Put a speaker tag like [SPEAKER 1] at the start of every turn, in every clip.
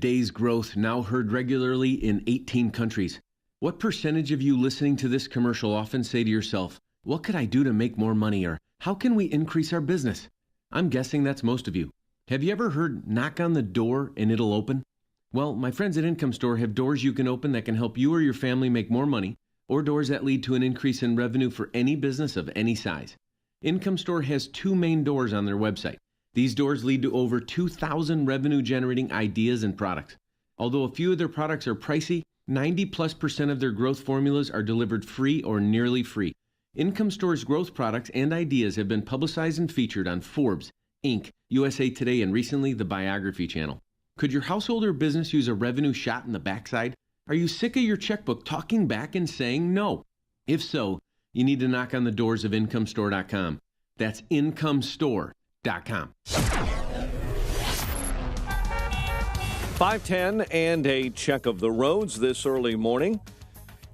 [SPEAKER 1] day's growth now heard regularly in 18 countries. What percentage of you listening to this commercial often say to yourself, what could I do to make more money, or how can we increase our business? I'm guessing that's most of you. Have you ever heard knock on the door and it'll open? Well, my friends at Income Store have doors you can open that can help you or your family make more money, or doors that lead to an increase in revenue for any business of any size. Income Store has 2 main doors on their website. These doors lead to over 2,000 revenue-generating ideas and products. Although a few of their products are pricey, 90+% of their growth formulas are delivered free or nearly free. Income Store's growth products and ideas have been publicized and featured on Forbes, Inc., USA Today, and recently the Biography Channel. Could your household or business use a revenue shot in the backside? Are you sick of your checkbook talking back and saying no? If so, you need to knock on the doors of IncomeStore.com. That's IncomeStore.com.
[SPEAKER 2] 5:10 and a check of the roads this early morning.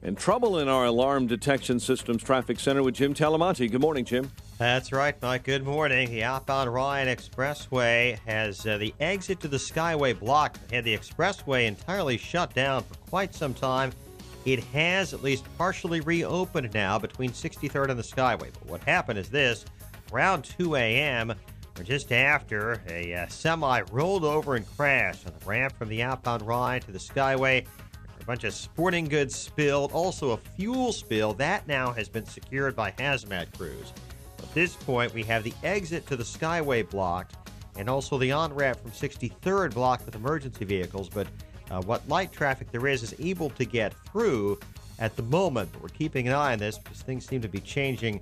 [SPEAKER 2] And trouble in our alarm detection systems traffic center with Jim Talamonte. Good morning, Jim.
[SPEAKER 3] That's right, Mike. Good morning. The outbound Ryan Expressway has the exit to the Skyway blocked. Had the expressway entirely shut down for quite some time. It has at least partially reopened now between 63rd and the Skyway. But what happened is this. Around 2 a.m., or just after, a semi rolled over and crashed on the ramp from the outbound Ryan to the Skyway. A bunch of sporting goods spilled, also a fuel spill. That now has been secured by hazmat crews. At this point, we have the exit to the Skyway blocked and also the on-ramp from 63rd blocked with emergency vehicles. But what light traffic there is able to get through at the moment. But we're keeping an eye on this because things seem to be changing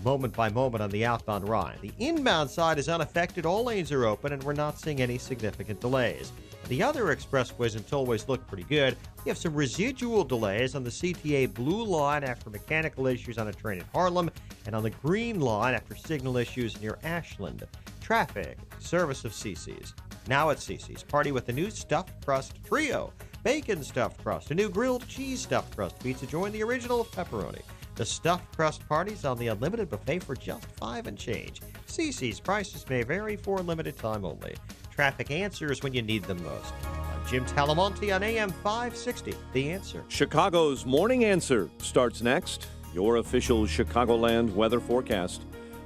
[SPEAKER 3] moment by moment on the outbound Ryan. The inbound side is unaffected. All lanes are open, and we're not seeing any significant delays. The other expressways and tollways look pretty good. We have some residual delays on the CTA Blue Line after mechanical issues on a train in Harlem, and on the Green Line after signal issues near Ashland. Traffic, service of CC's. Now at CC's, party with the new stuffed crust trio. Bacon stuffed crust, a new grilled cheese stuffed crust pizza. Join the original pepperoni. The stuffed crust parties on the unlimited buffet for just $5 and change. CC's prices may vary for a limited time only. Traffic answers when you need them most. I'm Jim Talamonte on AM 560, The Answer.
[SPEAKER 2] Chicago's Morning Answer starts next. Your official Chicagoland weather forecast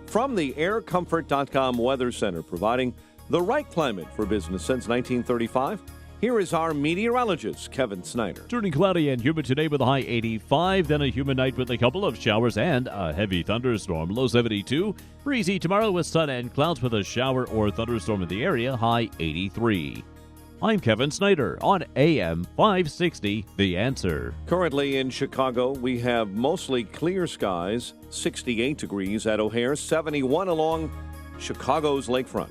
[SPEAKER 2] from the aircomfort.com Weather Center, providing the right climate for business since 1935. Here is our meteorologist, Kevin Snyder.
[SPEAKER 4] Turning cloudy and humid today with a high 85, then a humid night with a couple of showers and a heavy thunderstorm, low 72. Breezy tomorrow with sun and clouds with a shower or thunderstorm in the area, high 83. I'm Kevin Snyder on AM 560, The Answer.
[SPEAKER 2] Currently in Chicago, we have mostly clear skies, 68 degrees at O'Hare, 71 along Chicago's lakefront.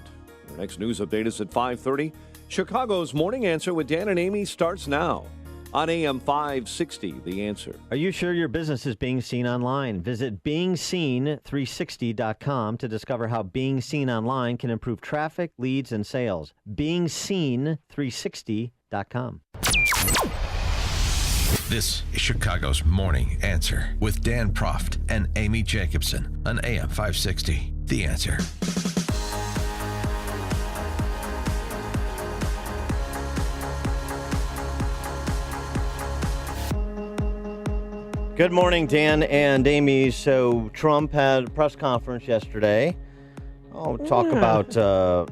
[SPEAKER 2] Our next news update is at 5:30. Chicago's Morning Answer with Dan and Amy starts now on AM 560, The Answer.
[SPEAKER 5] Are you sure your business is being seen online? Visit beingseen360.com to discover how being seen online can improve traffic, leads, and sales. beingseen360.com.
[SPEAKER 6] This is Chicago's Morning Answer with Dan Proft and Amy Jacobson on AM 560, The Answer.
[SPEAKER 5] Good morning, Dan and Amy. So Trump had a press conference yesterday. Talk about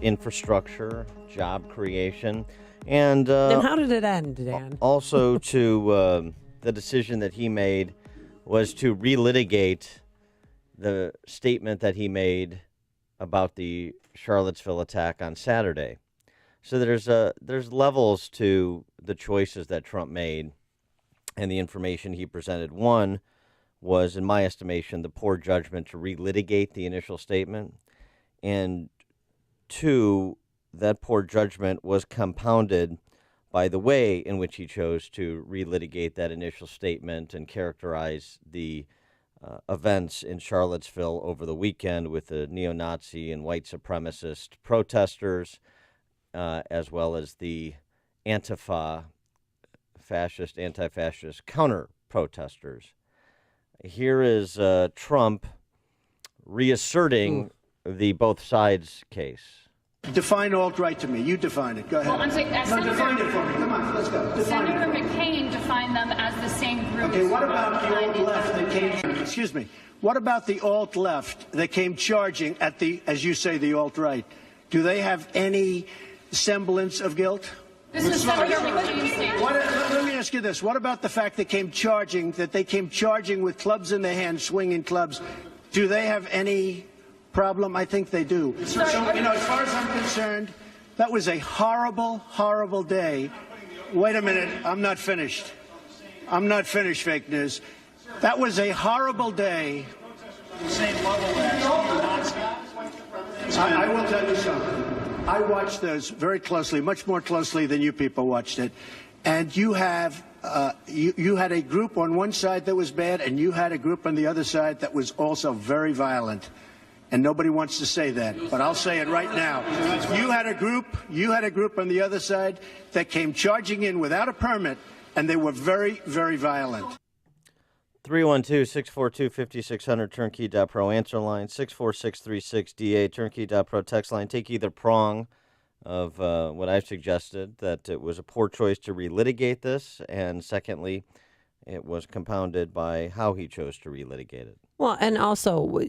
[SPEAKER 5] infrastructure, job creation, and
[SPEAKER 7] how did it end, Dan?
[SPEAKER 5] Also to the decision that he made was to relitigate the statement that he made about the Charlottesville attack on Saturday. So there's levels to the choices that Trump made and the information he presented. One was, in my estimation, the poor judgment to relitigate the initial statement. And two, that poor judgment was compounded by the way in which he chose to relitigate that initial statement and characterize the events in Charlottesville over the weekend with the neo-Nazi and white supremacist protesters, as well as the Antifa anti-fascist counter-protesters. Here is Trump reasserting the both sides case.
[SPEAKER 8] Define alt-right to me. You define it. Go ahead.
[SPEAKER 9] Well, I'm saying,
[SPEAKER 8] define it for me. Come on, let's go. Define
[SPEAKER 9] Senator McCain defined them as the same group.
[SPEAKER 8] Okay, what about the alt-left that came... Excuse me. What about the alt-left that came charging at the, as you say, the alt-right? Do they have any semblance of guilt?
[SPEAKER 9] This is Senator McCain's statement.
[SPEAKER 8] Let me ask you this. What about the fact they came charging with clubs in their hands, swinging clubs? Do they have any problem? I think they do. So, as far as I'm concerned, that was a horrible, horrible day. Wait a minute. I'm not finished. I'm not finished, fake news. That was a horrible day. Same level as I will tell you something. I watched those very closely, much more closely than you people watched it. And you have you had a group on one side that was bad, and you had a group on the other side that was also very violent. And nobody wants to say that, but I'll say it right now. You had a group on the other side that came charging in without a permit, and they were very, very violent.
[SPEAKER 5] 312-642-5600, turnkey.pro answer line, 64636-DA, turnkey.pro text line. Take either prong of what I've suggested, that it was a poor choice to relitigate this, and secondly, it was compounded by how he chose to relitigate it.
[SPEAKER 7] Well, and also,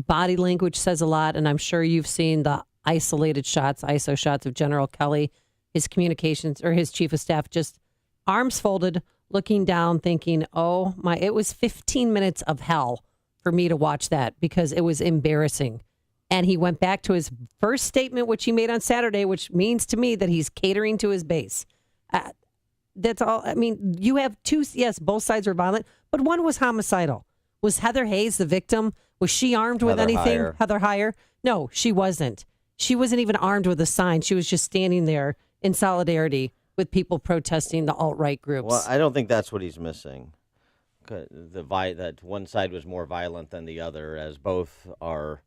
[SPEAKER 7] body language says a lot, and I'm sure you've seen the isolated shots, ISO shots of General Kelly, his communications, or his chief of staff, just arms folded, looking down, thinking, oh my, it was 15 minutes of hell for me to watch that because it was embarrassing. And he went back to his first statement, which he made on Saturday, which means to me that he's catering to his base. That's all. I mean, you have two, yes, both sides were violent, but one was homicidal. Was Heather Hayes the victim? Was she armed with anything?
[SPEAKER 5] Heyer.
[SPEAKER 7] Heather Heyer? No, she wasn't. She wasn't even armed with a sign. She was just standing there in solidarity with people protesting the alt-right groups.
[SPEAKER 5] Well, I don't think that's what he's missing. That one side was more violent than the other, as both are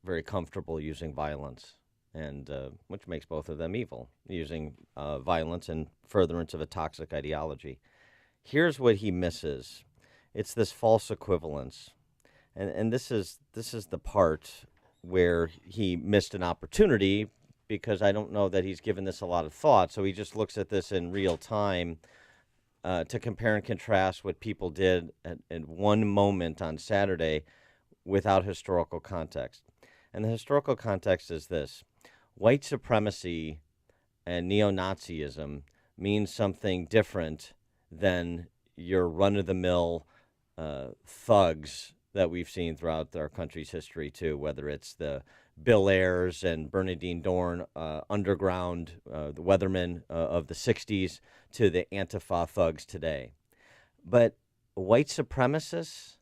[SPEAKER 5] very comfortable using violence, and which makes both of them evil, using violence in furtherance of a toxic ideology. Here's what he misses. It's this false equivalence. And this is the part where he missed an opportunity, because I don't know that he's given this a lot of thought. So he just looks at this in real time to compare and contrast what people did at one moment on Saturday without historical context. And the historical context is this. White supremacy and neo-Nazism means something different than your run-of-the-mill thugs that we've seen throughout our country's history, too, whether it's the Bill Ayers and Bernadine Dorn underground, the Weathermen of the 60s, to the Antifa thugs today. But white supremacists,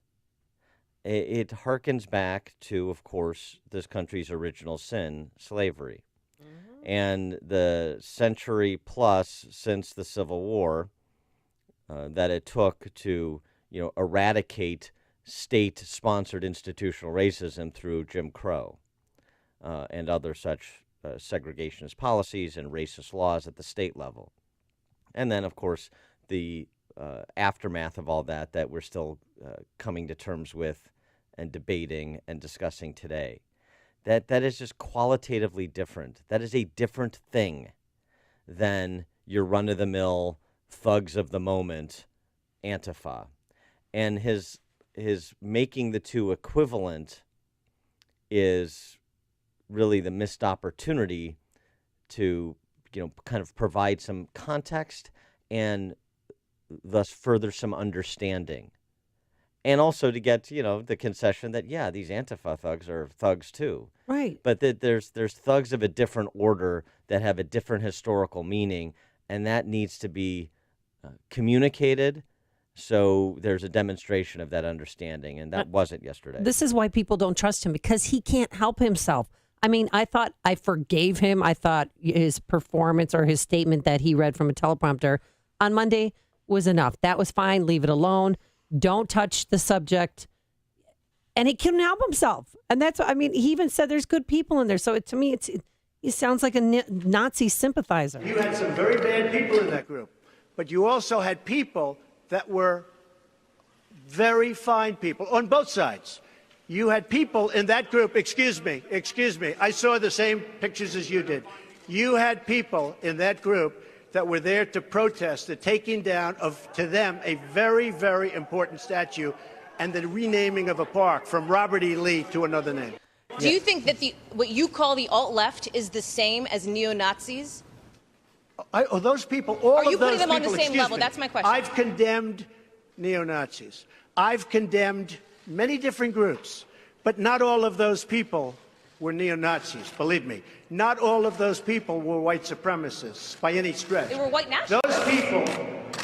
[SPEAKER 5] it harkens back to, of course, this country's original sin, slavery. Mm-hmm. And the century plus since the Civil War that it took to, eradicate state-sponsored institutional racism through Jim Crow and other such segregationist policies and racist laws at the state level. And then, of course, the aftermath of all that we're still coming to terms with and debating and discussing today. That is just qualitatively different. That is a different thing than your run-of-the-mill thugs of the moment, Antifa. And his making the two equivalent is really the missed opportunity to, kind of provide some context and thus further some understanding. And also to get, the concession that, yeah, these Antifa thugs are thugs too.
[SPEAKER 7] Right.
[SPEAKER 5] But that there's thugs of a different order that have a different historical meaning, and that needs to be communicated. So there's a demonstration of that understanding, and that wasn't yesterday.
[SPEAKER 7] This is why people don't trust him, because he can't help himself. I mean, I thought I forgave him. I thought his performance or his statement that he read from a teleprompter on Monday was enough. That was fine. Leave it alone. Don't touch the subject. And he couldn't help himself. And that's, he even said there's good people in there. So to me, he sounds like a Nazi sympathizer.
[SPEAKER 8] You had some very bad people in that group, but you also had people that were very fine people on both sides. You had people in that group, excuse me, I saw the same pictures as you did. You had people in that group that were there to protest the taking down of, to them, a very, very important statue and the renaming of a park from Robert E. Lee to another name.
[SPEAKER 10] Do you think that what you call the alt-left is the same as neo-Nazis?
[SPEAKER 8] Those people, all of those people,
[SPEAKER 10] are you putting them on the same level? That's my question.
[SPEAKER 8] I've condemned neo-Nazis. I've condemned many different groups, but not all of those people were neo-Nazis, believe me. Not all of those people were white supremacists by any stretch.
[SPEAKER 10] They were white nationalists.
[SPEAKER 8] Those people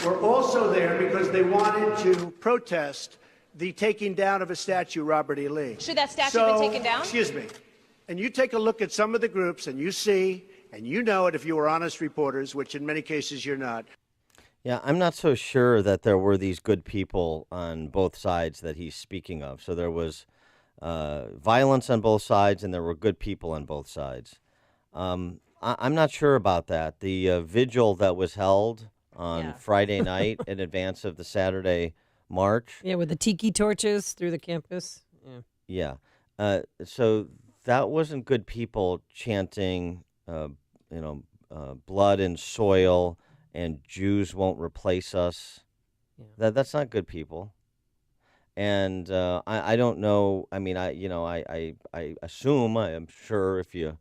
[SPEAKER 8] were also there because they wanted to protest the taking down of a statue, Robert E. Lee.
[SPEAKER 10] Should that statue have been taken down?
[SPEAKER 8] Excuse me. And you take a look at some of the groups and you see, and you know it if you were honest reporters, which in many cases you're not.
[SPEAKER 5] Yeah, I'm not so sure that there were these good people on both sides that he's speaking of. So there was violence on both sides, and there were good people on both sides. I'm not sure about that. The vigil that was held on Friday night in advance of the Saturday march.
[SPEAKER 7] Yeah, with the tiki torches through the campus.
[SPEAKER 5] Yeah. So that wasn't good people chanting, blood and soil, and Jews won't replace us. Yeah. That's not good people. And I don't know. I mean, I assume, I'm sure if you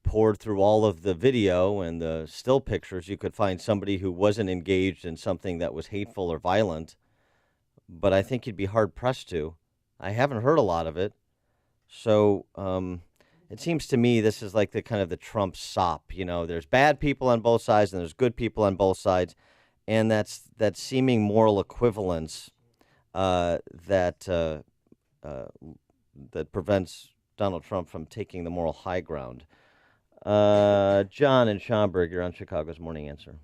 [SPEAKER 5] poured through all of the video and the still pictures, you could find somebody who wasn't engaged in something that was hateful or violent. But I think you'd be hard pressed to. I haven't heard a lot of it. So it seems to me this is like the kind of the Trump sop. There's bad people on both sides and there's good people on both sides. And that's that seeming moral equivalence that prevents Donald Trump from taking the moral high ground. John in Schaumburg, you're on Chicago's Morning Answer.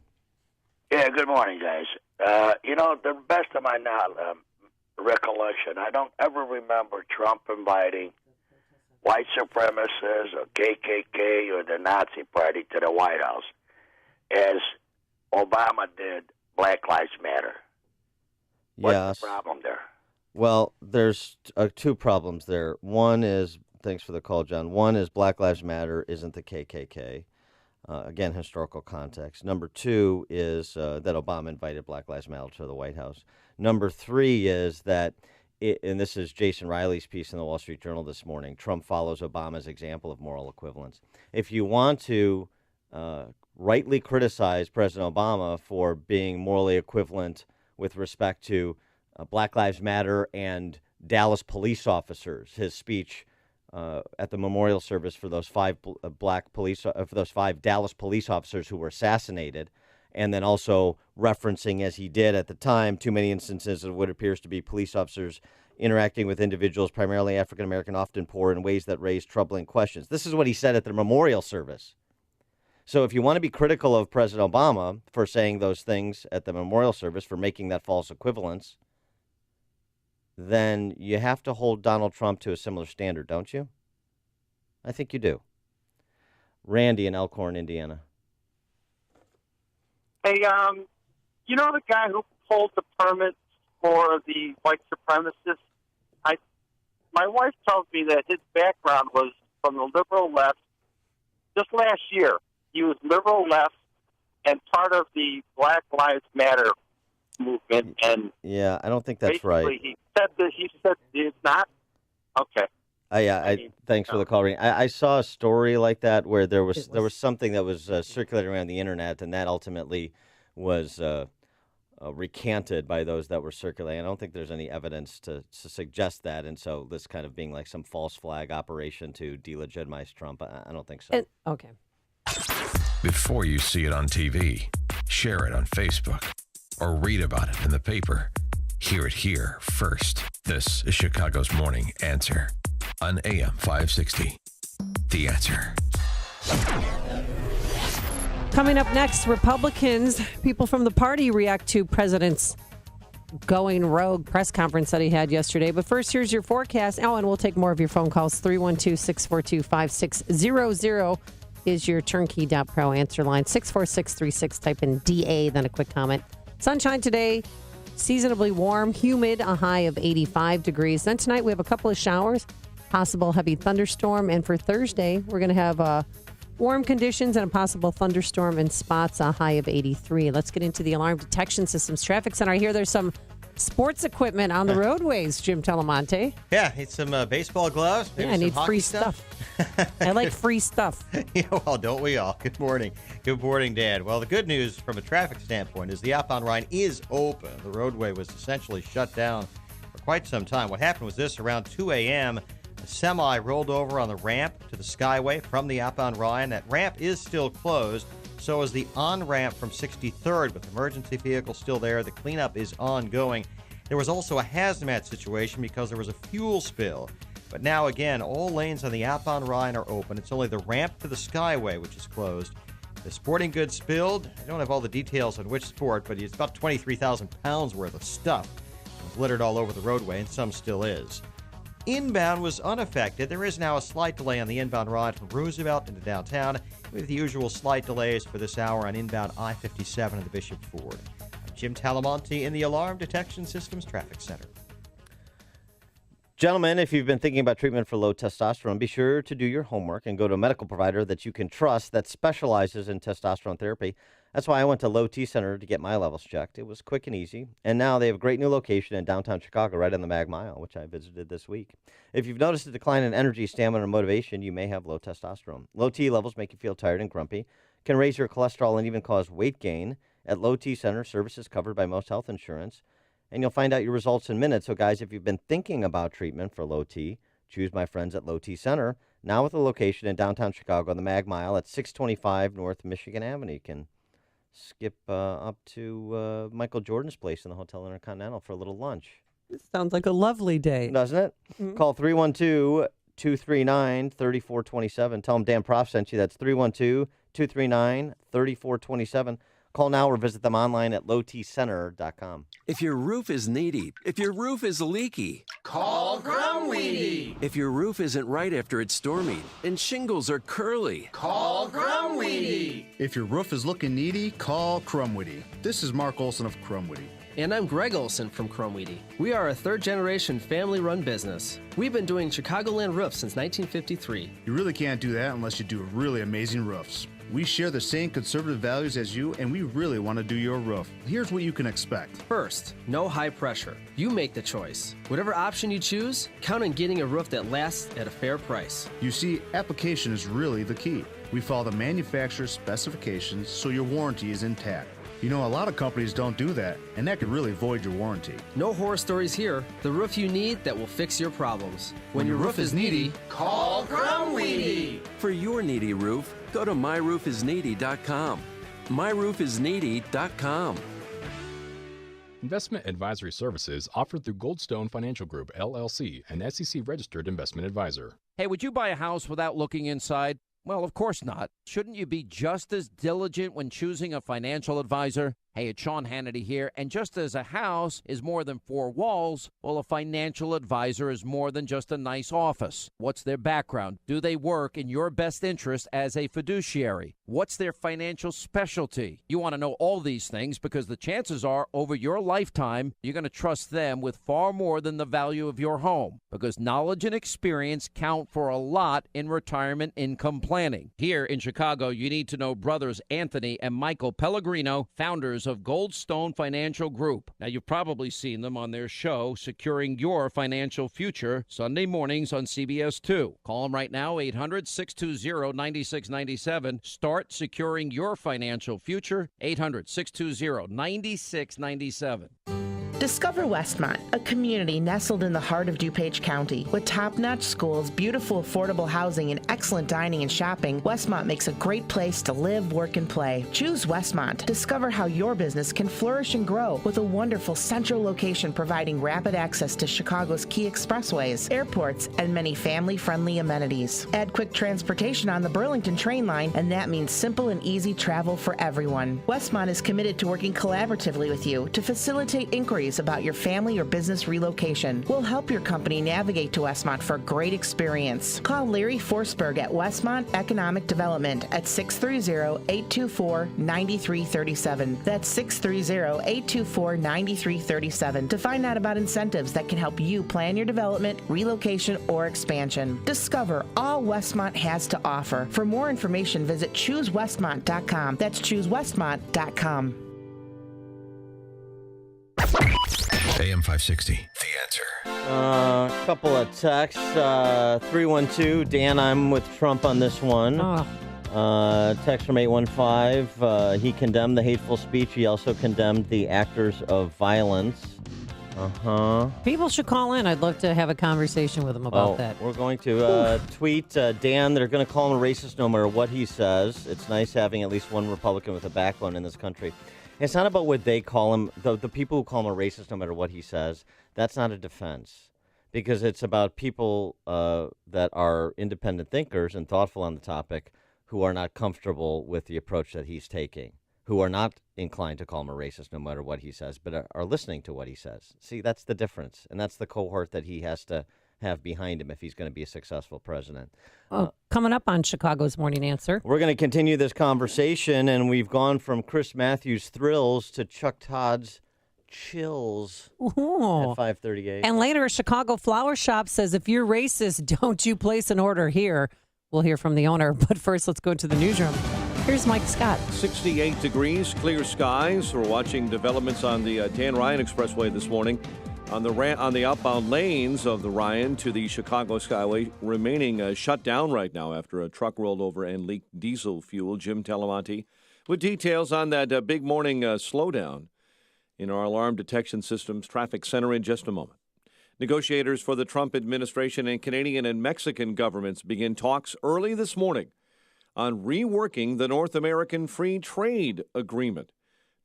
[SPEAKER 11] Yeah, good morning, guys. The best of my recollection, I don't ever remember Trump inviting white supremacists or KKK or the Nazi Party to the White House, as Obama did Black Lives Matter. What's the problem there?
[SPEAKER 5] Well, there's two problems there. One is, thanks for the call, John. One is Black Lives Matter isn't the KKK. Again, historical context. Number two is that Obama invited Black Lives Matter to the White House. Number three is that, and this is Jason Riley's piece in the Wall Street Journal this morning, Trump follows Obama's example of moral equivalence. If you want to rightly criticize President Obama for being morally equivalent with respect to Black Lives Matter and Dallas police officers, his speech at the memorial service for those five Dallas police officers who were assassinated, and then also referencing, as he did at the time, too many instances of what appears to be police officers interacting with individuals, primarily African American, often poor, in ways that raise troubling questions. This is what he said at the memorial service. So if you want to be critical of President Obama for saying those things at the memorial service, for making that false equivalence, then you have to hold Donald Trump to a similar standard, don't you? I think you do. Randy in Elkhorn, Indiana.
[SPEAKER 12] Hey, the guy who pulled the permits for the white supremacists? My wife tells me that his background was from the liberal left. Just last year, he was liberal left and part of the Black Lives Matter movement. And
[SPEAKER 5] yeah, I don't think that's right.
[SPEAKER 12] He said it's not. Okay.
[SPEAKER 5] Thanks for the call, Randy. I saw a story like that where there was something that was circulating around the internet, and that ultimately was recanted by those that were circulating. I don't think there's any evidence to suggest that, and so this kind of being like some false flag operation to delegitimize Trump, I don't think so.
[SPEAKER 7] Okay.
[SPEAKER 6] Before you see it on TV, share it on Facebook, or read about it in the paper. Hear it here first. This is Chicago's Morning Answer on AM 560. The Answer.
[SPEAKER 7] Coming up next, Republicans, people from the party react to President's going rogue press conference that he had yesterday. But first, here's your forecast. Oh, and we'll take more of your phone calls. 312-642-5600 is your turnkey.pro answer line. 64636. Type in DA, then a quick comment. Sunshine today. seasonably warm, humid, a high of 85 degrees. Then tonight we have a couple of showers, possible heavy thunderstorm. And for Thursday, we're going to have warm conditions and a possible thunderstorm in spots, a high of 83. Let's get into the alarm detection systems traffic center. I hear there's some sports equipment on the roadways, Jim Telemonte.
[SPEAKER 3] Yeah, need some baseball gloves.
[SPEAKER 7] Yeah, I need free stuff. I like free stuff.
[SPEAKER 3] Yeah, well, don't we all? Good morning. Good morning, Dad. Well, the good news from a traffic standpoint is the outbound Rhine is open. The roadway was essentially shut down for quite some time. What happened was this: around 2 a.m., a semi rolled over on the ramp to the Skyway from the outbound Rhine. That ramp is still closed. So is the on-ramp from 63rd, with emergency vehicles still there. The cleanup is ongoing. There was also a hazmat situation because there was a fuel spill. But now, again, all lanes on the outbound Rhine are open. It's only the ramp to the Skyway which is closed. The sporting goods spilled. I don't have all the details on which sport, but it's about 23,000 pounds worth of stuff. It was littered all over the roadway, and some still is. Inbound was unaffected. There is now a slight delay on the inbound ride from Roosevelt into downtown, with the usual slight delays for this hour on inbound I-57 and the Bishop Ford. I'm Jim Talamonte in the Alarm Detection Systems Traffic Center.
[SPEAKER 5] Gentlemen, if you've been thinking about treatment for low testosterone, be sure to do your homework and go to a medical provider that you can trust that specializes in testosterone therapy. That's why I went to Low T Center to get my levels checked. It was quick and easy. And now they have a great new location in downtown Chicago, right on the Mag Mile, which I visited this week. If you've noticed a decline in energy, stamina, or motivation, you may have low testosterone. Low T levels make you feel tired and grumpy, can raise your cholesterol, and even cause weight gain. At Low T Center, services covered by most health insurance. And you'll find out your results in minutes. So, guys, if you've been thinking about treatment for low T, choose my friends at Low T Center, now with a location in downtown Chicago on the Mag Mile at 625 North Michigan Avenue. You can skip up to Michael Jordan's place in the Hotel Intercontinental for a little lunch.
[SPEAKER 7] It sounds like a lovely day.
[SPEAKER 5] Doesn't it? Mm-hmm. Call 312-239-3427. Tell them Dan Prof sent you. That's 312-239-3427. Call now or visit them online at lowtcenter.com.
[SPEAKER 13] If your roof is needy, if your roof is leaky,
[SPEAKER 14] call Grumweedy.
[SPEAKER 13] If your roof isn't right after it's stormy and shingles are curly,
[SPEAKER 14] call Grumweedy.
[SPEAKER 15] If your roof is looking needy, call Crumweedy. This is Mark Olson of Crumweedy.
[SPEAKER 16] And I'm Greg Olson from Crumweedy. We are a third-generation family-run business. We've been doing Chicagoland roofs since 1953.
[SPEAKER 15] You really can't do that unless you do really amazing roofs. We share the same conservative values as you, and we really want to do your roof. Here's what you can expect.
[SPEAKER 16] First, no high pressure. You make the choice. Whatever option you choose, count on getting a roof that lasts at a fair price.
[SPEAKER 15] You see, application is really the key. We follow the manufacturer's specifications so your warranty is intact. You know, a lot of companies don't do that, and that could really void your warranty.
[SPEAKER 16] No horror stories here. The roof you need that will fix your problems. When your roof is needy,
[SPEAKER 14] call Grumweedy.
[SPEAKER 13] For your needy roof, go to myroofisneedy.com. myroofisneedy.com.
[SPEAKER 17] Investment advisory services offered through Goldstone Financial Group, LLC, an SEC-registered investment advisor.
[SPEAKER 18] Hey, would you buy a house without looking inside? Well, of course not. Shouldn't you be just as diligent when choosing a financial advisor? Hey, it's Sean Hannity here, and just as a house is more than four walls, well, a financial advisor is more than just a nice office. What's their background? Do they work in your best interest as a fiduciary? What's their financial specialty? You want to know all these things because the chances are, over your lifetime, you're going to trust them with far more than the value of your home, because knowledge and experience count for a lot in retirement income planning. Here in Chicago, you need to know brothers Anthony and Michael Pellegrino, founders of Goldstone Financial Group. Now, you've probably seen them on their show, Securing Your Financial Future, Sunday mornings on CBS 2. Call them right now, 800-620-9697. Start securing your financial future, 800-620-9697.
[SPEAKER 19] Discover Westmont, a community nestled in the heart of DuPage County. With top-notch schools, beautiful affordable housing, and excellent dining and shopping, Westmont makes a great place to live, work, and play. Choose Westmont. Discover how your business can flourish and grow with a wonderful central location providing rapid access to Chicago's key expressways, airports, and many family-friendly amenities. Add quick transportation on the Burlington train line, and that means simple and easy travel for everyone. Westmont is committed to working collaboratively with you to facilitate inquiries worries about your family or business relocation. We'll help your company navigate to Westmont for a great experience. Call Larry Forsberg at Westmont Economic Development at 630-824-9337. That's 630-824-9337 to find out about incentives that can help you plan your development, relocation, or expansion. Discover all Westmont has to offer. For more information, visit ChooseWestmont.com. That's ChooseWestmont.com.
[SPEAKER 6] AM 560, The Answer.
[SPEAKER 5] A couple of texts. 312, Dan, I'm with Trump on this one. Text from 815, he condemned the hateful speech. He also condemned the actors of violence.
[SPEAKER 7] People should call in. I'd love to have a conversation with them about that.
[SPEAKER 5] We're going to tweet Dan. They're going to call him a racist no matter what he says. It's nice having at least one Republican with a backbone in this country. It's not about what they call him. The people who call him a racist no matter what he says, that's not a defense. Because it's about people that are independent thinkers and thoughtful on the topic who are not comfortable with the approach that he's taking, who are not inclined to call him a racist no matter what he says, but are listening to what he says. See, that's the difference. And that's the cohort that he has to have behind him if he's going to be a successful president.
[SPEAKER 7] Coming up on Chicago's Morning Answer.
[SPEAKER 5] We're going to continue this conversation, and we've gone from Chris Matthews' thrills to Chuck Todd's chills at 5:38.
[SPEAKER 7] And later, a Chicago flower shop says, if you're racist, don't you place an order here. We'll hear from the owner. But first, let's go to the newsroom. Here's Mike Scott.
[SPEAKER 2] 68 degrees, clear skies. We're watching developments on the Dan Ryan Expressway this morning. On the outbound lanes of the Ryan to the Chicago Skyway remaining shut down right now after a truck rolled over and leaked diesel fuel. Jim Talamonte with details on that big morning slowdown in our alarm detection systems traffic center in just a moment. Negotiators for the Trump administration and Canadian and Mexican governments begin talks early this morning on reworking the North American Free Trade Agreement.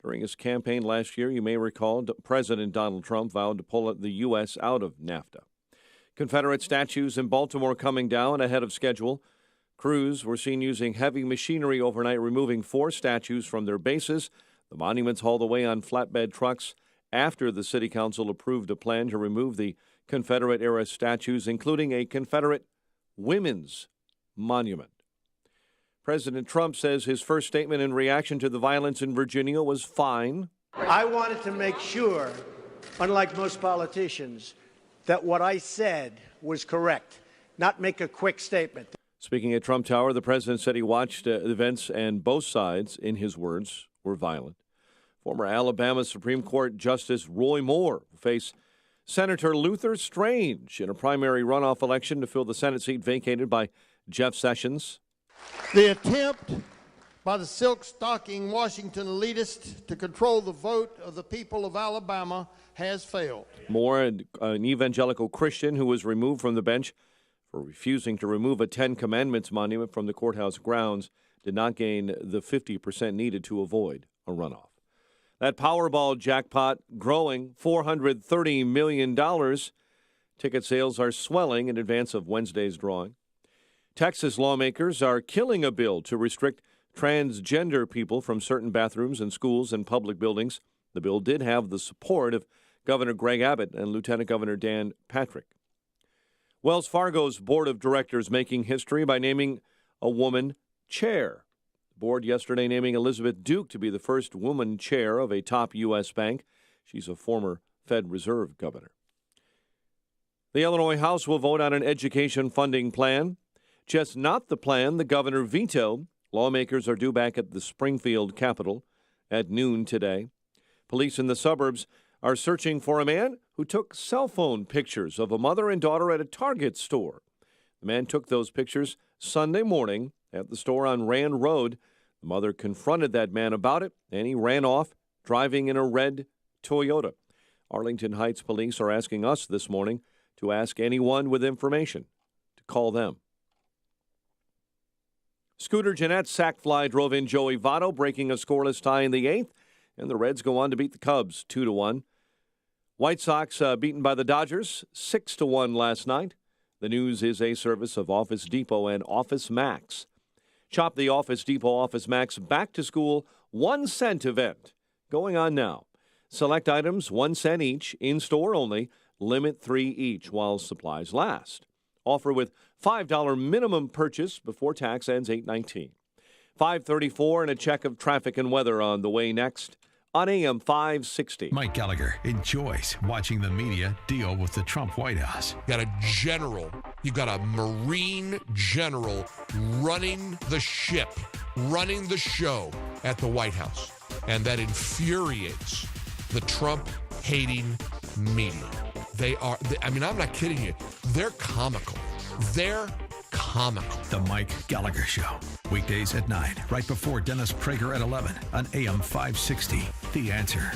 [SPEAKER 2] During his campaign last year, you may recall, President Donald Trump vowed to pull the U.S. out of NAFTA. Confederate statues in Baltimore coming down ahead of schedule. Crews were seen using heavy machinery overnight, removing 4 statues from their bases. The monuments hauled away on flatbed trucks after the city council approved a plan to remove the Confederate-era statues, including a Confederate women's monument. President Trump says his first statement in reaction to the violence in Virginia was fine.
[SPEAKER 8] I wanted to make sure, unlike most politicians, that what I said was correct, not make a quick statement.
[SPEAKER 2] Speaking at Trump Tower, the president said he watched events and both sides, in his words, were violent. Former Alabama Supreme Court Justice Roy Moore will face Senator Luther Strange in a primary runoff election to fill the Senate seat vacated by Jeff Sessions.
[SPEAKER 20] The attempt by the silk-stocking Washington elitists to control the vote of the people of Alabama has failed.
[SPEAKER 2] Moore, an evangelical Christian who was removed from the bench for refusing to remove a Ten Commandments monument from the courthouse grounds, did not gain the 50% needed to avoid a runoff. That Powerball jackpot growing $430 million. Ticket sales are swelling in advance of Wednesday's drawing. Texas lawmakers are killing a bill to restrict transgender people from certain bathrooms in schools and public buildings. The bill did have the support of Governor Greg Abbott and Lieutenant Governor Dan Patrick. Wells Fargo's board of directors making history by naming a woman chair. The board yesterday naming Elizabeth Duke to be the first woman chair of a top U.S. bank. She's a former Fed Reserve governor. The Illinois House will vote on an education funding plan. Just not the plan the governor vetoed. Lawmakers are due back at the Springfield Capitol at noon today. Police in the suburbs are searching for a man who took cell phone pictures of a mother and daughter at a Target store. The man took those pictures Sunday morning at the store on Rand Road. The mother confronted that man about it, and he ran off, driving in a red Toyota. Arlington Heights police are asking us this morning to ask anyone with information to call them. Scooter Gennett's sac fly drove in Joey Votto, breaking a scoreless tie in the 8th, and the Reds go on to beat the Cubs 2-1. White Sox beaten by the Dodgers 6-1 last night. The News is a service of Office Depot and Office Max. Shop the Office Depot Office Max Back to School 1 cent event going on now. Select items 1 cent each, in-store only. Limit 3 each while supplies last. Offer with $5 minimum purchase before tax ends 8/19. 5:34 and a check of traffic and weather on the way next on AM 560.
[SPEAKER 6] Mike Gallagher enjoys watching the media deal with the Trump White House.
[SPEAKER 21] You got a general, you got a Marine general running the ship, running the show at the White House. And that infuriates the Trump-hating media. I'm not kidding you. They're comical. They're comical.
[SPEAKER 6] The Mike Gallagher Show. Weekdays at 9, right before Dennis Prager at 11 on AM 560. The Answer.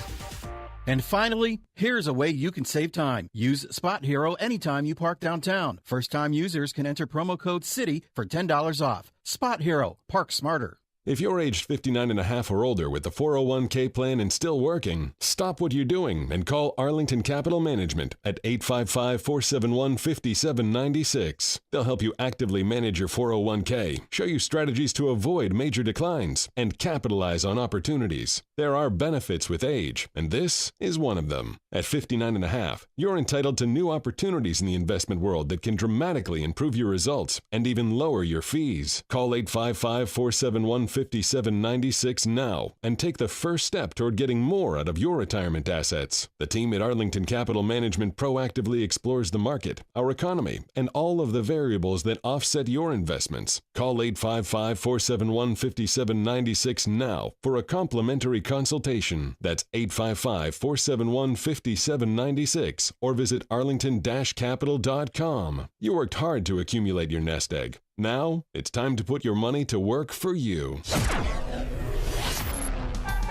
[SPEAKER 22] And finally, here's a way you can save time. Use Spot Hero anytime you park downtown. First-time users can enter promo code CITY for $10 off. Spot Hero. Park smarter.
[SPEAKER 23] If you're aged 59 and a half or older with the 401k plan and still working, stop what you're doing and call Arlington Capital Management at 855-471-5796. They'll help you actively manage your 401k, show you strategies to avoid major declines, and capitalize on opportunities. There are benefits with age, and this is one of them. At 59 and a half, you're entitled to new opportunities in the investment world that can dramatically improve your results and even lower your fees. Call 855-471-5796 now and take the first step toward getting more out of your retirement assets. The team at Arlington Capital Management proactively explores the market, our economy, and all of the variables that offset your investments. Call 855-471-5796 now for a complimentary consultation. That's 855-471-5796 or visit arlington-capital.com. You worked hard to accumulate your nest egg. Now, it's time to put your money to work for you.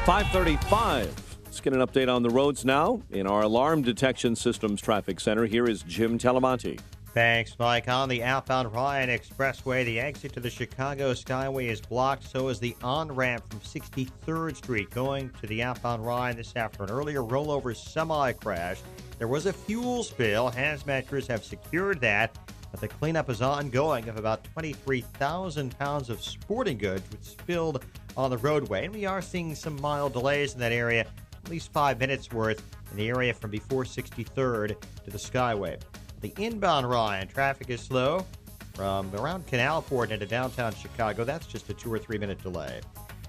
[SPEAKER 2] 5:35. Let's get an update on the roads now. In our Alarm Detection Systems Traffic Center, here is Jim Talamonte.
[SPEAKER 3] Thanks, Mike. On the outbound Ryan Expressway, the exit to the Chicago Skyway is blocked. So is the on-ramp from 63rd Street going to the outbound Ryan this afternoon. Earlier rollover semi-crash. There was a fuel spill. Hazmat crews have secured that, but the cleanup is ongoing of about 23,000 pounds of sporting goods which spilled on the roadway. And we are seeing some mild delays in that area, at least 5 minutes worth in the area from before 63rd to the Skyway. The inbound Ryan, traffic is slow from around Canalport into downtown Chicago. That's just a 2 or 3 minute delay.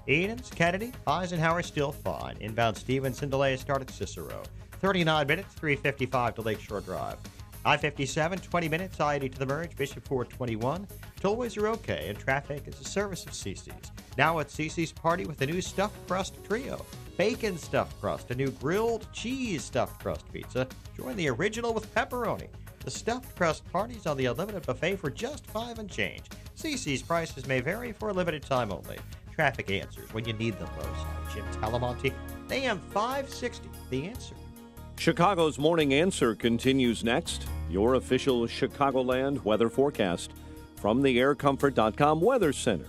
[SPEAKER 3] Edens, Kennedy, Eisenhower still fine. Inbound Stevenson delay start at Cicero. 39 minutes, 3:55 to Lakeshore Drive. I-57, 20 minutes, I-80 to the merge, Bishop Ford 21. Tollways are okay, and traffic is a service of CC's. Now at CC's Party with the new stuffed crust trio. Bacon stuffed crust, a new grilled cheese stuffed crust pizza. Join the original with pepperoni. The stuffed crust parties on the unlimited buffet for just $5 and change. CC's prices may vary for a limited time only. Traffic answers when you need them most. I'm Jim Talamonte, AM 560, The Answer.
[SPEAKER 2] Chicago's Morning Answer continues next. Your official Chicagoland weather forecast from the aircomfort.com Weather Center.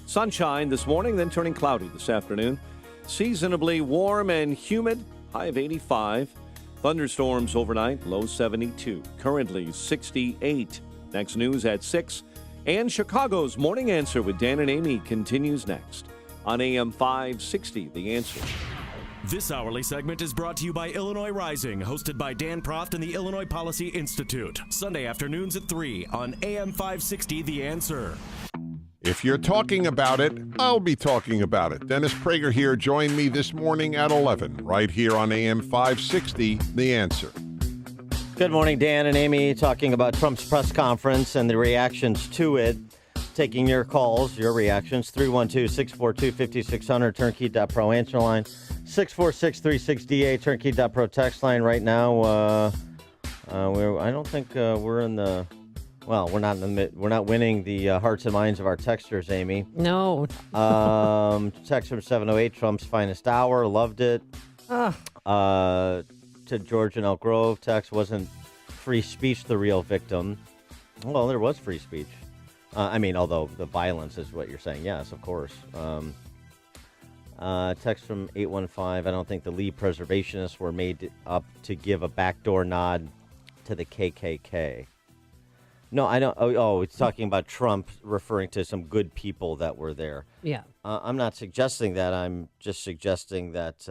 [SPEAKER 2] Sunshine this morning, then turning cloudy this afternoon. Seasonably warm and humid, high of 85. Thunderstorms overnight, low 72. Currently 68. Next news at 6. And Chicago's Morning Answer with Dan and Amy continues next on AM 560, The Answer.
[SPEAKER 24] This hourly segment is brought to you by Illinois Rising, hosted by Dan Proft and the Illinois Policy Institute. Sunday afternoons at 3 on AM 560, The Answer.
[SPEAKER 25] If you're talking about it, I'll be talking about it. Dennis Prager here. Join me this morning at 11, right here on AM 560, The Answer.
[SPEAKER 5] Good morning, Dan and Amy, talking about Trump's press conference and the reactions to it. Taking your calls, your reactions, 312-642-5600, turnkey.pro answer line, 646-36DA, turnkey.pro text line. Right now, I don't think we're in the... Well, we're not winning the hearts and minds of our texters, Amy.
[SPEAKER 7] No.
[SPEAKER 5] Text from 708, Trump's finest hour, loved it. To George in Elk Grove, text, wasn't free speech the real victim. Well, there was free speech. Although the violence is what you're saying. Yes, of course. Text from 815, I don't think the Lee preservationists were made up to give a backdoor nod to the KKK. No, I don't. Oh, it's talking about Trump referring to some good people that were there.
[SPEAKER 7] Yeah.
[SPEAKER 5] I'm not suggesting that. I'm just suggesting that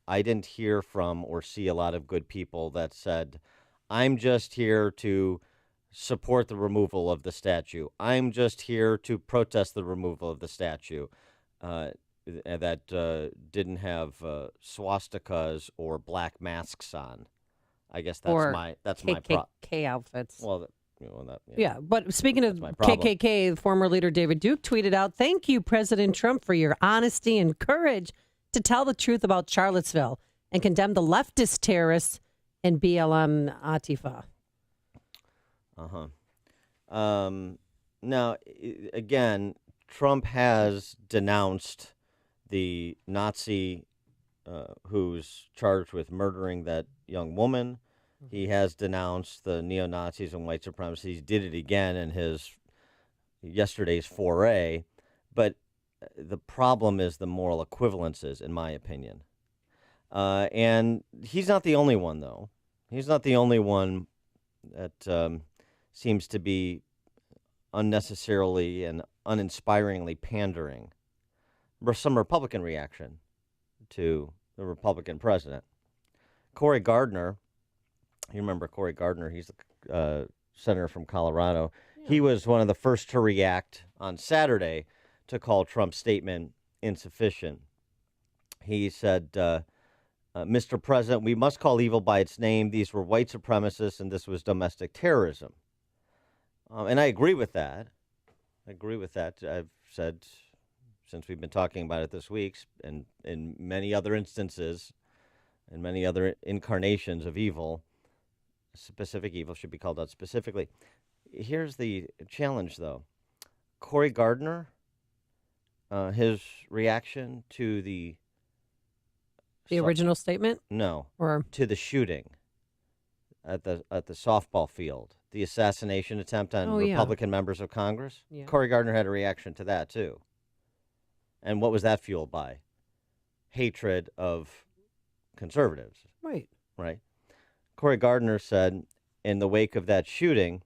[SPEAKER 5] I didn't hear from or see a lot of good people that said, I'm just here to support the removal of the statue. I'm just here to protest the removal of the statue. That didn't have swastikas or black masks on. I guess that's
[SPEAKER 7] or
[SPEAKER 5] my
[SPEAKER 7] KKK outfits.
[SPEAKER 5] Well,
[SPEAKER 7] yeah, but speaking of
[SPEAKER 5] my problem.
[SPEAKER 7] KKK, the former leader David Duke tweeted out, "Thank you, President Trump, for your honesty and courage to tell the truth about Charlottesville and condemn the leftist terrorists and BLM Antifa."
[SPEAKER 5] Now, again, Trump has denounced the Nazi who's charged with murdering that young woman. He has denounced the neo-Nazis and white supremacists. He did it again in his yesterday's foray. But the problem is the moral equivalences, in my opinion. And he's not the only one, though. He's not the only one that seems to be unnecessarily and uninspiringly pandering. Some Republican reaction to the Republican president. Cory Gardner, you remember Cory Gardner, he's the senator from Colorado. Yeah. He was one of the first to react on Saturday to call Trump's statement insufficient. He said, Mr. President, we must call evil by its name. These were white supremacists and this was domestic terrorism. And I agree with that. I've said, since we've been talking about it this week, and in many other instances, and many other incarnations of evil, specific evil should be called out specifically. Here's the challenge, though. Cory Gardner, his reaction to the
[SPEAKER 7] original statement?
[SPEAKER 5] No,
[SPEAKER 7] or
[SPEAKER 5] to the shooting at the softball field, the assassination attempt on Republican members of Congress. Yeah. Cory Gardner had a reaction to that too. And what was that fueled by? Hatred of conservatives.
[SPEAKER 7] Right.
[SPEAKER 5] Cory Gardner said, in the wake of that shooting,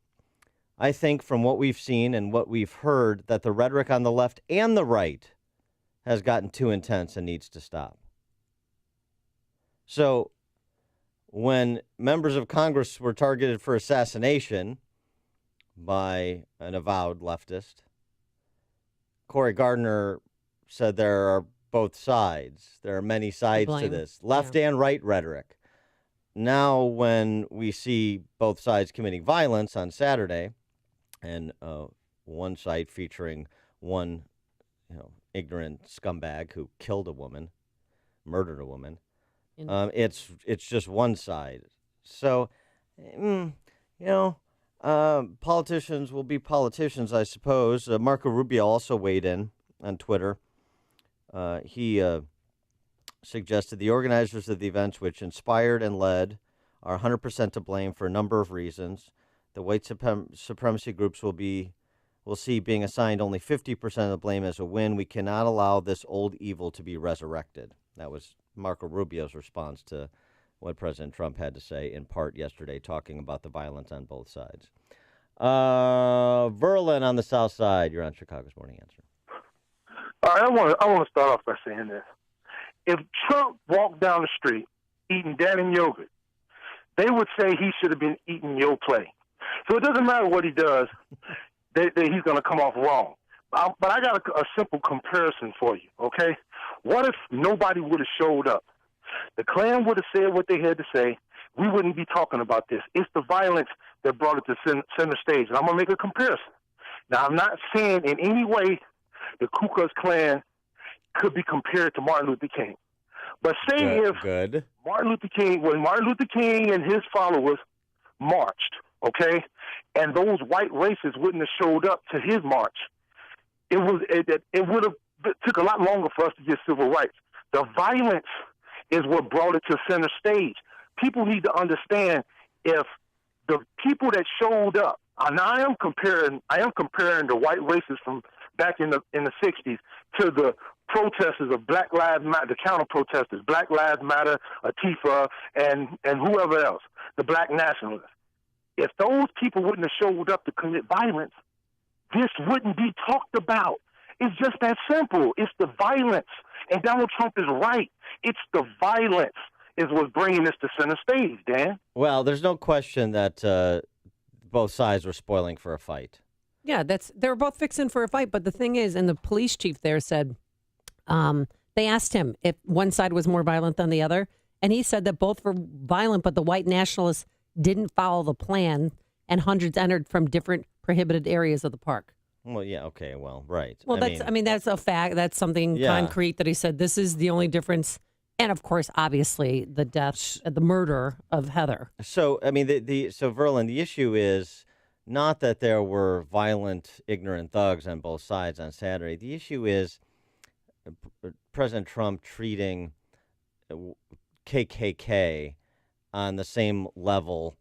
[SPEAKER 5] I think from what we've seen and what we've heard that the rhetoric on the left and the right has gotten too intense and needs to stop. So when members of Congress were targeted for assassination by an avowed leftist, Cory Gardner said there are both sides. There are many sides to this, left and right rhetoric. Now, when we see both sides committing violence on Saturday, and one side featuring one, ignorant scumbag who killed a woman, murdered a woman, it's just one side. So, politicians will be politicians, I suppose. Marco Rubio also weighed in on Twitter. He suggested the organizers of the events which inspired and led are 100% to blame for a number of reasons. The white supremacy groups will see being assigned only 50% of the blame as a win. We cannot allow this old evil to be resurrected. That was Marco Rubio's response to what President Trump had to say in part yesterday, talking about the violence on both sides. Verlin on the South Side, you're on Chicago's Morning Answer.
[SPEAKER 1] All right, I want to start off by saying this. If Trump walked down the street eating Dannon yogurt, they would say he should have been eating your play. So it doesn't matter what he does, he's going to come off wrong. But I got a simple comparison for you, okay? What if nobody would have showed up? The Klan would have said what they had to say. We wouldn't be talking about this. It's the violence that brought it to center stage. And I'm going to make a comparison. Now, I'm not saying in any way the Ku Klux Klan could be compared to Martin Luther King. But say when Martin Luther King and his followers marched, okay, and those white racists wouldn't have showed up to his march, it would have took a lot longer for us to get civil rights. The violence is what brought it to center stage. People need to understand if the people that showed up, and I am comparing the white racists from back in the 60s to the protesters of Black Lives Matter, the counter protesters, Black Lives Matter, Antifa, and whoever else, the black nationalists. If those people wouldn't have showed up to commit violence, this wouldn't be talked about. It's just that simple. It's the violence. And Donald Trump is right. It's the violence is what's bringing this to center stage, Dan.
[SPEAKER 5] Well, there's no question that both sides were spoiling for a fight.
[SPEAKER 7] Yeah, they were both fixing for a fight. But the thing is, and the police chief there said, they asked him if one side was more violent than the other. And he said that both were violent, but the white nationalists didn't follow the plan, and hundreds entered from different prohibited areas of the park.
[SPEAKER 5] Well, yeah, okay, well, right.
[SPEAKER 7] Well, that's a fact. That's something concrete that he said. This is the only difference. And of course, obviously, the death, the murder of Heather.
[SPEAKER 5] So, I mean, so Verlin, the issue is not that there were violent, ignorant thugs on both sides on Saturday. The issue is President Trump treating KKK on the same level,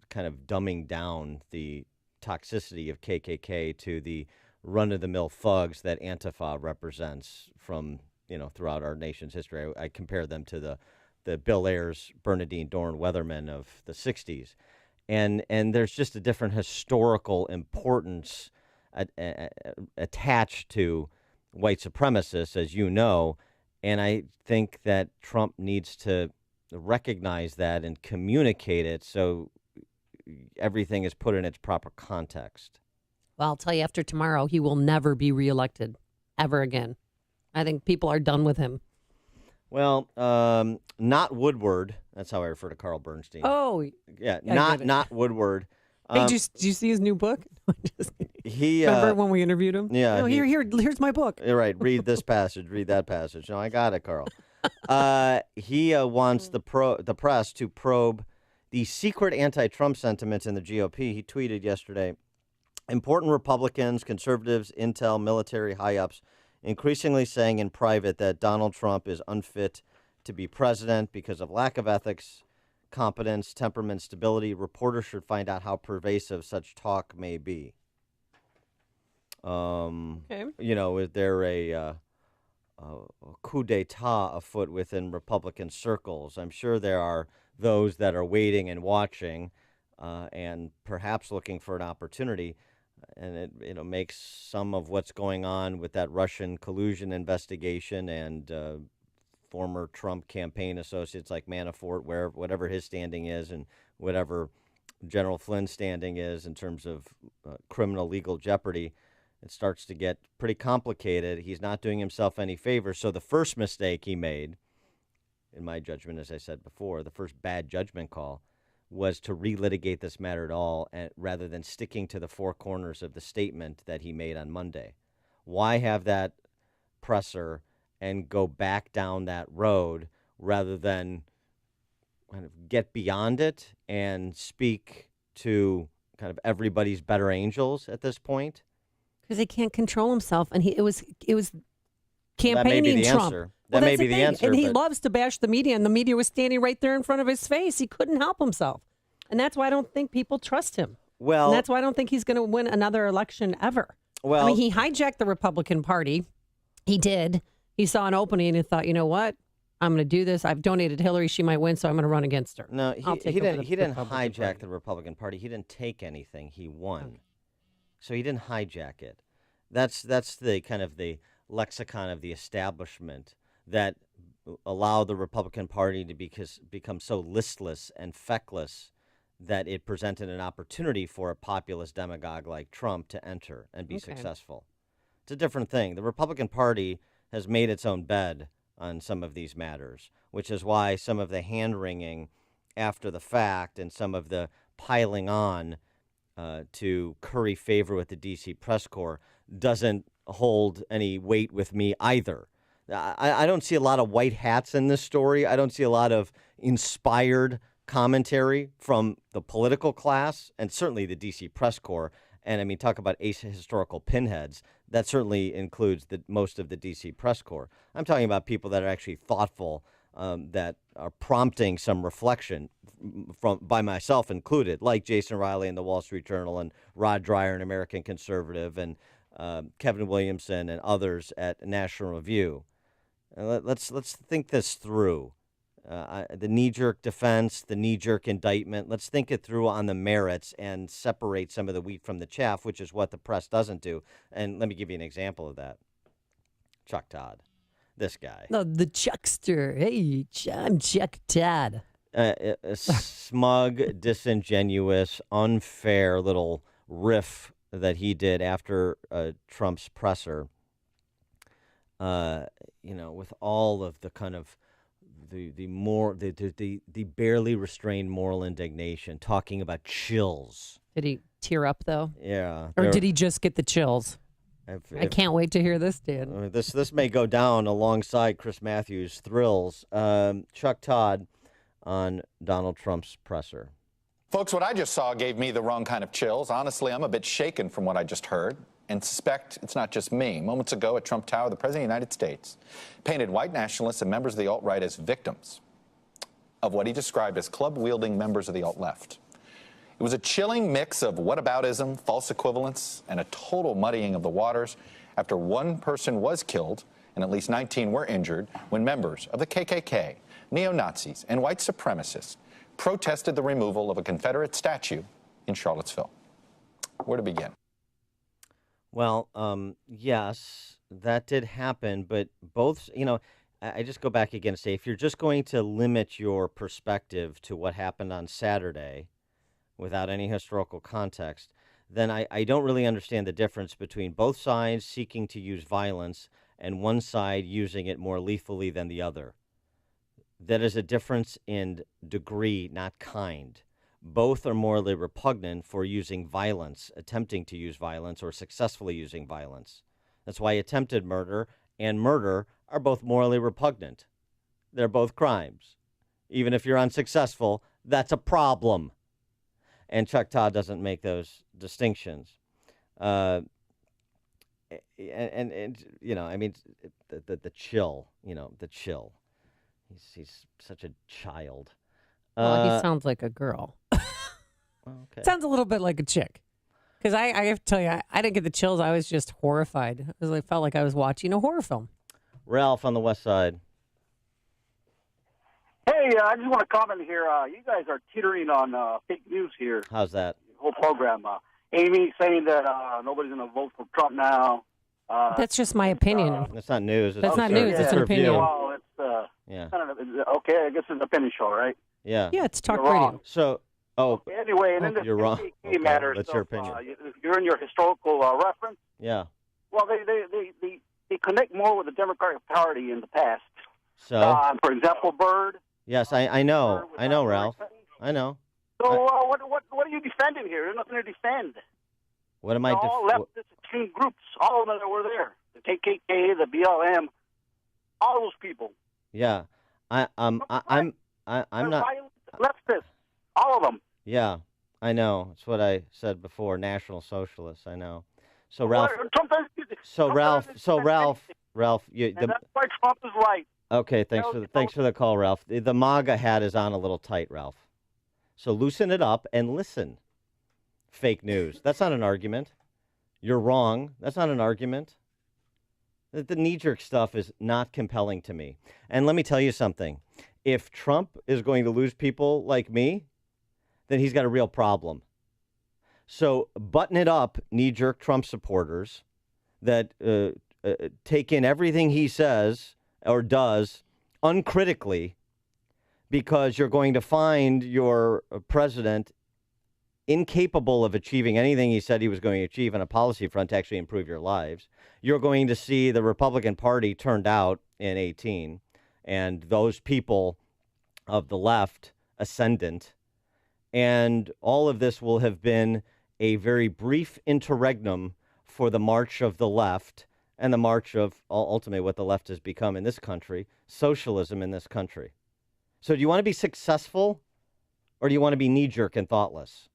[SPEAKER 5] kind of dumbing down the toxicity of KKK to the run-of-the-mill thugs that Antifa represents from, throughout our nation's history. I compare them to the Bill Ayers, Bernadine Dohrn Weathermen of the 60s. And there's just a different historical importance attached to white supremacists, as you know, and I think that Trump needs to recognize that and communicate it so everything is put in its proper context.
[SPEAKER 7] Well, I'll tell you, after tomorrow, he will never be reelected ever again. I think people are done with him.
[SPEAKER 5] Well, not Woodward. That's how I refer to Carl Bernstein.
[SPEAKER 7] Oh,
[SPEAKER 5] yeah, not Woodward.
[SPEAKER 7] Hey, did you see his new book?
[SPEAKER 5] He
[SPEAKER 7] remember when we interviewed him?
[SPEAKER 5] Yeah.
[SPEAKER 7] Here's my book.
[SPEAKER 5] You're right. Read this passage. Read that passage. No, I got it, Carl. He wants the press to probe the secret anti-Trump sentiments in the GOP. He tweeted yesterday, important Republicans, conservatives, intel, military high-ups increasingly saying in private that Donald Trump is unfit to be president because of lack of ethics, competence, temperament, stability. Reporters should find out how pervasive such talk may be.
[SPEAKER 7] Okay.
[SPEAKER 5] Is there a coup d'etat afoot within Republican circles? I'm sure there are those that are waiting and watching and perhaps looking for an opportunity. And it makes some of what's going on with that Russian collusion investigation and former Trump campaign associates like Manafort, whatever his standing is and whatever General Flynn's standing is in terms of criminal legal jeopardy, it starts to get pretty complicated. He's not doing himself any favors. So the first mistake he made, in my judgment, as I said before, the first bad judgment call was to relitigate this matter at all rather than sticking to the four corners of the statement that he made on Monday. Why have that presser and go back down that road rather than kind of get beyond it and speak to kind of everybody's better angels at this point?
[SPEAKER 7] Because he can't control himself, and it was campaigning Trump.
[SPEAKER 5] That may be the answer.
[SPEAKER 7] And he loves to bash the media, and the media was standing right there in front of his face. He couldn't help himself. And that's why I don't think people trust him.
[SPEAKER 5] Well,
[SPEAKER 7] and that's why I don't think he's going to win another election ever.
[SPEAKER 5] Well,
[SPEAKER 7] I mean, he hijacked the Republican Party. He did. He saw an opening and thought, you know what? I'm going to do this. I've donated Hillary. She might win, so I'm going to run against her.
[SPEAKER 5] No, he didn't hijack the Republican Party. He didn't take anything. He won. Okay. So he didn't hijack it. That's the kind of the lexicon of the establishment that allow the Republican Party to become so listless and feckless that it presented an opportunity for a populist demagogue like Trump to enter and be successful. It's a different thing. The Republican Party has made its own bed on some of these matters, which is why some of the hand-wringing after the fact and some of the piling on to curry favor with the D.C. press corps doesn't hold any weight with me either. I don't see a lot of white hats in this story. I don't see a lot of inspired commentary from the political class and certainly the D.C. press corps. And I mean, talk about historical pinheads. That certainly includes most of the D.C. press corps. I'm talking about people that are actually thoughtful, that are prompting some reflection by myself included, like Jason Riley in the Wall Street Journal and Rod Dreyer in American Conservative and Kevin Williamson and others at National Review. Let's think this through. the knee-jerk defense, the knee-jerk indictment. Let's think it through on the merits and separate some of the wheat from the chaff, which is what the press doesn't do. And let me give you an example of that. Chuck Todd, this guy.
[SPEAKER 7] No, the Chuckster. Hey, I'm Chuck Todd.
[SPEAKER 5] A smug, disingenuous, unfair little riff that he did after Trump's presser. With all of the kind of the barely restrained moral indignation, talking about chills.
[SPEAKER 7] Did he tear up though?
[SPEAKER 5] Yeah.
[SPEAKER 7] Or did he just get the chills? I can't wait to hear this, Dan.
[SPEAKER 5] This may go down alongside Chris Matthews' thrills. Chuck Todd on Donald Trump's presser.
[SPEAKER 4] Folks, what I just saw gave me the wrong kind of chills. Honestly, I'm a bit shaken from what I just heard and suspect it's not just me. Moments ago at Trump Tower, the President of the United States painted white nationalists and members of the alt-right as victims of what he described as club-wielding members of the alt-left. It was a chilling mix of whataboutism, false equivalence, and a total muddying of the waters after one person was killed and at least 19 were injured when members of the KKK, neo-Nazis, and white supremacists protested the removal of a Confederate statue in Charlottesville. Where to begin?
[SPEAKER 5] Well, yes, that did happen, but both, I just go back again and say, if you're just going to limit your perspective to what happened on Saturday without any historical context, then I don't really understand the difference between both sides seeking to use violence and one side using it more lethally than the other. That is a difference in degree, not kind. Both are morally repugnant for using violence, attempting to use violence, or successfully using violence. That's why attempted murder and murder are both morally repugnant. They're both crimes. Even if you're unsuccessful, that's a problem. And Chuck Todd doesn't make those distinctions. The chill, the chill. He's such a child.
[SPEAKER 7] Well, he sounds like a girl.
[SPEAKER 5] Okay.
[SPEAKER 7] Sounds a little bit like a chick. Because I have to tell you, I didn't get the chills. I was just horrified. I felt like I was watching a horror film.
[SPEAKER 5] Ralph on the west side.
[SPEAKER 9] Hey, I just want to comment here. You guys are teetering on fake news here.
[SPEAKER 5] How's that?
[SPEAKER 9] The whole program. Amy saying that nobody's going to vote for Trump now.
[SPEAKER 7] That's just my opinion.
[SPEAKER 5] That's not news.
[SPEAKER 7] That's not news. It's an opinion.
[SPEAKER 9] Well, it's kind of, okay, I guess it's an opinion show, right?
[SPEAKER 5] Yeah.
[SPEAKER 7] Yeah, it's talk
[SPEAKER 9] You're
[SPEAKER 7] radio.
[SPEAKER 9] wrong.
[SPEAKER 5] So,
[SPEAKER 9] anyway, and then the
[SPEAKER 5] you're wrong.
[SPEAKER 9] KKK matter.
[SPEAKER 5] That's
[SPEAKER 9] stuff,
[SPEAKER 5] your opinion.
[SPEAKER 9] You're in your historical reference.
[SPEAKER 5] Yeah.
[SPEAKER 9] Well, they connect more with the Democratic Party in the past.
[SPEAKER 5] So,
[SPEAKER 9] for example, Byrd.
[SPEAKER 5] yes, I know. I know, Ralph. I know.
[SPEAKER 9] So what are you defending here? There's nothing to defend.
[SPEAKER 5] What am I?
[SPEAKER 9] All leftist extreme groups, all of them that were there. The KKK, the BLM, all those people.
[SPEAKER 5] Yeah, I'm not
[SPEAKER 9] leftist, all of them.
[SPEAKER 5] Yeah, I know. That's what I said before. National Socialists. I know. So Ralph. Ralph.
[SPEAKER 9] And that's why Trump is right.
[SPEAKER 5] Okay, thanks for the call, Ralph. The MAGA hat is on a little tight, Ralph. So loosen it up and listen. Fake news. That's not an argument. You're wrong. That's not an argument. The knee-jerk stuff is not compelling to me. And let me tell you something. If Trump is going to lose people like me, then he's got a real problem. So button it up, knee-jerk Trump supporters that take in everything he says or does uncritically, because you're going to find your president incapable of achieving anything he said he was going to achieve on a policy front to actually improve your lives. You're going to see the Republican Party turned out in 2018, and those people of the left ascendant. And all of this will have been a very brief interregnum for the march of the left and the march of ultimately what the left has become in this country, socialism in this country. So do you want to be successful, or do you want to be knee-jerk and thoughtless?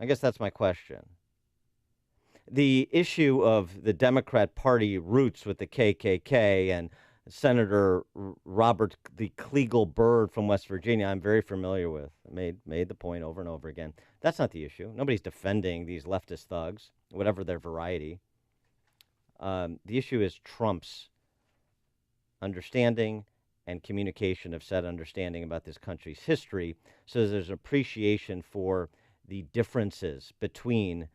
[SPEAKER 5] I guess that's my question. The issue of the Democrat Party roots with the KKK and Senator Robert the Kleagle Byrd from West Virginia, I'm very familiar with. Made the point over and over again. That's not the issue. Nobody's defending these leftist thugs, whatever their variety. The issue is Trump's understanding and communication of said understanding about this country's history, so there's an appreciation for the differences between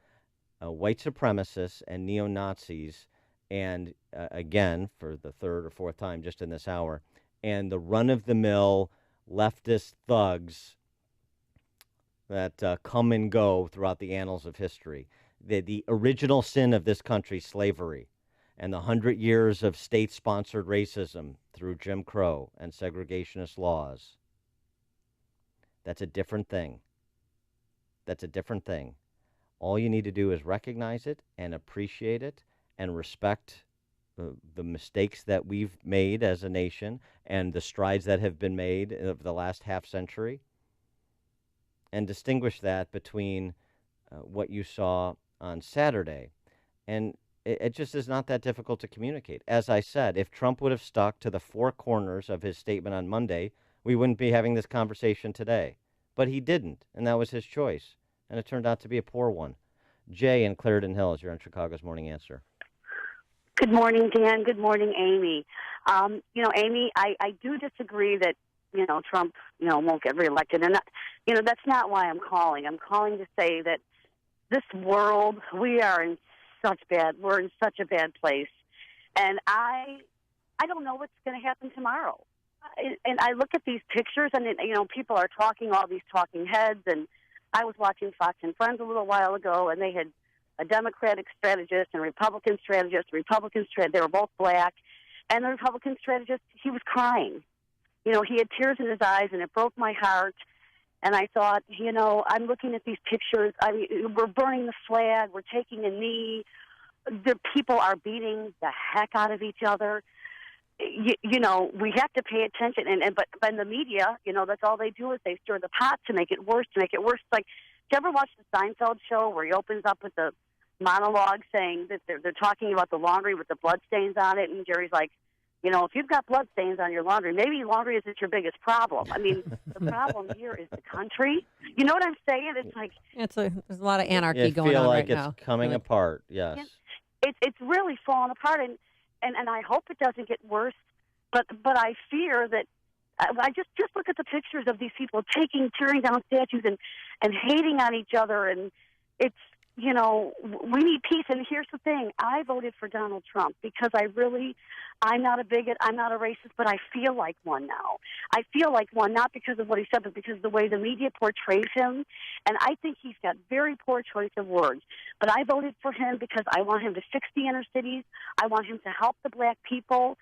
[SPEAKER 5] white supremacists and neo-Nazis, and again, for the third or fourth time just in this hour, and the run-of-the-mill leftist thugs that come and go throughout the annals of history. The original sin of this country, slavery, and the 100 years of state-sponsored racism through Jim Crow and segregationist laws. That's a different thing. That's a different thing. All you need to do is recognize it and appreciate it and respect the mistakes that we've made as a nation and the strides that have been made over the last half century, and distinguish that between what you saw on Saturday. And it just is not that difficult to communicate. As I said, if Trump would have stuck to the four corners of his statement on Monday, we wouldn't be having this conversation today. But he didn't, and that was his choice. And it turned out to be a poor one. Jay in Clarendon Hills, you're on Chicago's Morning Answer.
[SPEAKER 10] Good morning, Dan. Good morning, Amy. Amy, I do disagree that, Trump, won't get reelected. And, that's not why I'm calling. I'm calling to say that this world, we're in such a bad place. And I don't know what's going to happen tomorrow. And I look at these pictures, and, people are talking, all these talking heads, and I was watching Fox and Friends a little while ago, and they had a Democratic strategist and a Republican strategist. They were both black, and the Republican strategist, he was crying. He had tears in his eyes, and it broke my heart. And I thought, I'm looking at these pictures. I mean, we're burning the flag. We're taking a knee. The people are beating the heck out of each other. We have to pay attention. But in the media, that's all they do is they stir the pot to make it worse. It's like, did you ever watch the Seinfeld show where he opens up with the monologue saying that they're talking about the laundry with the bloodstains on it, and Jerry's like, if you've got bloodstains on your laundry, maybe laundry isn't your biggest problem. I mean, the problem here is the country. You know what I'm saying? It's like
[SPEAKER 7] there's a lot of anarchy going on right now.
[SPEAKER 5] I feel like it's coming apart. Yes,
[SPEAKER 10] it's really falling apart, and I hope it doesn't get worse. But I fear that. I just look at the pictures of these people tearing down statues and hating on each other, and it's we need peace. And here's the thing: I voted for Donald Trump because I'm not a bigot, I'm not a racist, but I feel like one now. I feel like one not because of what he said, but because of the way the media portrays him. And I think he's got very poor choice of words. But I voted for him because I want him to fix the inner cities. I want him to help the black people.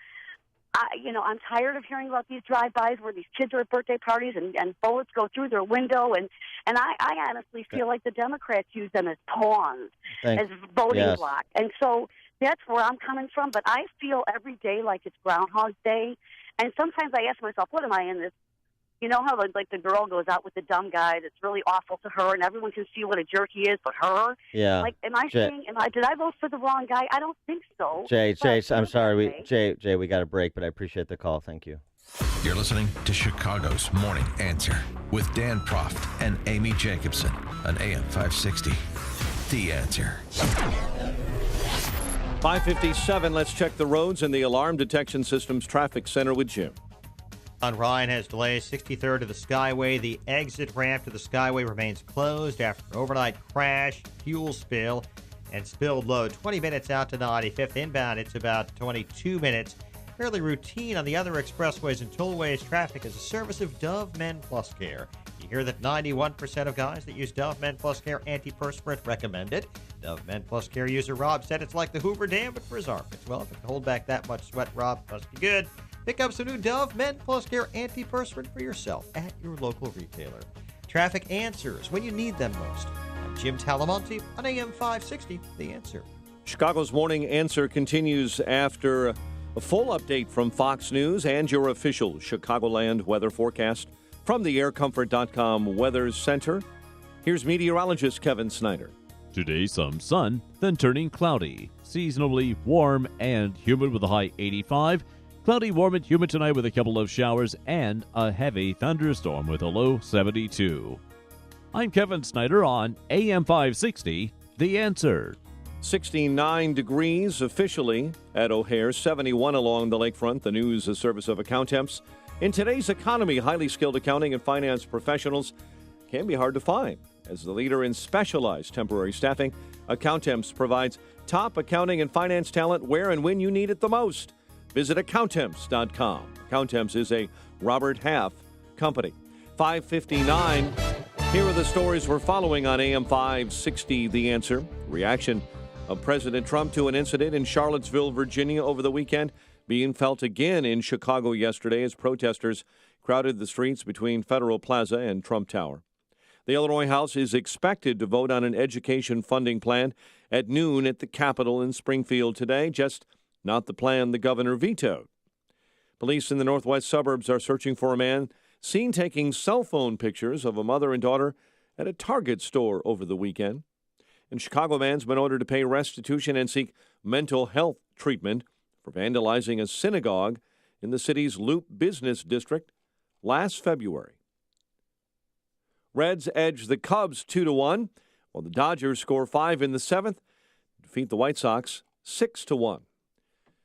[SPEAKER 10] I'm tired of hearing about these drive-bys where these kids are at birthday parties and bullets go through their window. And I honestly feel like the Democrats use them as pawns, as voting block. And so that's where I'm coming from. But I feel every day like it's Groundhog Day. And sometimes I ask myself, what am I in this? You know how like the girl goes out with the dumb guy that's really awful to her, and everyone can see what a jerk he is, but her.
[SPEAKER 5] Yeah.
[SPEAKER 10] Like, did I vote for the wrong guy? I don't think so.
[SPEAKER 5] Jay, I'm sorry. Jay, we got a break, but I appreciate the call. Thank you.
[SPEAKER 6] You're listening to Chicago's Morning Answer with Dan Proft and Amy Jacobson on AM 560. The Answer.
[SPEAKER 2] 5:57. Let's check the roads and the Alarm Detection Systems Traffic Center with Jim.
[SPEAKER 3] On Ryan has delays 63rd to the Skyway. The exit ramp to the Skyway remains closed after an overnight crash, fuel spill, and spilled load. 20 minutes out to 95th. Inbound, it's about 22 minutes. Fairly routine on the other expressways and tollways. Traffic is a service of Dove Men Plus Care. You hear that 91% of guys that use Dove Men Plus Care antiperspirant recommend it. Dove Men Plus Care user Rob said it's like the Hoover Dam, but for his armpits. Well, if it can hold back that much sweat, Rob, must be good. Pick up some new Dove Men Plus Care antiperspirant for yourself at your local retailer. Traffic answers when you need them most. I'm Jim Talamonte on AM 560, The Answer.
[SPEAKER 2] Chicago's Morning Answer continues after a full update from Fox News and your official Chicagoland weather forecast from the aircomfort.com Weather Center. Here's meteorologist Kevin Snyder.
[SPEAKER 11] Today, some sun, then turning cloudy. Seasonably warm and humid with a high 85. Cloudy, warm, and humid tonight with a couple of showers and a heavy thunderstorm with a low 72. I'm Kevin Snyder on AM 560, The Answer.
[SPEAKER 2] 69 degrees officially at O'Hare, 71 along the lakefront. The News Service of Account temps In today's economy, highly skilled accounting and finance professionals can be hard to find. As the leader in specialized temporary staffing, Accountemps provides top accounting and finance talent where and when you need it the most. Visit Accountemps.com. Accountemps is a Robert Half company. 5:59. Here are the stories we're following on AM 560, The Answer. Reaction of President Trump to an incident in Charlottesville, Virginia over the weekend being felt again in Chicago yesterday as protesters crowded the streets between Federal Plaza and Trump Tower. The Illinois House is expected to vote on an education funding plan at noon at the Capitol in Springfield today, just not the plan the governor vetoed. Police in the northwest suburbs are searching for a man seen taking cell phone pictures of a mother and daughter at a Target store over the weekend. And Chicago man's been ordered to pay restitution and seek mental health treatment for vandalizing a synagogue in the city's Loop Business District last February. Reds edge the Cubs 2-1, while the Dodgers score 5 in the 7th, defeat the White Sox 6-1.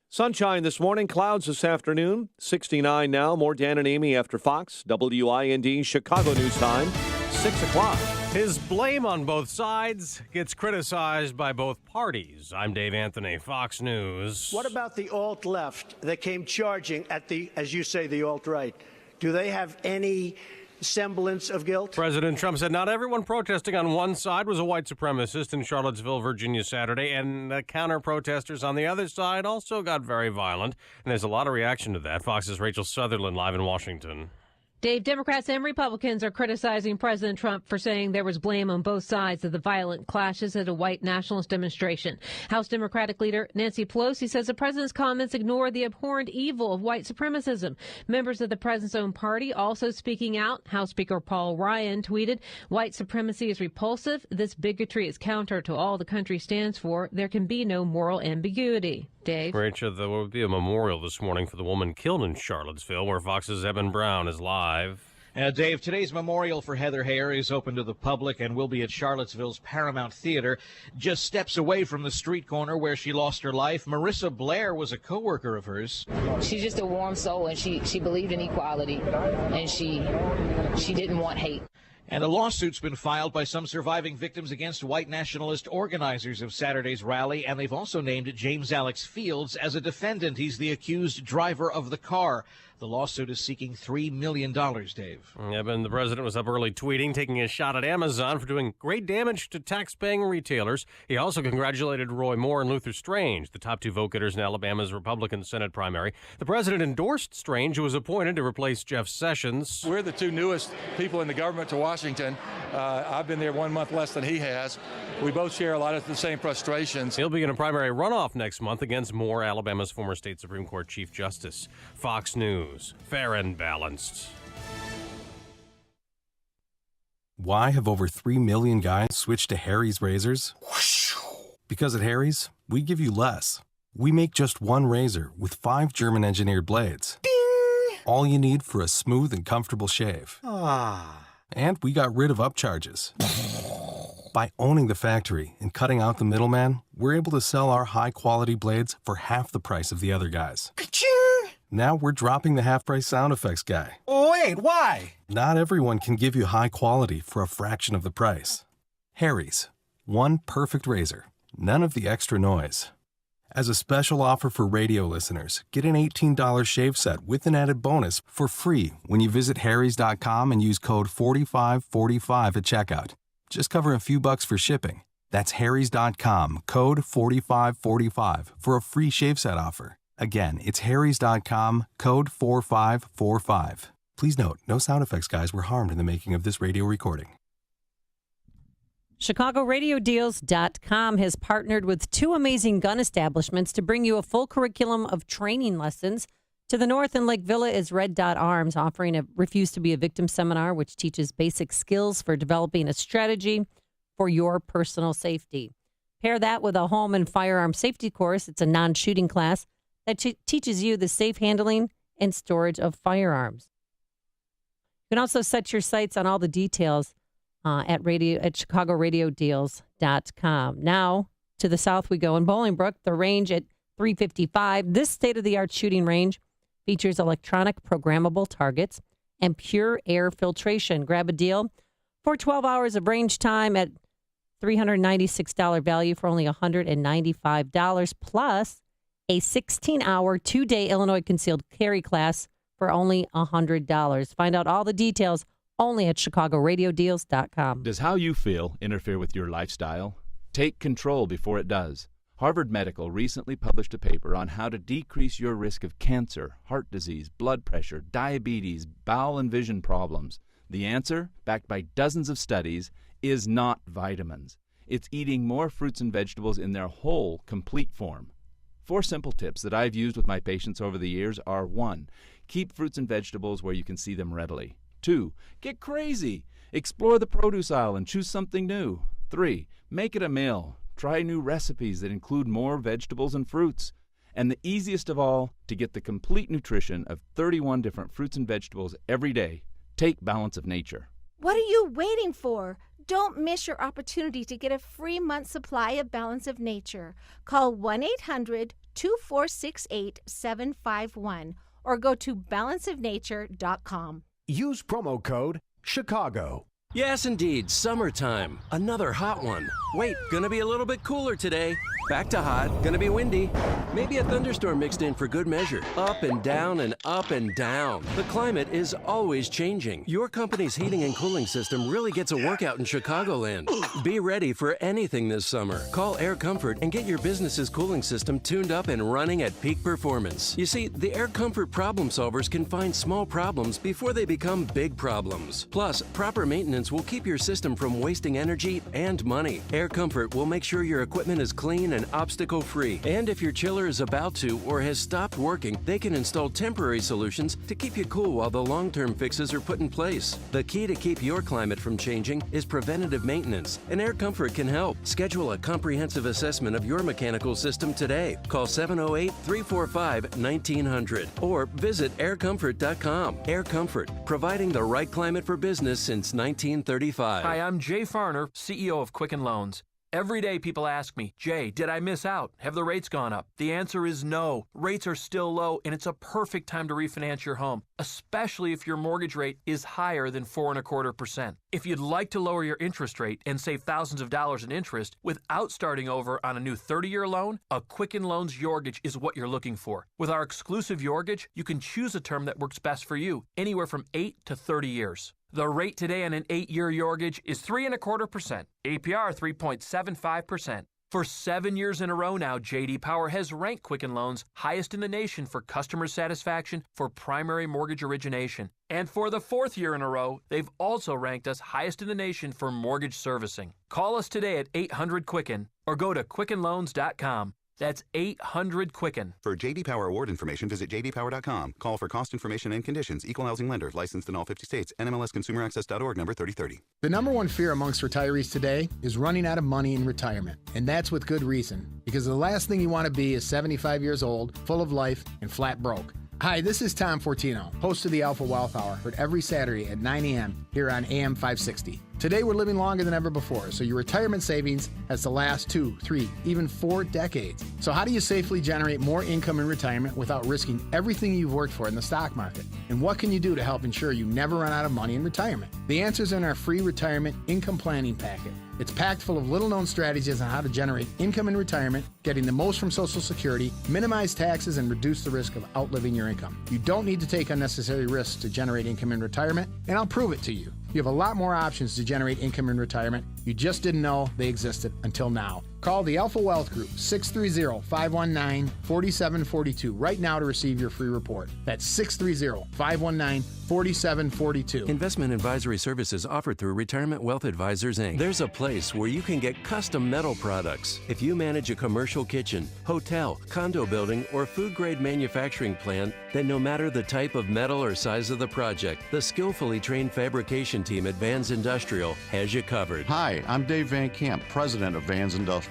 [SPEAKER 2] Sunshine this morning, clouds this afternoon, 69 now. More Dan and Amy after Fox, WIND, Chicago News Time, 6 o'clock.
[SPEAKER 12] His blame on both sides gets criticized by both parties. I'm Dave Anthony, Fox News.
[SPEAKER 8] What about the alt-left that came charging at the, as you say, the alt-right? Do they have any semblance of guilt?
[SPEAKER 12] President Trump said not everyone protesting on one side was a white supremacist in Charlottesville, Virginia, Saturday, and counter-protesters on the other side also got very violent. And there's a lot of reaction to that. Fox's Rachel Sutherland live in Washington.
[SPEAKER 7] Dave, Democrats and Republicans are criticizing President Trump for saying there was blame on both sides of the violent clashes at a white nationalist demonstration. House Democratic leader Nancy Pelosi says the president's comments ignore the abhorrent evil of white supremacism. Members of the president's own party also speaking out. House Speaker Paul Ryan tweeted, "White supremacy is repulsive. This bigotry is counter to all the country stands for. There can be no moral ambiguity." Dave?
[SPEAKER 12] Rachel, there will be a memorial this morning for the woman killed in Charlottesville, where Fox's Evan Brown is live.
[SPEAKER 13] Dave, today's memorial for Heather Heyer is open to the public and will be at Charlottesville's Paramount Theater, just steps away from the street corner where she lost her life. Marissa Blair was a co-worker of hers.
[SPEAKER 14] She's just a warm soul, and she believed in equality, and she didn't want hate.
[SPEAKER 13] And a lawsuit's been filed by some surviving victims against white nationalist organizers of Saturday's rally, and they've also named James Alex Fields as a defendant. He's the accused driver of the car. The lawsuit is seeking $3 million, Dave.
[SPEAKER 12] Yeah, but the president was up early tweeting, taking a shot at Amazon for doing great damage to tax-paying retailers. He also congratulated Roy Moore and Luther Strange, the top two vote-getters in Alabama's Republican Senate primary. The president endorsed Strange, who was appointed to replace Jeff Sessions.
[SPEAKER 15] We're the two newest people in the government to Washington. I've been there 1 month less than he has. We both share a lot of the same frustrations.
[SPEAKER 12] He'll be in a primary runoff next month against Moore, Alabama's former state Supreme Court Chief Justice. Fox News, fair and balanced.
[SPEAKER 16] Why have over 3 million guys switched to Harry's razors? Because at Harry's, we give you less. We make just one razor with 5 German-engineered blades. Ding! All you need for a smooth and comfortable shave. And we got rid of upcharges. By owning the factory and cutting out the middleman, we're able to sell our high-quality blades for half the price of the other guys. Ka-ching! Now we're dropping the half-price sound effects guy.
[SPEAKER 26] Wait, why?
[SPEAKER 16] Not everyone can give you high quality for a fraction of the price. Harry's. One perfect razor. None of the extra noise. As a special offer for radio listeners, get an $18 shave set with an added bonus for free when you visit harrys.com and use code 4545 at checkout. Just cover a few bucks for shipping. That's harrys.com, code 4545 for a free shave set offer. Again, it's harrys.com, code 4545. Please note, no sound effects guys were harmed in the making of this radio recording.
[SPEAKER 7] ChicagoRadioDeals.com has partnered with 2 amazing gun establishments to bring you a full curriculum of training lessons. To the north in Lake Villa is Red Dot Arms, offering a Refuse to be a Victim seminar, which teaches basic skills for developing a strategy for your personal safety. Pair that with a home and firearm safety course. It's a non-shooting class that teaches you the safe handling and storage of firearms. You can also set your sights on all the details at ChicagoRadioDeals.com. Now, to the south we go in Bolingbrook, the range at 355. This state-of-the-art shooting range Features electronic programmable targets and pure air filtration. Grab a deal for 12 hours of range time at $396 value for only $195, plus a 16-hour, 2-day Illinois concealed carry class for only $100. Find out all the details only at chicagoradiodeals.com.
[SPEAKER 17] Does how you feel interfere with your lifestyle? Take control before it does. Harvard Medical recently published a paper on how to decrease your risk of cancer, heart disease, blood pressure, diabetes, bowel and vision problems. The answer, backed by dozens of studies, is not vitamins. It's eating more fruits and vegetables in their whole, complete form. 4 simple tips that I've used with my patients over the years are: 1. Keep fruits and vegetables where you can see them readily. 2. Get crazy. Explore the produce aisle and choose something new. 3. Make it a meal. Try new recipes that include more vegetables and fruits. And the easiest of all, to get the complete nutrition of 31 different fruits and vegetables every day, take Balance of Nature.
[SPEAKER 18] What are you waiting for? Don't miss your opportunity to get a free month supply of Balance of Nature. Call 1-800-2468-751 or go to balanceofnature.com.
[SPEAKER 19] Use promo code Chicago.
[SPEAKER 20] Yes, indeed. Summertime. Another hot one. Wait, gonna be a little bit cooler today. Back to hot. Gonna be windy. Maybe a thunderstorm mixed in for good measure. Up and down and up and down. The climate is always changing. Your company's heating and cooling system really gets a workout in Chicagoland. Be ready for anything this summer. Call Air Comfort and get your business's cooling system tuned up and running at peak performance. You see, the Air Comfort problem solvers can find small problems before they become big problems. Plus, proper maintenance will keep your system from wasting energy and money. Air Comfort will make sure your equipment is clean and obstacle-free. And if your chiller is about to or has stopped working, they can install temporary solutions to keep you cool while the long-term fixes are put in place. The key to keep your climate from changing is preventative maintenance, and Air Comfort can help. Schedule a comprehensive assessment of your mechanical system today. Call 708-345-1900 or visit aircomfort.com. Air Comfort, providing the right climate for business since 1935.
[SPEAKER 21] Hi, I'm Jay Farner, CEO of Quicken Loans. Every day people ask me, Jay, did I miss out? Have the rates gone up? The answer is no. Rates are still low, and it's a perfect time to refinance your home, especially if your mortgage rate is higher than 4.25%. If you'd like to lower your interest rate and save thousands of dollars in interest without starting over on a new 30-year loan, a Quicken Loans Yorgage is what you're looking for. With our exclusive Yorgage, you can choose a term that works best for you, anywhere from 8 to 30 years. The rate today on an 8-year Yorgage is 3.25%, APR 3.75%. For 7 years in a row now, J.D. Power has ranked Quicken Loans highest in the nation for customer satisfaction for primary mortgage origination. And for the 4th year in a row, they've also ranked us highest in the nation for mortgage servicing. Call us today at 800-QUICKEN or go to quickenloans.com. That's 800-QUICKEN.
[SPEAKER 26] For J.D. Power award information, visit jdpower.com. Call for cost information and conditions. Equal housing lender. Licensed in all 50 states. NMLSconsumeraccess.org number 3030.
[SPEAKER 22] The number one fear amongst retirees today is running out of money in retirement. And that's with good reason. Because the last thing you want to be is 75 years old, full of life, and flat broke. Hi, this is Tom Fortino, host of the Alpha Wealth Hour, heard every Saturday at 9 a.m. here on AM 560. Today, we're living longer than ever before, so your retirement savings has to last 2, 3, even 4 decades. So how do you safely generate more income in retirement without risking everything you've worked for in the stock market? And what can you do to help ensure you never run out of money in retirement? The answer's in our free retirement income planning packet. It's packed full of little-known strategies on how to generate income in retirement, getting the most from Social Security, minimize taxes, and reduce the risk of outliving your income. You don't need to take unnecessary risks to generate income in retirement, and I'll prove it to you. You have a lot more options to generate income in retirement. You just didn't know they existed until now. Call the Alpha Wealth Group, 630-519-4742, right now to receive your free report. That's 630-519-4742.
[SPEAKER 20] Investment advisory services offered through Retirement Wealth Advisors, Inc. There's a place where you can get custom metal products. If you manage a commercial kitchen, hotel, condo building, or food-grade manufacturing plant, then no matter the type of metal or size of the project, the skillfully trained fabrication team at Vans Industrial has you covered.
[SPEAKER 27] Hi, I'm Dave Van Camp, president of Vans Industrial.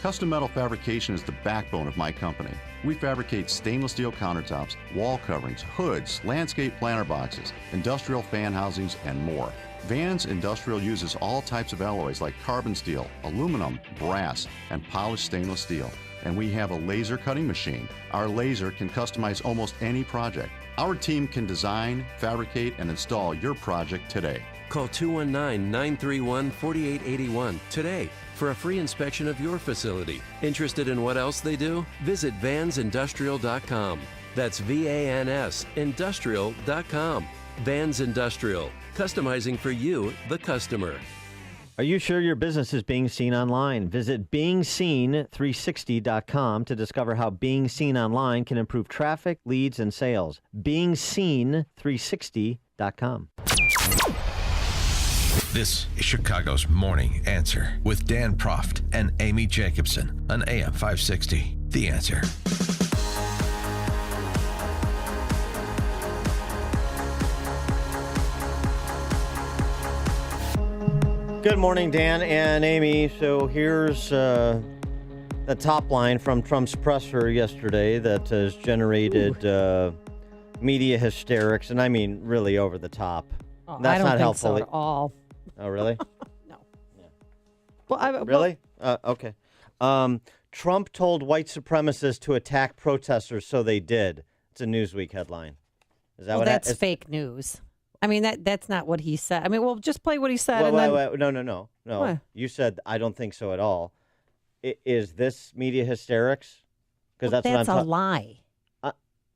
[SPEAKER 27] Custom metal fabrication is the backbone of my company. We fabricate stainless steel countertops, wall coverings, hoods, landscape planter boxes, industrial fan housings, and more. Vans Industrial uses all types of alloys like carbon steel, aluminum, brass, and polished stainless steel. And we have a laser cutting machine. Our laser can customize almost any project. Our team can design, fabricate, and install your project today.
[SPEAKER 20] Call 219-931-4881 today for a free inspection of your facility. Interested in what else they do? Visit vansindustrial.com. That's VANS industrial.com. Vans Industrial, customizing for you, the customer.
[SPEAKER 5] Are you sure your business is being seen online? Visit beingseen360.com to discover how being seen online can improve traffic, leads, and sales. beingseen360.com.
[SPEAKER 6] This is Chicago's Morning Answer with Dan Proft and Amy Jacobson on AM 560. The Answer.
[SPEAKER 5] Good morning, Dan and Amy. So here's the top line from Trump's presser yesterday that has generated media hysterics, and I mean really over the top.
[SPEAKER 7] Oh,
[SPEAKER 5] That's
[SPEAKER 7] I don't
[SPEAKER 5] not
[SPEAKER 7] think
[SPEAKER 5] helpful.
[SPEAKER 7] so at all.
[SPEAKER 5] Oh, really?
[SPEAKER 7] No. Well,
[SPEAKER 5] Really? Okay. Trump told white supremacists to attack protesters, so they did. It's a Newsweek headline. Is that
[SPEAKER 7] well,
[SPEAKER 5] what
[SPEAKER 7] that's fake news. I mean, that's not what he said. I mean, well, just play what he said.
[SPEAKER 5] Wait. No.
[SPEAKER 7] What?
[SPEAKER 5] You said, I don't think so at all. Is this media hysterics? Because that's what I'm
[SPEAKER 7] a lie.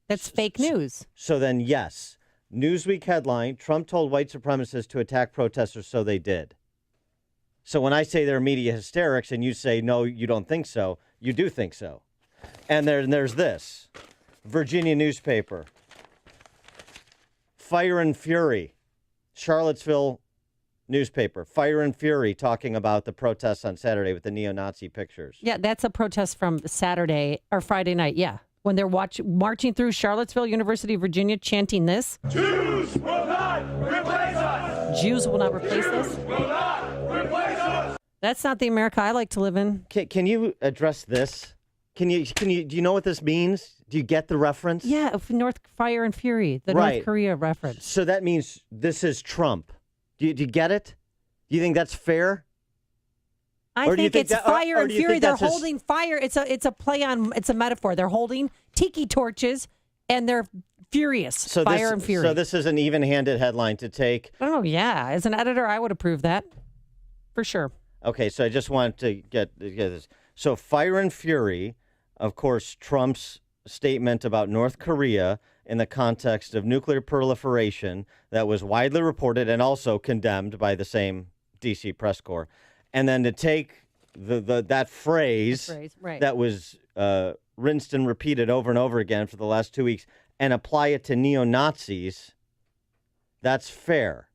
[SPEAKER 7] That's fake news.
[SPEAKER 5] So then, yes. Newsweek headline, Trump told white supremacists to attack protesters, so they did. So when I say they're media hysterics and you say, no, you don't think so, you do think so. And there's this. Virginia newspaper. Fire and Fury. Charlottesville newspaper. Fire and Fury talking about the protests on Saturday with the neo-Nazi pictures.
[SPEAKER 7] Yeah, that's a protest from Saturday or Friday night, yeah. When they're marching through Charlottesville, University of Virginia, chanting this. Jews will not replace us. Jews will not replace us. Jews will not replace us. That's not the America I like to live in.
[SPEAKER 5] Can you address this? Do you know what this means? Do you get the reference?
[SPEAKER 7] Yeah, of North Fire and Fury, the
[SPEAKER 5] right.
[SPEAKER 7] North Korea reference.
[SPEAKER 5] So that means this is Trump. Do you get it? Do you think that's fair?
[SPEAKER 7] I think it's fire and fury. They're holding fire. It's a play on. It's a metaphor. They're holding tiki torches and they're furious.
[SPEAKER 5] So
[SPEAKER 7] fire and fury.
[SPEAKER 5] So this is an even-handed headline to take.
[SPEAKER 7] Oh yeah, as an editor, I would approve that for sure.
[SPEAKER 5] Okay, so I just wanted to get this. So fire and fury, of course, Trump's statement about North Korea in the context of nuclear proliferation that was widely reported and also condemned by the same D.C. press corps. And then to take that phrase
[SPEAKER 7] right.
[SPEAKER 5] that was rinsed and repeated over and over again for the last 2 weeks and apply it to neo-Nazis, that's fair.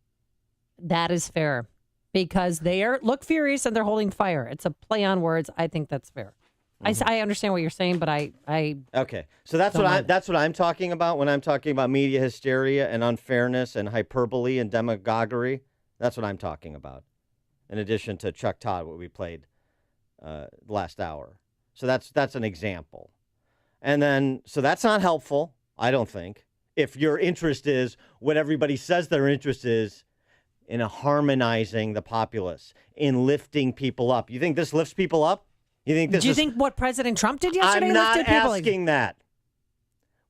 [SPEAKER 7] That is fair because they look furious and they're holding fire. It's a play on words. I think that's fair. Mm-hmm. I understand what you're saying, but I
[SPEAKER 5] okay. So that's what I'm talking about when I'm talking about media hysteria and unfairness and hyperbole and demagoguery. That's what I'm talking about. In addition to Chuck Todd, what we played last hour. So that's an example. And then, so that's not helpful, I don't think, if your interest is what everybody says their interest is in harmonizing the populace, in lifting people up. You think this lifts people up? You think this
[SPEAKER 7] Do you think what President Trump did yesterday
[SPEAKER 5] I'm not
[SPEAKER 7] lifted people?
[SPEAKER 5] asking that.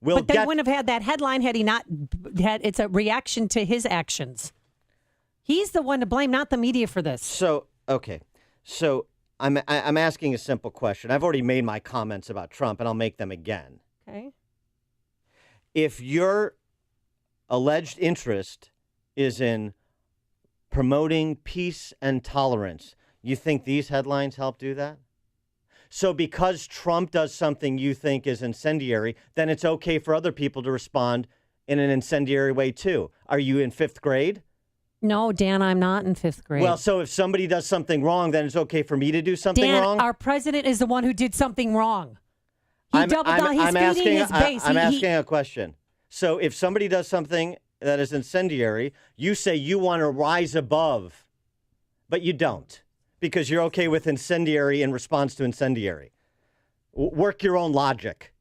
[SPEAKER 7] But they wouldn't have had that headline had he not had. It's a reaction to his actions. He's the one to blame, not the media for this.
[SPEAKER 5] So, okay. So I'm asking a simple question. I've already made my comments about Trump, and I'll make them again.
[SPEAKER 7] Okay.
[SPEAKER 5] If your alleged interest is in promoting peace and tolerance, you think these headlines help do that? So because Trump does something you think is incendiary, then it's okay for other people to respond in an incendiary way, too. Are you in fifth grade?
[SPEAKER 7] No, Dan, I'm not in fifth grade.
[SPEAKER 5] Well, so if somebody does something wrong, then it's okay for me to do something wrong?
[SPEAKER 7] Dan, our president is the one who did something wrong. He doubled down. He's feeding his base.
[SPEAKER 5] I'm asking a question. So if somebody does something that is incendiary, you say you want to rise above, but you don't because you're okay with incendiary in response to incendiary. Work your own logic.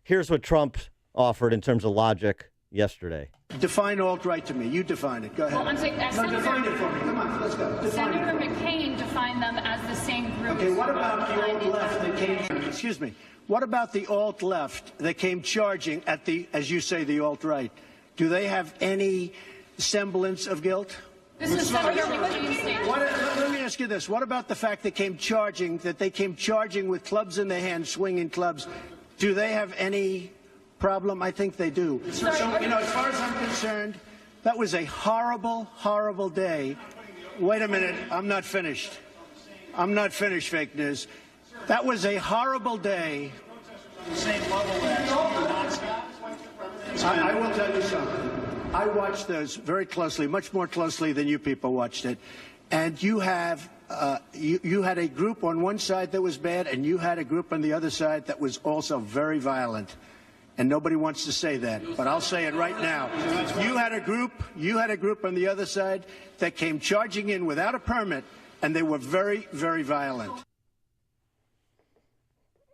[SPEAKER 5] Here's what Trump offered in terms of logic yesterday.
[SPEAKER 8] Define alt-right to me. You define it. Go ahead.
[SPEAKER 1] Well, I'm saying
[SPEAKER 8] define it for me. Come on, let's go. Define
[SPEAKER 1] Senator McCain defined them as the same group.
[SPEAKER 8] Okay, what about the alt-left that came... Excuse me. What about the alt-left that came charging at the, as you say, the alt-right? Do they have any semblance of guilt? Let me ask you this. What about the fact that they came charging with clubs in their hands, swinging clubs? Do they have any problem? I think they do. So, as far as I'm concerned, that was a horrible, horrible day. Wait a minute. I'm not finished. Fake news. That was a horrible day. Same level as I will tell you something. I watched those very closely, much more closely than you people watched it. And you have you had a group on one side that was bad, and you had a group on the other side that was also very violent. And nobody wants to say that, but I'll say it right now. You had a group on the other side that came charging in without a permit, and they were very, very violent.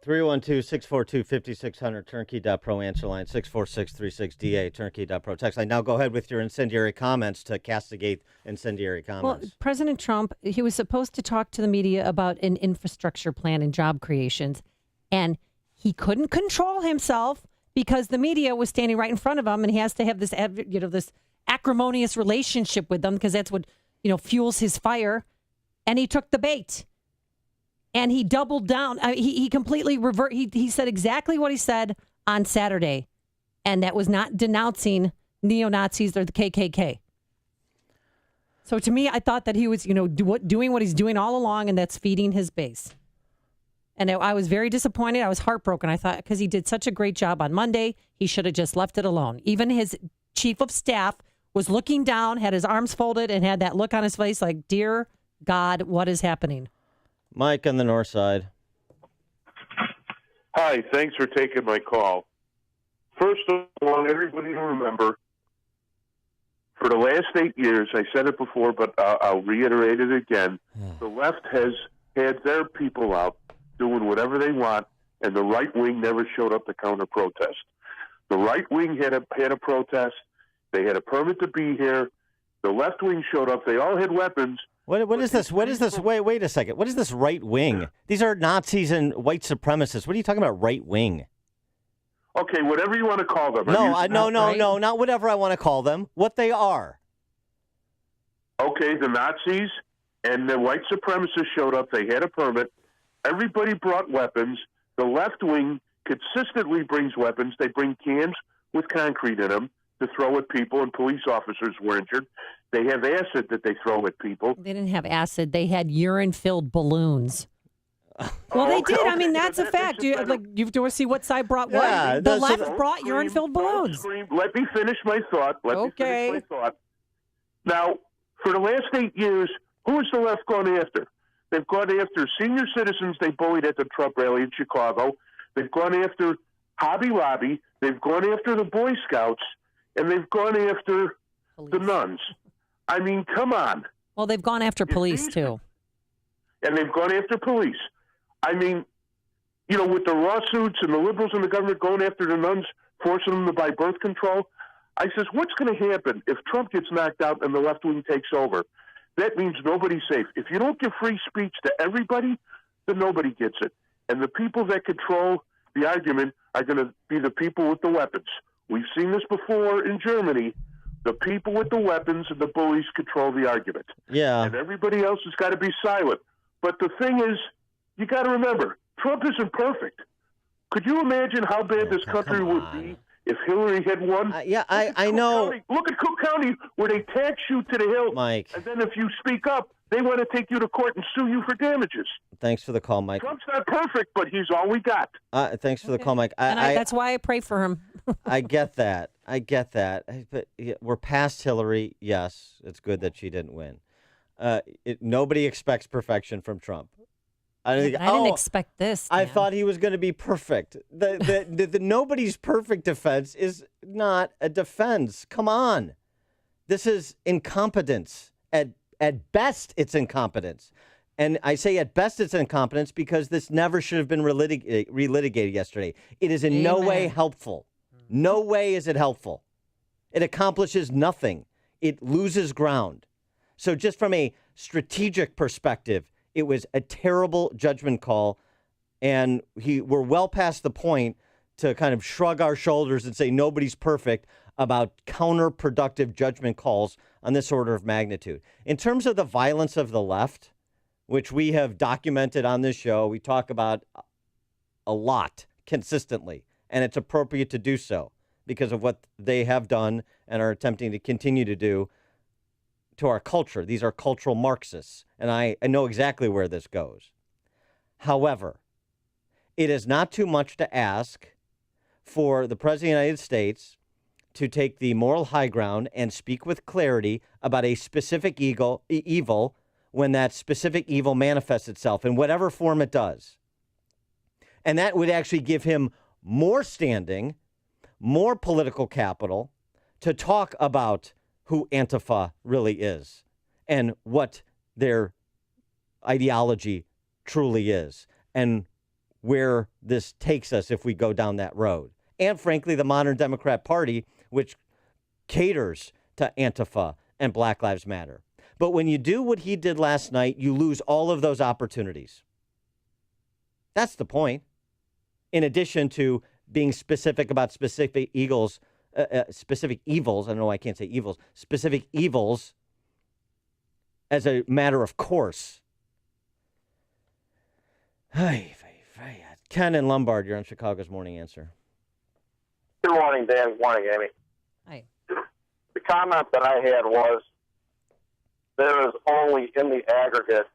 [SPEAKER 5] 312-642-5600, turnkey.pro, answer line 64636DA, turnkey.pro, text line. Now go ahead with your incendiary comments to castigate incendiary comments.
[SPEAKER 7] Well, President Trump, he was supposed to talk to the media about an infrastructure plan and job creations, and he couldn't control himself because the media was standing right in front of him, and he has to have this, this acrimonious relationship with them because that's what, fuels his fire, and he took the bait. And he doubled down. He completely He said exactly what he said on Saturday, and that was not denouncing neo-Nazis or the KKK. So to me, I thought that he was, doing what he's doing all along, and that's feeding his base. And I was very disappointed. I was heartbroken. I thought because he did such a great job on Monday, he should have just left it alone. Even his chief of staff was looking down, had his arms folded, and had that look on his face like, "Dear God, what is happening?"
[SPEAKER 5] Mike on the north side.
[SPEAKER 1] Hi, thanks for taking my call. First of all, I want everybody to remember, for the last 8 years, I said it before, but I'll reiterate it again, the left has had their people out doing whatever they want, and the right wing never showed up to counter-protest. The right wing had a protest. They had a permit to be here. The left wing showed up. They all had weapons.
[SPEAKER 5] What is this? What is this? Wait a second. What is this right wing? These are Nazis and white supremacists. What are you talking about, right wing?
[SPEAKER 1] Okay, whatever you want to call them.
[SPEAKER 5] No, not whatever I want to call them. What they are.
[SPEAKER 1] Okay, the Nazis and the white supremacists showed up. They had a permit. Everybody brought weapons. The left wing consistently brings weapons. They bring cans with concrete in them to throw at people, and police officers were injured. They have acid that they throw at people.
[SPEAKER 7] They didn't have acid. They had urine-filled balloons. Well, they did. I mean, that's a fact. You want to see what side brought what? The left brought urine-filled balloons.
[SPEAKER 1] Let me finish my thought. Now, for the last 8 years, who has the left gone after? They've gone after senior citizens they bullied at the Trump rally in Chicago. They've gone after Hobby Lobby. They've gone after the Boy Scouts. And they've gone after the nuns. I mean, come on.
[SPEAKER 7] Well, they've gone after police, too.
[SPEAKER 1] And they've gone after police. I mean, with the lawsuits and the liberals and the government going after the nuns, forcing them to buy birth control, I says, what's going to happen if Trump gets knocked out and the left wing takes over? That means nobody's safe. If you don't give free speech to everybody, then nobody gets it. And the people that control the argument are going to be the people with the weapons. We've seen this before in Germany. The people with the weapons and the bullies control the argument.
[SPEAKER 5] Yeah.
[SPEAKER 1] And everybody else has got to be silent. But the thing is, you got to remember, Trump isn't perfect. Could you imagine how bad this country would be if Hillary had won?
[SPEAKER 5] I know.
[SPEAKER 1] Look at Cook County, where they tax you to the hill.
[SPEAKER 5] Mike.
[SPEAKER 1] And then if you speak up, they want to take you to court and sue you for damages.
[SPEAKER 5] Thanks for the call, Mike.
[SPEAKER 1] Trump's not perfect, but he's all we got.
[SPEAKER 5] Thanks for the call, Mike.
[SPEAKER 7] That's why I pray for him.
[SPEAKER 5] I get that. But we're past Hillary. Yes, it's good that she didn't win. Nobody expects perfection from Trump. I didn't
[SPEAKER 7] expect this. Man.
[SPEAKER 5] I thought he was going to be perfect. The nobody's perfect defense is not a defense. Come on. This is incompetence. At best, it's incompetence. And I say at best it's incompetence because this never should have been relitigated yesterday. It is in no way helpful. No way is it helpful. It accomplishes nothing. It loses ground. So just from a strategic perspective, it was a terrible judgment call And we're well past the point to kind of shrug our shoulders and say nobody's perfect about counterproductive judgment calls on this order of magnitude. In terms of the violence of the left, which we have documented on this show, we talk about a lot consistently, and it's appropriate to do so because of what they have done and are attempting to continue to do to our culture. These are cultural Marxists, and I know exactly where this goes. However, it is not too much to ask for the President of the United States to take the moral high ground and speak with clarity about a specific evil when that specific evil manifests itself in whatever form it does. And that would actually give him more standing, more political capital to talk about who Antifa really is and what their ideology truly is and where this takes us if we go down that road. And frankly, the modern Democrat Party, which caters to Antifa and Black Lives Matter. But when you do what he did last night, you lose all of those opportunities. That's the point. In addition to being specific about specific evils, I don't know why I can't say evils, specific evils as a matter of course. Ken and Lombard, you're on Chicago's Morning Answer.
[SPEAKER 3] Good morning, Dan. Good morning, Amy.
[SPEAKER 7] Hi.
[SPEAKER 3] The comment that I had was there is only in the aggregate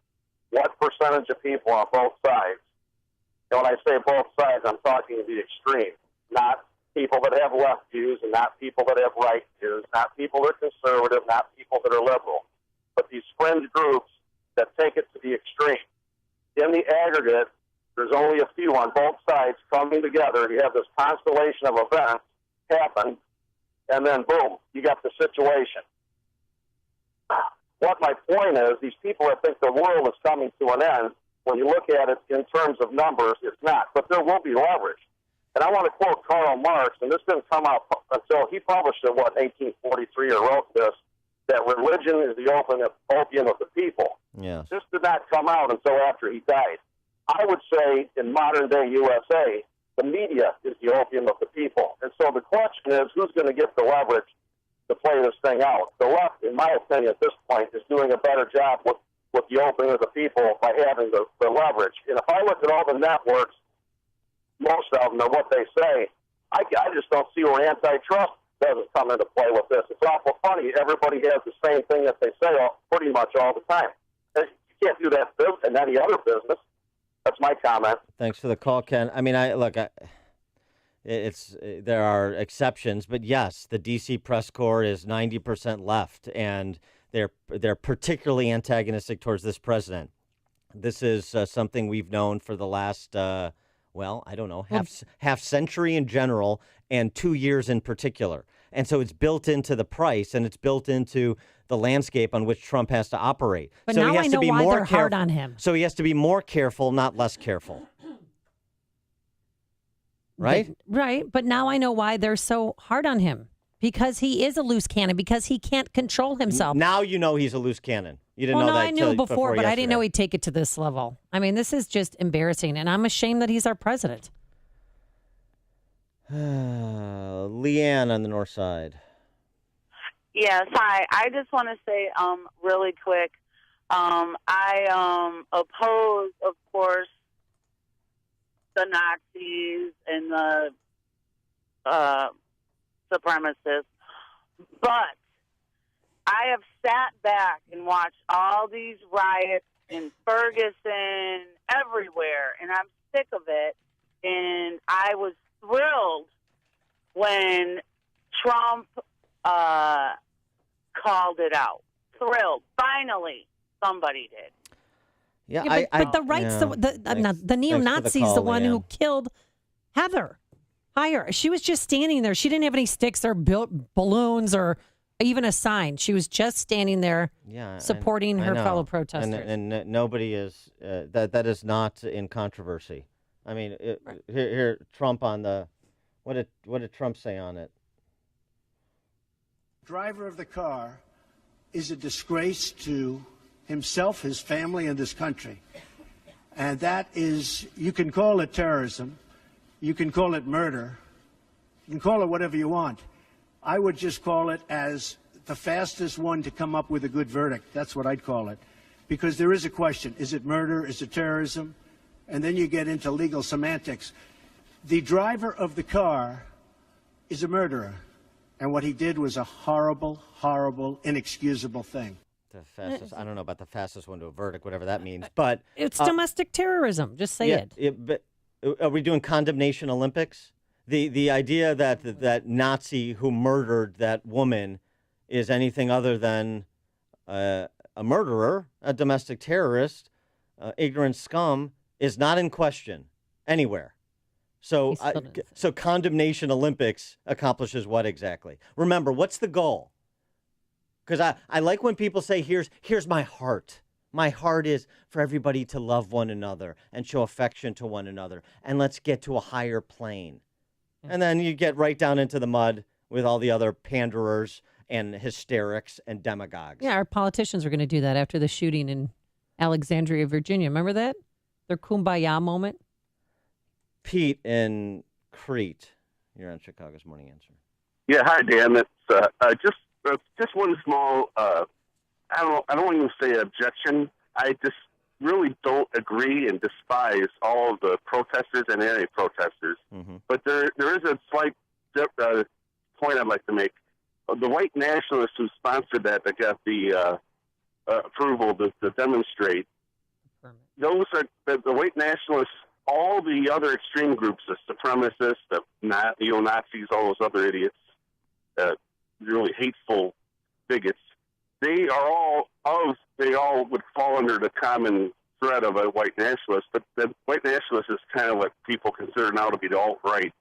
[SPEAKER 3] what percentage of people on both sides. And when I say both sides, I'm talking the extreme, not people that have left views and not people that have right views, not people that are conservative, not people that are liberal, but these fringe groups that take it to the extreme. In the aggregate, there's only a few on both sides coming together. You have this constellation of events happen, and then boom, you got the situation. What my point is, these people that think the world is coming to an end, when you look at it in terms of numbers, it's not. But there will be leverage. And I want to quote Karl Marx, and this didn't come out until he published it, 1843, or wrote this, that religion is the opium of the people.
[SPEAKER 5] Yes.
[SPEAKER 3] This did not come out until after he died. I would say in modern-day USA, the media is the opium of the people. And so the question is, who's going to get the leverage to play this thing out? The left, in my opinion, at this point, is doing a better job with the opening of the people by having the leverage. And if I look at all the networks, most of them are what they say. I just don't see where antitrust doesn't come into play with this. It's awful funny. Everybody has the same thing that they say pretty much all the time. You can't do that in any other business. That's my comment.
[SPEAKER 5] Thanks for the call, Ken. I mean, there are exceptions, but yes, the D.C. press corps is 90% left, and they're particularly antagonistic towards this president. This is something we've known for the last, half century in general, and 2 years in particular. And so it's built into the price, and it's built into the landscape on which Trump has to operate.
[SPEAKER 7] But
[SPEAKER 5] so
[SPEAKER 7] now
[SPEAKER 5] he has
[SPEAKER 7] I know
[SPEAKER 5] to be
[SPEAKER 7] why
[SPEAKER 5] more
[SPEAKER 7] they're hard on him.
[SPEAKER 5] So he has to be more careful, not less careful. Right?
[SPEAKER 7] Right. But now I know why they're so hard on him. Because he is a loose cannon, because he can't control himself.
[SPEAKER 5] Now you know he's a loose cannon. You didn't know that
[SPEAKER 7] I knew before, but
[SPEAKER 5] yesterday.
[SPEAKER 7] I didn't know he'd take it to this level. I mean, this is just embarrassing, and I'm ashamed that he's our president.
[SPEAKER 5] Leanne on the north side.
[SPEAKER 4] Yes, hi. I just want to say really quick, I oppose, of course, the Nazis and the supremacists, but I have sat back and watched all these riots in Ferguson, everywhere, and I'm sick of it, and I was thrilled when Trump called it out. Thrilled. Finally, somebody did.
[SPEAKER 5] Yeah,
[SPEAKER 7] but the rights, the neo-Nazis, the one who killed Heather Heyer. She was just standing there. She didn't have any sticks or balloons or even a sign. She was just standing there supporting her fellow protesters.
[SPEAKER 5] And nobody is, that is not in controversy. I mean, here, Trump on the, what did Trump say on it?
[SPEAKER 8] Driver of the car is a disgrace to himself, his family, and this country. And that is, you can call it terrorism, you can call it murder, you can call it whatever you want. I would just call it as the fastest one to come up with a good verdict. That's what I'd call it. Because there is a question. Is it murder? Is it terrorism? And then you get into legal semantics. The driver of the car is a murderer. And what he did was a horrible, horrible, inexcusable thing.
[SPEAKER 5] The fastest, I don't know about the fastest one to a verdict, whatever that means, but
[SPEAKER 7] It's domestic terrorism. Just say it.
[SPEAKER 5] But are we doing condemnation Olympics? The idea that that Nazi who murdered that woman is anything other than a murderer, a domestic terrorist, ignorant scum, is not in question anywhere. So, so condemnation Olympics accomplishes what exactly? Remember, what's the goal? Because I like when people say, here's my heart. My heart is for everybody to love one another and show affection to one another. And let's get to a higher plane. And then you get right down into the mud with all the other panderers and hysterics and demagogues.
[SPEAKER 7] Yeah, our politicians were going to do that after the shooting in Alexandria, Virginia. Remember that? Their kumbaya moment?
[SPEAKER 5] Pete in Crete, you're on Chicago's Morning Answer.
[SPEAKER 2] Yeah, hi, Dan. It's just one small, I don't even say objection. I just really don't agree and despise all of the protesters and anti-protesters.
[SPEAKER 5] Mm-hmm.
[SPEAKER 2] But there is a slight point I'd like to make. The white nationalists who sponsored that got the approval to demonstrate, those are the white nationalists. All the other extreme groups, the supremacists, the neo-Nazis, all those other idiots, really hateful bigots, they all would fall under the common threat of a white nationalist. But the white nationalist is kind of what people consider now to be the alt-right.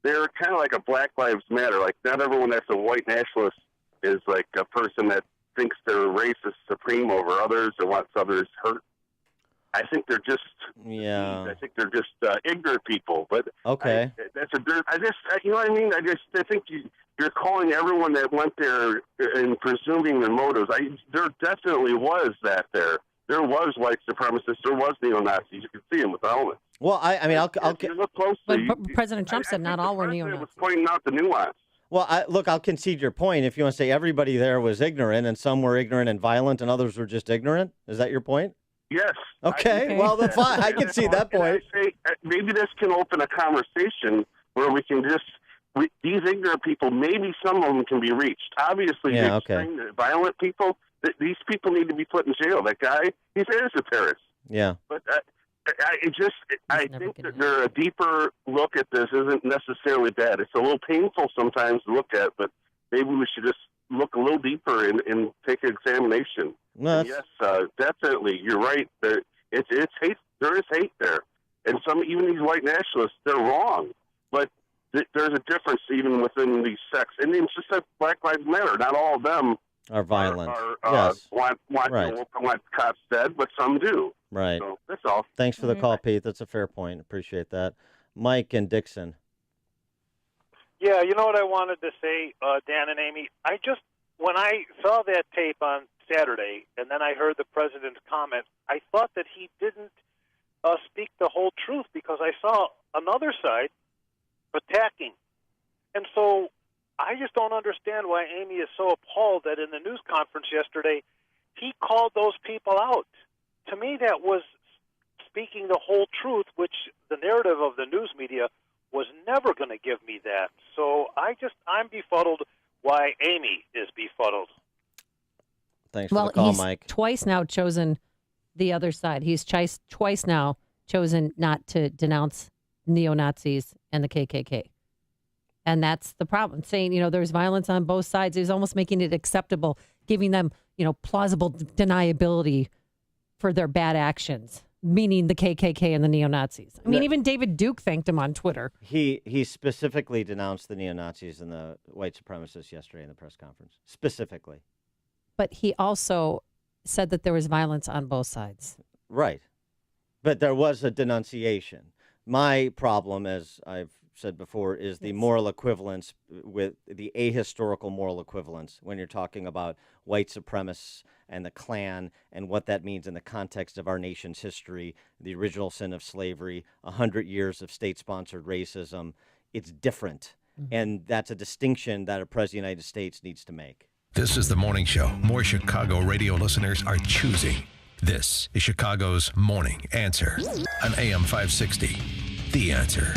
[SPEAKER 2] They're kind of like a Black Lives Matter. Like, not everyone that's a white nationalist is like a person that thinks their race is supreme over others or wants others hurt. I think they're just ignorant people. But
[SPEAKER 5] okay,
[SPEAKER 2] you know what I mean. I think you're calling everyone that went there and presuming their motives. There definitely was that there. There was white supremacists. There was neo-Nazis. You can see them with helmets.
[SPEAKER 5] Well, I'll
[SPEAKER 2] look closely.
[SPEAKER 7] But President Trump said not all were neo-Nazis.
[SPEAKER 2] Was pointing out the nuance.
[SPEAKER 5] Well, I'll concede your point. If you want to say everybody there was ignorant and some were ignorant and violent and others were just ignorant, is that your point?
[SPEAKER 2] Yes.
[SPEAKER 5] Okay. Well, then fine. I can see that point.
[SPEAKER 2] Maybe this can open a conversation where we can these ignorant people, maybe some of them can be reached. Obviously, the violent people, these people need to be put in jail. That guy, he is a terrorist.
[SPEAKER 5] Yeah.
[SPEAKER 2] But I think that a deeper look at this isn't necessarily bad. It's a little painful sometimes to look at, but maybe we should just look a little deeper and take an examination.
[SPEAKER 5] No,
[SPEAKER 2] yes, definitely, you're right. It's hate. There is hate there, and even these white nationalists, they're wrong. But there's a difference even within these sects. And it's just like Black Lives Matter. Not all of them
[SPEAKER 5] are violent.
[SPEAKER 2] Yes. Want cops dead, but some do.
[SPEAKER 5] Right.
[SPEAKER 2] So that's all.
[SPEAKER 5] Thanks for the call, Pete. That's a fair point. Appreciate that. Mike and Dixon.
[SPEAKER 9] Yeah, you know what I wanted to say, Dan and Amy? When I saw that tape on Saturday, and then I heard the president's comment, I thought that he didn't speak the whole truth because I saw another side attacking. And so I just don't understand why Amy is so appalled that in the news conference yesterday, he called those people out. To me, that was speaking the whole truth, which the narrative of the news media was never going to give me that. So I'm befuddled why Amy is befuddled.
[SPEAKER 5] Thanks for the call, Mike.
[SPEAKER 7] Twice now chosen the other side. He's twice now chosen not to denounce neo-Nazis and the KKK. And that's the problem. Saying, there's violence on both sides. He's almost making it acceptable, giving them, plausible deniability for their bad actions, meaning the KKK and the neo-Nazis. I mean, even David Duke thanked him on Twitter.
[SPEAKER 5] He specifically denounced the neo-Nazis and the white supremacists yesterday in the press conference, specifically.
[SPEAKER 7] But he also said that there was violence on both sides.
[SPEAKER 5] Right. But there was a denunciation. My problem, as I've said before, is the moral equivalence with the ahistorical moral equivalence when you're talking about white supremacists and the Klan and what that means in the context of our nation's history, the original sin of slavery, 100 years of state-sponsored racism. It's different. And that's a distinction that a president of the United States needs to make.
[SPEAKER 6] This is the morning show more Chicago radio listeners are choosing. This is Chicago's Morning Answer on AM 560. The Answer.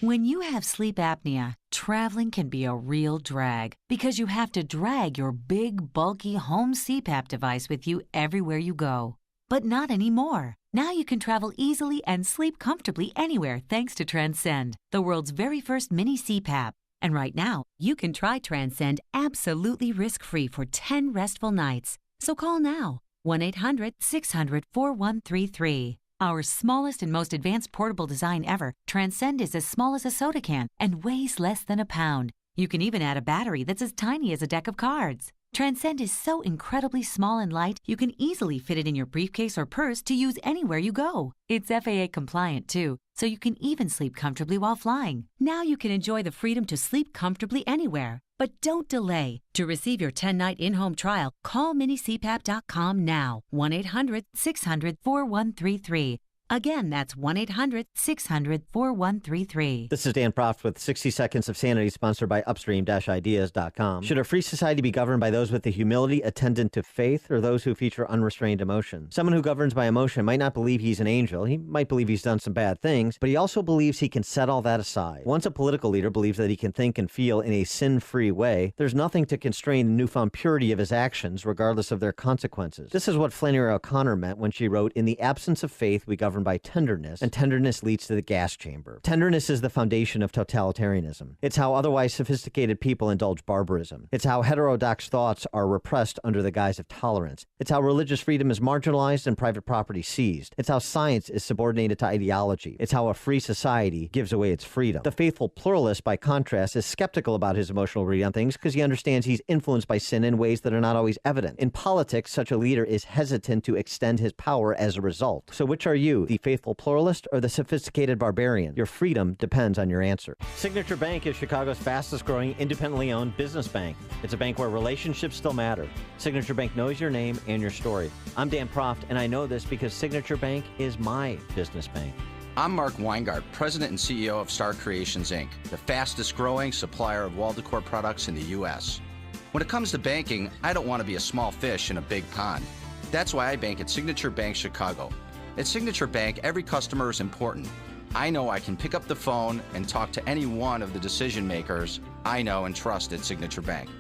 [SPEAKER 10] When you have sleep apnea, traveling can be a real drag because you have to drag your big, bulky home CPAP device with you everywhere you go. But not anymore. Now you can travel easily and sleep comfortably anywhere thanks to Transcend, the world's very first mini CPAP. And right now, you can try Transcend absolutely risk-free for 10 restful nights. So call now, 1-800-600-4133. Our smallest and most advanced portable design ever, Transcend is as small as a soda can and weighs less than a pound. You can even add a battery that's as tiny as a deck of cards. Transcend is so incredibly small and light, you can easily fit it in your briefcase or purse to use anywhere you go. It's FAA compliant too, so you can even sleep comfortably while flying. Now you can enjoy the freedom to sleep comfortably anywhere. But don't delay. To receive your 10-night in-home trial, call minicpap.com now. 1-800-600-4133. Again, that's 1-800-600-4133.
[SPEAKER 5] This is Dan Proft with 60 Seconds of Sanity, sponsored by Upstream-Ideas.com. Should a free society be governed by those with the humility attendant to faith or those who feature unrestrained emotion? Someone who governs by emotion might not believe he's an angel. He might believe he's done some bad things, but he also believes he can set all that aside. Once a political leader believes that he can think and feel in a sin-free way, there's nothing to constrain the newfound purity of his actions, regardless of their consequences. This is what Flannery O'Connor meant when she wrote, "In the absence of faith, we govern by tenderness, and tenderness leads to the gas chamber." Tenderness is the foundation of totalitarianism. It's how otherwise sophisticated people indulge barbarism. It's how heterodox thoughts are repressed under the guise of tolerance. It's how religious freedom is marginalized and private property seized. It's how science is subordinated to ideology. It's how a free society gives away its freedom. The faithful pluralist, by contrast, is skeptical about his emotional read on things because he understands he's influenced by sin in ways that are not always evident. In politics, such a leader is hesitant to extend his power as a result. So which are you, the faithful pluralist or the sophisticated barbarian? Your freedom depends on your answer. Signature Bank is Chicago's fastest growing independently owned business bank. It's a bank where relationships still matter. Signature Bank knows your name and your story. I'm Dan Proft, and I know this because Signature Bank is my business bank.
[SPEAKER 11] I'm Mark Weingart, President and CEO of Star Creations, Inc., the fastest growing supplier of wall decor products in the U.S. When it comes to banking, I don't want to be a small fish in a big pond. That's why I bank at Signature Bank Chicago. At Signature Bank, every customer is important. I know I can pick up the phone and talk to any one of the decision makers I know and trust at Signature Bank.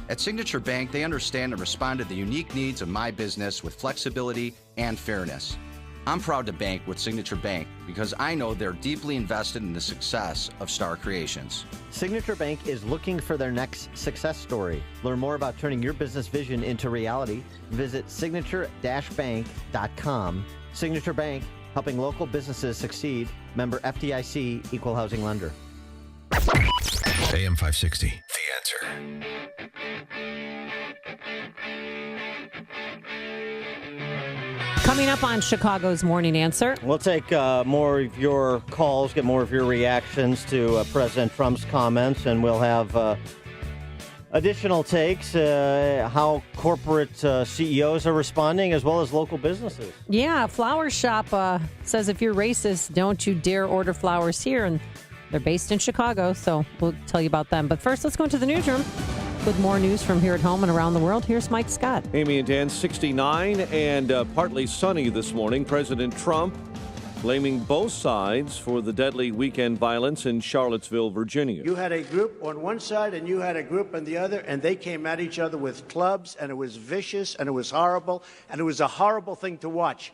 [SPEAKER 11] At Signature Bank, they understand and respond to the unique needs of my business with flexibility and fairness. I'm proud to bank with Signature Bank because I know they're deeply invested in the success of Star Creations.
[SPEAKER 5] Signature Bank is looking for their next success story. Learn more about turning your business vision into reality. Visit signature-bank.com. Signature Bank, helping local businesses succeed. Member FDIC, Equal Housing Lender.
[SPEAKER 6] AM 560, The Answer.
[SPEAKER 7] Coming up on Chicago's Morning Answer.
[SPEAKER 5] We'll take more of your calls, get more of your reactions to President Trump's comments, and we'll have additional takes, how corporate CEOs are responding, as well as local businesses.
[SPEAKER 7] Yeah, Flower Shop says if you're racist, don't you dare order flowers here. And they're based in Chicago, so we'll tell you about them. But first, let's go into the newsroom with more news from here at home and around the world. Here's Mike Scott.
[SPEAKER 13] Amy and Dan, 69 and partly sunny this morning. President Trump blaming both sides for the deadly weekend violence in Charlottesville, Virginia.
[SPEAKER 8] You had a group on one side and you had a group on the other, and they came at each other with clubs, and it was vicious, and it was horrible, and it was a horrible thing to watch.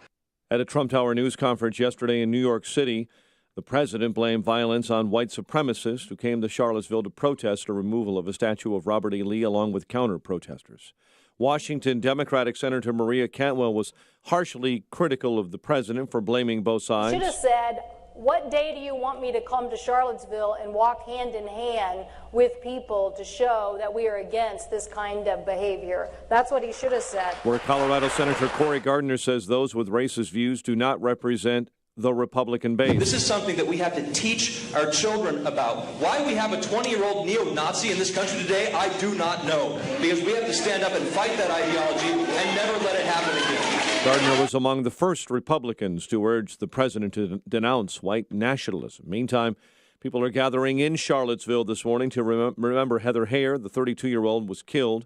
[SPEAKER 13] At a Trump Tower news conference yesterday in New York City, the president blamed violence on white supremacists who came to Charlottesville to protest a removal of a statue of Robert E. Lee along with counter-protesters. Washington Democratic Senator Maria Cantwell was harshly critical of the president for blaming both sides.
[SPEAKER 14] Should have said, what day do you want me to come to Charlottesville and walk hand in hand with people to show that we are against this kind of behavior? That's what he should have said.
[SPEAKER 13] Where Colorado Senator Cory Gardner says those with racist views do not represent the Republican base.
[SPEAKER 12] This is something that we have to teach our children about. Why we have a 20-year-old neo-Nazi in this country today, I do not know. Because we have to stand up and fight that ideology and never let it happen again.
[SPEAKER 13] Gardner was among the first Republicans to urge the president to denounce white nationalism. Meantime, people are gathering in Charlottesville this morning to remember Heather Heyer. The 32-year-old was killed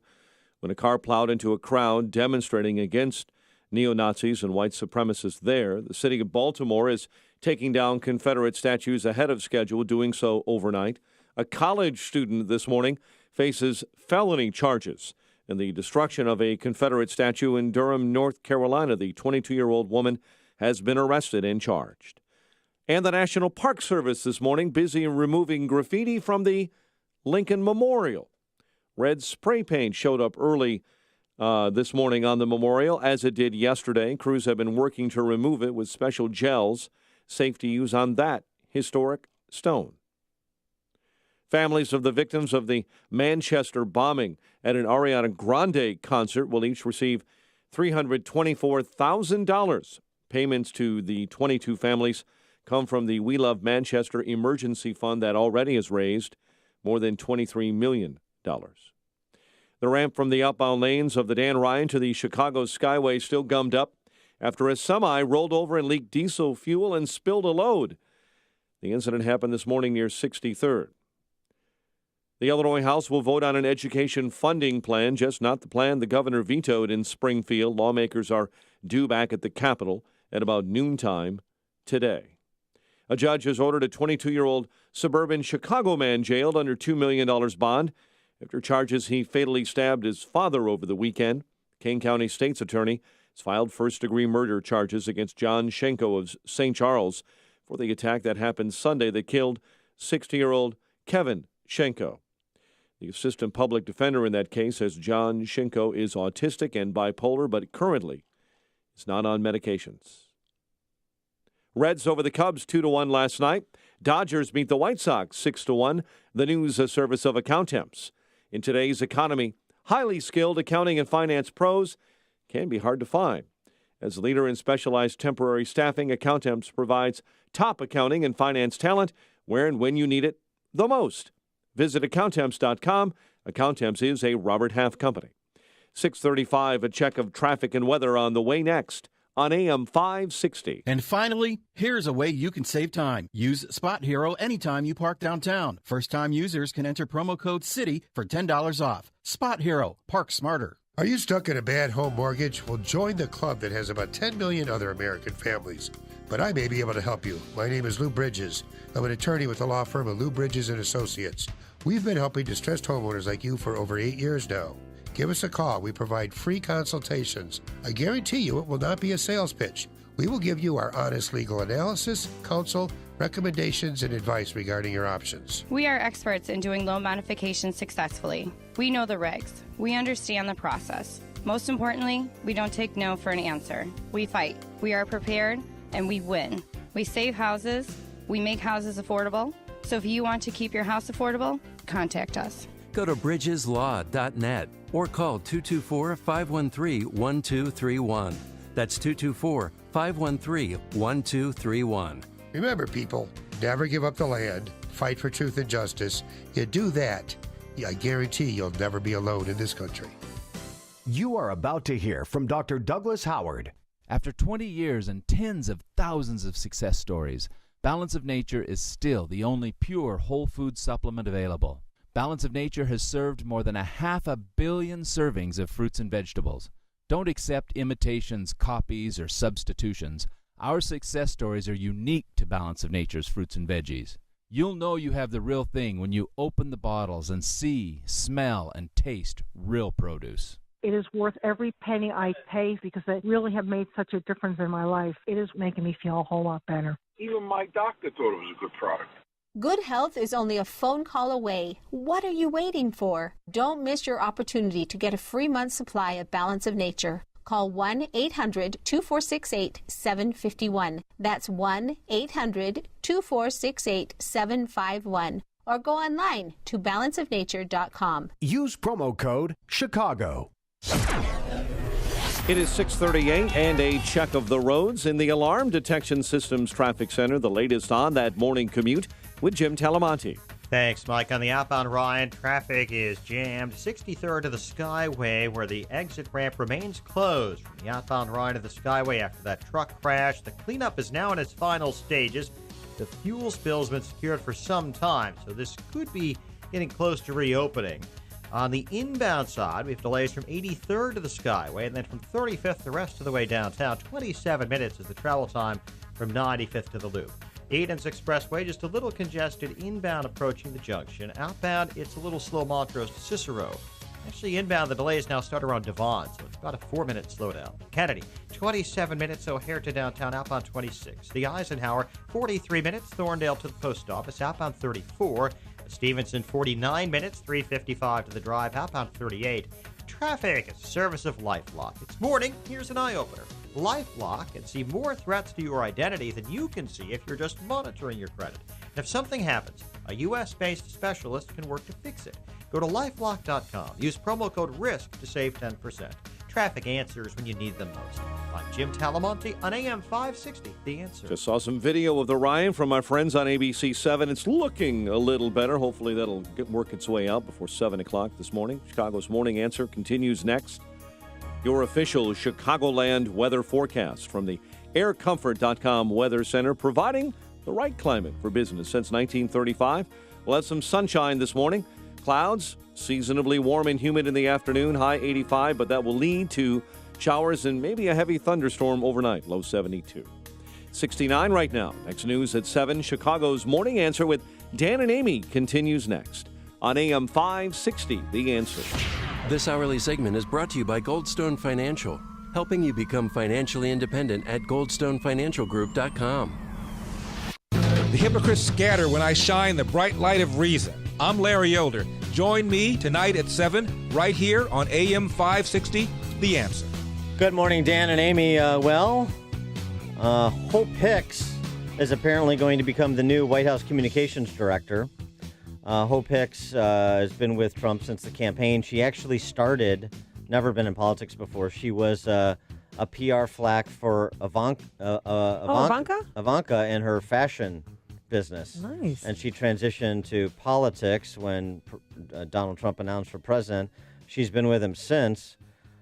[SPEAKER 13] when a car plowed into a crowd demonstrating against neo-Nazis and white supremacists there. The city of Baltimore is taking down Confederate statues ahead of schedule, doing so overnight. A college student this morning faces felony charges in the destruction of a Confederate statue in Durham, North Carolina. The 22-year-old woman has been arrested and charged. And the National Park Service this morning busy removing graffiti from the Lincoln Memorial. Red spray paint showed up early this morning on the memorial, as it did yesterday. Crews have been working to remove it with special gels, safe to use on that historic stone. Families of the victims of the Manchester bombing at an Ariana Grande concert will each receive $324,000. Payments to the 22 families come from the We Love Manchester Emergency Fund that already has raised more than $23 million. The ramp from the outbound lanes of the Dan Ryan to the Chicago Skyway still gummed up after a semi rolled over and leaked diesel fuel and spilled a load. The incident happened this morning near 63rd. The Illinois House will vote on an education funding plan, just not the plan the governor vetoed in Springfield. Lawmakers are due back at the Capitol at about noontime today. A judge has ordered a 22-year-old suburban Chicago man jailed under $2 million bond after charges he fatally stabbed his father over the weekend. Kane County State's attorney has filed first-degree murder charges against John Schenko of St. Charles for the attack that happened Sunday that killed 60-year-old Kevin Schenko. The assistant public defender in that case says John Schenko is autistic and bipolar, but currently is not on medications. Reds over the Cubs 2-1 last night. Dodgers beat the White Sox 6-1. The news service of Accountemps. In today's economy, highly skilled accounting and finance pros can be hard to find. As leader in specialized temporary staffing, Accountemps provides top accounting and finance talent where and when you need it the most. Visit Accountemps.com. Accountemps is a Robert Half company. 6:35, a check of traffic and weather on the way next on AM 560.
[SPEAKER 15] And finally, here's a way you can save time. Use Spot Hero anytime you park downtown. First-time users can enter promo code CITY for $10 off. Spot Hero. Park smarter.
[SPEAKER 16] Are you stuck in a bad home mortgage? Well, join the club that has about 10 million other American families. But I may be able to help you. My name is Lou Bridges. I'm an attorney with the law firm of Lou Bridges & Associates. We've been helping distressed homeowners like you for over 8 years now. Give us a call. We provide free consultations. I guarantee you it will not be a sales pitch. We will give you our honest legal analysis, counsel, recommendations, and advice regarding your options.
[SPEAKER 17] We are experts in doing loan modifications successfully. We know the regs. We understand the process. Most importantly, we don't take no for an answer. We fight. We are prepared, and we win. We save houses. We make houses affordable. So if you want to keep your house affordable, contact us.
[SPEAKER 20] Go to bridgeslaw.net or call 224-513-1231. That's 224-513-1231.
[SPEAKER 16] Remember, people, never give up the land. Fight for truth and justice. You do that, I guarantee you'll never be alone in this country.
[SPEAKER 19] You are about to hear from Dr. Douglas Howard.
[SPEAKER 23] After 20 years and tens of thousands of success stories, Balance of Nature is still the only pure whole food supplement available. Balance of Nature has served more than 500 million servings of fruits and vegetables. Don't accept imitations, copies, or substitutions. Our success stories are unique to Balance of Nature's fruits and veggies. You'll know you have the real thing when you open the bottles and see, smell, and taste real produce.
[SPEAKER 24] It is worth every penny I pay because they really have made such a difference in my life. It is making me feel a whole lot better.
[SPEAKER 25] Even my doctor thought it was a good product.
[SPEAKER 18] Good health is only a phone call away. What are you waiting for? Don't miss your opportunity to get a free month's supply of Balance of Nature. Call 1-800-2468-751. That's 1-800-2468-751. Or go online to balanceofnature.com.
[SPEAKER 19] Use promo code CHICAGO.
[SPEAKER 13] It is 6:38 and a check of the roads in the Alarm Detection Systems Traffic Center. The latest on that morning commute with Jim Talamonte.
[SPEAKER 1] Thanks, Mike. On the outbound Ryan, traffic is jammed 63rd to the Skyway, where the exit ramp remains closed from the outbound Ryan to the Skyway after that truck crash. The cleanup is now in its final stages. The fuel spill's been secured for some time, so this could be getting close to reopening. On the inbound side, we have delays from 83rd to the Skyway, and then from 35th the rest of the way downtown. 27 minutes is the travel time from 95th to the Loop. The Edens Expressway just a little congested inbound approaching the junction. Outbound, it's a little slow Montrose to Cicero. Actually, inbound, the delays now start around Devon, so it's about a 4-minute slowdown. Kennedy, 27 minutes, O'Hare to downtown, outbound 26. The Eisenhower, 43 minutes, Thorndale to the post office, outbound 34. Stevenson, 49 minutes, 3:55 to the drive, outbound 38. Traffic is a service of LifeLock. It's morning. Here's an eye-opener. LifeLock can see more threats to your identity than you can see if you're just monitoring your credit. And if something happens, a U.S.-based specialist can work to fix it. Go to LifeLock.com. Use promo code RISK to save 10%. Traffic answers when you need them most. I'm Jim Talamonte on AM 560, The Answer.
[SPEAKER 13] Just saw some video of the Ryan from my friends on ABC 7. It's looking a little better. Hopefully that'll work its way out before 7 o'clock this morning. Chicago's Morning Answer continues next. Your official Chicagoland weather forecast from the aircomfort.com Weather Center, providing the right climate for business since 1935. We'll have some sunshine this morning. Clouds, seasonably warm and humid in the afternoon, high 85, but that will lead to showers and maybe a heavy thunderstorm overnight, low 72. 69 right now. Next news at 7. Chicago's Morning Answer with Dan and Amy continues next on AM 560, The Answer.
[SPEAKER 20] This hourly segment is brought to you by Goldstone Financial, helping you become financially independent at goldstonefinancialgroup.com.
[SPEAKER 3] The hypocrites scatter when I shine the bright light of reason. I'm Larry Elder. Join me tonight at 7 right here on AM 560, The Answer.
[SPEAKER 5] Good morning, Dan and Amy. Hope Hicks is apparently going to become the new White House communications director. Hope Hicks has been with Trump since the campaign. She actually started, never been in politics before. She was a PR flack for Ivanka and her fashion business.
[SPEAKER 7] Nice.
[SPEAKER 5] And she transitioned to politics when Donald Trump announced for president. She's been with him since.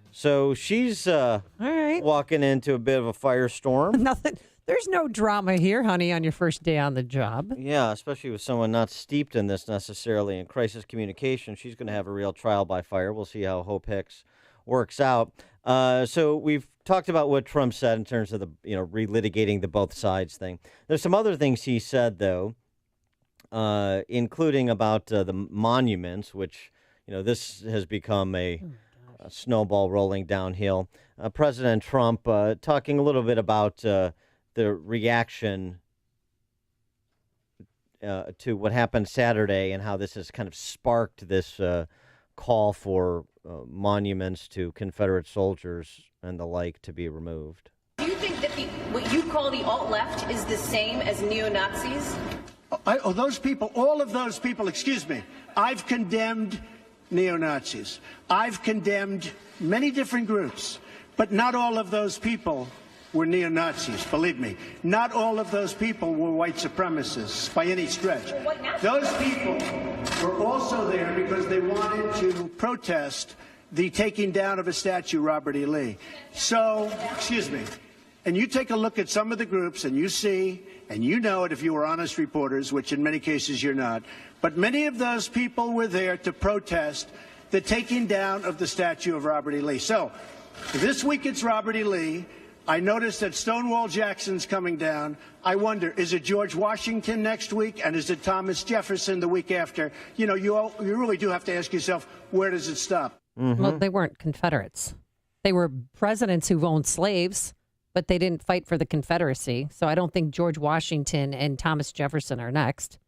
[SPEAKER 5] So she's walking into a bit of a firestorm.
[SPEAKER 7] Nothing. There's no drama here, honey, on your first day on the job.
[SPEAKER 5] Yeah, especially with someone not steeped in this necessarily in crisis communication. She's going to have a real trial by fire. We'll see how Hope Hicks works out. So we've talked about what Trump said in terms of the, relitigating the both sides thing. There's some other things he said, though, including about the monuments, which, this has become a snowball rolling downhill. President Trump talking a little bit about the reaction to what happened Saturday and how this has kind of sparked this call for monuments to Confederate soldiers and the like to be removed.
[SPEAKER 4] Do you think that what you call the alt-left is the same as neo-Nazis?
[SPEAKER 8] Those people, all of those people, excuse me, I've condemned neo-Nazis. I've condemned many different groups, but not all of those people were neo-Nazis, believe me. Not all of those people were white supremacists by any stretch. Those people were also there because they wanted to protest the taking down of a statue, Robert E. Lee. So, excuse me, and you take a look at some of the groups and you see, and you know it if you were honest reporters, which in many cases you're not, but many of those people were there to protest the taking down of the statue of Robert E. Lee. So, this week it's Robert E. Lee. I noticed that Stonewall Jackson's coming down. I wonder, is it George Washington next week, and is it Thomas Jefferson the week after? You really do have to ask yourself, where does it stop?
[SPEAKER 7] Mm-hmm. Well, they weren't Confederates. They were presidents who owned slaves, but they didn't fight for the Confederacy. So I don't think George Washington and Thomas Jefferson are next.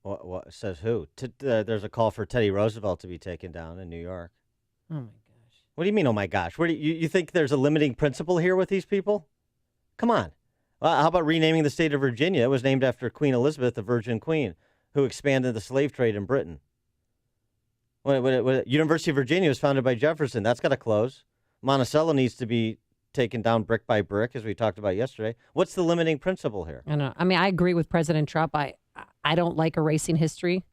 [SPEAKER 5] What says who? There's a call for Teddy Roosevelt to be taken down in New York.
[SPEAKER 7] Oh, my God.
[SPEAKER 5] What do you mean, oh, my gosh? Where do you think there's a limiting principle here with these people? Come on. How about renaming the state of Virginia? It was named after Queen Elizabeth, the Virgin Queen, who expanded the slave trade in Britain. University of Virginia was founded by Jefferson. That's got to close. Monticello needs to be taken down brick by brick, as we talked about yesterday. What's the limiting principle here?
[SPEAKER 7] I know. I mean, I agree with President Trump. I don't like erasing history.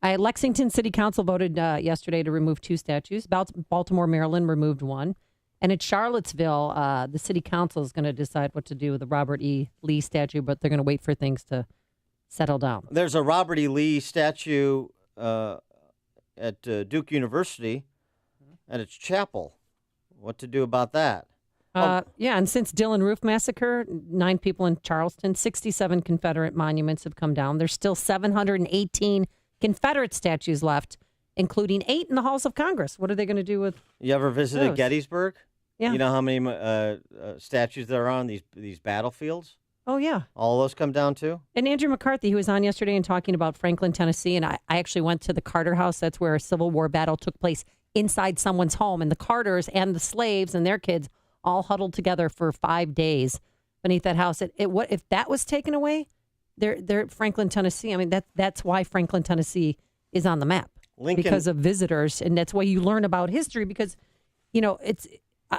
[SPEAKER 7] Lexington City Council voted yesterday to remove 2 statues. Baltimore, Maryland removed 1. And at Charlottesville, the city council is going to decide what to do with the Robert E. Lee statue, but they're going to wait for things to settle down.
[SPEAKER 5] There's a Robert E. Lee statue at Duke University at its chapel. What to do about that?
[SPEAKER 7] Yeah, and since Dillon Roof Massacre, 9 people in Charleston, 67 Confederate monuments have come down. There's still 718 Confederate statues left, including 8 in the halls of Congress. What are they going to do with
[SPEAKER 5] You ever visited
[SPEAKER 7] those?
[SPEAKER 5] Gettysburg?
[SPEAKER 7] Yeah.
[SPEAKER 5] You know how many statues there are on these battlefields?
[SPEAKER 7] Oh, yeah.
[SPEAKER 5] All those come down too?
[SPEAKER 7] And Andrew McCarthy, who was on yesterday and talking about Franklin, Tennessee, and I actually went to the Carter House. That's where a Civil War battle took place inside someone's home. And the Carters and the slaves and their kids all huddled together for 5 days beneath that house. What if that was taken away? They're Franklin, Tennessee. I mean, that's why Franklin, Tennessee is on the map.
[SPEAKER 5] Lincoln,
[SPEAKER 7] because of visitors, and that's why you learn about history. Because, it's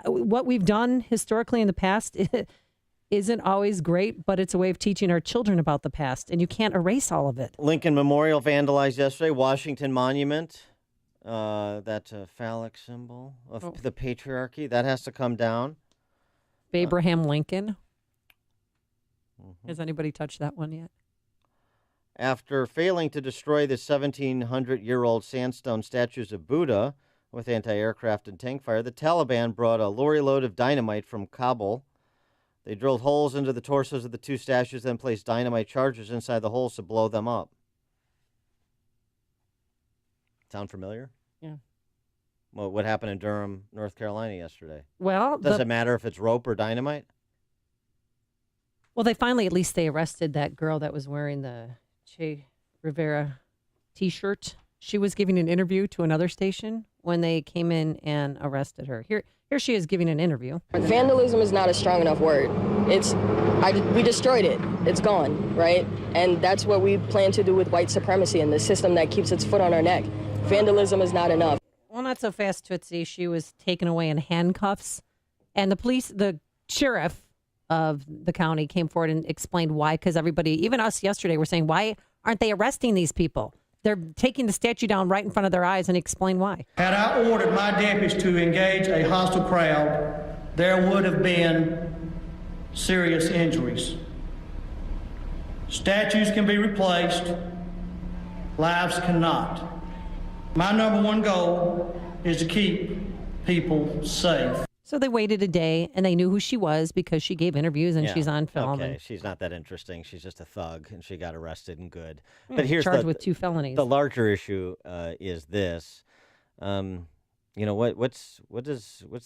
[SPEAKER 7] what we've done historically in the past isn't always great, but it's a way of teaching our children about the past, and you can't erase all of it.
[SPEAKER 5] Lincoln Memorial vandalized yesterday. Washington Monument, that phallic symbol of the patriarchy, that has to come down.
[SPEAKER 7] Abraham Lincoln. Has anybody touched that one yet?
[SPEAKER 5] After failing to destroy the 1,700-year-old sandstone statues of Buddha with anti-aircraft and tank fire, the Taliban brought a lorry load of dynamite from Kabul. They drilled holes into the torsos of the 2 statues, then placed dynamite charges inside the holes to blow them up. Sound familiar?
[SPEAKER 7] Yeah.
[SPEAKER 5] Well, what happened in Durham, North Carolina yesterday?
[SPEAKER 7] Well,
[SPEAKER 5] does it matter if it's rope or dynamite?
[SPEAKER 7] Well, at least they arrested that girl that was wearing the Che Rivera T-shirt. She was giving an interview to another station when they came in and arrested her. Here she is giving an interview.
[SPEAKER 2] Vandalism is not a strong enough word. We destroyed it. It's gone, right? And that's what we plan to do with white supremacy and the system that keeps its foot on our neck. Vandalism is not enough.
[SPEAKER 7] Well, not so fast, Tootsie. She was taken away in handcuffs, and the sheriff of the county came forward and explained why, because everybody, even us yesterday, were saying, why aren't they arresting these people? They're taking the statue down right in front of their eyes, and explain why.
[SPEAKER 9] Had I ordered my deputies to engage a hostile crowd, there would have been serious injuries. Statues can be replaced, lives cannot. My number one goal is to keep people safe.
[SPEAKER 7] So they waited a day, and they knew who she was because she gave interviews, and she's on film.
[SPEAKER 5] Okay, she's not that interesting. She's just a thug, and she got arrested and good.
[SPEAKER 7] Yeah,
[SPEAKER 5] but here's
[SPEAKER 7] charged with 2 felonies.
[SPEAKER 5] The larger issue is this. What's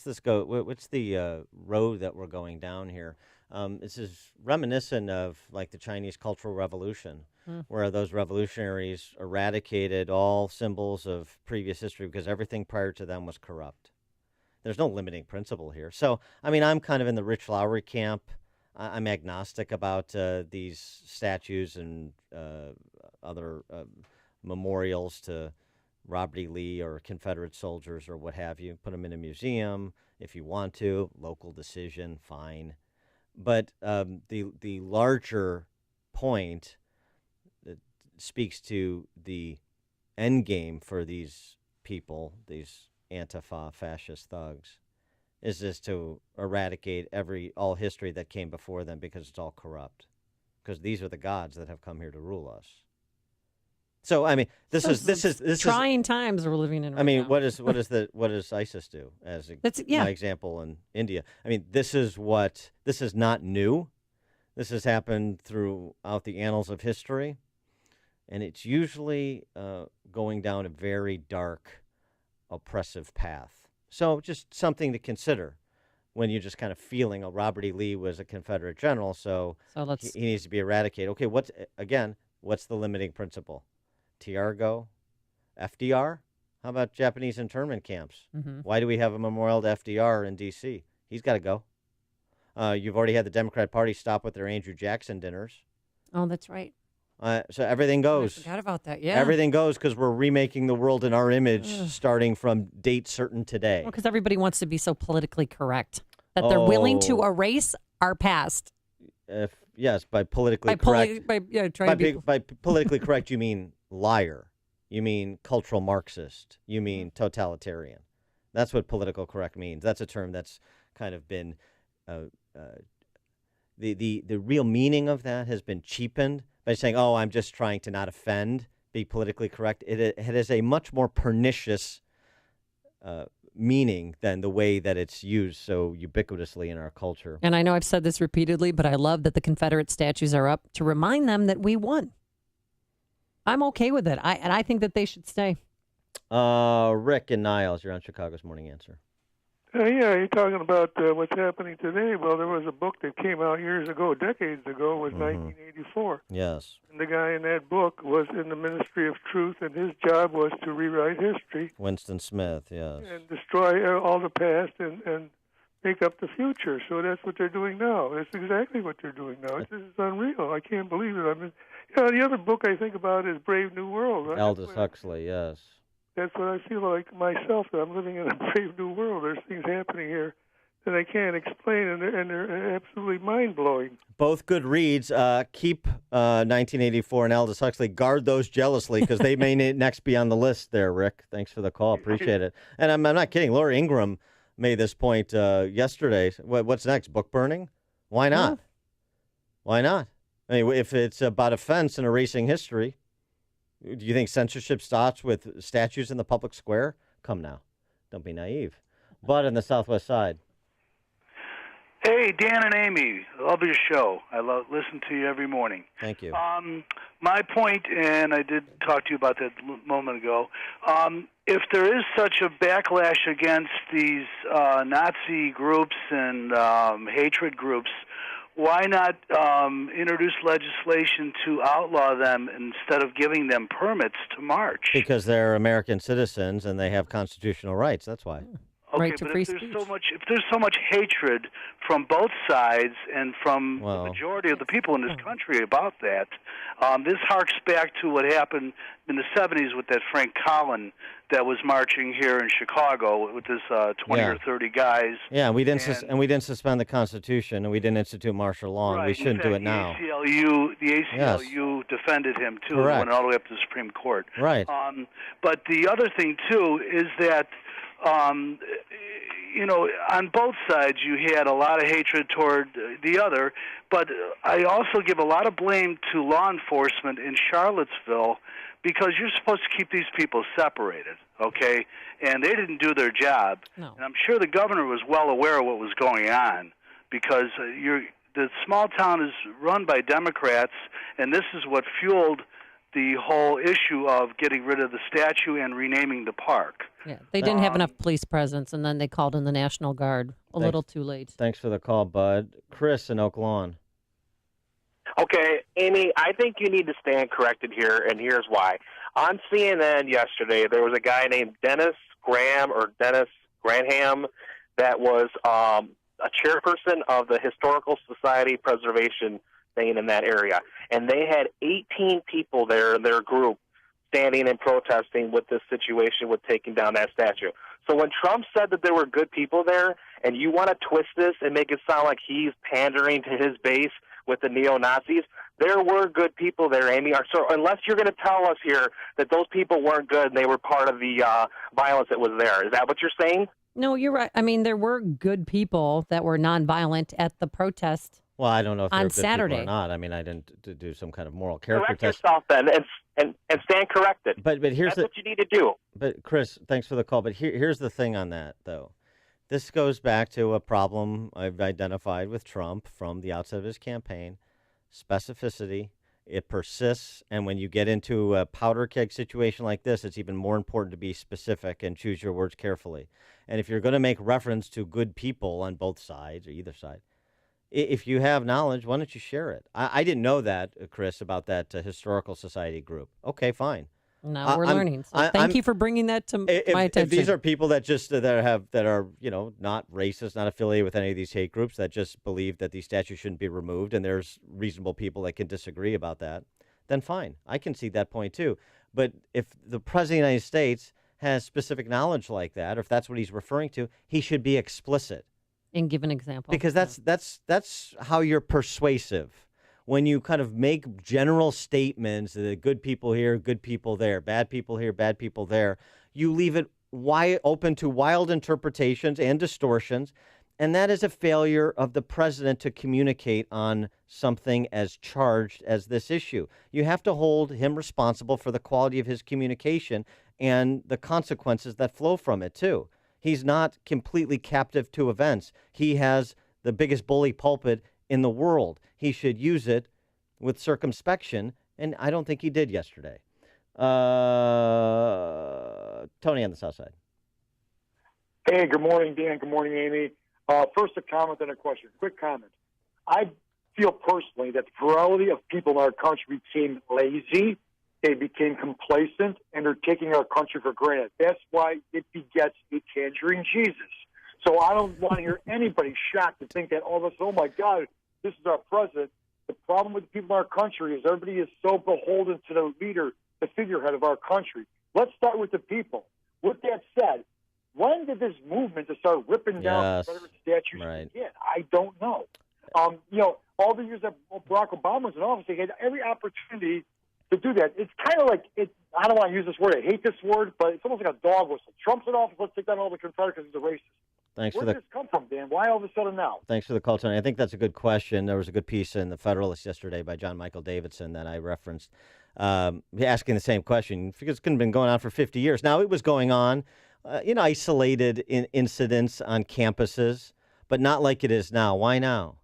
[SPEAKER 5] this go? What's the road that we're going down here? This is reminiscent of like the Chinese Cultural Revolution, where those revolutionaries eradicated all symbols of previous history because everything prior to them was corrupt. There's no limiting principle here. So, I'm kind of in the Rich Lowry camp. I'm agnostic about these statues and other memorials to Robert E. Lee or Confederate soldiers or what have you. Put them in a museum if you want to. Local decision, fine. But the larger point that speaks to the end game for these people, these Antifa fascist thugs, is this to eradicate all history that came before them because it's all corrupt. Because these are the gods that have come here to rule us. So this is
[SPEAKER 7] trying times we're living in. Right now.
[SPEAKER 5] What does ISIS do as my example in India? This is not new. This has happened throughout the annals of history, and it's usually going down a very dark, oppressive path. So just something to consider when you're just kind of feeling, Robert E. Lee was a Confederate general, so he needs to be eradicated. Okay, what's the limiting principle? TR go? FDR? How about Japanese internment camps?
[SPEAKER 7] Mm-hmm.
[SPEAKER 5] Why do we have a memorial to FDR in D.C.? He's got to go. You've already had the Democrat Party stop with their Andrew Jackson dinners.
[SPEAKER 7] Oh, that's right.
[SPEAKER 5] So everything goes.
[SPEAKER 7] I forgot about that. Yeah.
[SPEAKER 5] Everything goes because we're remaking the world in our image starting from date certain today.
[SPEAKER 7] Because everybody wants to be so politically correct that they're willing to erase our past.
[SPEAKER 5] Yes, by politically correct.
[SPEAKER 7] By
[SPEAKER 5] politically correct, you mean liar. You mean cultural Marxist. You mean totalitarian. That's what political correct means. That's a term that's kind of been the real meaning of that has been cheapened by saying, "Oh, I'm just trying to not offend, be politically correct." It has a much more pernicious meaning than the way that it's used so ubiquitously in our culture.
[SPEAKER 7] And I know I've said this repeatedly, but I love that the Confederate statues are up to remind them that we won. I'm okay with it. I think that they should stay.
[SPEAKER 5] Rick and Niles, you're on Chicago's Morning Answer.
[SPEAKER 25] Yeah, you're talking about what's happening today. Well, there was a book that came out years ago, decades ago, was 1984.
[SPEAKER 5] Yes.
[SPEAKER 25] And the guy in that book was in the Ministry of Truth, and his job was to rewrite history.
[SPEAKER 5] Winston Smith, yes.
[SPEAKER 25] And destroy all the past and make up the future. So that's what they're doing now. That's exactly what they're doing now. This is unreal. I can't believe it. I mean, the other book I think about is Brave New World. Right?
[SPEAKER 5] Aldous Huxley, yes.
[SPEAKER 25] That's what I feel like myself, that I'm living in a brave new world. There's things happening here that I can't explain, and they're absolutely mind-blowing.
[SPEAKER 5] Both good reads. Keep 1984 and Aldous Huxley. Guard those jealously because they may next be on the list there, Rick. Thanks for the call. Appreciate it. And I'm not kidding. Laura Ingraham made this point yesterday. What's next? Book burning? Why not?
[SPEAKER 7] Yeah.
[SPEAKER 5] Why not? I mean, if it's about offense and erasing history, do you think censorship starts with statues in the public square? Come now. Don't be naive. Bud on the Southwest Side.
[SPEAKER 6] Hey, Dan and Amy. Love your show. I listen to you every morning.
[SPEAKER 5] Thank you.
[SPEAKER 6] My point, and I did talk to you about that a moment ago, if there is such a backlash against these Nazi groups and hatred groups, why not introduce legislation to outlaw them instead of giving them permits to march?
[SPEAKER 5] Because they're American citizens and they have constitutional rights. That's why.
[SPEAKER 6] Okay,
[SPEAKER 7] Right to
[SPEAKER 6] but
[SPEAKER 7] free
[SPEAKER 6] if there's so much hatred from both sides and from the majority of the people in this country about that, this harks back to what happened in the 70s with that Frank Collin that was marching here in Chicago with this 20 or 30 guys.
[SPEAKER 5] Yeah, we didn't suspend the Constitution, and we didn't institute martial law, and we shouldn't do it now.
[SPEAKER 6] The ACLU defended him too, and went all the way up to the Supreme Court.
[SPEAKER 5] Right.
[SPEAKER 6] But the other thing too is that. On both sides you had a lot of hatred toward the other, but I also give a lot of blame to law enforcement in Charlottesville because you're supposed to keep these people separated, okay? And they didn't do their job.
[SPEAKER 7] No.
[SPEAKER 6] And I'm sure the governor was well aware of what was going on because the small town is run by Democrats, and this is what fueled the whole issue of getting rid of the statue and renaming the park.
[SPEAKER 7] Yeah, they didn't have enough police presence, and then they called in the National Guard a little too late.
[SPEAKER 5] Thanks for the call, Bud. Chris in Oak Lawn.
[SPEAKER 10] Okay, Amy, I think you need to stand corrected here, and here's why. On CNN yesterday, there was a guy named Dennis Granham that was a chairperson of the Historical Society Preservation thing in that area. And they had 18 people there in their group standing and protesting with this situation with taking down that statue. So when Trump said that there were good people there, and you want to twist this and make it sound like he's pandering to his base with the neo-Nazis, there were good people there, Amy. So unless you're going to tell us here that those people weren't good and they were part of the violence that was there, is that what you're saying?
[SPEAKER 7] No, you're right. I mean, there were good people that were nonviolent at the protest.
[SPEAKER 5] Well, I don't know if they're good
[SPEAKER 7] Saturday
[SPEAKER 5] people or not. I mean, I didn't do some kind of moral character
[SPEAKER 10] Correct
[SPEAKER 5] test.
[SPEAKER 10] yourself then and stand corrected.
[SPEAKER 5] But here's
[SPEAKER 10] That's what you need to do.
[SPEAKER 5] But Chris, thanks for the call. But here's the thing on that, though. This goes back to a problem I've identified with Trump from the outset of his campaign: specificity. It persists, and when you get into a powder keg situation like this, it's even more important to be specific and choose your words carefully. And if you're going to make reference to good people on both sides or either side, if you have knowledge, why don't you share it? I didn't know that, Chris, about that Historical Society group. Okay, fine.
[SPEAKER 7] Now we're learning. So thank you for bringing that to my attention.
[SPEAKER 5] If these are people that just that are not racist, not affiliated with any of these hate groups, that just believe that these statues shouldn't be removed, and there's reasonable people that can disagree about that, then fine. I can see that point too. But if the President of the United States has specific knowledge like that, or if that's what he's referring to, he should be explicit.
[SPEAKER 7] And give an example.
[SPEAKER 5] Because that's how you're persuasive. When you kind of make general statements, good people here, good people there, bad people here, bad people there, you leave it open to wild interpretations and distortions. And that is a failure of the president to communicate on something as charged as this issue. You have to hold him responsible for the quality of his communication and the consequences that flow from it, too. He's not completely captive to events. He has the biggest bully pulpit in the world. He should use it with circumspection, and I don't think he did yesterday. Tony on the South Side.
[SPEAKER 11] Hey, good morning, Dan. Good morning, Amy. First, a comment and a question. Quick comment. I feel personally that the plurality of people in our country became lazy, they became complacent, and they're taking our country for granted. That's why it begets a tangerine Jesus. So I don't want to hear anybody shocked to think that all of us, oh my God, this is our president. The problem with the people in our country is everybody is so beholden to the leader, the figurehead of our country. Let's start with the people. With that said, when did this movement to start ripping down Confederate statues begin? I don't know. All the years that Barack Obama was in office, he had every opportunity to do that. It's kind of like, I don't want to use this word, I hate this word, but it's almost like a dog whistle. Trump's in office, let's take down all the Confederates because he's a racist. Where did this come from, Dan? Why all of a sudden now?
[SPEAKER 5] Thanks for the call, Tony. I think that's a good question. There was a good piece in the Federalist yesterday by John Michael Davidson that I referenced, asking the same question, because it's been going on for 50 years. Now, it was going on, isolated incidents on campuses, but not like it is now. Why now?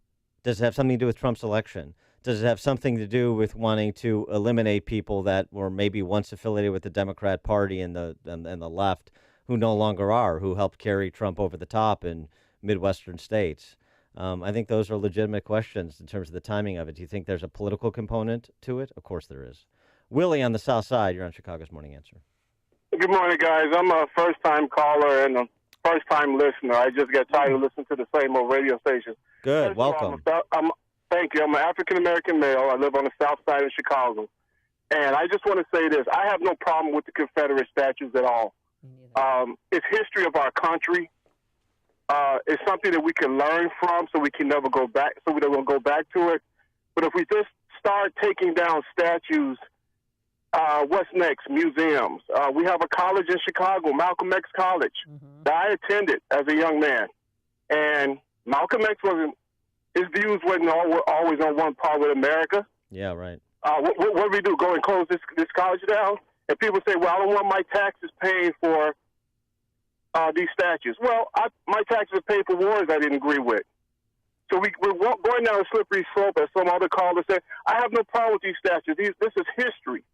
[SPEAKER 5] Does it have something to do with Trump's election? Does it have something to do with wanting to eliminate people that were maybe once affiliated with the Democrat Party and the left, who no longer are, who helped carry Trump over the top in Midwestern states? I think those are legitimate questions in terms of the timing of it. Do you think there's a political component to it? Of course there is. Willie on the South Side, you're on Chicago's Morning Answer.
[SPEAKER 12] Good morning, guys. I'm a first-time caller and a first-time listener. I just get tired of listening to the same old radio stations.
[SPEAKER 5] Good. Welcome.
[SPEAKER 12] Thank you. I'm an African-American male. I live on the South Side of Chicago. And I just want to say this. I have no problem with the Confederate statues at all. It's history of our country. It's something that we can learn from so we can never go back, so we don't go back to it. But if we just start taking down statues, what's next? Museums. We have a college in Chicago, Malcolm X College, that I attended as a young man. And Malcolm X his views wasn't always on one par with America.
[SPEAKER 5] Yeah, right.
[SPEAKER 12] What do we do? Go and close this college down? And people say, well, I don't want my taxes paid for these statues. Well, my taxes are paid for wars I didn't agree with. So we're going down a slippery slope, as some other callers said. I have no problem with these statues. This is history.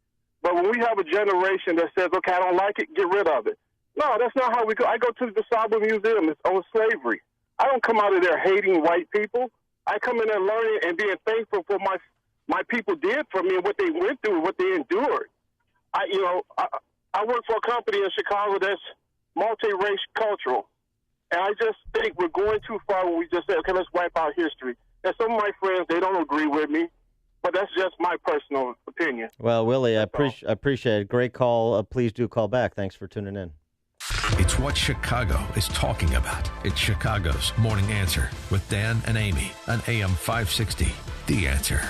[SPEAKER 12] But when we have a generation that says, okay, I don't like it, get rid of it. No, that's not how we go. I go to the DeSable Museum. It's on slavery. I don't come out of there hating white people. I come in there learning and being thankful for my people did for me and what they went through and what they endured. I work for a company in Chicago that's multi-race cultural. And I just think we're going too far when we just say, okay, let's wipe out history. And some of my friends, they don't agree with me, but that's just my personal opinion.
[SPEAKER 5] Well, Willie, I appreciate it. Great call. Please do call back. Thanks for tuning in.
[SPEAKER 14] It's what Chicago is talking about. It's Chicago's Morning Answer with Dan and Amy on AM 560. The Answer.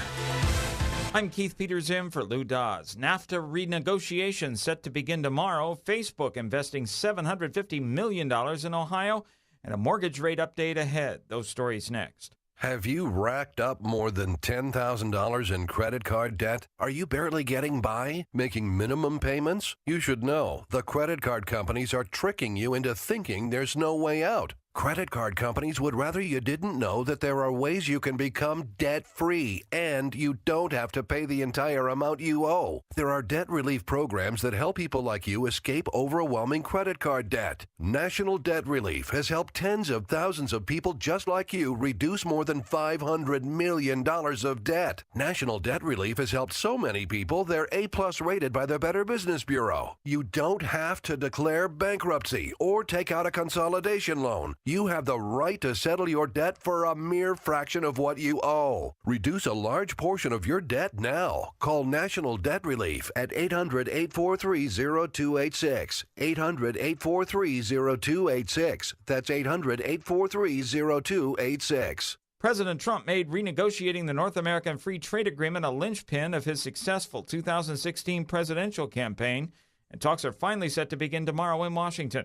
[SPEAKER 21] I'm Keith Peters in for Lou Dawes. NAFTA renegotiations set to begin tomorrow. Facebook investing $750 million in Ohio, and a mortgage rate update ahead. Those stories next.
[SPEAKER 14] Have you racked up more than $10,000 in credit card debt? Are you barely getting by, making minimum payments? You should know the credit card companies are tricking you into thinking there's no way out. Credit card companies would rather you didn't know that there are ways you can become debt-free and you don't have to pay the entire amount you owe. There are debt relief programs that help people like you escape overwhelming credit card debt. National Debt Relief has helped tens of thousands of people just like you reduce more than $500 million of debt. National Debt Relief has helped so many people they're A+ rated by the Better Business Bureau. You don't have to declare bankruptcy or take out a consolidation loan. You have the right to settle your debt for a mere fraction of what you owe. Reduce a large portion of your debt now. Call National Debt Relief at 800-843-0286. 800-843-0286. That's 800-843-0286.
[SPEAKER 21] President Trump made renegotiating the North American Free Trade Agreement a linchpin of his successful 2016 presidential campaign, and talks are finally set to begin tomorrow in Washington.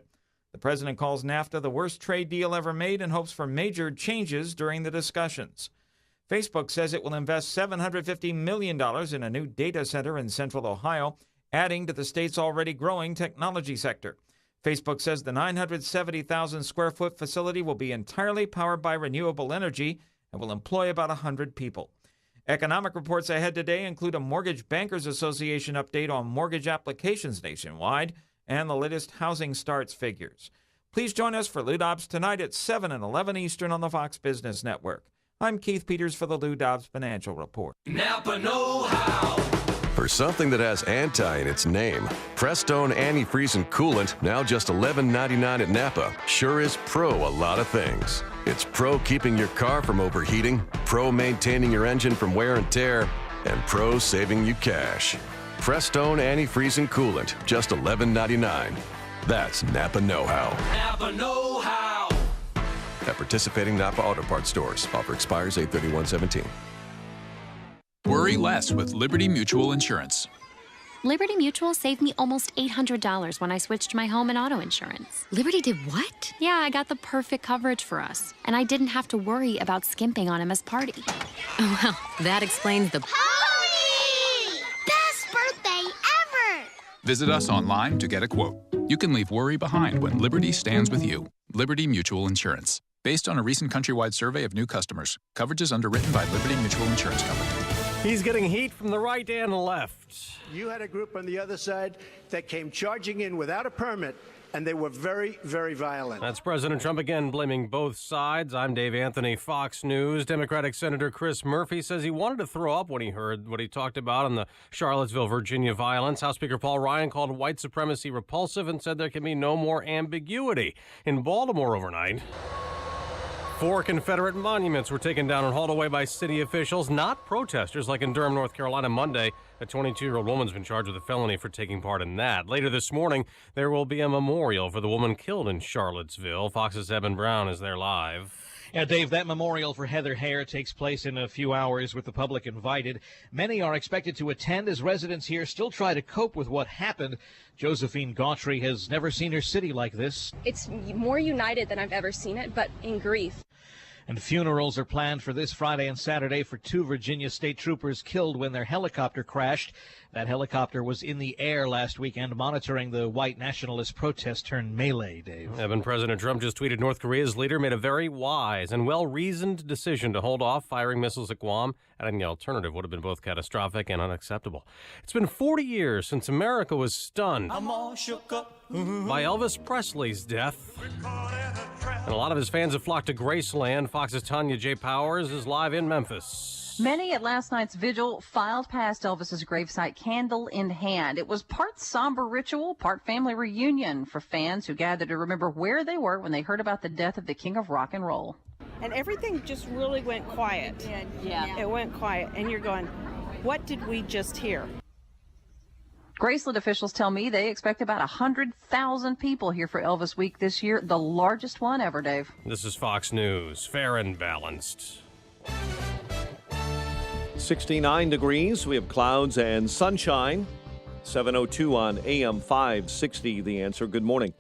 [SPEAKER 21] The president calls NAFTA the worst trade deal ever made and hopes for major changes during the discussions. Facebook says it will invest $750 million in a new data center in central Ohio, adding to the state's already growing technology sector. Facebook says the 970,000 square foot facility will be entirely powered by renewable energy and will employ about 100 people. Economic reports ahead today include a Mortgage Bankers Association update on mortgage applications nationwide and the latest housing starts figures. Please join us for Lou Dobbs tonight at 7 and 11 Eastern on the Fox Business Network. I'm Keith Peters for the Lou Dobbs Financial Report.
[SPEAKER 15] Napa know-how.
[SPEAKER 14] For something that has anti in its name, Prestone Antifreeze and Coolant, now just $11.99 at Napa, sure is pro a lot of things. It's pro keeping your car from overheating, pro maintaining your engine from wear and tear, and pro saving you cash. Prestone Antifreeze and Coolant, just $11.99. That's Napa know-how.
[SPEAKER 15] Napa know-how.
[SPEAKER 14] At participating Napa Auto Parts stores. Offer expires 8/31/17.
[SPEAKER 16] Worry less with Liberty Mutual Insurance.
[SPEAKER 17] Liberty Mutual saved me almost $800 when I switched my home and auto insurance.
[SPEAKER 22] Liberty did what?
[SPEAKER 17] Yeah, I got the perfect coverage for us, and I didn't have to worry about skimping on Emma's party.
[SPEAKER 22] Oh, well, that explains the...
[SPEAKER 23] Pony! Best birthday ever!
[SPEAKER 16] Visit us online to get a quote. You can leave worry behind when Liberty stands with you. Liberty Mutual Insurance. Based on a recent countrywide survey of new customers. Coverage is underwritten by Liberty Mutual Insurance Company.
[SPEAKER 26] He's getting heat from the right and left.
[SPEAKER 8] You had a group on the other side that came charging in without a permit, and they were very, very violent.
[SPEAKER 26] That's President Trump again blaming both sides. I'm Dave Anthony, Fox News. Democratic Senator Chris Murphy says he wanted to throw up when he heard what he talked about on the Charlottesville, Virginia violence. House Speaker Paul Ryan called white supremacy repulsive and said there can be no more ambiguity. In Baltimore overnight, 4 Confederate monuments were taken down and hauled away by city officials, not protesters like in Durham, North Carolina Monday. A 22-year-old woman's been charged with a felony for taking part in that. Later this morning, there will be a memorial for the woman killed in Charlottesville. Fox's Evan Brown is there live.
[SPEAKER 27] Yeah, Dave, that memorial for Heather Hare takes place in a few hours with the public invited. Many are expected to attend as residents here still try to cope with what happened. Josephine Gautry has never seen her city like this.
[SPEAKER 28] It's more united than I've ever seen it, but in grief.
[SPEAKER 27] And funerals are planned for this Friday and Saturday for 2 Virginia state troopers killed when their helicopter crashed. That helicopter was in the air last weekend monitoring the white nationalist protest turned melee, Dave.
[SPEAKER 26] Evan, President Trump just tweeted North Korea's leader made a very wise and well-reasoned decision to hold off firing missiles at Guam, adding the alternative would have been both catastrophic and unacceptable. It's been 40 years since America was stunned
[SPEAKER 15] I'm all shook up
[SPEAKER 26] by Elvis Presley's death. And a lot of his fans have flocked to Graceland. Fox's Tanya J. Powers is live in Memphis.
[SPEAKER 29] Many at last night's vigil filed past Elvis's gravesite candle in hand. It was part somber ritual, part family reunion for fans who gathered to remember where they were when they heard about the death of the king of rock and roll.
[SPEAKER 30] And everything just really went quiet. Yeah. It went quiet. And you're going, what did we just hear?
[SPEAKER 29] Graceland officials tell me they expect about 100,000 people here for Elvis Week this year, the largest one ever, Dave.
[SPEAKER 26] This is Fox News, fair and balanced.
[SPEAKER 13] 69 degrees. We have clouds and sunshine. 7:02 on AM 560, The Answer. Good morning.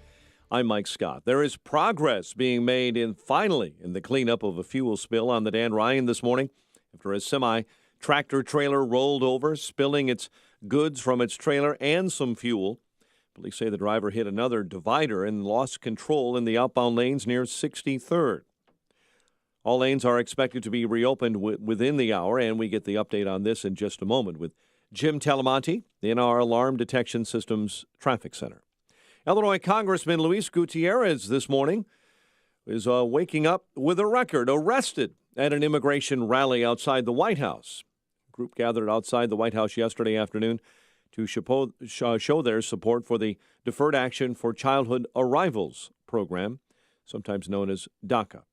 [SPEAKER 13] I'm Mike Scott. There is progress being made finally in the cleanup of a fuel spill on the Dan Ryan this morning after a semi-tractor trailer rolled over, spilling its goods from its trailer and some fuel. Police say the driver hit another divider and lost control in the outbound lanes near 63rd. All lanes are expected to be reopened within the hour, and we get the update on this in just a moment with Jim Talamonte in our Alarm Detection Systems Traffic Center. Illinois Congressman Luis Gutierrez this morning is waking up with a record, arrested at an immigration rally outside the White House. A group gathered outside the White House yesterday afternoon to show their support for the Deferred Action for Childhood Arrivals program. sometimes known as DACA.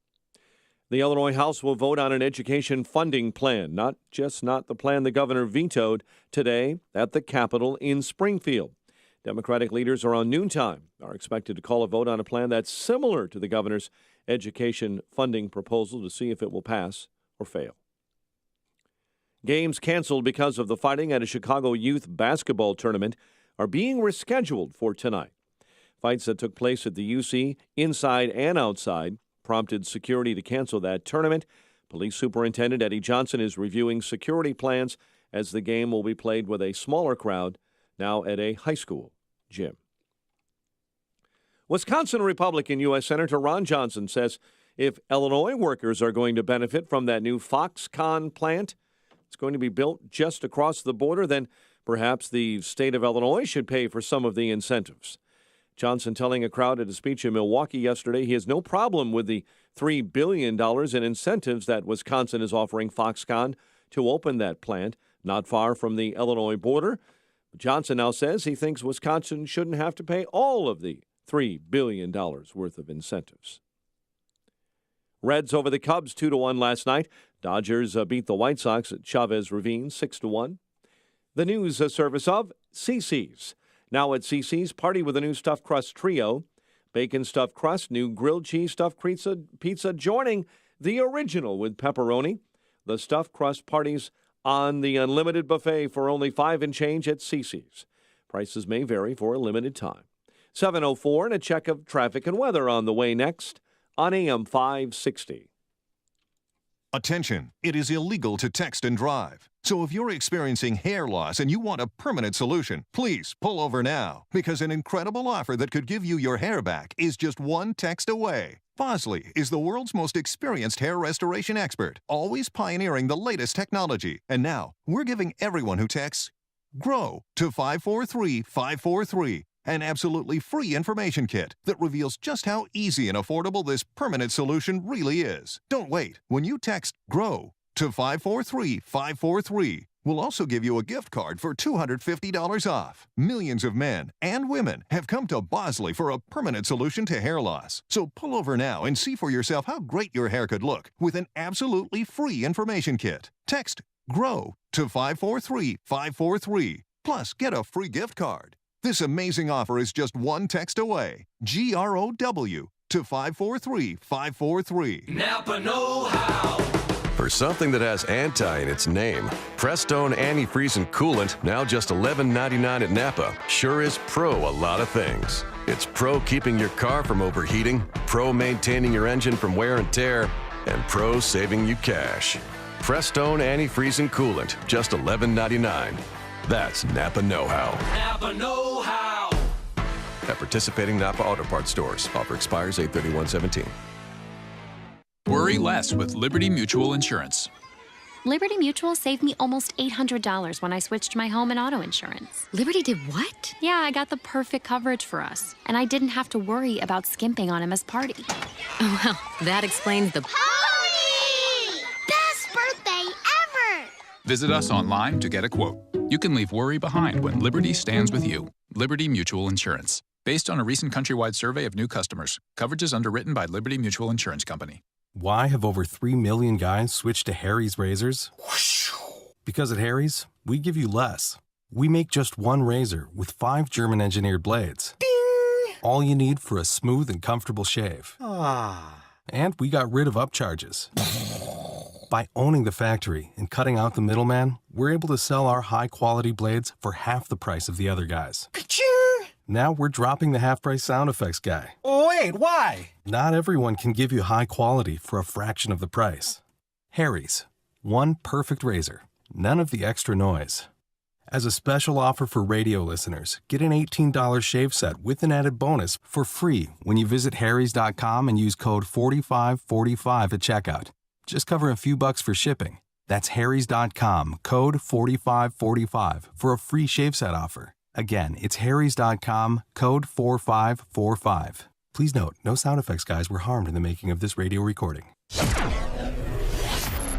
[SPEAKER 13] The Illinois House will vote on an education funding plan, not the plan the governor vetoed today at the Capitol in Springfield. Democratic leaders around noontime are expected to call a vote on a plan that's similar to the governor's education funding proposal to see if it will pass or fail. Games canceled because of the fighting at a Chicago youth basketball tournament are being rescheduled for tonight. Fights that took place at the UC, inside and outside, prompted security to cancel that tournament. Police Superintendent Eddie Johnson is reviewing security plans as the game will be played with a smaller crowd now at a high school gym. Wisconsin Republican U.S. Senator Ron Johnson says if Illinois workers are going to benefit from that new Foxconn plant, it's going to be built just across the border, then perhaps the state of Illinois should pay for some of the incentives. Johnson telling a crowd at a speech in Milwaukee yesterday he has no problem with the $3 billion in incentives that Wisconsin is offering Foxconn to open that plant not far from the Illinois border. Johnson now says he thinks Wisconsin shouldn't have to pay all of the $3 billion worth of incentives. Reds over the Cubs 2-1 last night. Dodgers beat the White Sox at Chavez Ravine 6-1. The news service of CC's. Now at CC's, party with a new stuffed crust trio. Bacon stuffed crust, new grilled cheese stuffed pizza joining the original with pepperoni. The stuffed crust parties on the unlimited buffet for only $5 and change at CC's. Prices may vary for a limited time. 7:04 and a check of traffic and weather on the way next on AM 560.
[SPEAKER 1] Attention, it is illegal to text and drive. So if you're experiencing hair loss and you want a permanent solution, please pull over now, because an incredible offer that could give you your hair back is just one text away. Bosley is the world's most experienced hair restoration expert, always pioneering the latest technology. And now, we're giving everyone who texts GROW to 543-543. An absolutely free information kit that reveals just how easy and affordable this permanent solution really is. Don't wait. When you text GROW to 543-543, we'll also give you a gift card for $250 off. Millions of men and women have come to Bosley for a permanent solution to hair loss. So pull over now and see for yourself how great your hair could look with an absolutely free information kit. Text GROW to 543-543. Plus, get a free gift card. This amazing offer is just one text away. GROW to 543-543.
[SPEAKER 15] Napa know-how.
[SPEAKER 14] For something that has anti in its name, Prestone Antifreeze and Coolant, now just $11.99 at Napa, sure is pro a lot of things. It's pro keeping your car from overheating, pro maintaining your engine from wear and tear, and pro saving you cash. Prestone Antifreeze and Coolant, just $11.99. That's Napa know-how.
[SPEAKER 15] Napa know-how.
[SPEAKER 14] At participating Napa Auto Parts stores. Offer expires 8/31/17.
[SPEAKER 16] Worry less with Liberty Mutual Insurance.
[SPEAKER 17] Liberty Mutual saved me almost $800 when I switched my home and auto insurance.
[SPEAKER 22] Liberty did what?
[SPEAKER 17] Yeah, I got the perfect coverage for us, and I didn't have to worry about skimping on Emma's party.
[SPEAKER 22] Oh, well, that explains the
[SPEAKER 23] Pony! Best birthday ever!
[SPEAKER 16] Visit us online to get a quote. You can leave worry behind when Liberty stands with you. Liberty Mutual Insurance. Based on a recent countrywide survey of new customers. Coverage is underwritten by Liberty Mutual Insurance Company.
[SPEAKER 2] Why have over 3 million guys switched to Harry's razors? Because at Harry's, we give you less. We make just one razor with 5 German-engineered blades. Ding! All you need for a smooth and comfortable shave. And we got rid of upcharges. By owning the factory and cutting out the middleman, we're able to sell our high-quality blades for half the price of the other guys. Ka-ching! Now we're dropping the half-price sound effects guy.
[SPEAKER 3] Wait, why?
[SPEAKER 2] Not everyone can give you high quality for a fraction of the price. Harry's. One perfect razor. None of the extra noise. As a special offer for radio listeners, get an $18 shave set with an added bonus for free when you visit harrys.com and use code 4545 at checkout. Just cover a few bucks for shipping. That's harrys.com, code 4545 for a free shave set offer. Again, it's harrys.com, code 4545. Please note, no sound effects guys were harmed in the making of this radio recording.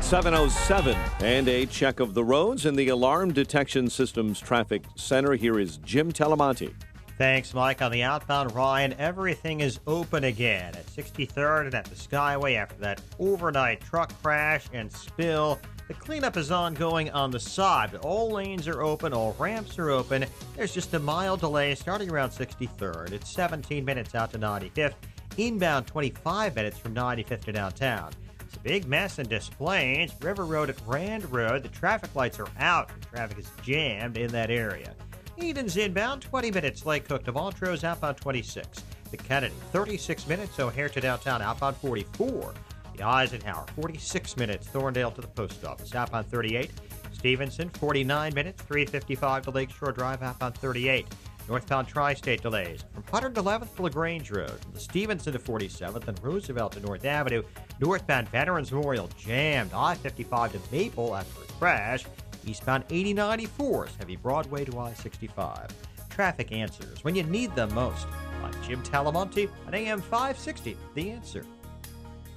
[SPEAKER 13] 7:07 and a check of the roads in the Alarm Detection Systems Traffic Center. Here is Jim Talamonte.
[SPEAKER 3] Thanks, Mike. On the outbound, Ryan, everything is open again at 63rd and at the Skyway after that overnight truck crash and spill. The cleanup is ongoing on the side, but all lanes are open, all ramps are open. There's just a mild delay starting around 63rd. It's 17 minutes out to 95th. Inbound 25 minutes from 95th to downtown. It's a big mess in Des Plaines. River Road at Rand Road. The traffic lights are out and traffic is jammed in that area. Eden's inbound 20 minutes. Lake Cook to Montrose outbound 26. The Kennedy 36 minutes. O'Hare to downtown outbound 44. The Eisenhower 46 minutes. Thorndale to the post office outbound 38. Stevenson 49 minutes. 355 to Lakeshore Drive outbound 38. Northbound Tri-State delays from 111th to LaGrange Road, from the Stevenson to 47th and Roosevelt to North Avenue. Northbound Veterans Memorial jammed. I-55 to Maple after a crash. Eastbound 8094's heavy Broadway to I-65. Traffic answers when you need them most. I'm Jim Talamonte at AM 560. The Answer.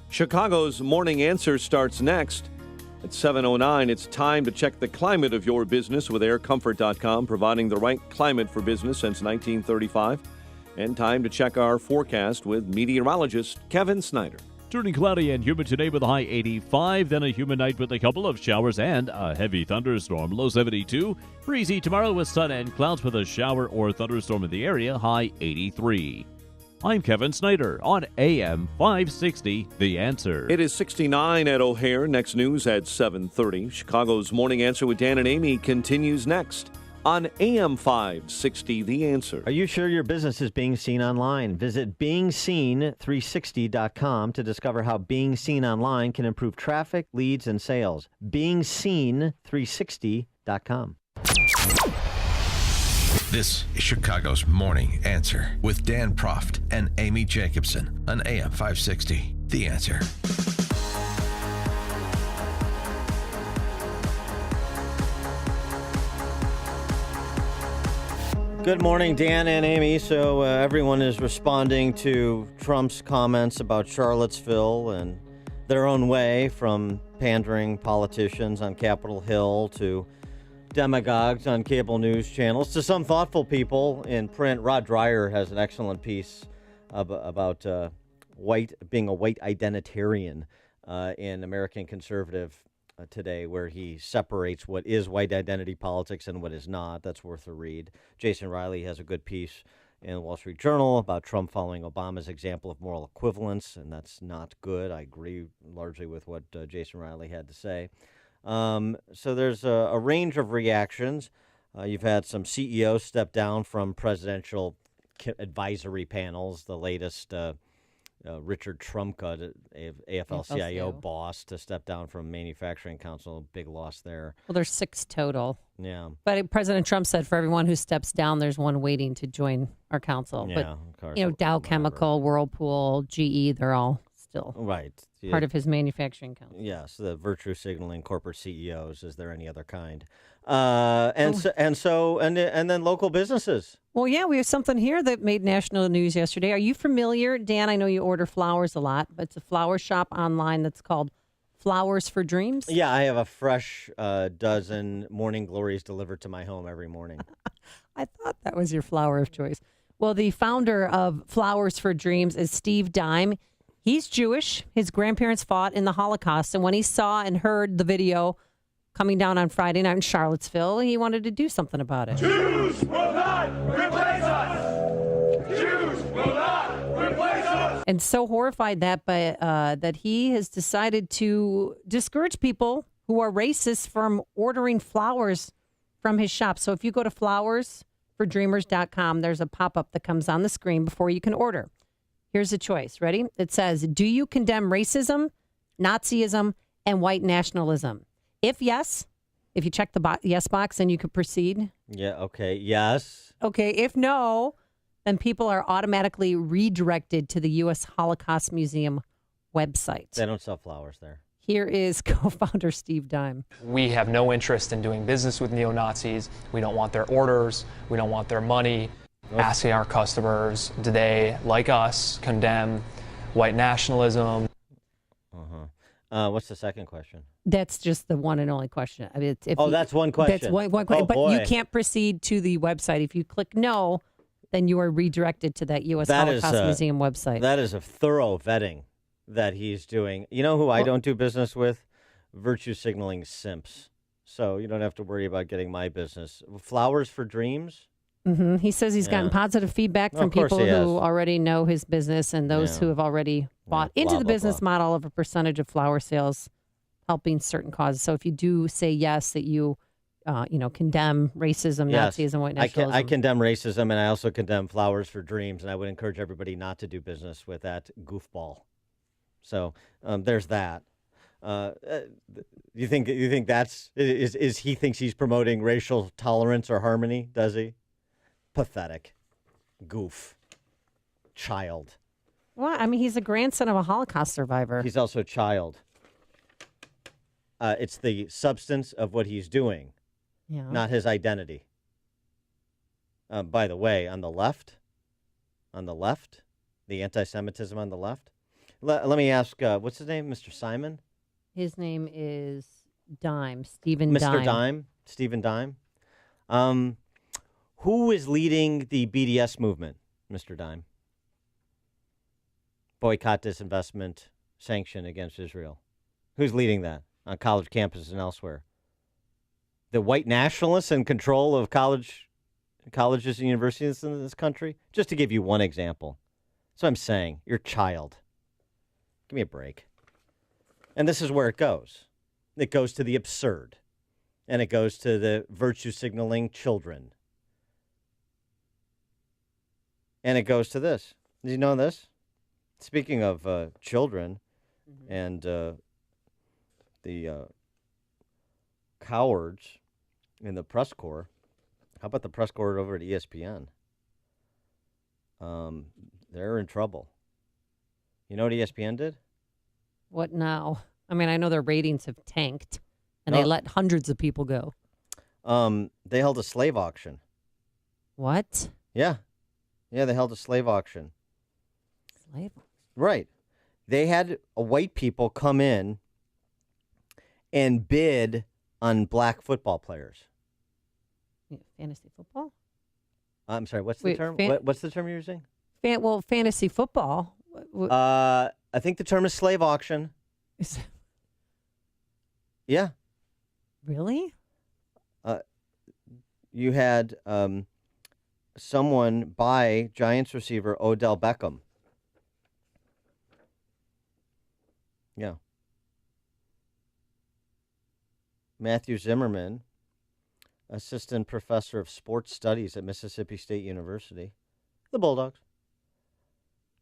[SPEAKER 13] Chicago's Morning Answer starts next. At 7:09, it's time to check the climate of your business with aircomfort.com, providing the right climate for business since 1935. And time to check our forecast with meteorologist Kevin Snyder.
[SPEAKER 4] Turning cloudy and humid today with a high 85, then a humid night with a couple of showers and a heavy thunderstorm, low 72. Breezy tomorrow with sun and clouds with a shower or thunderstorm in the area, high 83. I'm Kevin Snyder on AM 560, The Answer.
[SPEAKER 13] It is 69 at O'Hare. Next news at 7:30. Chicago's Morning Answer with Dan and Amy continues next on AM 560, The Answer.
[SPEAKER 5] Are you sure your business is being seen online? Visit beingseen360.com to discover how being seen online can improve traffic, leads, and sales. beingseen360.com.
[SPEAKER 14] This is Chicago's Morning Answer with Dan Proft and Amy Jacobson on AM 560, The Answer.
[SPEAKER 5] Good morning, Dan and Amy. So everyone is responding to Trump's comments about Charlottesville and their own way, from pandering politicians on Capitol Hill to demagogues on cable news channels to some thoughtful people in print. Rod Dreyer has an excellent piece about being a white identitarian in American Conservative today, where he separates what is white identity politics and what is not. That's worth a read. Jason Riley has a good piece in the Wall Street Journal about Trump following Obama's example of moral equivalence, and that's not good. I agree largely with what Jason Riley had to say. So there's a range of reactions. You've had some CEOs step down from presidential advisory panels. The latest, Richard Trumka, AFL-CIO boss, to step down from Manufacturing Council. Big loss there.
[SPEAKER 7] Well, there's 6 total.
[SPEAKER 5] Yeah.
[SPEAKER 7] But President Trump said for everyone who steps down, there's one waiting to join our council.
[SPEAKER 5] Yeah,
[SPEAKER 7] but,
[SPEAKER 5] of course.
[SPEAKER 7] Dow Chemical, Whirlpool, GE, they're all still part of his manufacturing council.
[SPEAKER 5] Yes, the virtue signaling corporate CEOs. Is there any other kind? And then local businesses.
[SPEAKER 7] Well, yeah, we have something here that made national news yesterday. Are you familiar, Dan? I know you order flowers a lot, but it's a flower shop online that's called Flowers for Dreams.
[SPEAKER 5] Yeah, I have a fresh dozen morning glories delivered to my home every morning.
[SPEAKER 7] I thought that was your flower of choice. Well, the founder of Flowers for Dreams is Steve Dime. He's Jewish. His grandparents fought in the Holocaust, and when he saw and heard the video coming down on Friday night in Charlottesville, he wanted to do something about it.
[SPEAKER 15] Jews will not replace us! Jews will not replace us!
[SPEAKER 7] And so horrified that he has decided to discourage people who are racist from ordering flowers from his shop. So if you go to flowersfordreamers.com, there's a pop-up that comes on the screen before you can order. Here's a choice. Ready? It says, do you condemn racism, Nazism, and white nationalism? If yes, if you check the yes box, then you could proceed.
[SPEAKER 5] Yeah, okay, yes.
[SPEAKER 7] Okay, if no, then people are automatically redirected to the U.S. Holocaust Museum website.
[SPEAKER 5] They don't sell flowers there.
[SPEAKER 7] Here is co-founder Steve Dime.
[SPEAKER 6] We have no interest in doing business with neo-Nazis. We don't want their orders. We don't want their money. Asking our customers, do they, like us, condemn white nationalism?
[SPEAKER 5] What's the second question?
[SPEAKER 7] That's just the one and only question. I mean,
[SPEAKER 5] that's one question.
[SPEAKER 7] That's one question.
[SPEAKER 5] Oh,
[SPEAKER 7] but
[SPEAKER 5] boy.
[SPEAKER 7] you can't proceed to the website. If you click no, then you are redirected to that U.S. Holocaust Museum website.
[SPEAKER 5] That is a thorough vetting that he's doing. You know who I don't do business with? Virtue signaling simps. So you don't have to worry about getting my business. Flowers for Dreams?
[SPEAKER 7] Mm-hmm. He says he's gotten positive feedback from people who already know his business and those who have already bought into the business model of a percentage of flower sales helping certain causes. So if you do say yes, that you, condemn racism, Nazism, white nationalism.
[SPEAKER 5] I condemn racism, and I also condemn Flowers for Dreams, and I would encourage everybody not to do business with that goofball. So there's that. You think that's is he thinks he's promoting racial tolerance or harmony? Does he? Pathetic. Goof. Child.
[SPEAKER 7] Well, I mean, he's a grandson of a Holocaust survivor.
[SPEAKER 5] He's also a child. It's the substance of what he's doing, not his identity. By the way, on the left, the anti-Semitism on the left. Let me ask, what's his name, Mr. Simon?
[SPEAKER 7] His name is Dime, Stephen
[SPEAKER 5] Mr.
[SPEAKER 7] Dime.
[SPEAKER 5] Dime, Stephen Dime. Who is leading the BDS movement, Mr. Dime? Boycott, disinvestment, sanction against Israel. Who's leading that on college campuses and elsewhere? The white nationalists in control of colleges and universities in this country? Just to give you one example. That's what I'm saying. You're a child. Give me a break. And this is where it goes. It goes to the absurd. And it goes to the virtue signaling children. And it goes to this. Did you know this? Speaking of children and the cowards in the press corps, how about the press corps over at ESPN? They're in trouble. You know what ESPN did?
[SPEAKER 7] What now? I mean, I know their ratings have tanked, and they let hundreds of people go.
[SPEAKER 5] They held a slave auction.
[SPEAKER 7] What?
[SPEAKER 5] Yeah. Yeah, they held a slave auction.
[SPEAKER 7] Slave auction?
[SPEAKER 5] Right. They had white people come in and bid on black football players.
[SPEAKER 7] Fantasy football?
[SPEAKER 5] I'm sorry, what's the term? What's the term you're using?
[SPEAKER 7] Fantasy football.
[SPEAKER 5] I think the term is slave auction. Yeah.
[SPEAKER 7] Really?
[SPEAKER 5] You had someone buy Giants receiver Odell Beckham. Yeah. Matthew Zimmerman, assistant professor of sports studies at Mississippi State University. The Bulldogs.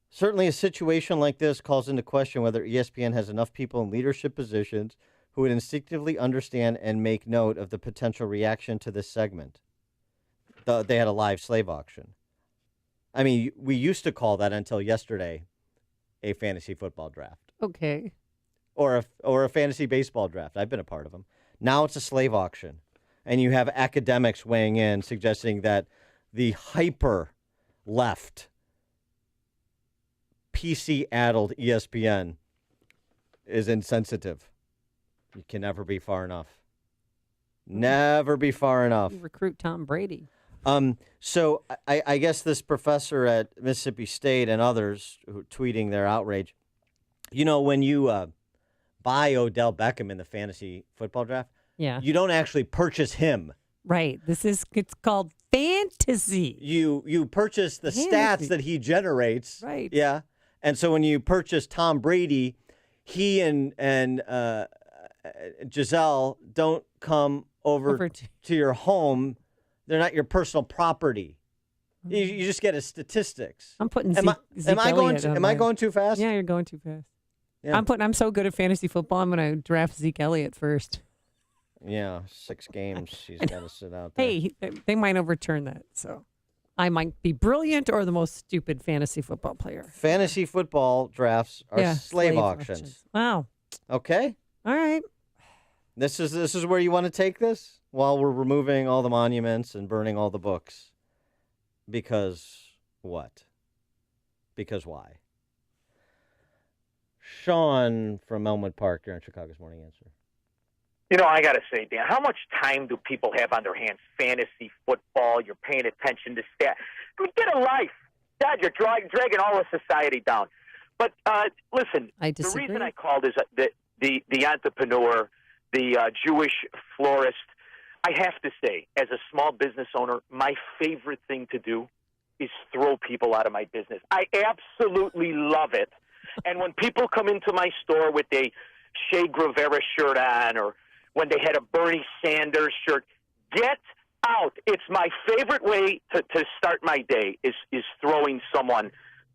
[SPEAKER 5] Certainly a situation like this calls into question whether ESPN has enough people in leadership positions who would instinctively understand and make note of the potential reaction to this segment. They had a live slave auction. I mean, we used to call that until yesterday a fantasy football draft.
[SPEAKER 7] Okay.
[SPEAKER 5] Or a fantasy baseball draft. I've been a part of them. Now it's a slave auction. And you have academics weighing in suggesting that the hyper left PC-addled ESPN is insensitive. You can never be far enough. Never be far enough.
[SPEAKER 7] You recruit Tom Brady.
[SPEAKER 5] So I guess this professor at Mississippi State and others who are tweeting their outrage, when you buy Odell Beckham in the fantasy football draft, you don't actually purchase him.
[SPEAKER 7] Right. It's called fantasy.
[SPEAKER 5] You purchase the stats that he generates.
[SPEAKER 7] Right.
[SPEAKER 5] Yeah. And so when you purchase Tom Brady, he and Giselle don't come over to your home. They're not your personal property. You just get a statistics.
[SPEAKER 7] I'm putting
[SPEAKER 5] Am I going too fast?
[SPEAKER 7] Yeah, you're going too fast.
[SPEAKER 5] Yeah.
[SPEAKER 7] I'm so good at fantasy football. I'm going to draft Zeke Elliott first.
[SPEAKER 5] Yeah, 6 games. He's got to sit out there.
[SPEAKER 7] Hey, they might overturn that. So I might be brilliant or the most stupid fantasy football player.
[SPEAKER 5] Fantasy football drafts are slave auctions.
[SPEAKER 7] Wow.
[SPEAKER 5] Okay.
[SPEAKER 7] All right.
[SPEAKER 5] This is where you want to take this while we're removing all the monuments and burning all the books. Because what? Because why? Sean from Elmwood Park, you're on Chicago's Morning Answer.
[SPEAKER 9] You know, I got to say, Dan, how much time do people have on their hands? Fantasy football, you're paying attention to stats. I mean, get a life. God, you're dragging all of society down. But listen, the reason I called is that the entrepreneur, the Jewish florist, I have to say, as a small business owner, my favorite thing to do is throw people out of my business. I absolutely love it. And when people come into my store with a Che Guevara shirt on, or when they had a Bernie Sanders shirt, get out. It's my favorite way to start my day is throwing someone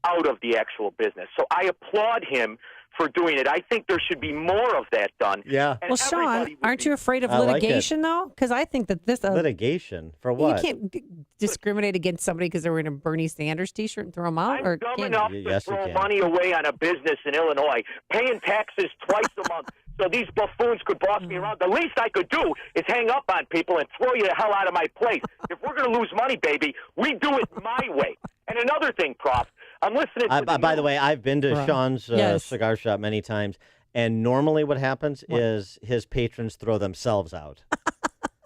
[SPEAKER 9] out of the actual business. So I applaud him for doing it. I think there should be more of that done.
[SPEAKER 5] Yeah.
[SPEAKER 7] Well, Sean, aren't you afraid of litigation, though? Because I think that this...
[SPEAKER 5] litigation? For what?
[SPEAKER 7] You can't discriminate against somebody because they're wearing a Bernie Sanders T-shirt and throw them out?
[SPEAKER 9] I'm dumb enough to throw money away on a business in Illinois, paying taxes twice a month so these buffoons could boss me around. The least I could do is hang up on people and throw you the hell out of my place. If we're going to lose money, baby, we do it my way. And another thing, Prof, I'm listening to
[SPEAKER 5] by the way, I've been to Sean's cigar shop many times, and normally what happens is his patrons throw themselves out.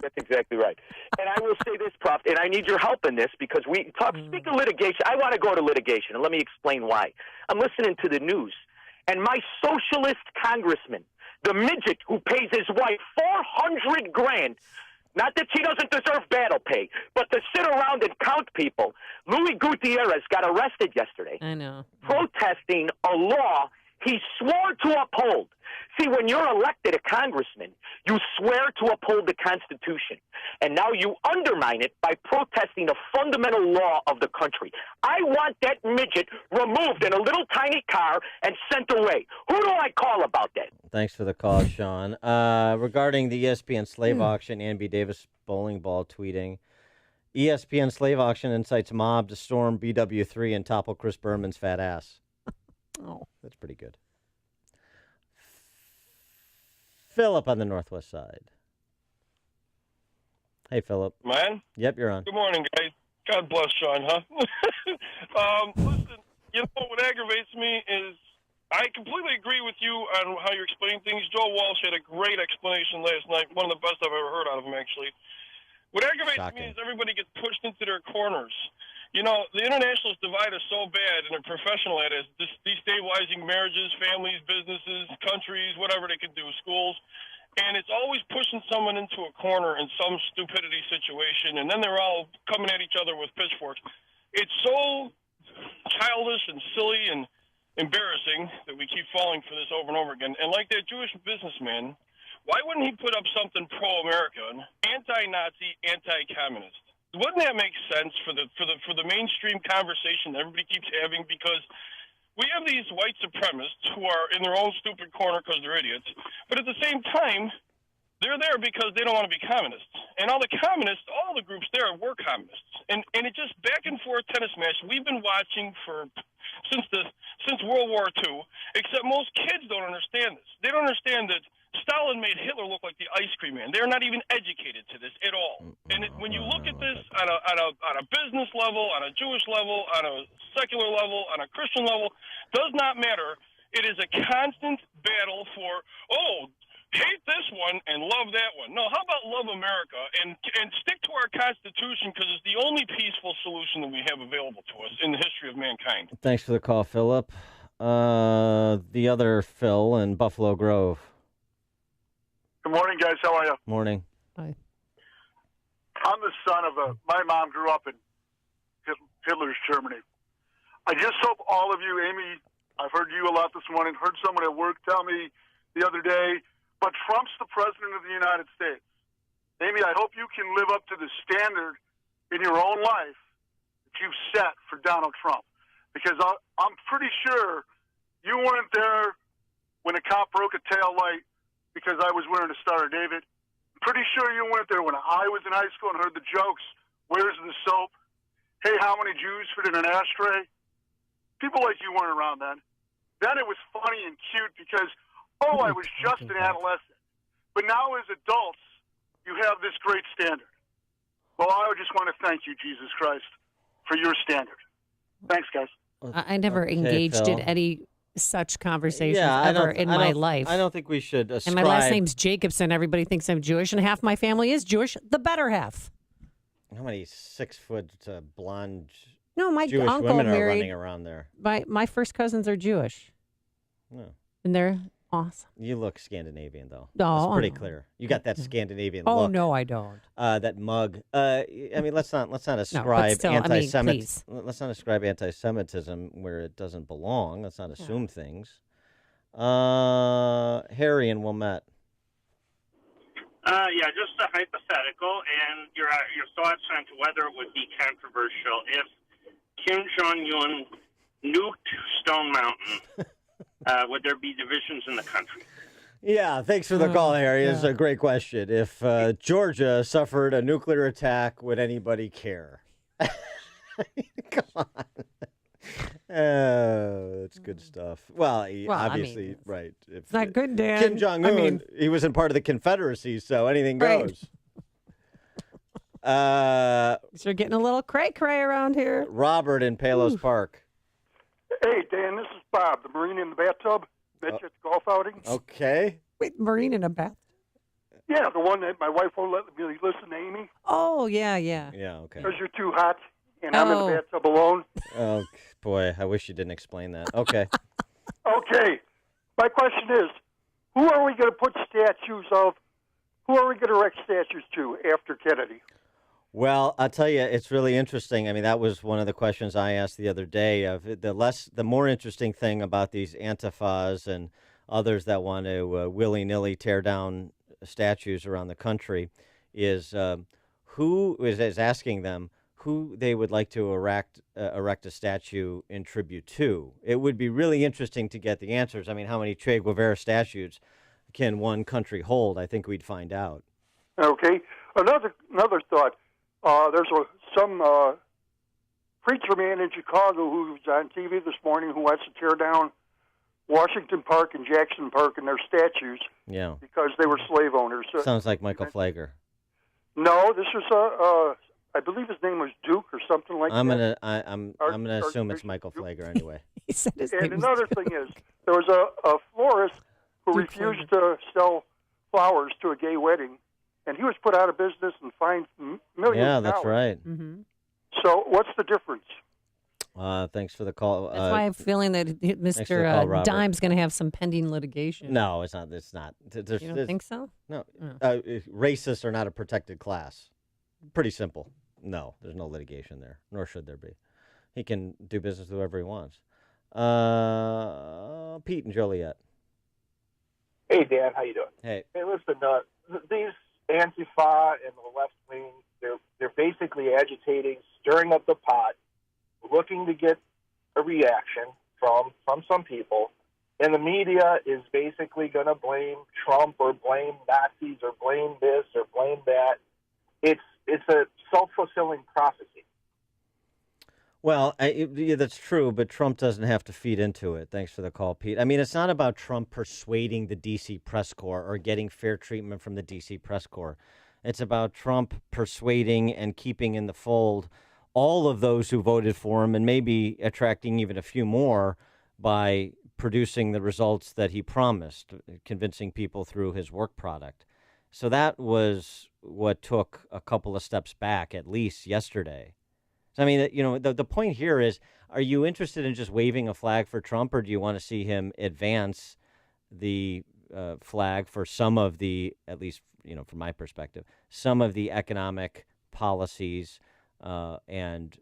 [SPEAKER 9] That's exactly right. And I will say this, Prof, and I need your help in this because we speak of litigation. I want to go to litigation, and let me explain why. I'm listening to the news, and my socialist congressman, the midget who pays his wife $400,000, not that she doesn't deserve battle pay, but to sit around and count people. Louis Gutierrez got arrested yesterday.
[SPEAKER 7] I know.
[SPEAKER 9] Protesting a law he swore to uphold. See, when you're elected a congressman, you swear to uphold the Constitution. And now you undermine it by protesting a fundamental law of the country. I want that midget removed in a little tiny car and sent away. Who do I call about that?
[SPEAKER 5] Thanks for the call, Sean. Regarding the ESPN slave auction, Ann B. Davis bowling ball tweeting, ESPN slave auction incites mob to storm BW3 and topple Chris Berman's fat ass.
[SPEAKER 7] Oh,
[SPEAKER 5] that's pretty good. Philip on the northwest side. Hey, Philip.
[SPEAKER 10] Man?
[SPEAKER 5] Yep, you're on.
[SPEAKER 10] Good morning, guys. God bless Sean, huh? Listen, you know what aggravates me is I completely agree with you on how you're explaining things. Joe Walsh had a great explanation last night, one of the best I've ever heard out of him, actually. What aggravates me is everybody gets pushed into their corners. You know, the internationalist divide is so bad, and they're professional at it, destabilizing marriages, families, businesses, countries, whatever they can do, schools. And it's always pushing someone into a corner in some stupidity situation, and then they're all coming at each other with pitchforks. It's so childish and silly and embarrassing that we keep falling for this over and over again. And like that Jewish businessman, why wouldn't he put up something pro-American, anti-Nazi, anti-communist? Wouldn't that make sense for the mainstream conversation that everybody keeps having? Because we have these white supremacists who are in their own stupid corner because they're idiots, but at the same time, they're there because they don't want to be communists. And all the communists, all the groups there were communists. And it just back and forth tennis match we've been watching since World War II, except most kids don't understand this. They don't understand that Stalin made Hitler look like the ice cream man. They're not even educated to this at all. And when you look at this on a business level, on a Jewish level, on a secular level, on a Christian level, does not matter. It is a constant battle for, hate this one and love that one. No, how about love America and stick to our Constitution because it's the only peaceful solution that we have available to us in the history of mankind.
[SPEAKER 5] Thanks for the call, Philip. The other Phil in Buffalo Grove.
[SPEAKER 11] Good morning, guys. How are you?
[SPEAKER 5] Morning.
[SPEAKER 7] Hi.
[SPEAKER 11] I'm the son of my mom grew up in Hitler's Germany. I just hope all of you, Amy, I've heard you a lot this morning, heard someone at work tell me the other day, but Trump's the president of the United States. Amy, I hope you can live up to the standard in your own life that you've set for Donald Trump. Because I'm pretty sure you weren't there when a cop broke a tail light because I was wearing a Star of David. I'm pretty sure you weren't there when I was in high school and heard the jokes, where's the soap? Hey, how many Jews fit in an ashtray? People like you weren't around then. Then it was funny and cute because, I was just an adolescent. But now as adults, you have this great standard. Well, I just want to thank you, Jesus Christ, for your standard. Thanks, guys.
[SPEAKER 7] I never engaged
[SPEAKER 5] Phil.
[SPEAKER 7] in any such conversations
[SPEAKER 5] I
[SPEAKER 7] ever in my life.
[SPEAKER 5] I don't think we should ascribe.
[SPEAKER 7] And my last name's Jacobson. Everybody thinks I'm Jewish, and half my family is Jewish. The better half.
[SPEAKER 5] How many 6-foot blonde
[SPEAKER 7] No, my
[SPEAKER 5] Jewish
[SPEAKER 7] uncle
[SPEAKER 5] women are
[SPEAKER 7] married.
[SPEAKER 5] running around there?
[SPEAKER 7] My first cousins are Jewish.
[SPEAKER 5] No.
[SPEAKER 7] And they're awesome.
[SPEAKER 5] You look Scandinavian, though.
[SPEAKER 7] Oh,
[SPEAKER 5] It's pretty
[SPEAKER 7] I know.
[SPEAKER 5] clear. You got that Scandinavian
[SPEAKER 7] Oh,
[SPEAKER 5] look.
[SPEAKER 7] no, I don't.
[SPEAKER 5] That mug. I mean, let's not ascribe
[SPEAKER 7] please.
[SPEAKER 5] Let's not ascribe anti-Semitism where it doesn't belong. Let's not assume things. Harry and Wilmette.
[SPEAKER 8] Yeah, just a hypothetical, and your thoughts on whether it would be controversial if Kim Jong-un nuked Stone Mountain. Would there be divisions in the country?
[SPEAKER 5] Yeah, thanks for the call, Harry. It's a great question. If Georgia suffered a nuclear attack, would anybody care? Come on. That's good stuff. Well, obviously, right.
[SPEAKER 7] It's not good, Dan.
[SPEAKER 5] Kim Jong-un, he wasn't part of the Confederacy, so anything goes.
[SPEAKER 7] So getting a little cray-cray around here.
[SPEAKER 5] Robert in Palos Park.
[SPEAKER 11] Hey, Dan, this is Bob, the Marine in the bathtub. Bet you at the golf outing.
[SPEAKER 5] Okay.
[SPEAKER 7] Wait, Marine in a bath?
[SPEAKER 11] Yeah, the one that my wife won't let me listen to Amy.
[SPEAKER 7] Oh, yeah.
[SPEAKER 5] Yeah, okay.
[SPEAKER 11] Because you're too hot, and I'm in the bathtub alone.
[SPEAKER 5] Oh, boy, I wish you didn't explain that. Okay.
[SPEAKER 11] Okay. My question is, who are we going to put statues of? Who are we going to erect statues to after Kennedy?
[SPEAKER 5] Well, I'll tell you, it's really interesting. I mean, that was one of the questions I asked the other day. Of the more interesting thing about these Antifas and others that want to willy-nilly tear down statues around the country is who is asking them who they would like to erect a statue in tribute to. It would be really interesting to get the answers. I mean, how many Che Guevara statues can one country hold? I think we'd find out.
[SPEAKER 11] Okay. Another thought. There's some preacher man in Chicago who's on TV this morning who wants to tear down Washington Park and Jackson Park and their statues because they were slave owners.
[SPEAKER 5] Sounds like Michael Flagler.
[SPEAKER 11] No, this was I believe his name was Duke or something like that.
[SPEAKER 5] I'm gonna assume it's Michael Flagler anyway.
[SPEAKER 7] He said his
[SPEAKER 11] And
[SPEAKER 7] name was
[SPEAKER 11] another thing is there was a florist who refused to sell flowers to a gay wedding. And he was put out of business and fined millions
[SPEAKER 5] Yeah,
[SPEAKER 11] of dollars.
[SPEAKER 5] that's right.
[SPEAKER 7] Mm-hmm.
[SPEAKER 11] So what's the difference?
[SPEAKER 5] Thanks for the call.
[SPEAKER 7] That's why I'm feeling that
[SPEAKER 5] thanks for the call,
[SPEAKER 7] Mr.
[SPEAKER 5] Robert.
[SPEAKER 7] Dime's going to have some pending litigation.
[SPEAKER 5] No, it's not. It's not.
[SPEAKER 7] You don't think so?
[SPEAKER 5] No.
[SPEAKER 7] Oh.
[SPEAKER 5] Racists are not a protected class. Pretty simple. No, there's no litigation there, nor should there be. He can do business with whoever he wants. Pete and Joliet.
[SPEAKER 12] Hey, Dan, how you doing?
[SPEAKER 5] Hey.
[SPEAKER 12] Hey, listen, these Antifa and the left wing, they're basically agitating, stirring up the pot, looking to get a reaction from some people, and the media is basically going to blame Trump or blame Nazis or blame this or blame that. It's a self-fulfilling prophecy.
[SPEAKER 5] Well, that's true, but Trump doesn't have to feed into it. Thanks for the call, Pete. I mean, it's not about Trump persuading the D.C. press corps or getting fair treatment from the D.C. press corps. It's about Trump persuading and keeping in the fold all of those who voted for him and maybe attracting even a few more by producing the results that he promised, convincing people through his work product. So that was what took a couple of steps back, at least yesterday. I mean, the point here is, are you interested in just waving a flag for Trump, or do you want to see him advance the flag for some of the, at least, from my perspective, some of the economic policies and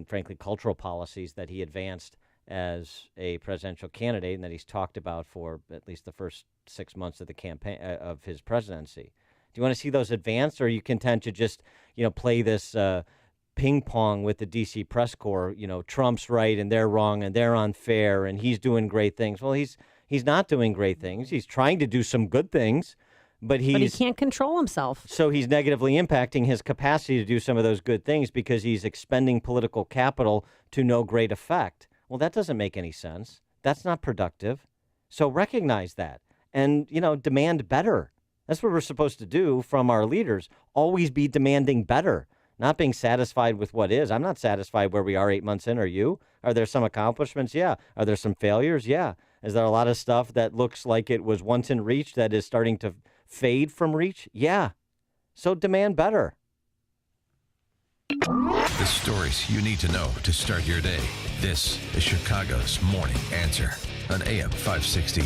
[SPEAKER 5] frankly, cultural policies that he advanced as a presidential candidate and that he's talked about for at least the first 6 months of the campaign of his presidency? Do you want to see those advanced, or are you content to just, play this ping pong with the D.C. press corps? Trump's right and they're wrong and they're unfair and he's doing great things. Well, he's not doing great things. He's trying to do some good things, but he
[SPEAKER 7] can't control himself.
[SPEAKER 5] So he's negatively impacting his capacity to do some of those good things because he's expending political capital to no great effect. Well, that doesn't make any sense. That's not productive. So recognize that and, demand better. That's what we're supposed to do from our leaders. Always be demanding better. not being satisfied with what is. I'm not satisfied where we are 8 months in. Are you? Are there some accomplishments? Yeah. Are there some failures? Yeah. Is there a lot of stuff that looks like it was once in reach that is starting to fade from reach? Yeah. So demand better.
[SPEAKER 14] The stories you need to know to start your day. This is Chicago's Morning Answer on AM 560.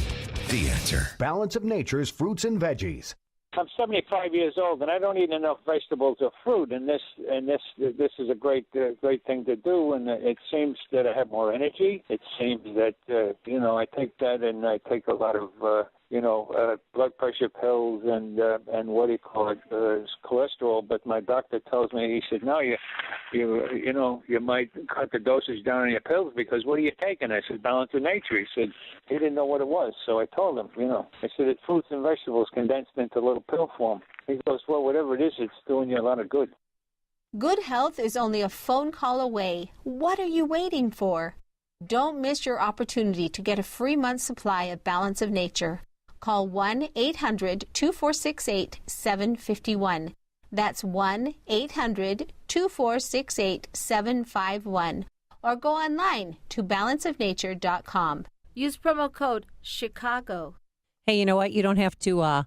[SPEAKER 14] The Answer.
[SPEAKER 18] Balance of Nature's fruits and veggies.
[SPEAKER 19] I'm 75 years old, and I don't eat enough vegetables or fruit. And this is a great thing to do. And it seems that I have more energy. It seems that I take that, and I take a lot of blood pressure pills and what do you call it, cholesterol. But my doctor tells me, he said, no, you might cut the dosage down on your pills because what are you taking? I said, Balance of Nature. He said he didn't know what it was, so I told him, I said it's fruits and vegetables condensed into little pill form. He goes, well, whatever it is, it's doing you a lot of good.
[SPEAKER 20] Good health is only a phone call away. What are you waiting for? Don't miss your opportunity to get a free month's supply of Balance of Nature. Call 1-800-2468-751. That's 1-800-2468-751. Or go online to balanceofnature.com. Use promo code Chicago.
[SPEAKER 7] Hey, you know what? You don't have to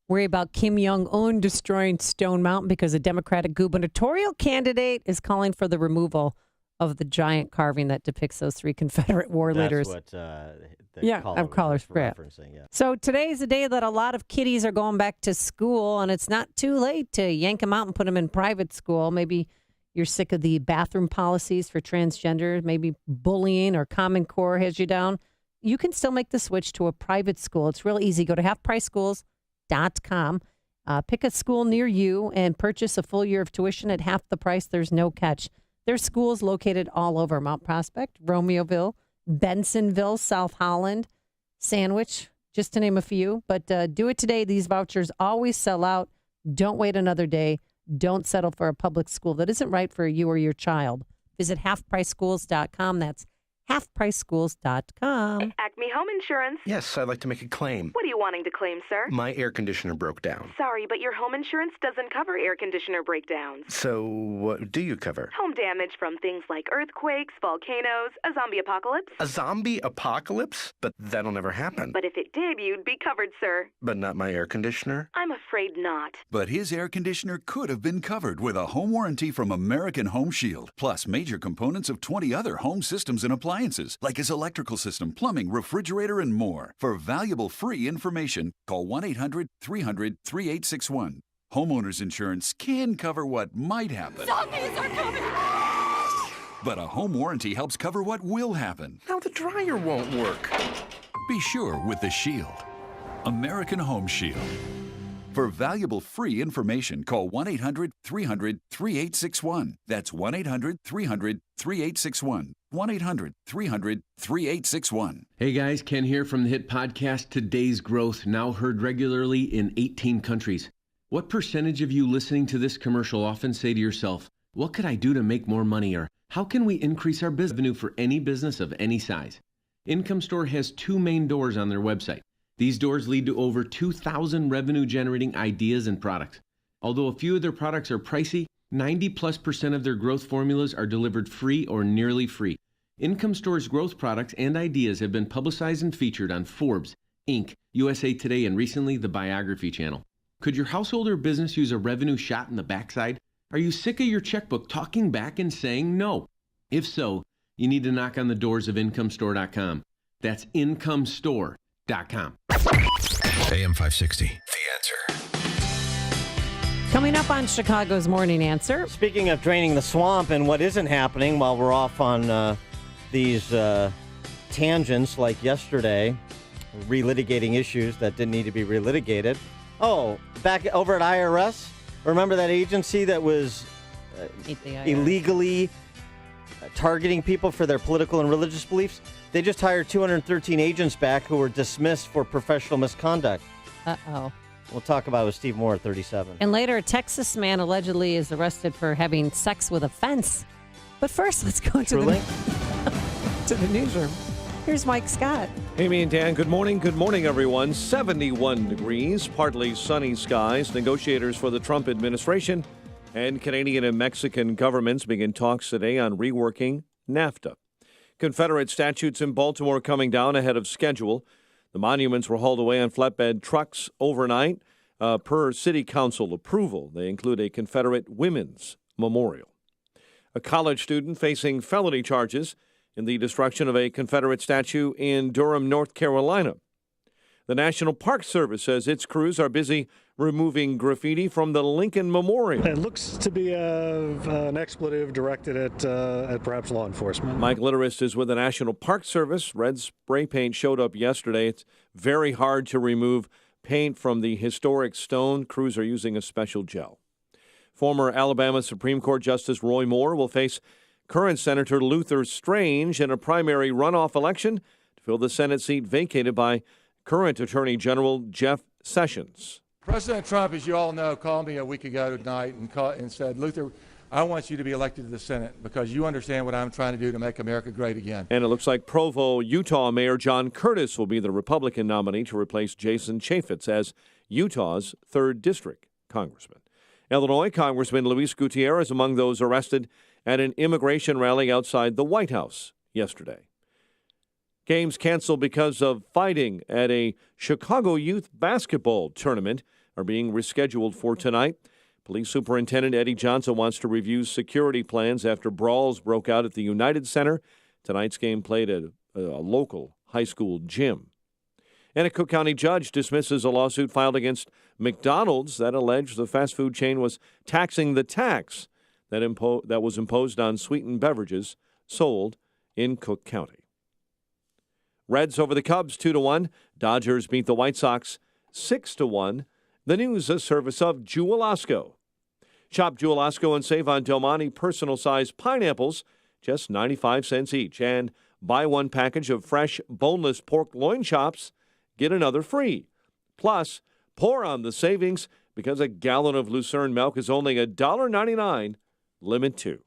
[SPEAKER 7] worry about Kim Jong-un destroying Stone Mountain because a Democratic gubernatorial candidate is calling for the removal of the giant carving that depicts those three Confederate war leaders.
[SPEAKER 5] That's what
[SPEAKER 7] callers
[SPEAKER 5] referencing. Yeah.
[SPEAKER 7] So today is the day that a lot of kiddies are going back to school, and it's not too late to yank them out and put them in private school. Maybe you're sick of the bathroom policies for transgender, maybe bullying or Common Core has you down. You can still make the switch to a private school. It's real easy. Go to halfpriceschools.com, pick a school near you, and purchase a full year of tuition at half the price. There's no catch. There's schools located all over Mount Prospect, Romeoville, Bensonville, South Holland, Sandwich, just to name a few. But do it today. These vouchers always sell out. Don't wait another day. Don't settle for a public school that isn't right for you or your child. Visit halfpriceschools.com. That's halfpriceschools.com.
[SPEAKER 21] Acme Home Insurance.
[SPEAKER 24] Yes, I'd like to make a claim.
[SPEAKER 21] What are you wanting to claim, sir?
[SPEAKER 24] My air conditioner broke down.
[SPEAKER 21] Sorry, but your home insurance doesn't cover air conditioner breakdowns.
[SPEAKER 24] So what do you cover?
[SPEAKER 21] Home damage from things like earthquakes, volcanoes, a zombie apocalypse.
[SPEAKER 24] A zombie apocalypse? But that'll never happen.
[SPEAKER 21] But if it did, you'd be covered, sir.
[SPEAKER 24] But not my air conditioner?
[SPEAKER 21] I'm afraid not.
[SPEAKER 25] But his air conditioner could have been covered with a home warranty from American Home Shield, plus major components of 20 other home systems and appliances, like his electrical system, plumbing, refrigerator, and more. For valuable free information, call 1-800-300-3861. Homeowners insurance can cover what might happen.
[SPEAKER 21] Zombies are coming!
[SPEAKER 25] But a home warranty helps cover what will happen.
[SPEAKER 24] Now the dryer won't work.
[SPEAKER 25] Be sure with the Shield. American Home Shield. For valuable free information, call 1-800-300-3861. That's 1-800-300-3861. 1-800-300-3861.
[SPEAKER 27] Hey guys, Ken here from the hit podcast Today's Growth, now heard regularly in 18 countries. What percentage of you listening to this commercial often say to yourself, what could I do to make more money, or how can we increase our business revenue for any business of any size? Income Store has two main doors on their website. These doors lead to over 2,000 revenue-generating ideas and products. Although a few of their products are pricey, 90+% of their growth formulas are delivered free or nearly free. Income Store's growth products and ideas have been publicized and featured on Forbes, Inc., USA Today, and recently the Biography Channel. Could your household or business use a revenue shot in the backside? Are you sick of your checkbook talking back and saying no? If so, you need to knock on the doors of IncomeStore.com. That's IncomeStore.com.
[SPEAKER 14] AM 560, The Answer.
[SPEAKER 7] Coming up on Chicago's Morning Answer.
[SPEAKER 5] Speaking of draining the swamp and what isn't happening while we're off on these tangents like yesterday, relitigating issues that didn't need to be relitigated. Oh, back over at IRS, remember that agency that was illegally targeting people for their political and religious beliefs? They just hired 213 agents back who were dismissed for professional misconduct.
[SPEAKER 7] Uh-oh.
[SPEAKER 5] We'll talk about it with Steve Moore at 37.
[SPEAKER 7] And later, a Texas man allegedly is arrested for having sex with a fence. But first, let's go to the newsroom. Here's Mike Scott.
[SPEAKER 13] Amy and Dan, good morning. Good morning, everyone. 71 degrees, partly sunny skies. Negotiators for the Trump administration And Canadian and Mexican governments begin talks today on reworking NAFTA. Confederate statues in Baltimore coming down ahead of schedule. The monuments were hauled away on flatbed trucks overnight per city council approval. They include a Confederate women's memorial. A college student facing felony charges in the destruction of a Confederate statue in Durham, North Carolina. The National Park Service says its crews are busy removing graffiti from the Lincoln Memorial.
[SPEAKER 1] It looks to be an expletive directed at perhaps law enforcement.
[SPEAKER 13] Mike Litterist is with the National Park Service. Red spray paint showed up yesterday. It's very hard to remove paint from the historic stone. Crews are using a special gel. Former Alabama Supreme Court Justice Roy Moore will face current Senator Luther Strange in a primary runoff election to fill the Senate seat vacated by current Attorney General Jeff Sessions.
[SPEAKER 2] President Trump, as you all know, called me a week ago tonight and said, Luther, I want you to be elected to the Senate because you understand what I'm trying to do to make America great again.
[SPEAKER 13] And it looks like Provo, Utah Mayor John Curtis will be the Republican nominee to replace Jason Chaffetz as Utah's 3rd District Congressman. Illinois Congressman Luis Gutierrez among those arrested at an immigration rally outside the White House yesterday. Games canceled because of fighting at a Chicago youth basketball tournament are being rescheduled for tonight. Police Superintendent Eddie Johnson wants to review security plans after brawls broke out at the United Center. Tonight's game played at a local high school gym. And a Cook County judge dismisses a lawsuit filed against McDonald's that alleged the fast food chain was taxing the tax that was imposed on sweetened beverages sold in Cook County. Reds over the Cubs 2-1. Dodgers beat the White Sox 6-1. The news a service of Jewel-Osco. Shop Jewel-Osco and save on Del Monte personal-sized pineapples, just 95 cents each. And buy one package of fresh boneless pork loin chops, get another free. Plus, pour on the savings because a gallon of Lucerne milk is only $1.99, limit 2.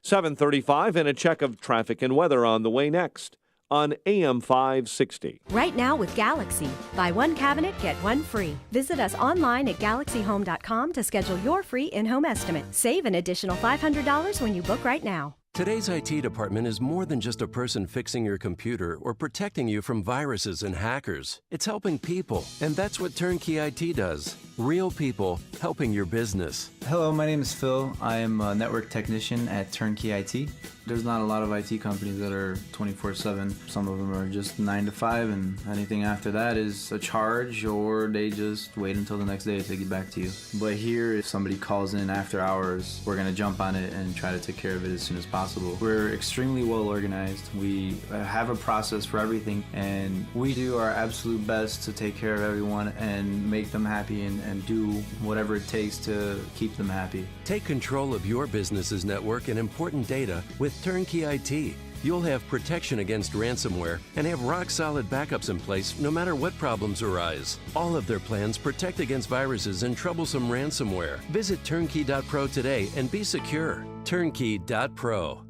[SPEAKER 13] 7:35 and a check of traffic and weather on the way next on AM 560.
[SPEAKER 16] Right now with Galaxy. Buy one cabinet, get one free. Visit us online at galaxyhome.com to schedule your free in-home estimate. Save an additional $500 when you book right now.
[SPEAKER 17] Today's IT department is more than just a person fixing your computer or protecting you from viruses and hackers. It's helping people, and that's what Turnkey IT does. Real people helping your business.
[SPEAKER 22] Hello, my name is Phil. I am a network technician at Turnkey IT. There's not a lot of IT companies that are 24/7. Some of them are just 9 to 5, and anything after that is a charge, or they just wait until the next day to get back to you. But here, if somebody calls in after hours, we're going to jump on it and try to take care of it as soon as possible. We're extremely well organized. We have a process for everything, and we do our absolute best to take care of everyone and make them happy and do whatever it takes to keep them happy.
[SPEAKER 17] Take control of your business's network and important data with Turnkey IT. You'll have protection against ransomware and have rock-solid backups in place no matter what problems arise. All of their plans protect against viruses and troublesome ransomware. Visit turnkey.pro today and be secure. Turnkey.pro.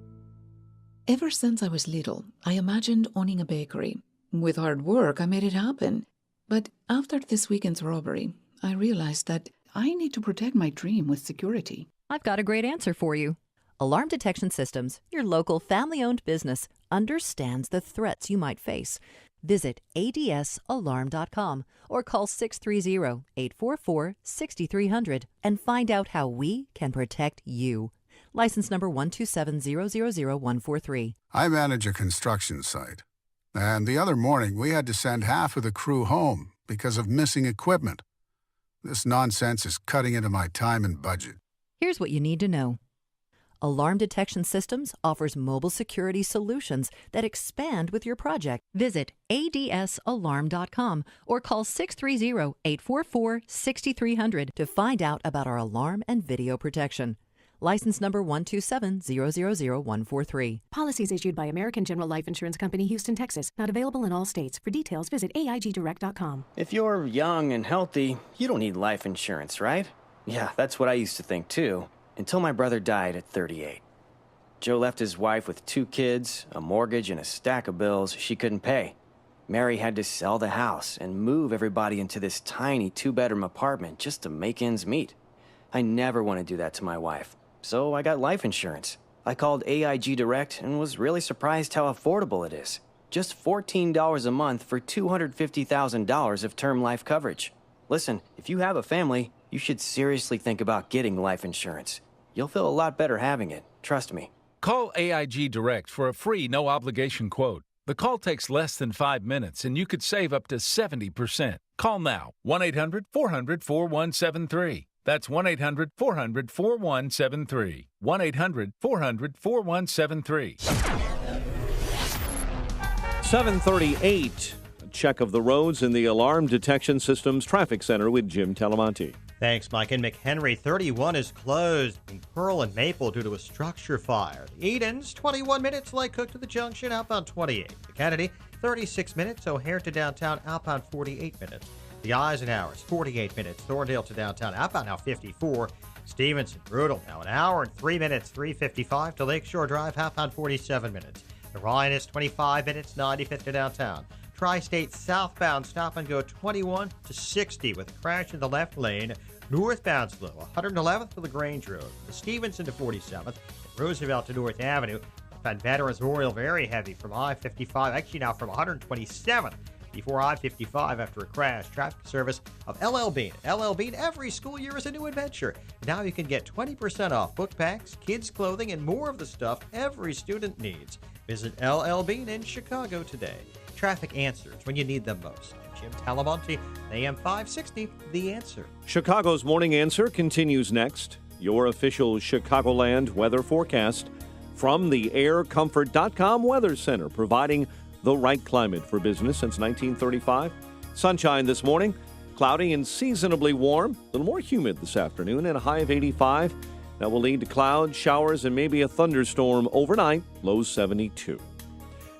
[SPEAKER 23] Ever since I was little, I imagined owning a bakery. With hard work, I made it happen. But after this weekend's robbery, I realized that I need to protect my dream with security.
[SPEAKER 26] I've got a great answer for you. Alarm Detection Systems, your local family-owned business, understands the threats you might face. Visit adsalarm.com or call 630-844-6300 and find out how we can protect you. License number 127000143.
[SPEAKER 28] I manage a construction site, and the other morning we had to send half of the crew home because of missing equipment. This nonsense is cutting into my time and budget.
[SPEAKER 26] Here's what you need to know. Alarm Detection Systems offers mobile security solutions that expand with your project. Visit adsalarm.com or call 630-844-6300 to find out about our alarm and video protection. License number 127000143.
[SPEAKER 29] Policies issued by American General Life Insurance Company, Houston, Texas. Not available in all states. For details, visit AIGdirect.com.
[SPEAKER 30] If you're young and healthy, you don't need life insurance, right? Yeah, that's what I used to think too, until my brother died at 38. Joe left his wife with 2 kids, a mortgage, and a stack of bills she couldn't pay. Mary had to sell the house and move everybody into this tiny 2-bedroom apartment just to make ends meet. I never want to do that to my wife. So I got life insurance. I called AIG Direct and was really surprised how affordable it is. Just $14 a month for $250,000 of term life coverage. Listen, if you have a family, you should seriously think about getting life insurance. You'll feel a lot better having it, trust me.
[SPEAKER 3] Call AIG Direct for a free, no-obligation quote. The call takes less than 5 minutes, and you could save up to 70%. Call now, 1-800-400-4173. That's 1-800-400-4173. 1-800-400-4173.
[SPEAKER 13] 7:38. A check of the roads in the Alarm Detection Systems Traffic Center with Jim Talamonte.
[SPEAKER 4] Thanks, Mike. In McHenry, 31 is closed in Pearl and Maple due to a structure fire. The Edens, 21 minutes, Lake Cook to the junction, outbound 28. The Kennedy, 36 minutes, O'Hare to downtown, outbound 48 minutes. The Eisenhower's, 48 minutes, Thorndale to downtown, outbound now 54. Stevenson, brutal, now an hour and 3 minutes, 3:55 to Lakeshore Drive, outbound 47 minutes. The Ryan is 25 minutes, 95th to downtown. Tri-State southbound stop and go 21 to 60 with a crash in the left lane. Northbound slow, 111th to LaGrange Road. The Stevenson to 47th, and Roosevelt to North Avenue. Southbound Veterans Memorial very heavy from I-55, actually now from 127th before I-55 after a crash. Traffic service of LL Bean. LL Bean, every school year is a new adventure. Now you can get 20% off book packs, kids' clothing, and more of the stuff every student needs. Visit LL Bean in Chicago today. Traffic answers when you need them most. Jim Talamonte, AM 560, The Answer.
[SPEAKER 13] Chicago's Morning Answer continues next. Your official Chicagoland weather forecast from the aircomfort.com Weather Center, providing the right climate for business since 1935. Sunshine this morning, cloudy and seasonably warm, a little more humid this afternoon, and a high of 85. That will lead to clouds, showers, and maybe a thunderstorm overnight, low 72.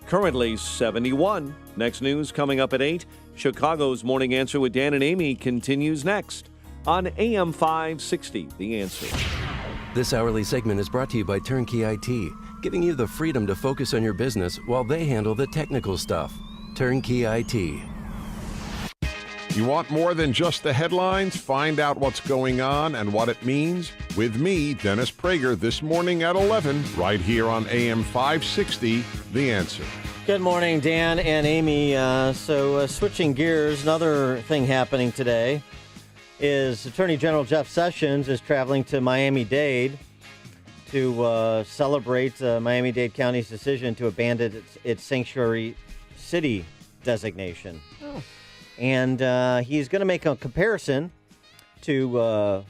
[SPEAKER 13] Currently 71. Next news coming up at 8. Chicago's Morning Answer with Dan and Amy continues next on AM 560, The Answer.
[SPEAKER 17] This hourly segment is brought to you by Turnkey IT, giving you the freedom to focus on your business while they handle the technical stuff. Turnkey IT.
[SPEAKER 6] You want more than just the headlines? Find out what's going on and what it means with me, Dennis Prager, this morning at 11, right here on AM 560, The Answer.
[SPEAKER 5] Good morning, Dan and Amy. Switching gears, another thing happening today is Attorney General Jeff Sessions is traveling to Miami-Dade to celebrate Miami-Dade County's decision to abandon its sanctuary city designation.
[SPEAKER 7] Oh.
[SPEAKER 5] And he's going to make a comparison to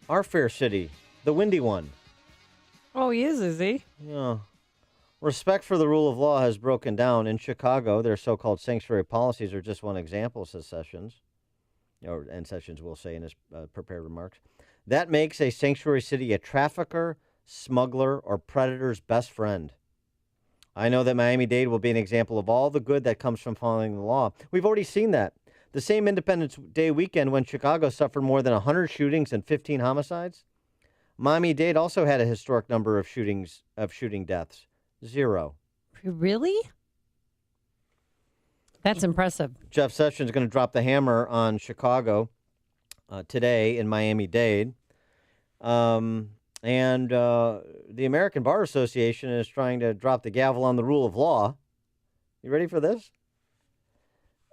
[SPEAKER 5] our fair city, the windy one.
[SPEAKER 7] Oh, he is he?
[SPEAKER 5] Yeah. Respect for the rule of law has broken down in Chicago. Their so-called sanctuary policies are just one example, says Sessions. And Sessions will say in his prepared remarks. That makes a sanctuary city a trafficker, smuggler, or predator's best friend. I know that Miami-Dade will be an example of all the good that comes from following the law. We've already seen that. The same Independence Day weekend when Chicago suffered more than 100 shootings and 15 homicides, Miami-Dade also had a historic number of shooting deaths. 0.
[SPEAKER 7] Really? That's impressive. Jeff
[SPEAKER 5] Sessions is going to drop the hammer on Chicago today in Miami-Dade. And the American Bar Association is trying to drop the gavel on the rule of law. You ready for this?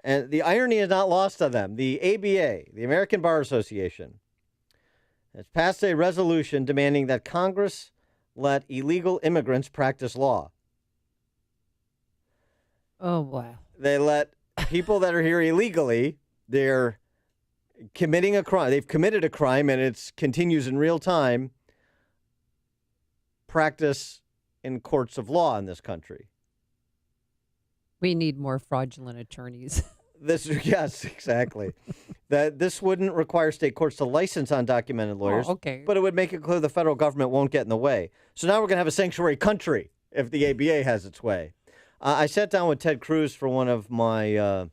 [SPEAKER 5] And the irony is not lost on them. The ABA, the American Bar Association, has passed a resolution demanding that Congress let illegal immigrants practice law.
[SPEAKER 7] Oh, wow.
[SPEAKER 5] They let people that are here illegally, they're committing a crime. They've committed a crime, and it continues in real time, practice in courts of law in this country.
[SPEAKER 7] We need more fraudulent attorneys.
[SPEAKER 5] Yes, exactly. This wouldn't require state courts to license undocumented lawyers.
[SPEAKER 7] Oh, okay.
[SPEAKER 5] But it would make it clear the federal government won't get in the way. So now we're going to have a sanctuary country if the ABA has its way. I sat down with Ted Cruz for one of my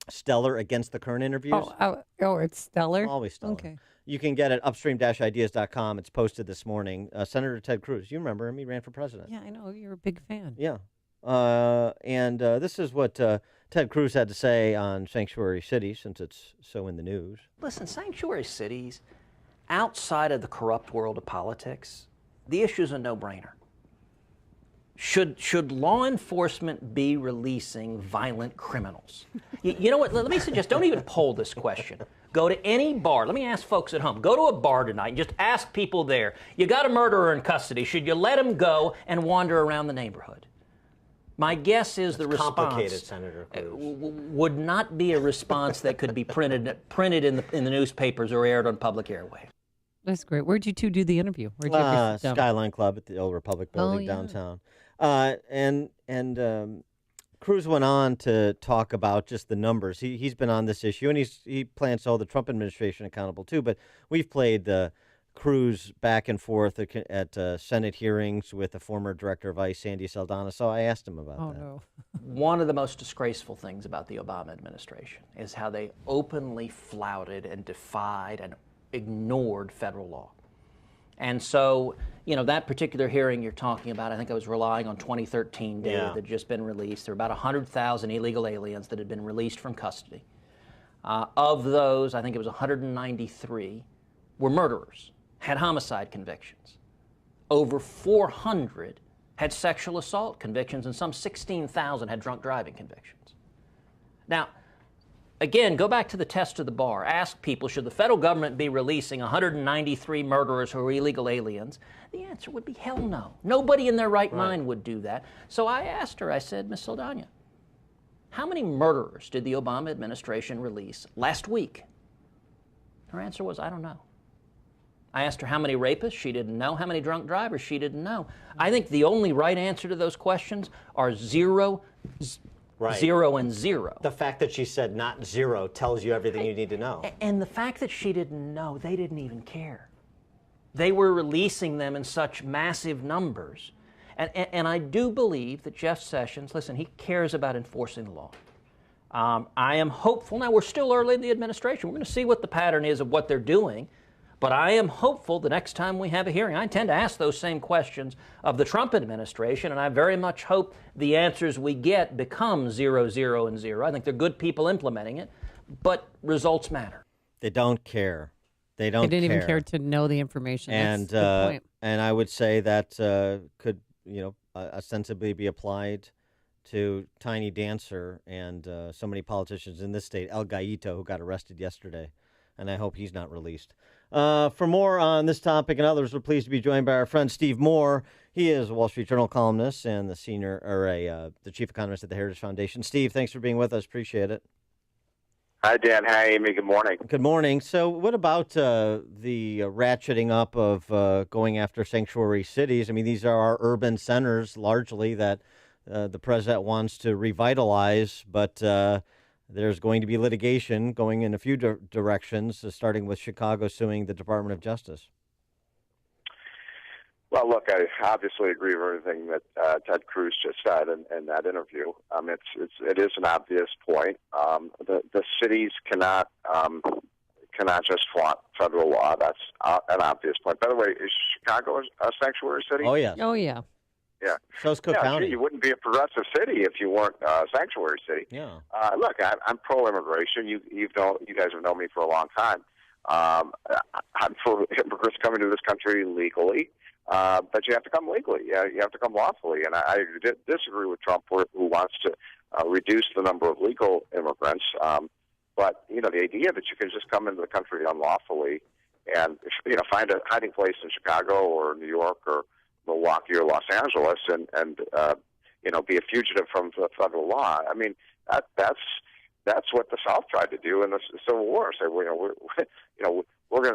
[SPEAKER 5] stellar Against the Current interviews.
[SPEAKER 7] Oh, it's stellar?
[SPEAKER 5] Always stellar.
[SPEAKER 7] Okay.
[SPEAKER 5] You can get it at upstream-ideas.com. It's posted this morning. Senator Ted Cruz, you remember him. He ran for president.
[SPEAKER 7] Yeah, I know. You're a big fan.
[SPEAKER 5] Yeah. And this is what Ted Cruz had to say on sanctuary cities, since it's so in the news.
[SPEAKER 8] Listen, sanctuary cities, outside of the corrupt world of politics, the issue is a no-brainer. Should law enforcement be releasing violent criminals? You know what? Let me suggest, don't even poll this question. Go to any bar. Let me ask folks at home. Go to a bar tonight and just ask people there, you got a murderer in custody. Should you let him go and wander around the neighborhood? My guess is the response
[SPEAKER 5] complicated, Senator Cruz.
[SPEAKER 8] Would not be a response that could be printed in the newspapers or aired on public airwaves.
[SPEAKER 7] That's great. Where'd you two do the interview? Where'd you
[SPEAKER 5] Skyline Club at the Old Republic Building downtown. Cruz went on to talk about just the numbers. He's been on this issue, and he plans to hold the Trump administration accountable too. But we've played Cruz back and forth at Senate hearings with the former director of ICE, Sandy Saldana. So I asked him about that.
[SPEAKER 7] No.
[SPEAKER 8] One of the most disgraceful things about the Obama administration is how they openly flouted and defied and ignored federal law. And so, that particular hearing you're talking about, I think I was relying on 2013 data that had just been released. There were about 100,000 illegal aliens that had been released from custody. Of those, I think it was 193 were murderers, had homicide convictions. Over 400 had sexual assault convictions, and some 16,000 had drunk driving convictions. Now, again, go back to the test of the bar. Ask people, should the federal government be releasing 193 murderers who are illegal aliens? The answer would be hell no. Nobody in their right mind would do that. So I asked her, I said, Ms. Saldana, how many murderers did the Obama administration release last week? Her answer was, I don't know. I asked her how many rapists, she didn't know. How many drunk drivers, she didn't know. I think the only right answer to those questions are zero and zero.
[SPEAKER 5] The fact that she said not zero tells you everything you need to know.
[SPEAKER 8] And the fact that she didn't know, they didn't even care. They were releasing them in such massive numbers. And I do believe that Jeff Sessions, listen, he cares about enforcing the law. I am hopeful. Now, we're still early in the administration. We're going to see what the pattern is of what they're doing. But I am hopeful the next time we have a hearing, I intend to ask those same questions of the Trump administration, and I very much hope the answers we get become 0, 0, and 0. I think they're good people implementing it, but results matter.
[SPEAKER 5] They don't care. They
[SPEAKER 7] didn't even care to know the information. That's the good point.
[SPEAKER 5] And I would say that could, ostensibly be applied to Tiny Dancer and so many politicians in this state, El Gallito, who got arrested yesterday, and I hope he's not released. For more on this topic and others, we're pleased to be joined by our friend Steve Moore. He is a Wall Street Journal columnist and the the chief economist at the Heritage Foundation. Steve, thanks for being with us. Appreciate it.
[SPEAKER 9] Hi, Dan. Hi, Amy. Good morning.
[SPEAKER 5] Good morning. So what about the ratcheting up of going after sanctuary cities? I mean, these are our urban centers largely that the president wants to revitalize, but there's going to be litigation going in a few directions, starting with Chicago suing the Department of Justice.
[SPEAKER 9] Well, look, I obviously agree with everything that Ted Cruz just said in that interview. It is an obvious point. The cities cannot just flaunt federal law. That's an obvious point. By the way, is Chicago a sanctuary city?
[SPEAKER 5] Oh, yeah.
[SPEAKER 7] Oh, yeah.
[SPEAKER 9] Yeah.
[SPEAKER 5] So's Cook County.
[SPEAKER 9] Gee, you wouldn't be a progressive city if you weren't a sanctuary city.
[SPEAKER 5] Yeah.
[SPEAKER 9] Look, I'm pro-immigration. You guys have known me for a long time. I'm for immigrants coming to this country legally, but you have to come legally. You have to come lawfully. And I disagree with Trump, who wants to reduce the number of legal immigrants. But the idea that you can just come into the country unlawfully and find a hiding place in Chicago or New York or Milwaukee or Los Angeles and be a fugitive from the federal law. I mean, that's what the South tried to do in the Civil War. Say, we're not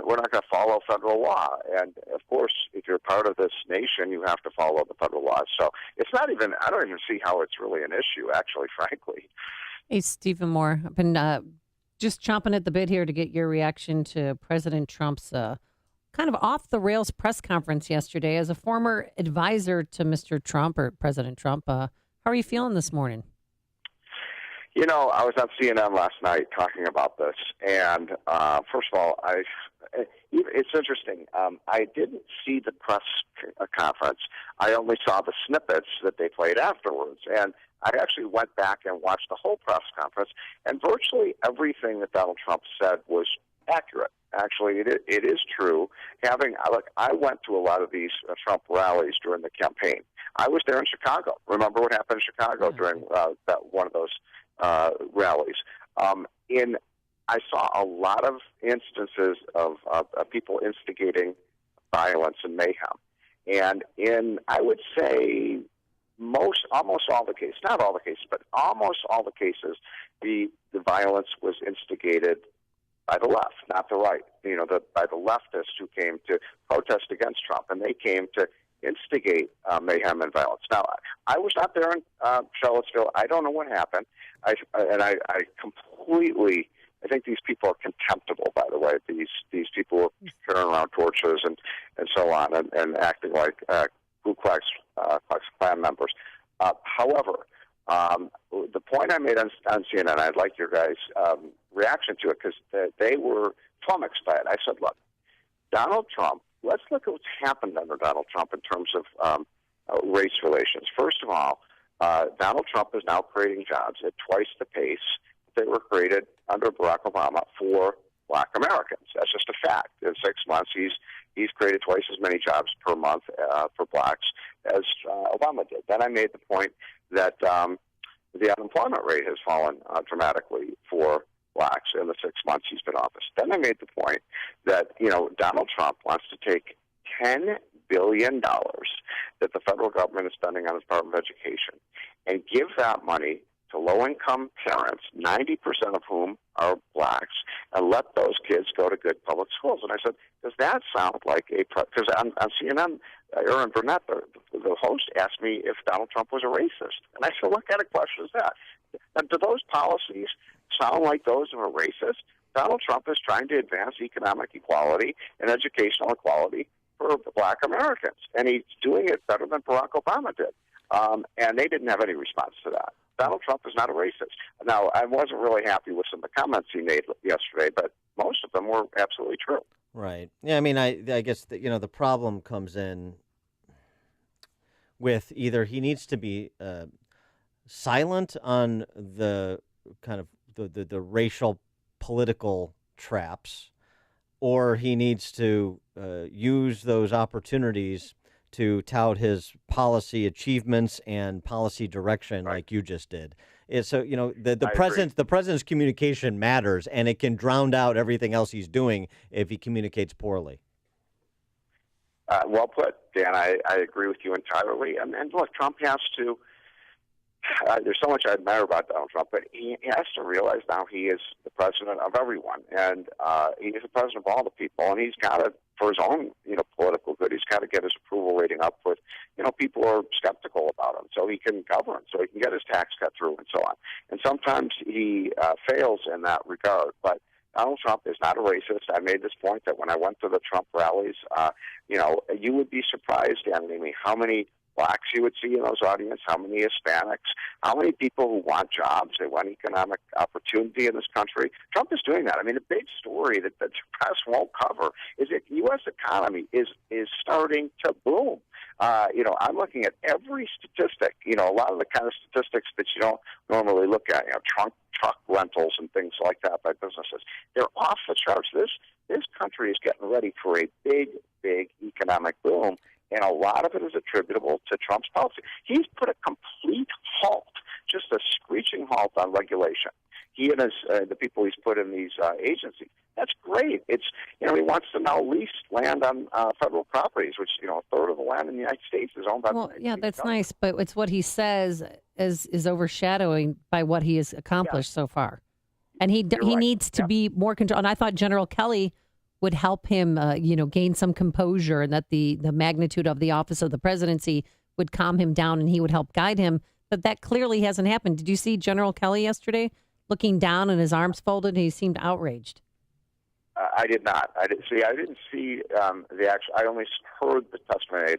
[SPEAKER 9] going to follow federal law. And of course, if you're part of this nation, you have to follow the federal law. So it's not even. I don't even see how it's really an issue, actually, frankly.
[SPEAKER 7] Hey, Stephen Moore, I've been just chomping at the bit here to get your reaction to President Trump's kind of off-the-rails press conference yesterday. As a former advisor to Mr. Trump, or President Trump, how are you feeling this morning?
[SPEAKER 9] I was on CNN last night talking about this, and first of all, it's interesting. I didn't see the press conference. I only saw the snippets that they played afterwards, and I actually went back and watched the whole press conference, and virtually everything that Donald Trump said was accurate. Actually, it is true. I went to a lot of these Trump rallies during the campaign. I was there in Chicago. Remember what happened in Chicago during that one of those rallies? I saw a lot of instances of people instigating violence and mayhem, and I would say almost all the cases, not all the cases, but almost all the cases, the violence was instigated by the left, not the right. By the leftists who came to protest against Trump, and they came to instigate mayhem and violence. Now, I was not there in Charlottesville. I don't know what happened. I think these people are contemptible, by the way. These people are carrying around torches and so on and acting like Ku Klux Klan members. However, the point I made on CNN, I'd like your guys' reaction to it, because they were flummoxed by it. I said, look, Donald Trump, let's look at what's happened under Donald Trump in terms of race relations. First of all, Donald Trump is now creating jobs at twice the pace that were created under Barack Obama for Black Americans. That's just a fact. In 6 months, he's created twice as many jobs per month for blacks as Obama did. Then I made the point that the unemployment rate has fallen dramatically for blacks in the 6 months he's been in office. Then I made the point that Donald Trump wants to take $10 billion that the federal government is spending on the Department of Education and give that money to low-income parents, 90% of whom are blacks, and let those kids go to good public schools. And I said, does that sound like because on CNN, Aaron Burnett, the host, asked me if Donald Trump was a racist. And I said, what kind of question is that? And do those policies sound like those of a racist? Donald Trump is trying to advance economic equality and educational equality for Black Americans, and he's doing it better than Barack Obama did. And they didn't have any response to that. Donald Trump is not a racist. Now, I wasn't really happy with some of the comments he made yesterday, but most of them were absolutely true.
[SPEAKER 5] Right. Yeah, I mean, I guess the problem comes in with either he needs to be silent on the kind of the racial political traps, or he needs to use those opportunities to tout his policy achievements and policy direction, like you just did. So the president's communication matters, and it can drown out everything else he's doing if he communicates poorly.
[SPEAKER 9] Well put, Dan. I agree with you entirely. And look, Trump has to. There's so much I admire about Donald Trump, but he has to realize now he is the president of everyone, and he is the president of all the people, and he's got to, for his own, political good, he's got to get his approval rating up with, people who are skeptical about him, so he can govern, so he can get his tax cut through, and so on. And sometimes he fails in that regard, but Donald Trump is not a racist. I made this point that when I went to the Trump rallies, you would be surprised, Amy, how many blacks you would see in those audiences, how many Hispanics, how many people who want jobs, they want economic opportunity in this country. Trump is doing that. I mean, the big story that the press won't cover is that the U.S. economy is starting to boom. I'm looking at every statistic, a lot of the kind of statistics that you don't normally look at, truck rentals and things like that by businesses. They're off the charts. This country is getting ready for a big, big economic boom. And a lot of it is attributable to Trump's policy. He's put a complete halt, just a screeching halt on regulation. He and the people he's put in these agencies. That's great. It's he wants to now lease land on federal properties, which a third of the land in the United States is owned by.
[SPEAKER 7] Well, yeah, that's nice, but it's what he says is overshadowing by what he has accomplished so far, and he needs to be more control. And I thought General Kelly would help him, gain some composure, and that the magnitude of the office of the presidency would calm him down, and he would help guide him. But that clearly hasn't happened. Did you see General Kelly yesterday, looking down and his arms folded? And he seemed outraged.
[SPEAKER 9] I did not. I didn't see the actual. I only heard the testimony.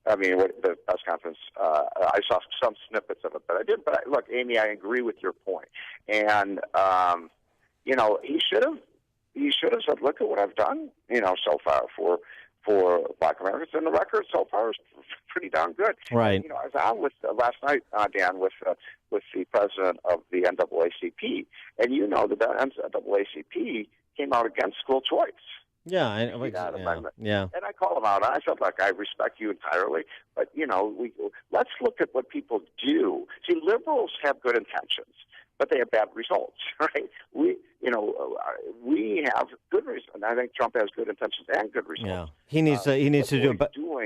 [SPEAKER 9] The press conference. I saw some snippets of it, but I did. But look, Amy, I agree with your point, and he should have. He should have said, "Look at what I've done, so far for Black Americans, and the record so far is pretty darn good."
[SPEAKER 5] Right.
[SPEAKER 9] I was on with last night, Dan, with the president of the NAACP, and the NAACP, came out against school choice.
[SPEAKER 5] Yeah, yeah.
[SPEAKER 9] And I called him out. I said, look, I respect you entirely, but, let's look at what people do. See, liberals have good intentions, but they have bad results, right? We have good results. And I think Trump has good intentions and good results.
[SPEAKER 5] Yeah, he needs to do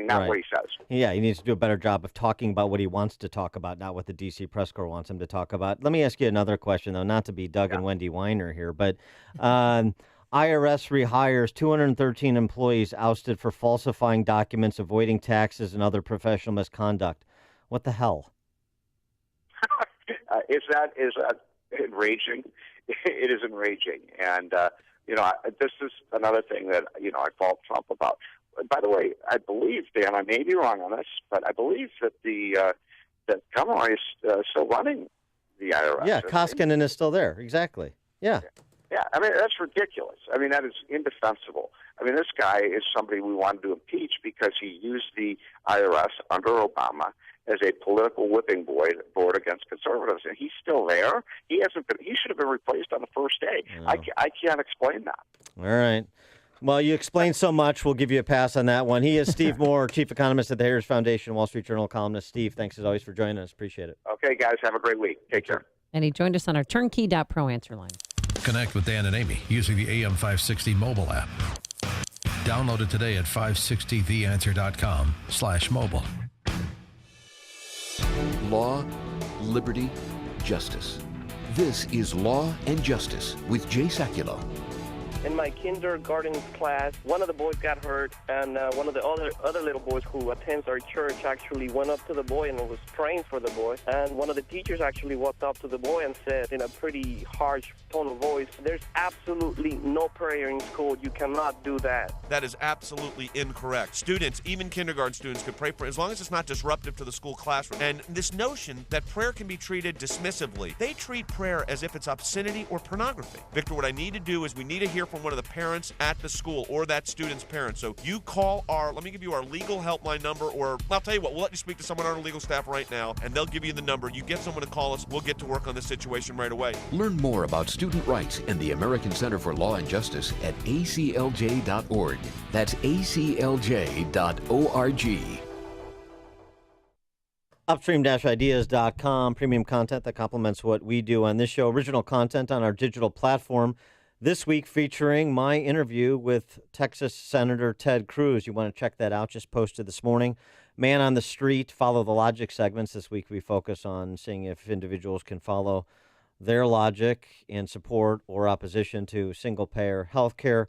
[SPEAKER 9] not what he says.
[SPEAKER 5] Yeah, he needs to do a better job of talking about what he wants to talk about, not what the D.C. press corps wants him to talk about. Let me ask you another question, though, not to be Doug and Wendy Weiner here, but IRS rehires 213 employees ousted for falsifying documents, avoiding taxes, and other professional misconduct. What the hell?
[SPEAKER 9] Is that enraging? It is enraging, and this is another thing that I fault Trump about. By the way, I believe, Dan, I may be wrong on this, but I believe that that Kamala is still running the IRS.
[SPEAKER 5] Yeah, Koskinen is still there. Exactly. Yeah.
[SPEAKER 9] Yeah, I mean, that's ridiculous. I mean, that is indefensible. I mean, this guy is somebody we wanted to impeach because he used the IRS under Obama as a political whipping board against conservatives, and he's still there. He hasn't been. He should have been replaced on the first day.
[SPEAKER 5] No.
[SPEAKER 9] I can't explain that.
[SPEAKER 5] All right. Well, you explained so much. We'll give you a pass on that one. He is Steve Moore, chief economist at the Harris Foundation, Wall Street Journal columnist. Steve, thanks as always for joining us. Appreciate it.
[SPEAKER 9] Okay, guys, have a great week. Take care.
[SPEAKER 7] And he joined us on our turnkey.pro answer line.
[SPEAKER 14] Connect with Dan and Amy using the AM560 mobile app. Download it today at 560theanswer.com/mobile.
[SPEAKER 10] Law, liberty, justice. This is Law and Justice with Jay Sekulow.
[SPEAKER 11] In my kindergarten class, one of the boys got hurt, and one of the other little boys who attends our church actually went up to the boy and was praying for the boy. And one of the teachers actually walked up to the boy and said in a pretty harsh tone of voice, "There's absolutely no prayer in school. You cannot do that."
[SPEAKER 12] That is absolutely incorrect. Students, even kindergarten students, could pray for as long as it's not disruptive to the school classroom. And this notion that prayer can be treated dismissively, they treat prayer as if it's obscenity or pornography. Victor, what I need to do is we need to hear from one of the parents at the school or that student's parents. So you call let me give you our legal helpline number, or I'll tell you what, we'll let you speak to someone on our legal staff right now, and they'll give you the number. You get someone to call us, we'll get to work on this situation right away.
[SPEAKER 10] Learn more about student rights and the American Center for Law and Justice at aclj.org. That's aclj.org.
[SPEAKER 5] Upstream-ideas.com, premium content that complements what we do on this show. Original content on our digital platform. This week featuring my interview with Texas Senator Ted Cruz. You want to check that out, just posted this morning. Man on the Street, Follow the Logic segments. This week we focus on seeing if individuals can follow their logic in support or opposition to single-payer health care.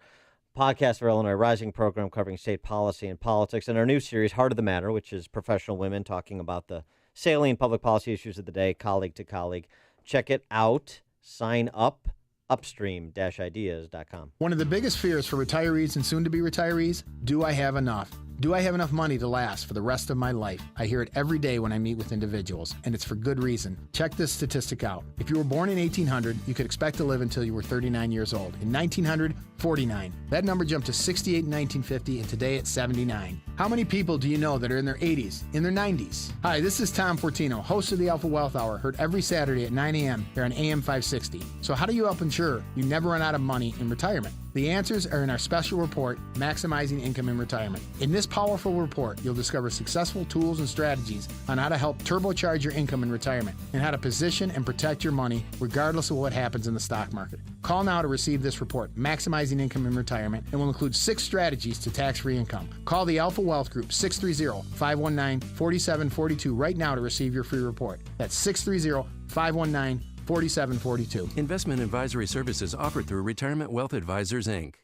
[SPEAKER 5] Podcast of our Illinois Rising program covering state policy and politics. And our new series, Heart of the Matter, which is professional women talking about the salient public policy issues of the day, colleague to colleague. Check it out. Sign up. Upstream-ideas.com.
[SPEAKER 15] One of the biggest fears for retirees and soon-to-be retirees, do I have enough? Do I have enough money to last for the rest of my life? I hear it every day when I meet with individuals, and it's for good reason. Check this statistic out. If you were born in 1800, you could expect to live until you were 39 years old. In 1900, 49. That number jumped to 68 in 1950, and today it's 79. How many people do you know that are in their 80s, in their 90s? Hi, this is Tom Fortino, host of the Alpha Wealth Hour, heard every Saturday at 9 a.m. here on AM 560. So how do you help ensure you never run out of money in retirement? The answers are in our special report, Maximizing Income in Retirement. In this powerful report, you'll discover successful tools and strategies on how to help turbocharge your income in retirement and how to position and protect your money regardless of what happens in the stock market. Call now to receive this report, Maximizing Income in Retirement, and will include 6 strategies to tax-free income. Call the Alpha Wealth Group, 630-519-4742 right now to receive your free report. That's 630-519-4742.
[SPEAKER 17] Investment advisory services offered through Retirement Wealth Advisors, Inc.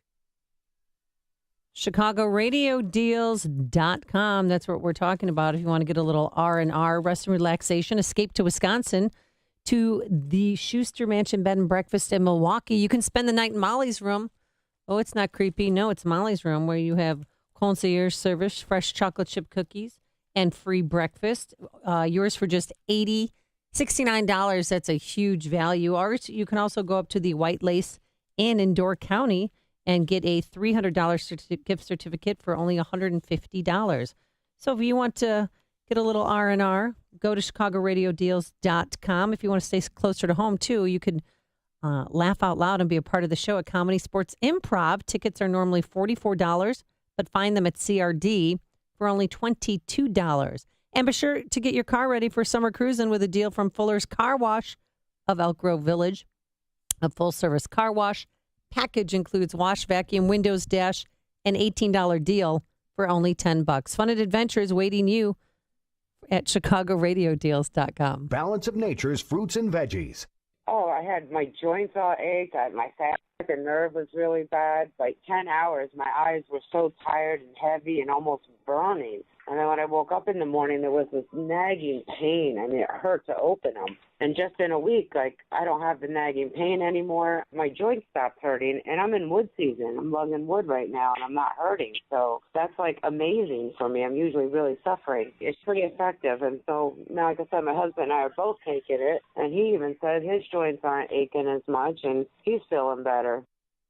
[SPEAKER 7] ChicagoRadioDeals.com. That's what we're talking about. If you want to get a little R&R, rest and relaxation, escape to Wisconsin to the Schuster Mansion Bed and Breakfast in Milwaukee. You can spend the night in Molly's room. Oh, it's not creepy. No, it's Molly's room, where you have concierge service, fresh chocolate chip cookies, and free breakfast. Yours for just $69. That's a huge value. Or you can also go up to the White Lace Inn in Door County and get a $300 gift certificate for only $150. So if you want to get a little R&R, go to ChicagoRadioDeals.com. If you want to stay closer to home, too, you could laugh out loud and be a part of the show at Comedy Sports Improv. Tickets are normally $44, but find them at CRD for only $22. And be sure to get your car ready for summer cruising with a deal from Fuller's Car Wash of Elk Grove Village. A full-service car wash package includes wash, vacuum, windows, dash, an $18 deal for only $10. Fun and adventure is waiting you at ChicagoRadioDeals.com.
[SPEAKER 1] Balance of Nature's fruits and veggies.
[SPEAKER 2] Oh, I had my joints all ached. My sciatic nerve was really bad. Like 10 hours, my eyes were so tired and heavy and almost burning. And then when I woke up in the morning, there was this nagging pain. I mean, it hurt to open them. And just in a week, I don't have the nagging pain anymore. My joints stopped hurting, and I'm in wood season. I'm lugging wood right now, and I'm not hurting. So that's, amazing for me. I'm usually really suffering. It's pretty effective. And so now, like I said, my husband and I are both taking it, and he even said his joints aren't aching as much, and he's feeling better.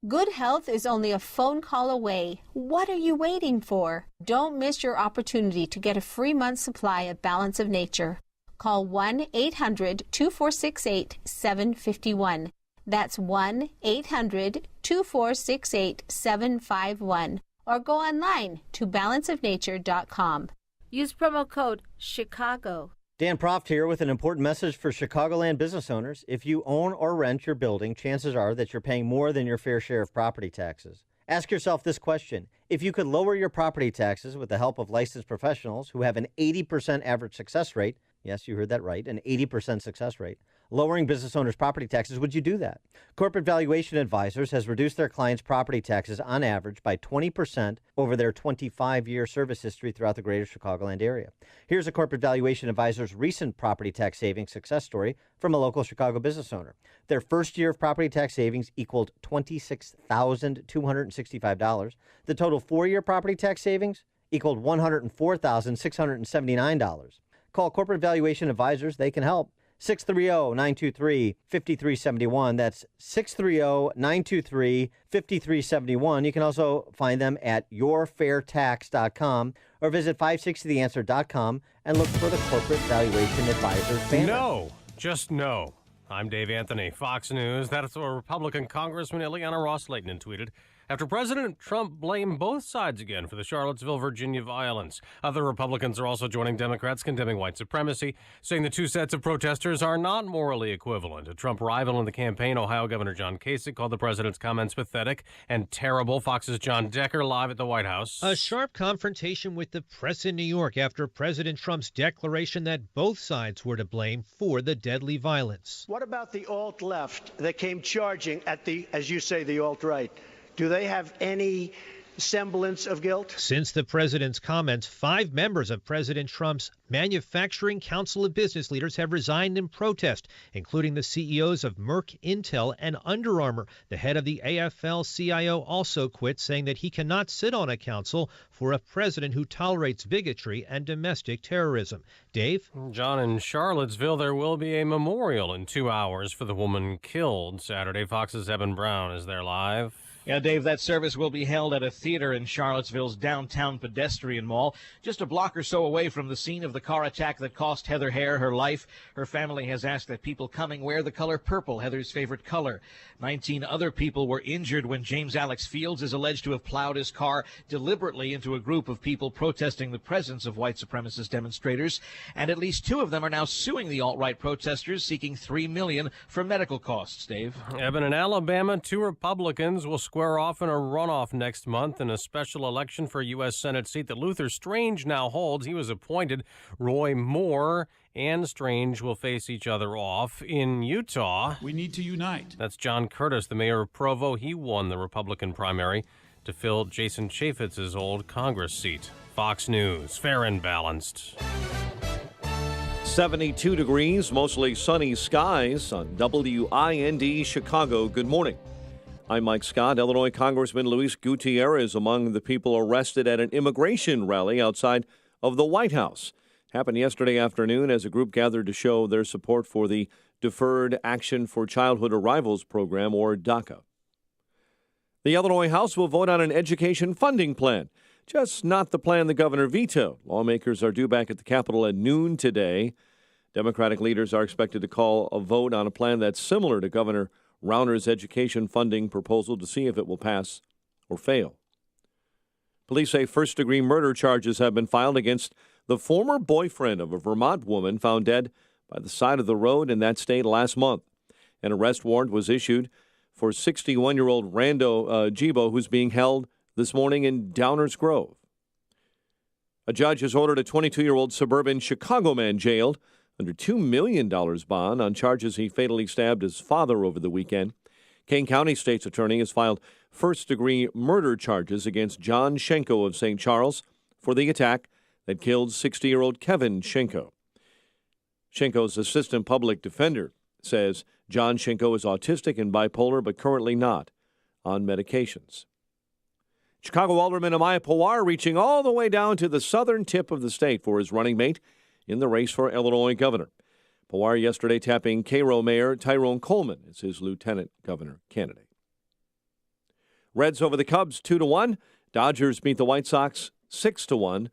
[SPEAKER 16] Good health is only a phone call away. What are you waiting for? Don't miss your opportunity to get a free month's supply of Balance of Nature. Call 1-800-2468-751. That's 1-800-2468-751. Or go online to balanceofnature.com. Use promo code CHICAGO.
[SPEAKER 4] Dan Proft here with an important message for Chicagoland business owners. If you own or rent your building, chances are that you're paying more than your fair share of property taxes. Ask yourself this question. If you could lower your property taxes with the help of licensed professionals who have an 80% average success rate, yes, you heard that right, an 80% success rate, lowering business owners' property taxes, would you do that? Corporate Valuation Advisors has reduced their clients' property taxes on average by 20% over their 25-year service history throughout the greater Chicagoland area. Here's a Corporate Valuation Advisor's recent property tax savings success story from a local Chicago business owner. Their first year of property tax savings equaled $26,265. The total four-year property tax savings equaled $104,679. Call Corporate Valuation Advisors. They can help. 630-923-5371. That's 630-923-5371. You can also find them at yourfairtax.com or visit 560theanswer.com and look for the Corporate Valuation Advisors banner.
[SPEAKER 18] No, just no. I'm Dave Anthony, Fox News. That's what Republican Congressman Ileana Ros-Lehtinen tweeted after President Trump blamed both sides again for the Charlottesville, Virginia violence. Other Republicans are also joining Democrats condemning white supremacy, saying the two sets of protesters are not morally equivalent. A Trump rival in the campaign, Ohio Governor John Kasich, called the president's comments pathetic and terrible. Fox's John Decker live at the White House.
[SPEAKER 19] A sharp confrontation with the press in New York after President Trump's declaration that both sides were to blame for the deadly violence.
[SPEAKER 20] What about the alt-left that came charging at the, as you say, the alt-right? Do they have any semblance of guilt?
[SPEAKER 19] Since the president's comments, 5 members of President Trump's Manufacturing Council of Business Leaders have resigned in protest, including the CEOs of Merck, Intel, and Under Armour. The head of the AFL-CIO also quit, saying that he cannot sit on a council for a president who tolerates bigotry and domestic terrorism. Dave?
[SPEAKER 18] John, in Charlottesville, there will be a memorial in 2 hours for the woman killed Saturday. Fox's Evan Brown is there live.
[SPEAKER 21] Yeah, Dave, that service will be held at a theater in Charlottesville's downtown pedestrian mall, just a block or so away from the scene of the car attack that cost Heather Hare her life. Her family has asked that people coming wear the color purple, Heather's favorite color. 19 other people were injured when James Alex Fields is alleged to have plowed his car deliberately into a group of people protesting the presence of white supremacist demonstrators. And at least 2 of them are now suing the alt-right protesters, seeking $3 million for medical costs, Dave.
[SPEAKER 18] Evan, in Alabama, 2 Republicans will square off in a runoff next month in a special election for a U.S. Senate seat that Luther Strange now holds. He was appointed. Roy Moore and Strange will face each other off. In Utah,
[SPEAKER 24] we need to unite.
[SPEAKER 18] That's John Curtis, the mayor of Provo. He won the Republican primary to fill Jason Chaffetz's old Congress seat. Fox News, fair and balanced.
[SPEAKER 13] 72 degrees, mostly sunny skies on WIND Chicago. Good morning. I'm Mike Scott. Illinois Congressman Luis Gutierrez among the people arrested at an immigration rally outside of the White House. Happened yesterday afternoon as a group gathered to show their support for the Deferred Action for Childhood Arrivals program, or DACA. The Illinois House will vote on an education funding plan, just not the plan the governor vetoed. Lawmakers are due back at the Capitol at noon today. Democratic leaders are expected to call a vote on a plan that's similar to Governor Rauner's education funding proposal to see if it will pass or fail. Police say first-degree murder charges have been filed against the former boyfriend of a Vermont woman found dead by the side of the road in that state last month. An arrest warrant was issued for 61-year-old Rando Jibo, who's being held this morning in Downers Grove. A judge has ordered a 22-year-old suburban Chicago man jailed under $2 million bond on charges he fatally stabbed his father over the weekend. Kane County State's attorney has filed first-degree murder charges against John Schenko of St. Charles for the attack that killed 60-year-old Kevin Schenko. Schenko's assistant public defender says John Schenko is autistic and bipolar, but currently not on medications. Chicago Alderman Amaya Pawar reaching all the way down to the southern tip of the state for his running mate in the race for Illinois governor. Pawar yesterday tapping Cairo Mayor Tyrone Coleman as his lieutenant governor candidate. Reds over the Cubs 2-1. Dodgers beat the White Sox 6-1.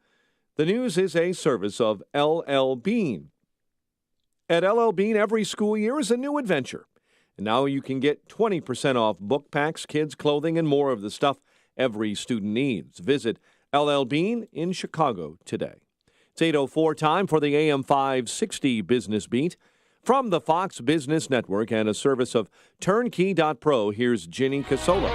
[SPEAKER 13] The news is a service of LL Bean. At LL Bean, every school year is a new adventure. And now you can get 20% off book packs, kids' clothing, and more of the stuff every student needs. Visit LL Bean in Chicago today. It's 8:04, time for the AM 560 Business Beat. From the Fox Business Network and a service of Turnkey.pro, here's Ginny Casola.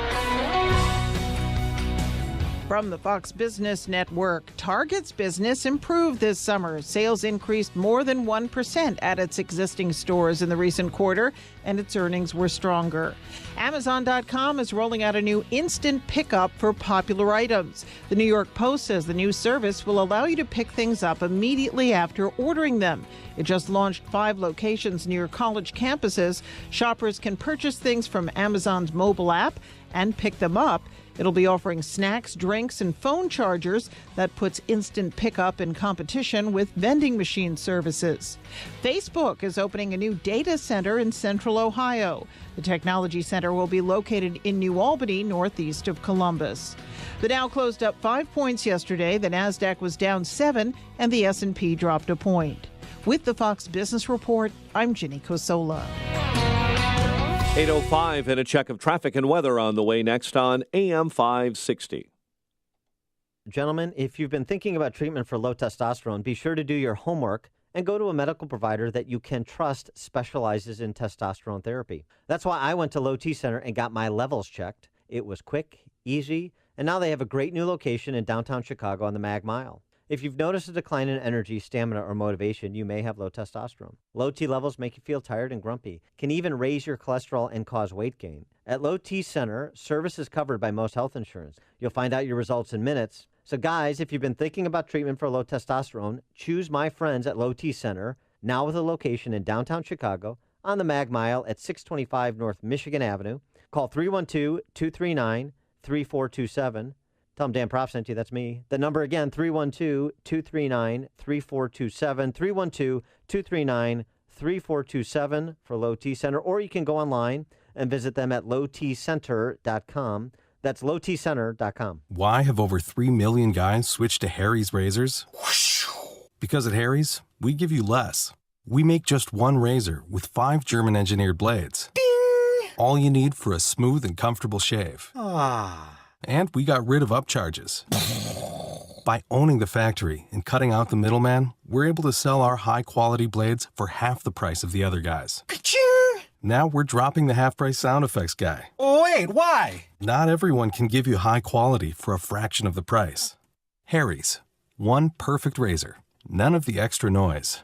[SPEAKER 3] From the Fox Business Network, Target's business improved this summer. Sales increased more than 1% at its existing stores in the recent quarter, and its earnings were stronger. Amazon.com is rolling out a new instant pickup for popular items. The New York Post says the new service will allow you to pick things up immediately after ordering them. It just launched 5 locations near college campuses. Shoppers can purchase things from Amazon's mobile app and pick them up. It'll be offering snacks, drinks, and phone chargers that puts instant pickup in competition with vending machine services. Facebook is opening a new data center in central Ohio. The technology center will be located in New Albany, northeast of Columbus. The Dow closed up 5 points yesterday. The Nasdaq was down 7, and the S&P dropped a point. With the Fox Business Report, I'm Ginny Cosola.
[SPEAKER 13] 8:05 and a check of traffic and weather on the way next on AM 560.
[SPEAKER 5] Gentlemen, if you've been thinking about treatment for low testosterone, be sure to do your homework and go to a medical provider that you can trust specializes in testosterone therapy. That's why I went to Low T Center and got my levels checked. It was quick, easy, and now they have a great new location in downtown Chicago on the Mag Mile. If you've noticed a decline in energy, stamina, or motivation, you may have low testosterone. Low T levels make you feel tired and grumpy, can even raise your cholesterol and cause weight gain. At Low T Center, service is covered by most health insurance. You'll find out your results in minutes. So guys, if you've been thinking about treatment for low testosterone, choose my friends at Low T Center, now with a location in downtown Chicago on the Mag Mile at 625 North Michigan Avenue. Call 312-239-3427. Tell them Dan Prof sent you. That's me. The number again, 312-239-3427. 312-239-3427 for Low T Center. Or you can go online and visit them at lowtcenter.com. That's lowtcenter.com.
[SPEAKER 22] Why have over 3 million guys switched to Harry's razors? Because at Harry's, we give you less. We make just one razor with 5 German-engineered blades. Ding! All you need for a smooth and comfortable shave. And we got rid of upcharges. By owning the factory and cutting out the middleman, we're able to sell our high-quality blades for half the price of the other guys. Ka-ching! Now we're dropping the half-price sound effects guy.
[SPEAKER 23] Wait, why?
[SPEAKER 22] Not everyone can give you high quality for a fraction of the price. Harry's. One perfect razor. None of the extra noise.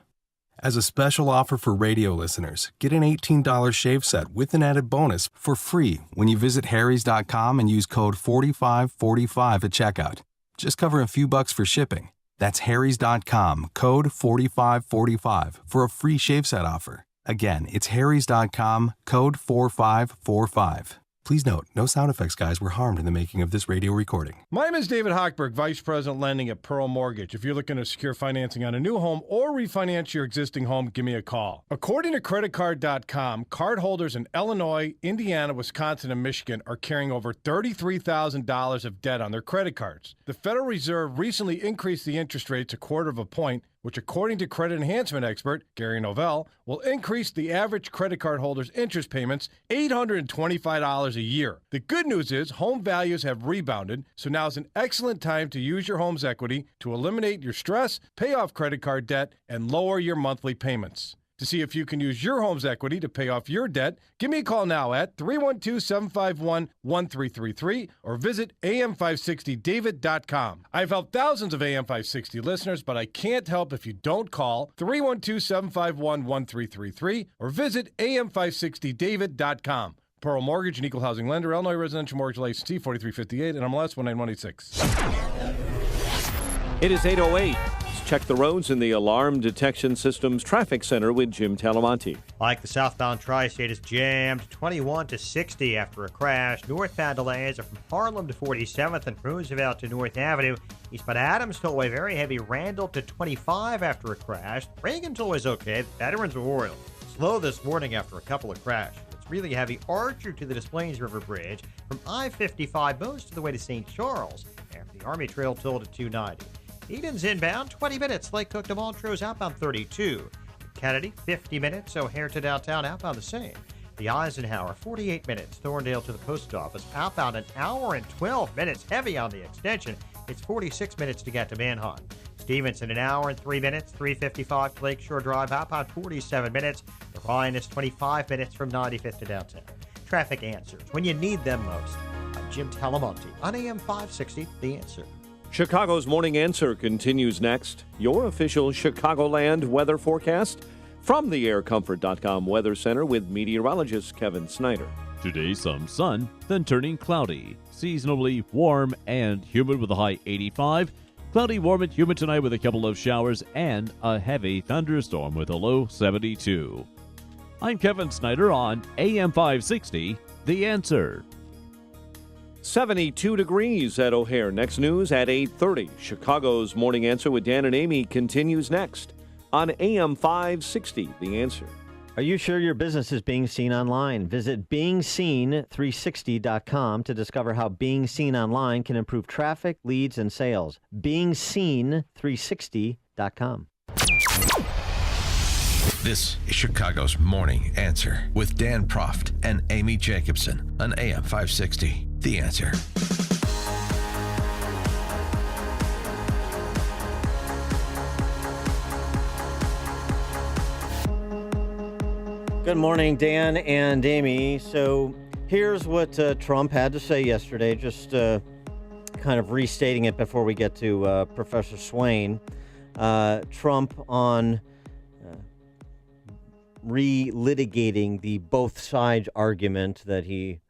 [SPEAKER 22] As a special offer for radio listeners, get an $18 shave set with an added bonus for free when you visit harrys.com and use code 4545 at checkout. Just cover a few bucks for shipping. That's harrys.com, code 4545 for a free shave set offer. Again, it's harrys.com, code 4545. Please note, no sound effects guys were harmed in the making of this radio recording.
[SPEAKER 24] My name is David Hochberg, Vice President Lending at Pearl Mortgage. If you're looking to secure financing on a new home or refinance your existing home, give me a call. According to creditcard.com, cardholders in Illinois, Indiana, Wisconsin, and Michigan are carrying over $33,000 of debt on their credit cards. The Federal Reserve recently increased the interest rates 1/4 of a point, which according to credit enhancement expert Gary Novell, will increase the average credit card holder's interest payments $825 a year. The good news is home values have rebounded, so now is an excellent time to use your home's equity to eliminate your stress, pay off credit card debt, and lower your monthly payments. To see if you can use your home's equity to pay off your debt, give me a call now at 312-751-1333 or visit am560david.com. I've helped thousands of AM560 listeners, but I can't help if you don't call 312-751-1333 or visit am560david.com. Pearl Mortgage, an equal housing lender, Illinois Residential Mortgage Licensee 4358 and MLS 19186.
[SPEAKER 13] It is 8:08. Let's check the roads in the Alarm Detection Systems Traffic Center with Jim Talamonte.
[SPEAKER 4] Like the southbound tri-state is jammed 21 to 60 after a crash. Northbound delays are from Harlem to 47th and Roosevelt to North Avenue. Eastbound Adams Tollway very heavy. Randall to 25 after a crash. Reagan Tollway's okay. Veterans Memorial slow this morning after a couple of crashes. It's really heavy. Archer to the Des Plaines River Bridge from I-55 most of the way to St. Charles after the Army Trail toll to 290. Eden's inbound, 20 minutes. Lake Cook to Montrose outbound 32. Kennedy, 50 minutes. O'Hare to downtown outbound the same. The Eisenhower, 48 minutes. Thorndale to the post office outbound an hour and 12 minutes. Heavy on the extension. It's 46 minutes to get to Manhunt. Stevenson, an hour and 3 minutes. 355 to Lakeshore Drive outbound 47 minutes. The Ryan is 25 minutes from 95th to downtown. Traffic answers when you need them most. I'm Jim Talamonte on AM 560, The Answer.
[SPEAKER 13] Chicago's Morning Answer continues next. Your official Chicagoland weather forecast from the aircomfort.com Weather Center with meteorologist Kevin Snyder.
[SPEAKER 6] Today, some sun, then turning cloudy. Seasonably warm and humid with a high 85. Cloudy, warm, and humid tonight with a couple of showers and a heavy thunderstorm with a low 72. I'm Kevin Snyder on AM 560, The Answer.
[SPEAKER 13] 72 degrees at O'Hare. Next news at 8:30. Chicago's Morning Answer with Dan and Amy continues next on AM 560, The Answer.
[SPEAKER 5] Are you sure your business is being seen online? Visit BeingSeen360.com to discover how being seen online can improve traffic, leads, and sales. BeingSeen360.com.
[SPEAKER 8] This is Chicago's Morning Answer with Dan Proft and Amy Jacobson on AM 560. The Answer.
[SPEAKER 5] Good morning, Dan and Amy. So here's what Trump had to say yesterday, just kind of restating it before we get to Professor Swain. Trump on relitigating the both sides argument that he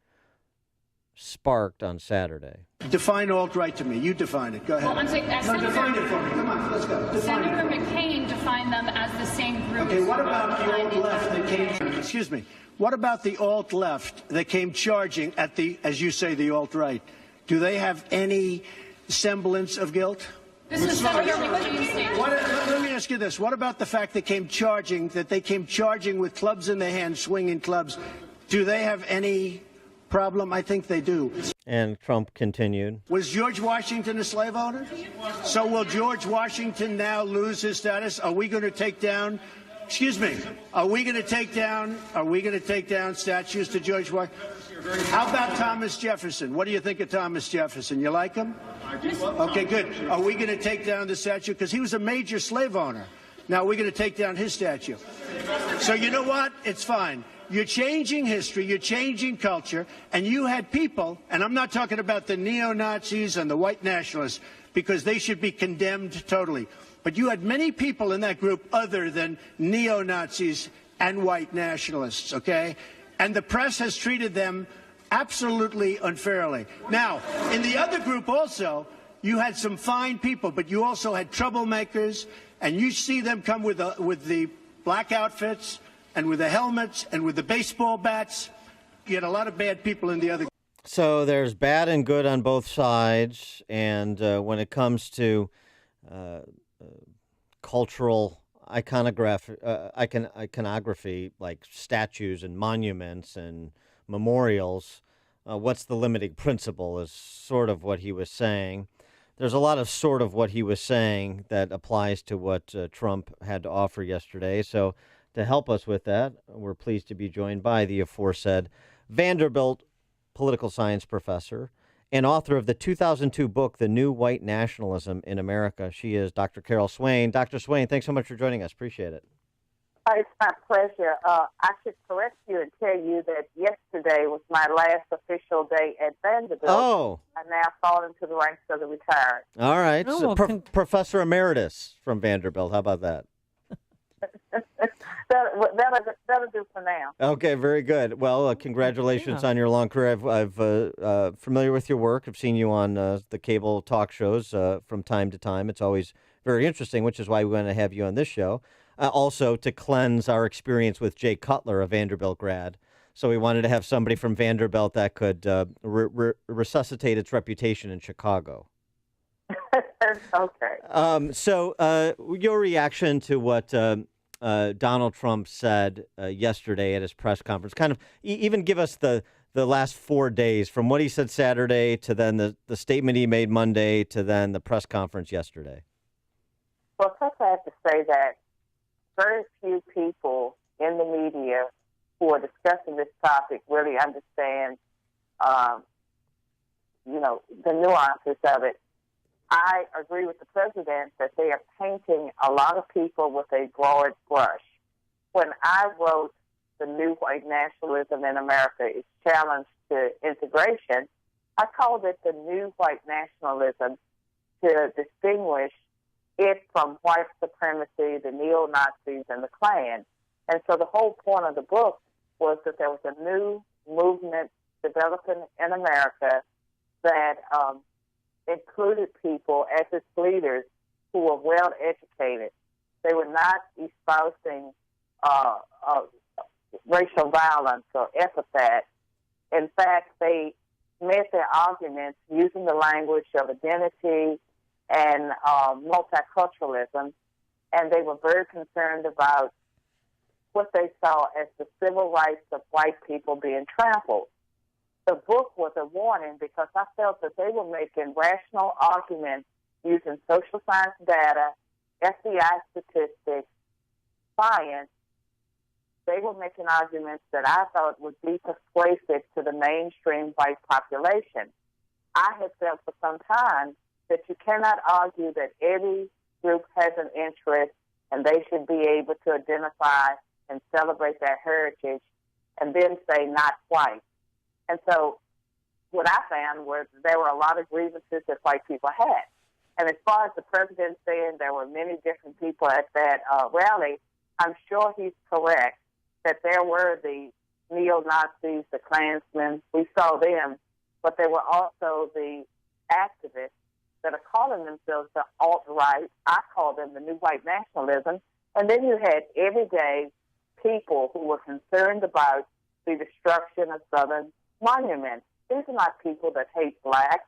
[SPEAKER 5] sparked on Saturday.
[SPEAKER 20] Define alt-right to me. You define it. Go ahead.
[SPEAKER 9] Well, I'm saying,
[SPEAKER 20] define it for me. Come on, let's go. Define
[SPEAKER 9] Senator
[SPEAKER 20] it.
[SPEAKER 9] McCain defined them as the same group.
[SPEAKER 20] Okay, what about the alt-left that came... Excuse me. What about the alt-left that came charging at the, as you say, the alt-right? Do they have any semblance of guilt?
[SPEAKER 9] This is Senator McCain's statement.
[SPEAKER 20] Let me ask you this. What about the fact that they came charging with clubs in their hands, swinging clubs? Do they have any problem? I think they do.
[SPEAKER 5] And Trump continued.
[SPEAKER 20] Was George Washington a slave owner? So will George Washington now lose his status? Are we going to take down, are we going to take down statues to George Washington? How about Thomas Jefferson? What do you think of Thomas Jefferson? You like him? Okay, good. Are we going to take down the statue? Because he was a major slave owner. Now we're going to take down his statue. So you know what? It's fine. You're changing history, you're changing culture, and you had people, and I'm not talking about the neo-Nazis and the white nationalists, because they should be condemned totally. But you had many people in that group other than neo-Nazis and white nationalists, okay? And the press has treated them absolutely unfairly. Now, in the other group also, you had some fine people, but you also had troublemakers, and you see them come with the black outfits, and with the helmets, and with the baseball bats. You had a lot of bad people in the other.
[SPEAKER 5] So there's bad and good on both sides, and when it comes to cultural iconography, like statues and monuments and memorials, what's the limiting principle is sort of what he was saying. there's a lot of sort of what he was saying that applies to what Trump had to offer yesterday. So to help us with that, we're pleased to be joined by the aforesaid Vanderbilt political science professor and author of the 2002 book, The New White Nationalism in America. She is Dr. Carol Swain. Dr. Swain, thanks so much for joining us. Appreciate it.
[SPEAKER 11] It's my pleasure. I should correct you and tell you that yesterday was my last official day at Vanderbilt.
[SPEAKER 5] Oh.
[SPEAKER 11] I now fall into the ranks of the retired.
[SPEAKER 5] All right.
[SPEAKER 7] Oh,
[SPEAKER 5] So,
[SPEAKER 7] well,
[SPEAKER 5] Professor Emeritus from Vanderbilt. How about that?
[SPEAKER 11] That'll do for now.
[SPEAKER 5] Okay, very good. Well, congratulations on your long career. I've familiar with your work. I've seen you on the cable talk shows from time to time. It's always very interesting, which is why we want to have you on this show. Also, to cleanse our experience with Jay Cutler, a Vanderbilt grad. So we wanted to have somebody from Vanderbilt that could resuscitate its reputation in Chicago.
[SPEAKER 11] Okay.
[SPEAKER 5] So your reaction to what Donald Trump said yesterday at his press conference, kind of even give us the last 4 days from what he said Saturday to then the statement he made Monday to then the press conference yesterday.
[SPEAKER 11] Well, first I have to say that very few people in the media who are discussing this topic really understand, the nuances of it. I agree with the president that they are painting a lot of people with a broad brush. When I wrote The New White Nationalism in America, Its Challenge to Integration, I called it the New White Nationalism to distinguish it from white supremacy, the neo-Nazis, and the Klan. And so the whole point of the book was that there was a new movement developing in America that included people as its leaders who were well educated. They were not espousing racial violence or epithet. In fact, they made their arguments using the language of identity and multiculturalism, and they were very concerned about what they saw as the civil rights of white people being trampled. The book was a warning because I felt that they were making rational arguments using social science data, FBI statistics, science. They were making arguments that I thought would be persuasive to the mainstream white population. I had felt for some time that you cannot argue that every group has an interest and they should be able to identify and celebrate their heritage and then say not white. And so what I found was there were a lot of grievances that white people had. And as far as the president saying there were many different people at that rally, I'm sure he's correct that there were the neo-Nazis, the Klansmen. We saw them, but there were also the activists that are calling themselves the alt-right. I call them the new white nationalism. And then you had everyday people who were concerned about the destruction of Southern monuments. These are not people that hate blacks.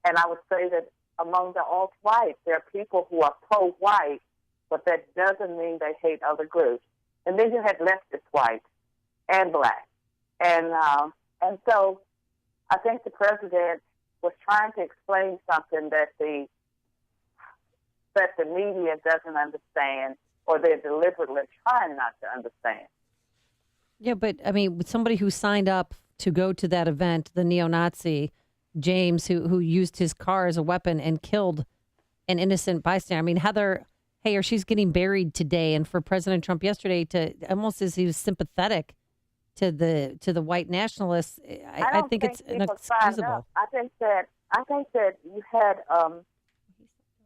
[SPEAKER 11] And I would say that among the alt-right, there are people who are pro-white, but that doesn't mean they hate other groups. And then you had leftist whites and blacks. And so I think the president was trying to explain something that the media doesn't understand, or they're deliberately trying not to understand.
[SPEAKER 7] Yeah, but I mean, somebody who signed up to go to that event, the neo-Nazi James, who used his car as a weapon and killed an innocent bystander. I mean, Heather Heyer, she's getting buried today, and for President Trump yesterday to almost as he was sympathetic to the white nationalists, I think it's inexcusable.
[SPEAKER 11] I think that you had.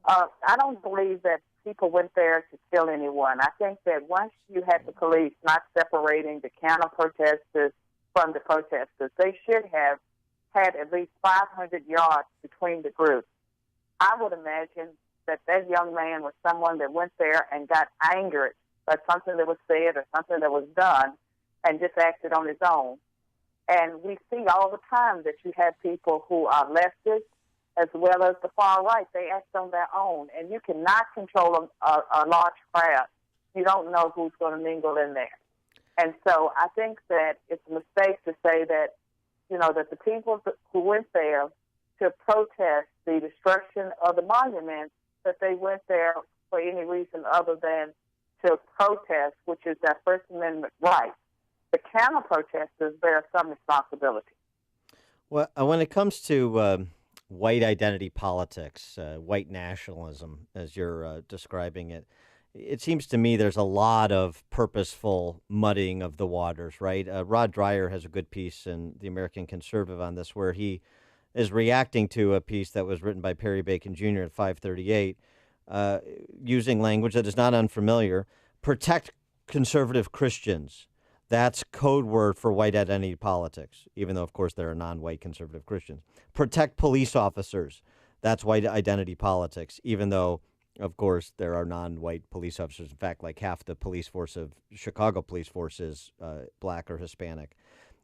[SPEAKER 11] I don't believe that people went there to kill anyone. I think that once you had the police not separating the counter-protesters from the protesters, they should have had at least 500 yards between the groups. I would imagine that young man was someone that went there and got angered by something that was said or something that was done and just acted on his own. And we see all the time that you have people who are leftist as well as the far right. They act on their own, and you cannot control a large crowd. You don't know who's going to mingle in there. And so I think that it's a mistake to say that, that the people who went there to protest the destruction of the monuments, that they went there for any reason other than to protest, which is their First Amendment right. The counter-protesters bear some responsibility.
[SPEAKER 5] Well, when it comes to white identity politics, white nationalism, as you're describing it, it seems to me there's a lot of purposeful muddying of the waters, right? Rod Dreyer has a good piece in The American Conservative on this, where he is reacting to a piece that was written by Perry Bacon Jr. at 538, using language that is not unfamiliar. Protect conservative Christians. That's code word for white identity politics, even though, of course, there are non-white conservative Christians. Protect police officers. That's white identity politics, even though, of course, there are non-white police officers. In fact, like half the police force of Chicago police force is black or Hispanic.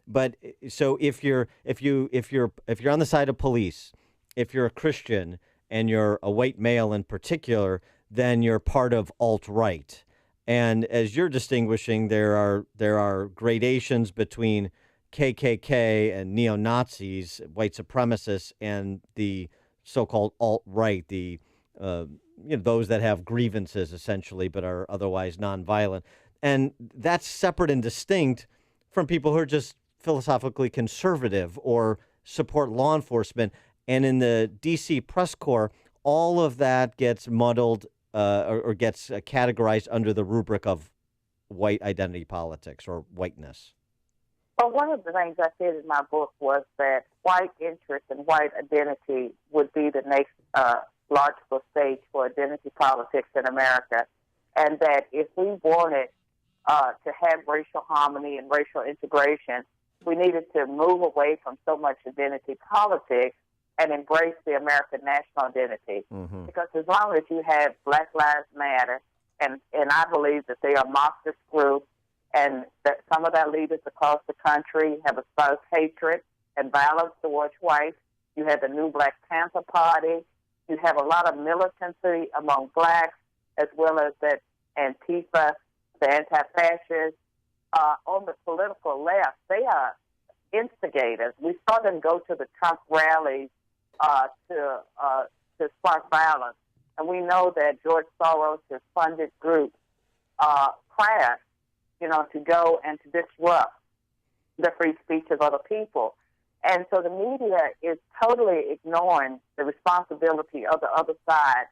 [SPEAKER 5] But so if you're on the side of police, if you're a Christian and you're a white male in particular, then you're part of alt-right. And as you're distinguishing, there are gradations between KKK and neo-Nazis, white supremacists, and the so-called alt-right, the those that have grievances essentially, but are otherwise nonviolent. And that's separate and distinct from people who are just philosophically conservative or support law enforcement. And in the D.C. press corps, all of that gets muddled or gets categorized under the rubric of white identity politics or whiteness.
[SPEAKER 11] Well, one of the things I said in my book was that white interest and white identity would be the next logical stage for identity politics in America, and that if we wanted to have racial harmony and racial integration, we needed to move away from so much identity politics and embrace the American national identity. Mm-hmm. Because as long as you have Black Lives Matter, and I believe that they are a Marxist group, and that some of their leaders across the country have espoused hatred and violence towards whites. You have the new Black Panther Party. You have a lot of militancy among blacks, as well as that Antifa, the anti-fascists. On the political left, they are instigators. We saw them go to the Trump rallies to spark violence. And we know that George Soros has funded groups planned, to go and to disrupt the free speech of other people. And so the media is totally ignoring the responsibility of the other side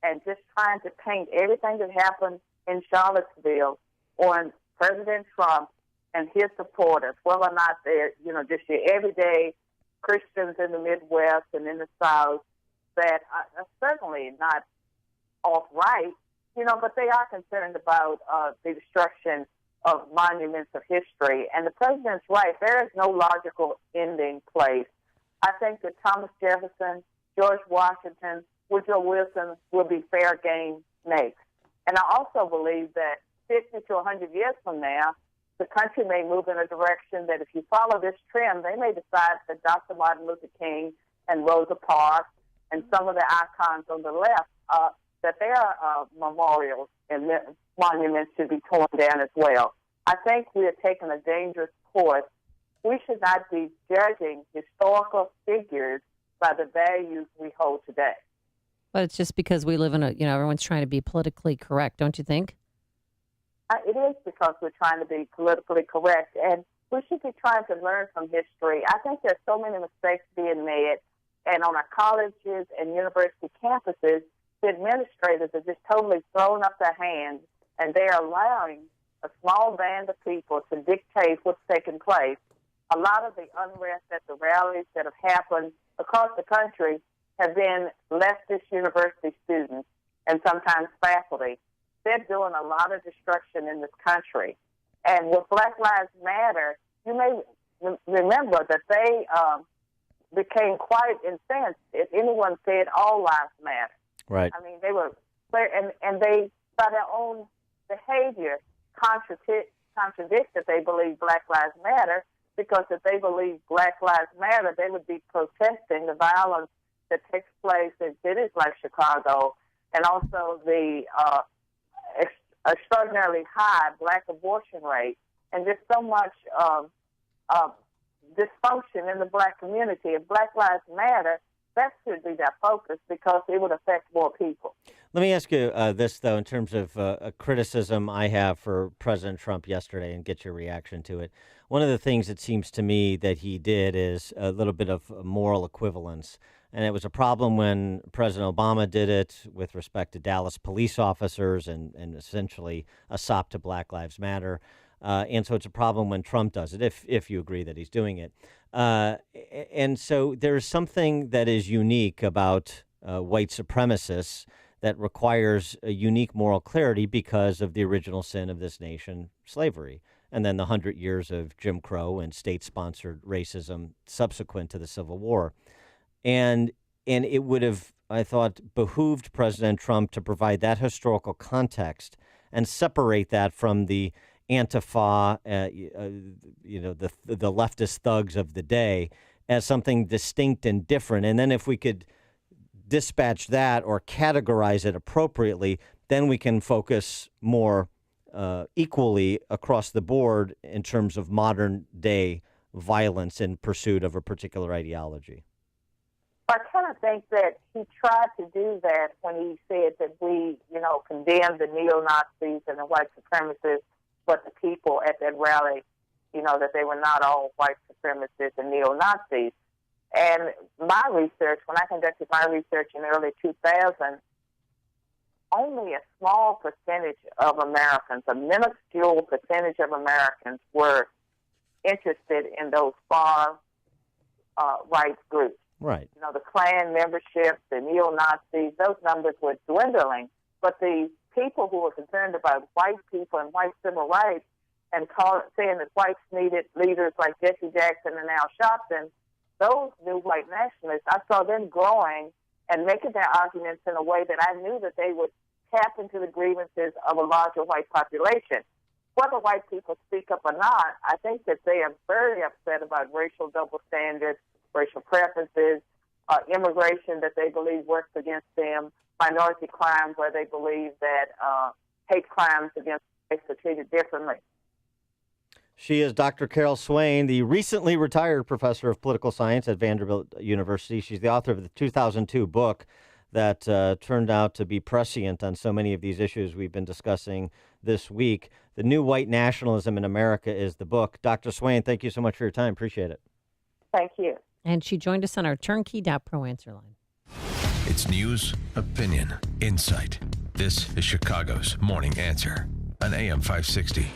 [SPEAKER 11] and just trying to paint everything that happened in Charlottesville on President Trump and his supporters, whether or not they're, just your everyday Christians in the Midwest and in the South that are certainly not alt-right, but they are concerned about the destruction of monuments of history. And the president's right. There is no logical ending place. I think that Thomas Jefferson, George Washington, Woodrow Wilson will be fair game next. And I also believe that 50 to 100 years from now, the country may move in a direction that if you follow this trend, they may decide that Dr. Martin Luther King and Rosa Parks and some of the icons on the left, that their memorials and monuments should be torn down as well. I think we are taking a dangerous course. We should not be judging historical figures by the values we hold today.
[SPEAKER 7] But it's just because we live in everyone's trying to be politically correct, don't you think?
[SPEAKER 11] It is because we're trying to be politically correct, and we should be trying to learn from history. I think there's so many mistakes being made, and on our colleges and university campuses, the administrators are just totally throwing up their hands, and they're allowing a small band of people to dictate what's taking place. A lot of the unrest at the rallies that have happened across the country have been leftist university students and sometimes faculty. They're doing a lot of destruction in this country. And with Black Lives Matter, you may remember that they became quite incensed if anyone said all lives matter.
[SPEAKER 5] Right.
[SPEAKER 11] I mean, they were clear, and they, by their own behavior, contradict that they believe Black Lives Matter, because if they believe Black Lives Matter, they would be protesting the violence that takes place in cities like Chicago, and also the extraordinarily high black abortion rate, and there's so much dysfunction in the black community. If Black Lives Matter, that should be their focus because it would affect more people.
[SPEAKER 5] Let me ask you this, though, in terms of a criticism I have for President Trump yesterday and get your reaction to it. One of the things it seems to me that he did is a little bit of moral equivalence. And it was a problem when President Obama did it with respect to Dallas police officers and essentially a sop to Black Lives Matter. And so it's a problem when Trump does it, if you agree that he's doing it. And so there's something that is unique about white supremacists that requires a unique moral clarity because of the original sin of this nation, slavery, and then the 100 years of Jim Crow and state-sponsored racism subsequent to the Civil War. And it would have, I thought, behooved President Trump to provide that historical context and separate that from the Antifa, the leftist thugs of the day as something distinct and different. And then if we could dispatch that or categorize it appropriately, then we can focus more equally across the board in terms of modern day violence in pursuit of a particular ideology.
[SPEAKER 11] I kind of think that he tried to do that when he said that we, condemned the neo-Nazis and the white supremacists, but the people at that rally, that they were not all white supremacists and neo-Nazis. And my research, when I conducted my research in the early 2000s, only a small percentage of Americans, a minuscule percentage of Americans were interested in those far right groups.
[SPEAKER 5] Right.
[SPEAKER 11] The Klan membership, the neo-Nazis, those numbers were dwindling. But the people who were concerned about white people and white civil rights and saying that whites needed leaders like Jesse Jackson and Al Sharpton, those new white nationalists, I saw them growing and making their arguments in a way that I knew that they would tap into the grievances of a larger white population. Whether white people speak up or not, I think that they are very upset about racial double standards, racial preferences, immigration that they believe works against them, minority crime where they believe that hate crimes against race are treated differently.
[SPEAKER 5] She is Dr. Carol Swain, the recently retired professor of political science at Vanderbilt University. She's the author of the 2002 book that turned out to be prescient on so many of these issues we've been discussing this week. The New White Nationalism in America is the book. Dr. Swain, thank you so much for your time. Appreciate it.
[SPEAKER 11] Thank you.
[SPEAKER 7] And she joined us on our turnkey.pro answer line.
[SPEAKER 8] It's news, opinion, insight. This is Chicago's Morning Answer on AM 560.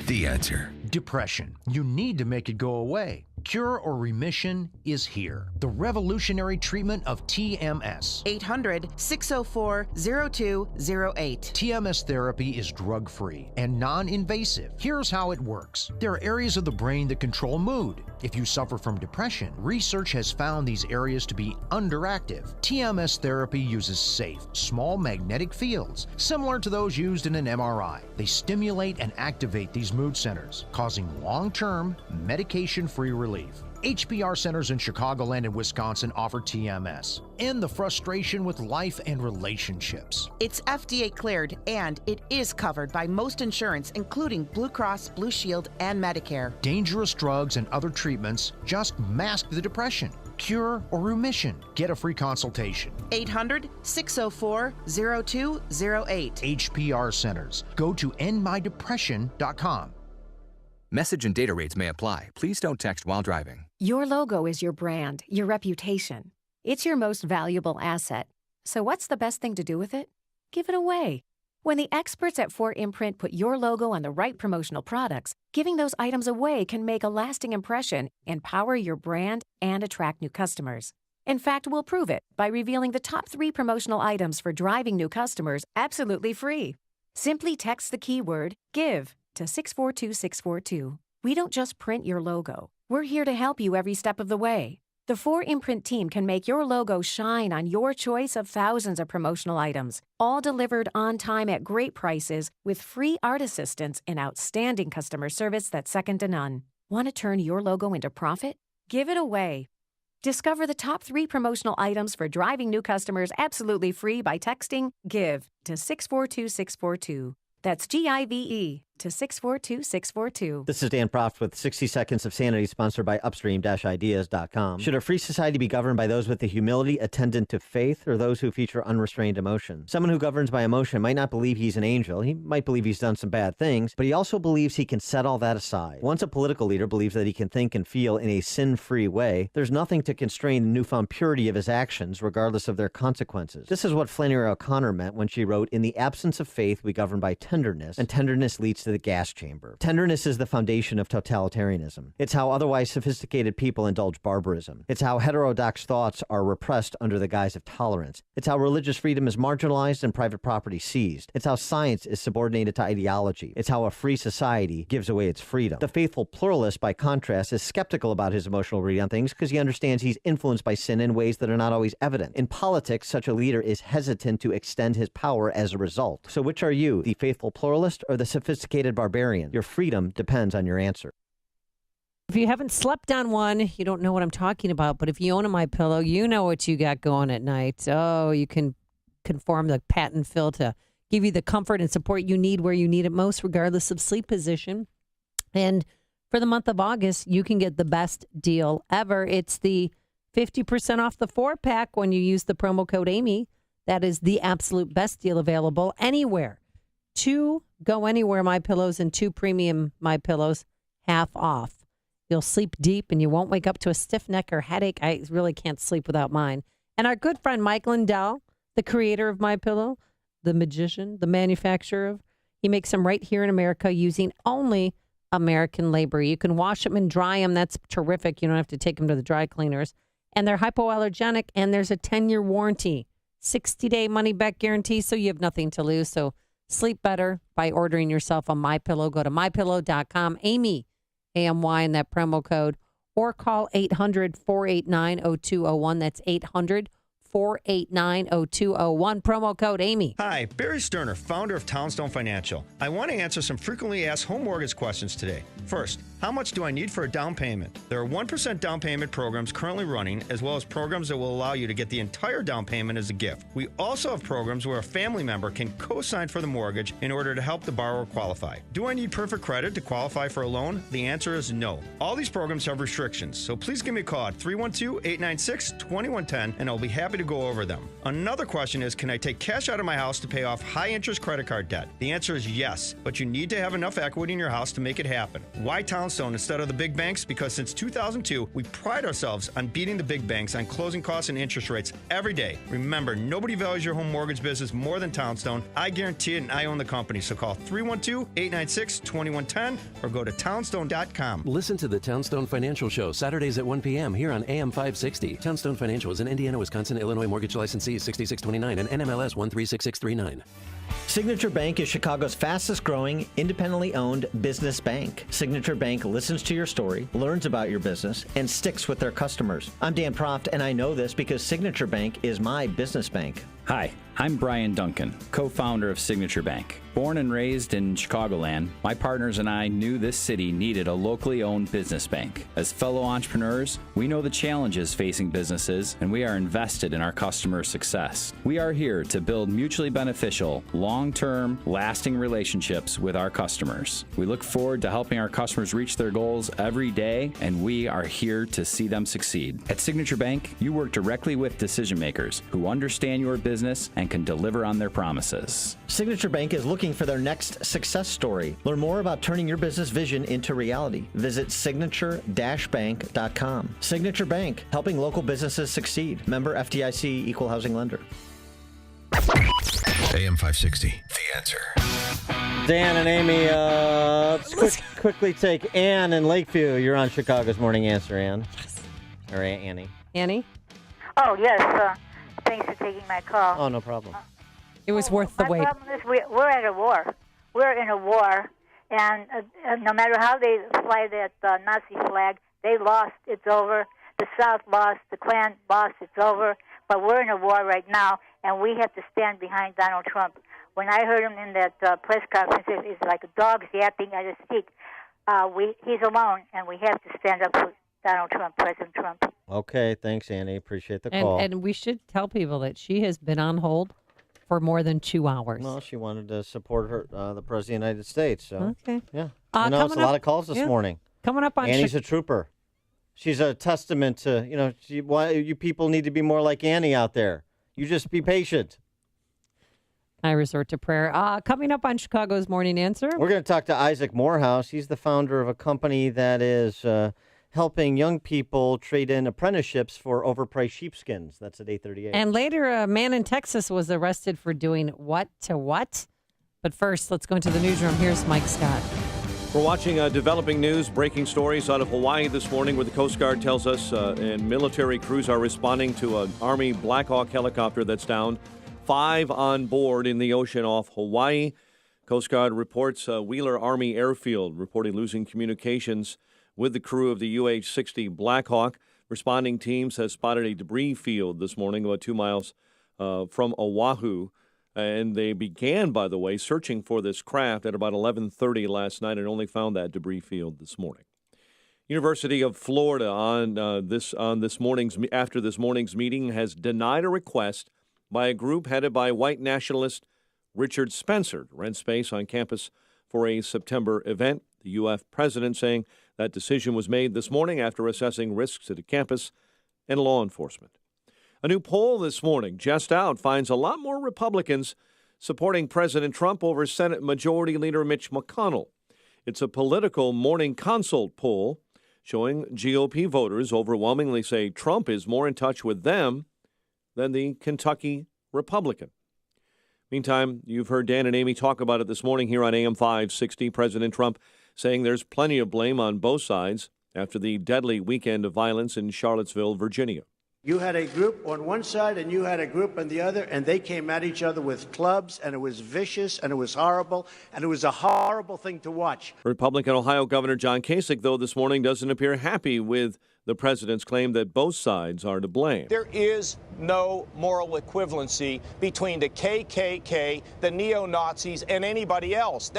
[SPEAKER 8] The Answer.
[SPEAKER 10] Depression. You need to make it go away. Cure or remission is here. The revolutionary treatment of TMS.
[SPEAKER 12] 800-604-0208.
[SPEAKER 10] TMS therapy is drug-free and non-invasive. Here's how it works. There are areas of the brain that control mood. If you suffer from depression, research has found these areas to be underactive. TMS therapy uses safe, small magnetic fields, similar to those used in an MRI. They stimulate and activate these mood centers, causing long-term, medication-free relief. HBR centers in Chicagoland and Wisconsin offer TMS. End the frustration with life and relationships.
[SPEAKER 12] It's FDA cleared and it is covered by most insurance, including Blue Cross, Blue Shield, and Medicare.
[SPEAKER 10] Dangerous drugs and other treatments just mask the depression. Cure or remission. Get a free consultation.
[SPEAKER 12] 800-604-0208.
[SPEAKER 10] HBR centers. Go to endmydepression.com.
[SPEAKER 14] Message and data rates may apply. Please don't text while driving.
[SPEAKER 23] Your logo is your brand, your reputation. It's your most valuable asset. So what's the best thing to do with it? Give it away. When the experts at 4imprint put your logo on the right promotional products, giving those items away can make a lasting impression, empower your brand, and attract new customers. In fact, we'll prove it by revealing the top 3 promotional items for driving new customers absolutely free. Simply text the keyword GIVE to 642-642. We don't just print your logo. We're here to help you every step of the way. The 4imprint team can make your logo shine on your choice of thousands of promotional items, all delivered on time at great prices with free art assistance and outstanding customer service that's second to none. Want to turn your logo into profit? Give it away. Discover the top 3 promotional items for driving new customers absolutely free by texting GIVE to 642-642. That's GIVE to 642-642.
[SPEAKER 1] This is Dan Proft with 60 Seconds of Sanity, sponsored by Upstream-Ideas.com. Should a free society be governed by those with the humility attendant to faith, or those who feature unrestrained emotion? Someone who governs by emotion might not believe he's an angel. He might believe he's done some bad things, but he also believes he can set all that aside. Once a political leader believes that he can think and feel in a sin-free way, there's nothing to constrain the newfound purity of his actions, regardless of their consequences. This is what Flannery O'Connor meant when she wrote, "In the absence of faith, we govern by tenderness, and tenderness leads to the gas chamber." Tenderness is the foundation of totalitarianism. It's how otherwise sophisticated people indulge barbarism. It's how heterodox thoughts are repressed under the guise of tolerance. It's how religious freedom is marginalized and private property seized. It's how science is subordinated to ideology. It's how a free society gives away its freedom. The faithful pluralist, by contrast, is skeptical about his emotional read on things because he understands he's influenced by sin in ways that are not always evident. In politics, such a leader is hesitant to extend his power as a result. So which are you, the faithful pluralist or the sophisticated barbarian? Your freedom depends on your answer.
[SPEAKER 7] If you haven't slept on one, you don't know what I'm talking about. But if you own a MyPillow, you know what you got going at night. Oh, you can conform the patent fill to give you the comfort and support you need where you need it most, regardless of sleep position. And for the month of August, you can get the best deal ever. It's the 50% off the 4-pack when you use the promo code Amy. That is the absolute best deal available anywhere. 2 Go Anywhere MyPillows and 2 premium MyPillows, half off. You'll sleep deep and you won't wake up to a stiff neck or headache. I really can't sleep without mine. And our good friend Mike Lindell, the creator of MyPillow, the magician, the manufacturer of, he makes them right here in America using only American labor. You can wash them and dry them. That's terrific. You don't have to take them to the dry cleaners. And they're hypoallergenic, and there's a 10-year warranty, 60-day money-back guarantee, so you have nothing to lose. So sleep better by ordering yourself a MyPillow. Go to MyPillow.com, Amy, AMY, in that promo code, or call 800-489-0201. That's 800-489-0201. Promo code Amy.
[SPEAKER 2] Hi, Barry Sterner, founder of Townstone Financial. I want to answer some frequently asked home mortgage questions today. First, how much do I need for a down payment? There are 1% down payment programs currently running, as well as programs that will allow you to get the entire down payment as a gift. We also have programs where a family member can co-sign for the mortgage in order to help the borrower qualify. Do I need perfect credit to qualify for a loan? The answer is no. All these programs have restrictions, so please give me a call at 312-896-2110, and I'll be happy to go over them. Another question is, can I take cash out of my house to pay off high-interest credit card debt? The answer is yes, but you need to have enough equity in your house to make it happen. Why Townstone instead of the big banks? Because since 2002, we pride ourselves on beating the big banks on closing costs and interest rates every day. Remember, nobody values your home mortgage business more than Townstone. I guarantee it, and I own the company. So call 312-896-2110 or go to townstone.com.
[SPEAKER 15] Listen to the Townstone Financial Show Saturdays at 1 p.m. here on AM 560. Townstone Financial is an Indiana, Wisconsin, Illinois mortgage licensee 6629 and NMLS 136639.
[SPEAKER 1] Signature Bank is Chicago's fastest growing, independently owned business bank. Signature Bank listens to your story, learns about your business, and sticks with their customers. I'm Dan Proft, and I know this because Signature Bank is my business bank.
[SPEAKER 17] Hi, I'm Brian Duncan, co-founder of Signature Bank. Born and raised in Chicagoland, my partners and I knew this city needed a locally owned business bank. As fellow entrepreneurs, we know the challenges facing businesses, and we are invested in our customers' success. We are here to build mutually beneficial, long-term, lasting relationships with our customers. We look forward to helping our customers reach their goals every day, and we are here to see them succeed. At Signature Bank, you work directly with decision makers who understand your business and can deliver on their promises.
[SPEAKER 1] Signature Bank is looking for their next success story. Learn more about turning your business vision into reality. Visit signature-bank.com. Signature Bank, helping local businesses succeed. Member FDIC, Equal Housing Lender.
[SPEAKER 8] AM 560, The Answer.
[SPEAKER 5] Dan and Amy, let's quickly take Ann in Lakeview. You're on Chicago's Morning Answer, Ann. Or Annie.
[SPEAKER 7] Annie?
[SPEAKER 25] Oh, yes. Thanks for taking my call.
[SPEAKER 5] Oh, no problem.
[SPEAKER 7] It was worth the wait.
[SPEAKER 25] My problem is we're at a war. We're in a war, and no matter how they fly that Nazi flag, they lost. It's over. The South lost. The Klan lost. It's over. But we're in a war right now, and we have to stand behind Donald Trump. When I heard him in that press conference, it's like a dog yapping at his feet. He's alone, and we have to stand up for Donald Trump, President Trump.
[SPEAKER 5] Okay, thanks, Annie. Appreciate the call.
[SPEAKER 7] And we should tell people that she has been on hold for more than 2 hours.
[SPEAKER 5] Well, she wanted to support her, the President of the United States. So.
[SPEAKER 7] Okay.
[SPEAKER 5] Yeah. I know it's a lot of calls this morning.
[SPEAKER 7] Coming up on
[SPEAKER 5] Annie's a trooper. She's a testament to, why you people need to be more like Annie out there. You just be patient.
[SPEAKER 7] I resort to prayer. Coming up on Chicago's Morning Answer.
[SPEAKER 5] We're going to talk to Isaac Morehouse. He's the founder of a company that is helping young people trade in apprenticeships for overpriced sheepskins. That's at 8:38.
[SPEAKER 7] And later, a man in Texas was arrested for doing what to what? But first, let's go into the newsroom. Here's Mike Scott.
[SPEAKER 13] We're watching developing news, breaking stories out of Hawaii this morning where the Coast Guard tells us and military crews are responding to an Army Black Hawk helicopter that's down. 5 on board in the ocean off Hawaii. Coast Guard reports Wheeler Army Airfield reporting losing communications with the crew of the UH-60 Black Hawk. Responding teams have spotted a debris field this morning about 2 miles from Oahu. And they began, by the way, searching for this craft at about 11:30 last night and only found that debris field this morning. University of Florida after this morning's meeting has denied a request by a group headed by white nationalist Richard Spencer to rent space on campus for a September event. The UF president saying that decision was made this morning after assessing risks to the campus and law enforcement. A new poll this morning, just out, finds a lot more Republicans supporting President Trump over Senate Majority Leader Mitch McConnell. It's a political morning consult poll showing GOP voters overwhelmingly say Trump is more in touch with them than the Kentucky Republican. Meantime, you've heard Dan and Amy talk about it this morning here on AM 560. President Trump saying there's plenty of blame on both sides after the deadly weekend of violence in Charlottesville, Virginia.
[SPEAKER 20] You had a group on one side and you had a group on the other, and they came at each other with clubs, and it was vicious, and it was horrible, and it was a horrible thing to watch.
[SPEAKER 13] Republican Ohio Governor John Kasich, though, this morning doesn't appear happy with the president's claim that both sides are to blame.
[SPEAKER 3] There is no moral equivalency between the KKK, the neo-Nazis, and anybody else.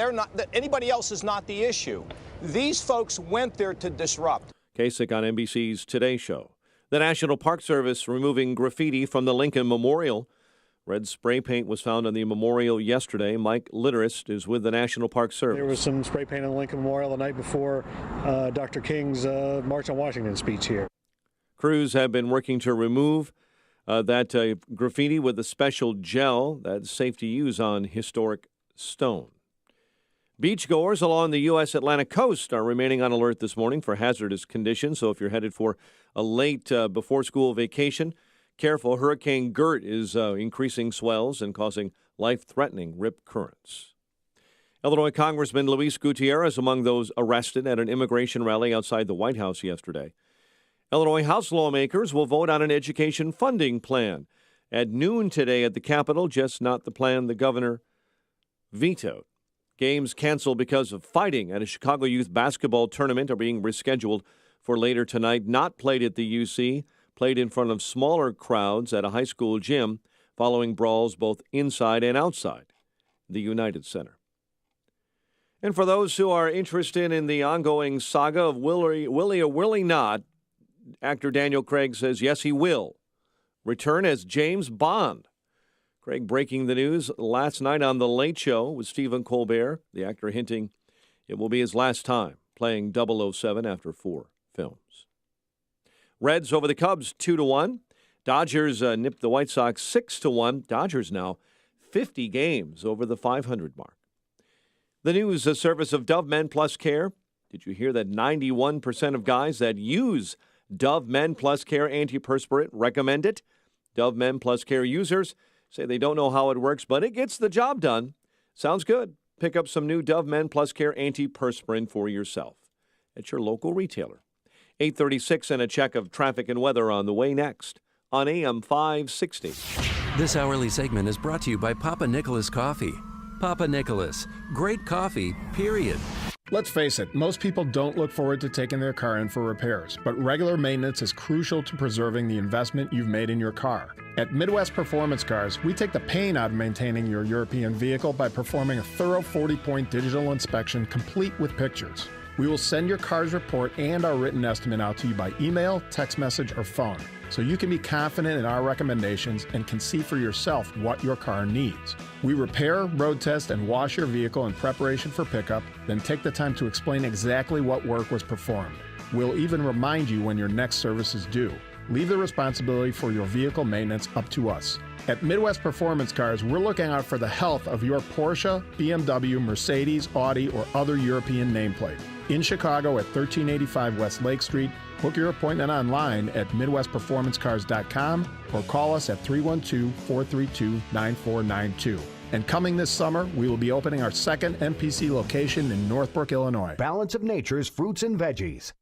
[SPEAKER 3] Anybody else is not the issue. These folks went there to disrupt.
[SPEAKER 13] Kasich on NBC's Today Show. The National Park Service removing graffiti from the Lincoln Memorial. Red spray paint was found on the memorial yesterday. Mike Litterist is with the National Park Service.
[SPEAKER 16] There was some spray paint on the Lincoln Memorial the night before Dr. King's March on Washington speech here.
[SPEAKER 13] Crews have been working to remove that graffiti with a special gel that's safe to use on historic stone. Beachgoers along the U.S. Atlantic coast are remaining on alert this morning for hazardous conditions. So if you're headed for a late before-school vacation, careful. Hurricane Gert is increasing swells and causing life-threatening rip currents. Illinois Congressman Luis Gutierrez among those arrested at an immigration rally outside the White House yesterday. Illinois House lawmakers will vote on an education funding plan at noon today at the Capitol, just not the plan the governor vetoed. Games canceled because of fighting at a Chicago youth basketball tournament are being rescheduled for later tonight. Not played at the UC, played in front of smaller crowds at a high school gym following brawls both inside and outside the United Center. And for those who are interested in the ongoing saga of Willie or Willie not, actor Daniel Craig says yes, he will return as James Bond. Craig breaking the news last night on The Late Show with Stephen Colbert, the actor hinting it will be his last time playing 007 after 4 films. Reds over the Cubs 2-1. Dodgers nipped the White Sox 6-1. Dodgers now 50 games over the 500 mark. The news, a service of Dove Men Plus Care. Did you hear that 91% of guys that use Dove Men Plus Care antiperspirant recommend it? Dove Men Plus Care users say they don't know how it works, but it gets the job done. Sounds good. Pick up some new Dove Men Plus Care antiperspirant for yourself at your local retailer. 8:36 and a check of traffic and weather on the way next on AM 560.
[SPEAKER 15] This hourly segment is brought to you by Papa Nicholas Coffee. Papa Nicholas, great coffee, period.
[SPEAKER 24] Let's face it, most people don't look forward to taking their car in for repairs, but regular maintenance is crucial to preserving the investment you've made in your car. At Midwest Performance Cars, we take the pain out of maintaining your European vehicle by performing a thorough 40-point digital inspection complete with pictures. We will send your car's report and our written estimate out to you by email, text message, or phone, so you can be confident in our recommendations and can see for yourself what your car needs. We repair, road test, and wash your vehicle in preparation for pickup, then take the time to explain exactly what work was performed. We'll even remind you when your next service is due. Leave the responsibility for your vehicle maintenance up to us. At Midwest Performance Cars, we're looking out for the health of your Porsche, BMW, Mercedes, Audi, or other European nameplate. In Chicago at 1385 West Lake Street, book your appointment online at MidwestPerformanceCars.com or call us at 312-432-9492. And coming this summer, we will be opening our second MPC location in Northbrook, Illinois.
[SPEAKER 4] Balance of Nature's fruits and veggies.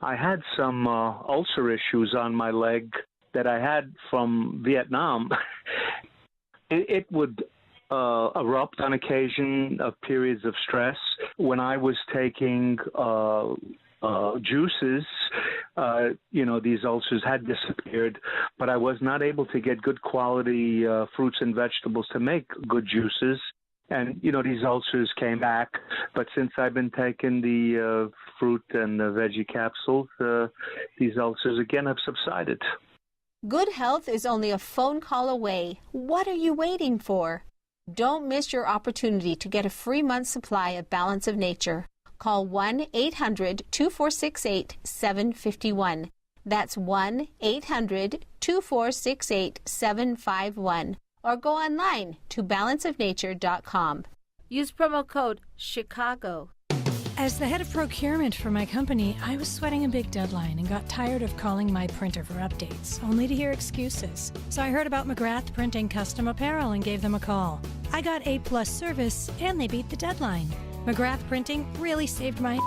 [SPEAKER 18] I had some ulcer issues on my leg that I had from Vietnam. It would erupt on occasion of periods of stress. When I was taking juices, these ulcers had disappeared, but I was not able to get good quality fruits and vegetables to make good juices. And, these ulcers came back. But since I've been taking the fruit and the veggie capsules, these ulcers again have subsided.
[SPEAKER 19] Good health is only a phone call away. What are you waiting for? Don't miss your opportunity to get a free month's supply of Balance of Nature. Call 1-800-2468-751. That's 1-800-2468-751. Or go online to balanceofnature.com. Use promo code CHICAGO.
[SPEAKER 21] As the head of procurement for my company, I was sweating a big deadline and got tired of calling my printer for updates, only to hear excuses. So I heard about McGrath Printing Custom Apparel and gave them a call. I got A+ service, and they beat the deadline. McGrath Printing really saved my...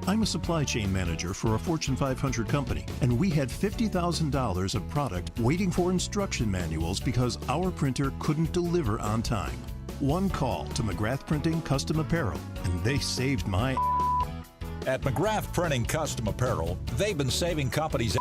[SPEAKER 22] I'm a supply chain manager for a Fortune 500 company, and we had $50,000 of product waiting for instruction manuals because our printer couldn't deliver on time. One call to McGrath Printing Custom Apparel, and they saved my...
[SPEAKER 26] At McGrath Printing Custom Apparel, they've been saving companies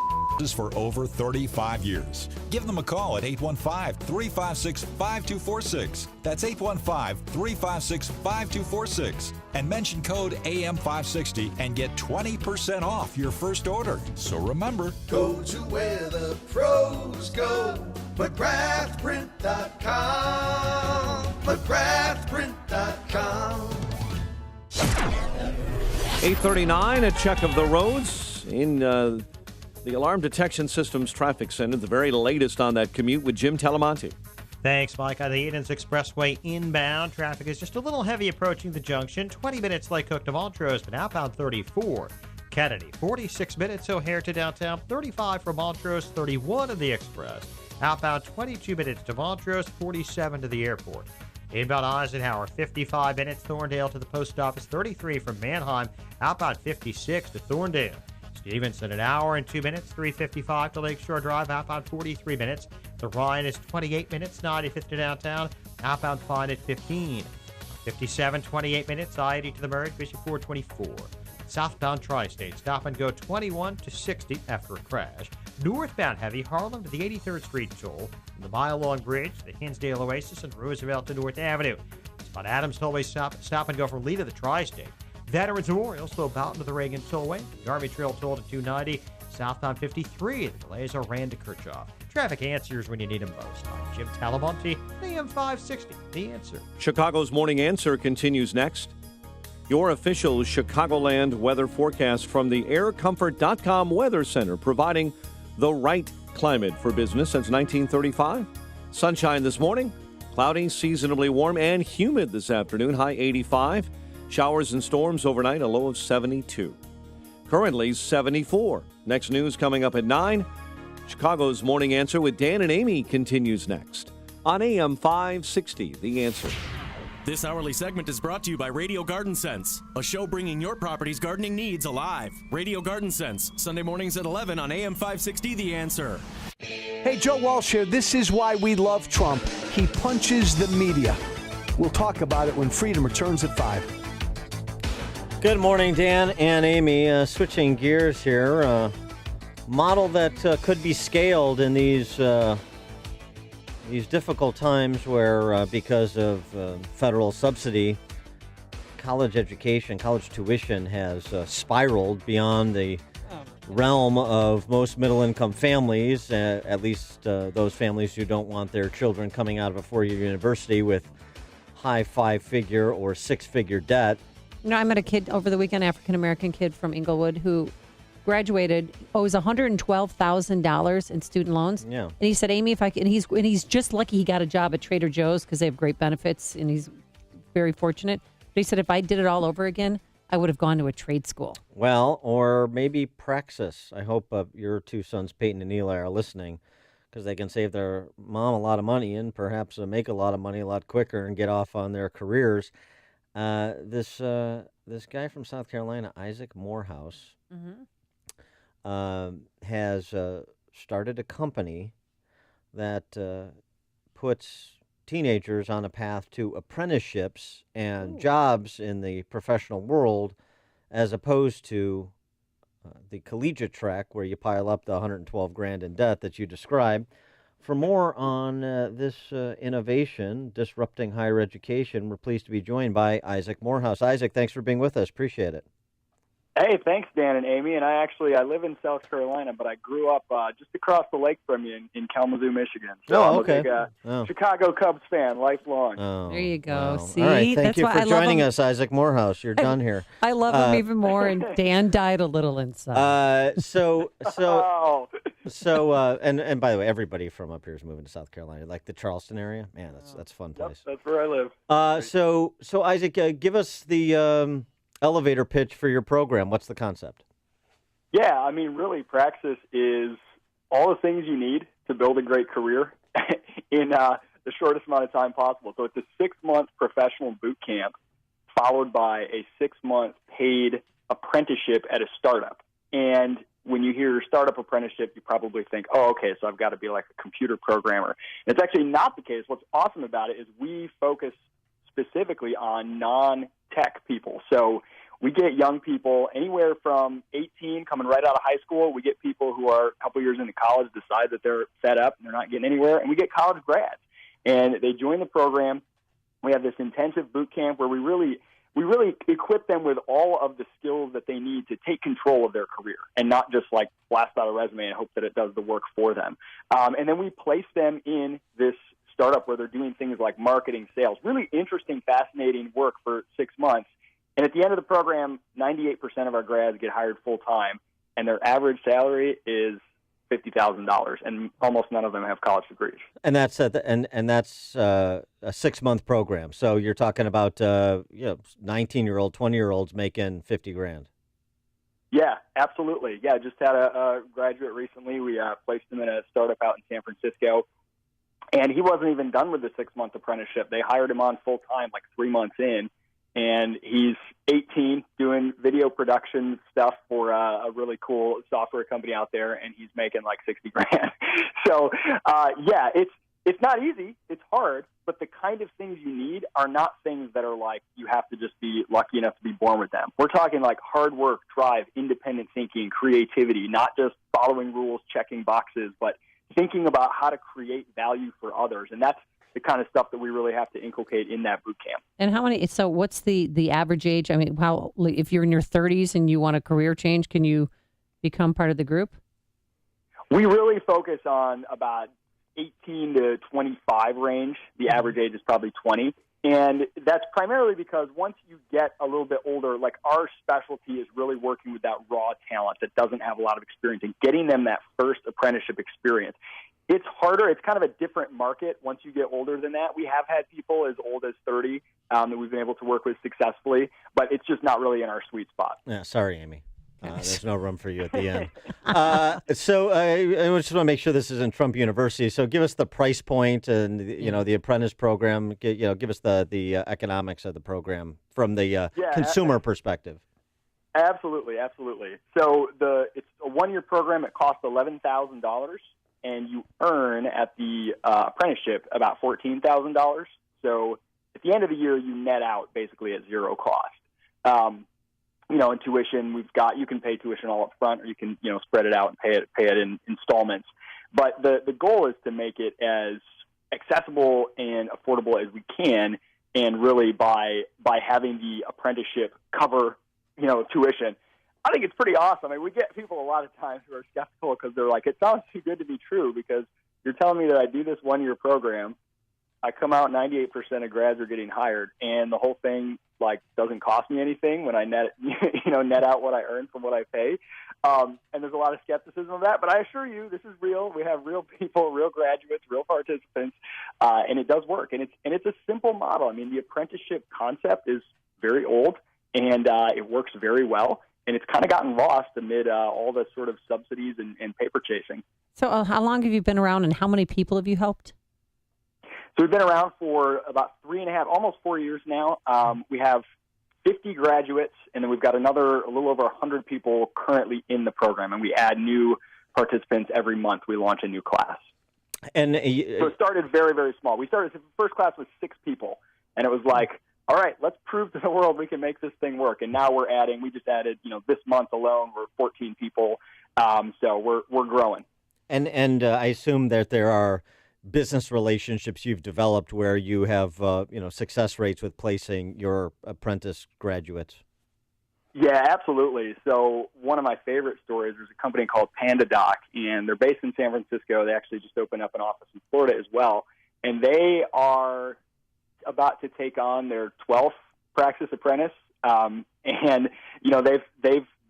[SPEAKER 26] for over 35 years. Give them a call at 815-356-5246. That's 815-356-5246. And mention code AM560 and get 20% off your first order. So remember,
[SPEAKER 27] go to where the pros go. McGrathPrint.com. McGrathPrint.com.
[SPEAKER 13] 8:39, a check of the roads in the Alarm Detection Systems Traffic Center. The very latest on that commute with Jim Talamonte.
[SPEAKER 28] Thanks, Mike. On the Edens Expressway inbound, traffic is just a little heavy approaching the junction. 20 minutes Lake Hook to Montrose, but outbound 34. Kennedy, 46 minutes O'Hare to downtown, 35 from Montrose, 31 of the Express. Outbound 22 minutes to Montrose, 47 to the airport. Inbound Eisenhower, 55 minutes Thorndale to the post office, 33 from Manheim. Outbound 56 to Thorndale. Stevenson, an hour and 2 minutes, 3:55 to Lakeshore Drive, outbound 43 minutes. The Ryan is 28 minutes, 95th to downtown, outbound fine at 15. 57, 28 minutes, I-80 to the Merge, Bishop 424. Southbound Tri-State, stop and go 21 to 60 after a crash. Northbound heavy, Harlem to the 83rd Street toll, from the mile-long bridge, the Hinsdale Oasis, and Roosevelt to North Avenue. Spot Adams Tollway stop and go from Lee to the Tri-State. Veterans Memorial, slow Boughton to the Reagan Tollway. The Army Trail toll to 290. Southbound 53. The delays are ran to Kirchhoff. Traffic answers when you need them most. I'm Jim Talamonte, AM 560. The Answer.
[SPEAKER 13] Chicago's Morning Answer continues next. Your official Chicagoland weather forecast from the aircomfort.com Weather Center, providing the right climate for business since 1935. Sunshine this morning, cloudy, seasonably warm, and humid this afternoon, high 85. Showers and storms overnight, a low of 72. Currently 74. Next news coming up at 9. Chicago's Morning Answer with Dan and Amy continues next on AM 560, The Answer.
[SPEAKER 29] This hourly segment is brought to you by Radio Garden Sense, a show bringing your property's gardening needs alive. Radio Garden Sense, Sunday mornings at 11 on AM 560, The Answer.
[SPEAKER 30] Hey, Joe Walsh here. This is why we love Trump. He punches the media. We'll talk about it when Freedom returns at 5.
[SPEAKER 1] Good morning, Dan and Amy. Switching gears here. Model that could be scaled in these difficult times where, because of federal subsidy,
[SPEAKER 5] college education, college tuition has spiraled beyond the realm of most middle-income families, at least those families who don't want their children coming out of a four-year university with high five-figure or six-figure debt.
[SPEAKER 7] You know, I met a kid over the weekend, African-American kid from Inglewood, who graduated, owes $112,000 in student loans.
[SPEAKER 5] Yeah.
[SPEAKER 7] And he said, Amy, if I can, and he's just lucky he got a job at Trader Joe's because they have great benefits, and he's very fortunate. But he said, if I did it all over again, I would have gone to a trade school.
[SPEAKER 5] Well, or maybe Praxis. I hope your two sons, Peyton and Eli, are listening, because they can save their mom a lot of money and perhaps make a lot of money a lot quicker and get off on their careers. This guy from South Carolina, Isaac Morehouse, has started a company that puts teenagers on a path to apprenticeships and jobs in the professional world, as opposed to the collegiate track where you pile up the $112,000 in debt that you described. For more on this innovation disrupting higher education, we're pleased to be joined by Isaac Morehouse. Isaac, thanks for being with us. Appreciate it.
[SPEAKER 2] Hey, thanks, Dan and Amy. And I live in South Carolina, but I grew up just across the lake from you in Kalamazoo, Michigan. So I'm a big Chicago Cubs fan, lifelong.
[SPEAKER 5] Oh,
[SPEAKER 7] there you go.
[SPEAKER 5] wow.
[SPEAKER 7] See,
[SPEAKER 5] all right, thank
[SPEAKER 7] that's
[SPEAKER 5] you
[SPEAKER 7] why
[SPEAKER 5] for
[SPEAKER 7] I love
[SPEAKER 5] joining
[SPEAKER 7] him.
[SPEAKER 5] us, Isaac Morehouse. You're done here.
[SPEAKER 7] I love him even more, and Dan died a little inside.
[SPEAKER 5] And by the way, everybody from up here is moving to South Carolina, like the Charleston area. Man, that's a fun place.
[SPEAKER 2] That's where I live.
[SPEAKER 5] So Isaac, give us the elevator pitch for your program. What's the concept?
[SPEAKER 2] Yeah, I mean, really, Praxis is all the things you need to build a great career in the shortest amount of time possible. So it's a 6-month professional boot camp followed by a 6-month paid apprenticeship at a startup. And when you hear startup apprenticeship, you probably think, oh, okay, so I've got to be like a computer programmer. And it's actually not the case. What's awesome about it is we focus specifically on non-tech people. So we get young people anywhere from 18 coming right out of high school. We get people who are a couple years into college, decide that they're fed up and they're not getting anywhere. And we get college grads. And they join the program. We have this intensive boot camp where we really equip them with all of the skills that they need to take control of their career and not just like blast out a resume and hope that it does the work for them. And then we place them in this startup where they're doing things like marketing, sales, really interesting, fascinating work for 6 months. And at the end of the program, 98% of our grads get hired full-time, and their average salary is $50,000, and almost none of them have college degrees.
[SPEAKER 5] And that's a 6-month program. So you're talking about 19-year-old, 20-year-olds making $50,000.
[SPEAKER 2] Yeah, absolutely. Yeah, just had a graduate recently. We placed him in a startup out in San Francisco, and he wasn't even done with the 6-month apprenticeship. They hired him on full-time like 3 months in. And he's 18, doing video production stuff for a really cool software company out there, and he's making like $60,000. So, it's not easy. It's hard, but the kind of things you need are not things that are like you have to just be lucky enough to be born with them. We're talking like hard work, drive, independent thinking, creativity, not just following rules, checking boxes, but thinking about how to create value for others. And that's the kind of stuff that we really have to inculcate in that boot camp.
[SPEAKER 7] And so what's the average age? I mean, if you're in your 30s and you want a career change, can you become part of the group?
[SPEAKER 2] We really focus on about 18 to 25 range. The average age is probably 20. And that's primarily because once you get a little bit older, like our specialty is really working with that raw talent that doesn't have a lot of experience and getting them that first apprenticeship experience. It's harder. It's kind of a different market once you get older than that. We have had people as old as 30 that we've been able to work with successfully, but it's just not really in our sweet spot.
[SPEAKER 5] Yeah, sorry, Amy. There's no room for you at the end. So I just want to make sure this is in Trump University. So give us the price point and the apprentice program. Give us the economics of the program from the consumer perspective.
[SPEAKER 2] Absolutely. So it's a 1-year program. It costs $11,000. And you earn at the apprenticeship about $14,000. So at the end of the year, you net out basically at zero cost. In tuition, you can pay tuition all up front, or you can spread it out and pay it in installments. But the goal is to make it as accessible and affordable as we can and really by having the apprenticeship cover, tuition. I think it's pretty awesome. I mean, we get people a lot of times who are skeptical because they're like, it sounds too good to be true because you're telling me that I do this one-year program, I come out, 98% of grads are getting hired, and the whole thing doesn't cost me anything when I net out what I earn from what I pay. And there's a lot of skepticism of that, but I assure you, this is real. We have real people, real graduates, real participants, and it does work. And it's a simple model. I mean, the apprenticeship concept is very old, and it works very well. And it's kind of gotten lost amid all the sort of subsidies and paper chasing.
[SPEAKER 7] So how long have you been around, and how many people have you helped?
[SPEAKER 2] So we've been around for about 3.5, almost 4 years now. We have 50 graduates, and then we've got a little over 100 people currently in the program, and we add new participants every month. We launch a new class.
[SPEAKER 5] And
[SPEAKER 2] so it started very, very small. The first class was 6 people, and it was like, all right, let's prove to the world we can make this thing work. And now we just added, this month alone, we're 14 people. So we're growing.
[SPEAKER 5] And I assume that there are business relationships you've developed where you have, success rates with placing your apprentice graduates.
[SPEAKER 2] Yeah, absolutely. So one of my favorite stories, there's a company called PandaDoc, and they're based in San Francisco. They actually just opened up an office in Florida as well. And they are about to take on their 12th Praxis apprentice. And,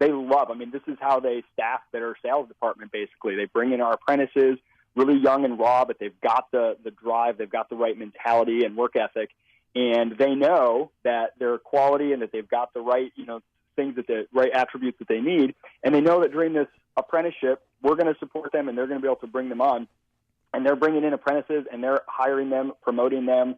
[SPEAKER 2] they love, this is how they staff their sales department, basically. They bring in our apprentices, really young and raw, but they've got the drive, they've got the right mentality and work ethic, and they know that their quality and that they've got the right, things the right attributes that they need, and they know that during this apprenticeship, we're going to support them and they're going to be able to bring them on, and they're bringing in apprentices and they're hiring them, promoting them.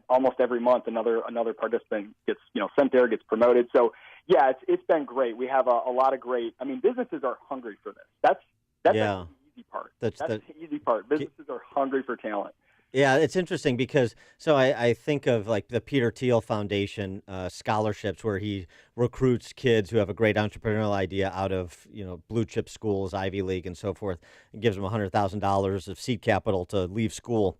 [SPEAKER 2] Almost every month, another participant gets sent there, gets promoted. So yeah, it's been great. We have a lot of great. Businesses are hungry for this. That's the easy part. That's the easy part. Businesses are hungry for talent.
[SPEAKER 5] Yeah, it's interesting because I think of the Peter Thiel Foundation scholarships where he recruits kids who have a great entrepreneurial idea out of blue chip schools, Ivy League, and so forth, and gives them $100,000 of seed capital to leave school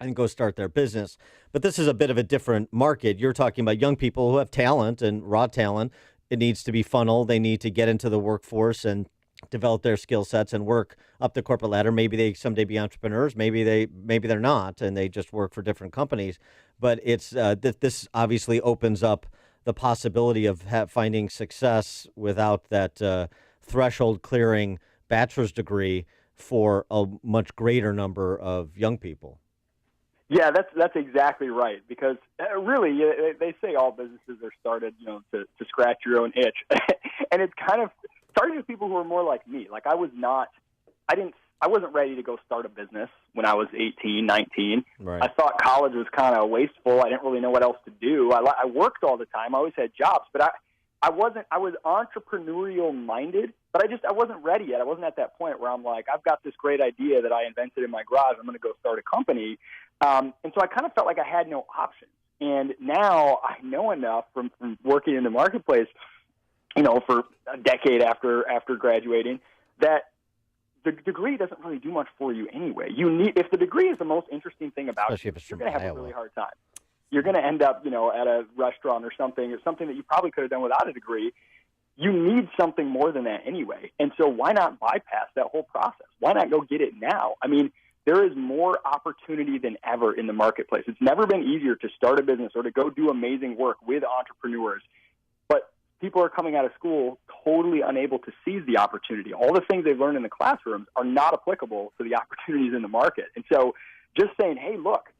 [SPEAKER 5] and go start their business. But this is a bit of a different market. You're talking about young people who have talent and raw talent. It needs to be funneled. They need to get into the workforce and develop their skill sets and work up the corporate ladder. Maybe they someday be entrepreneurs. Maybe they're not, and they just work for different companies. But it's this obviously opens up the possibility of finding success without that threshold clearing bachelor's degree for a much greater number of young people.
[SPEAKER 2] Yeah, that's exactly right. Because really, they say all businesses are started, to scratch your own itch, and it's kind of starting with people who are more like me. Like I wasn't ready to go start a business when I was 18, 19.
[SPEAKER 5] Right.
[SPEAKER 2] I thought college was kind of wasteful. I didn't really know what else to do. I worked all the time. I always had jobs, but I was entrepreneurial minded, but I wasn't ready yet. I wasn't at that point where I'm like, I've got this great idea that I invented in my garage. I'm going to go start a company. And so I kind of felt like I had no options. And now I know enough from working in the marketplace, for a decade after graduating, that the degree doesn't really do much for you anyway. If the degree is the most interesting thing about you, you're going to have a really hard time. You're going to end up, at a restaurant or something that you probably could have done without a degree. You need something more than that anyway. And so why not bypass that whole process? Why not go get it now? There is more opportunity than ever in the marketplace. It's never been easier to start a business or to go do amazing work with entrepreneurs. But people are coming out of school totally unable to seize the opportunity. All the things they've learned in the classrooms are not applicable to the opportunities in the market. And so just saying, hey, look,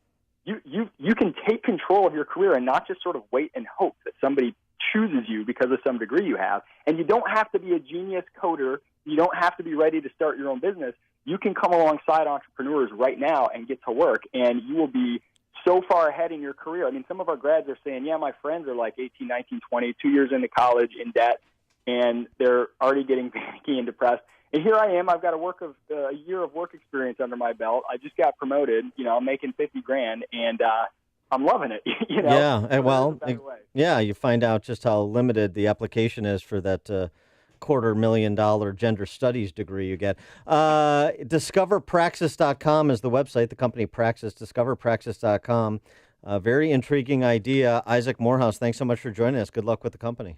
[SPEAKER 2] you can take control of your career and not just sort of wait and hope that somebody chooses you because of some degree you have. And you don't have to be a genius coder. You don't have to be ready to start your own business. You can come alongside entrepreneurs right now and get to work, and you will be so far ahead in your career. Some of our grads are saying, yeah, my friends are like 18, 19, 20, 2 years into college in debt, and they're already getting panicky and depressed. And here I am. I've got a year of work experience under my belt. I just got promoted. I'm making $50,000, and I'm loving it.
[SPEAKER 5] Yeah, you find out just how limited the application is for that $250,000 gender studies degree you get. DiscoverPraxis.com is the website, the company Praxis, DiscoverPraxis.com. A very intriguing idea. Isaac Morehouse, thanks so much for joining us. Good luck with the company.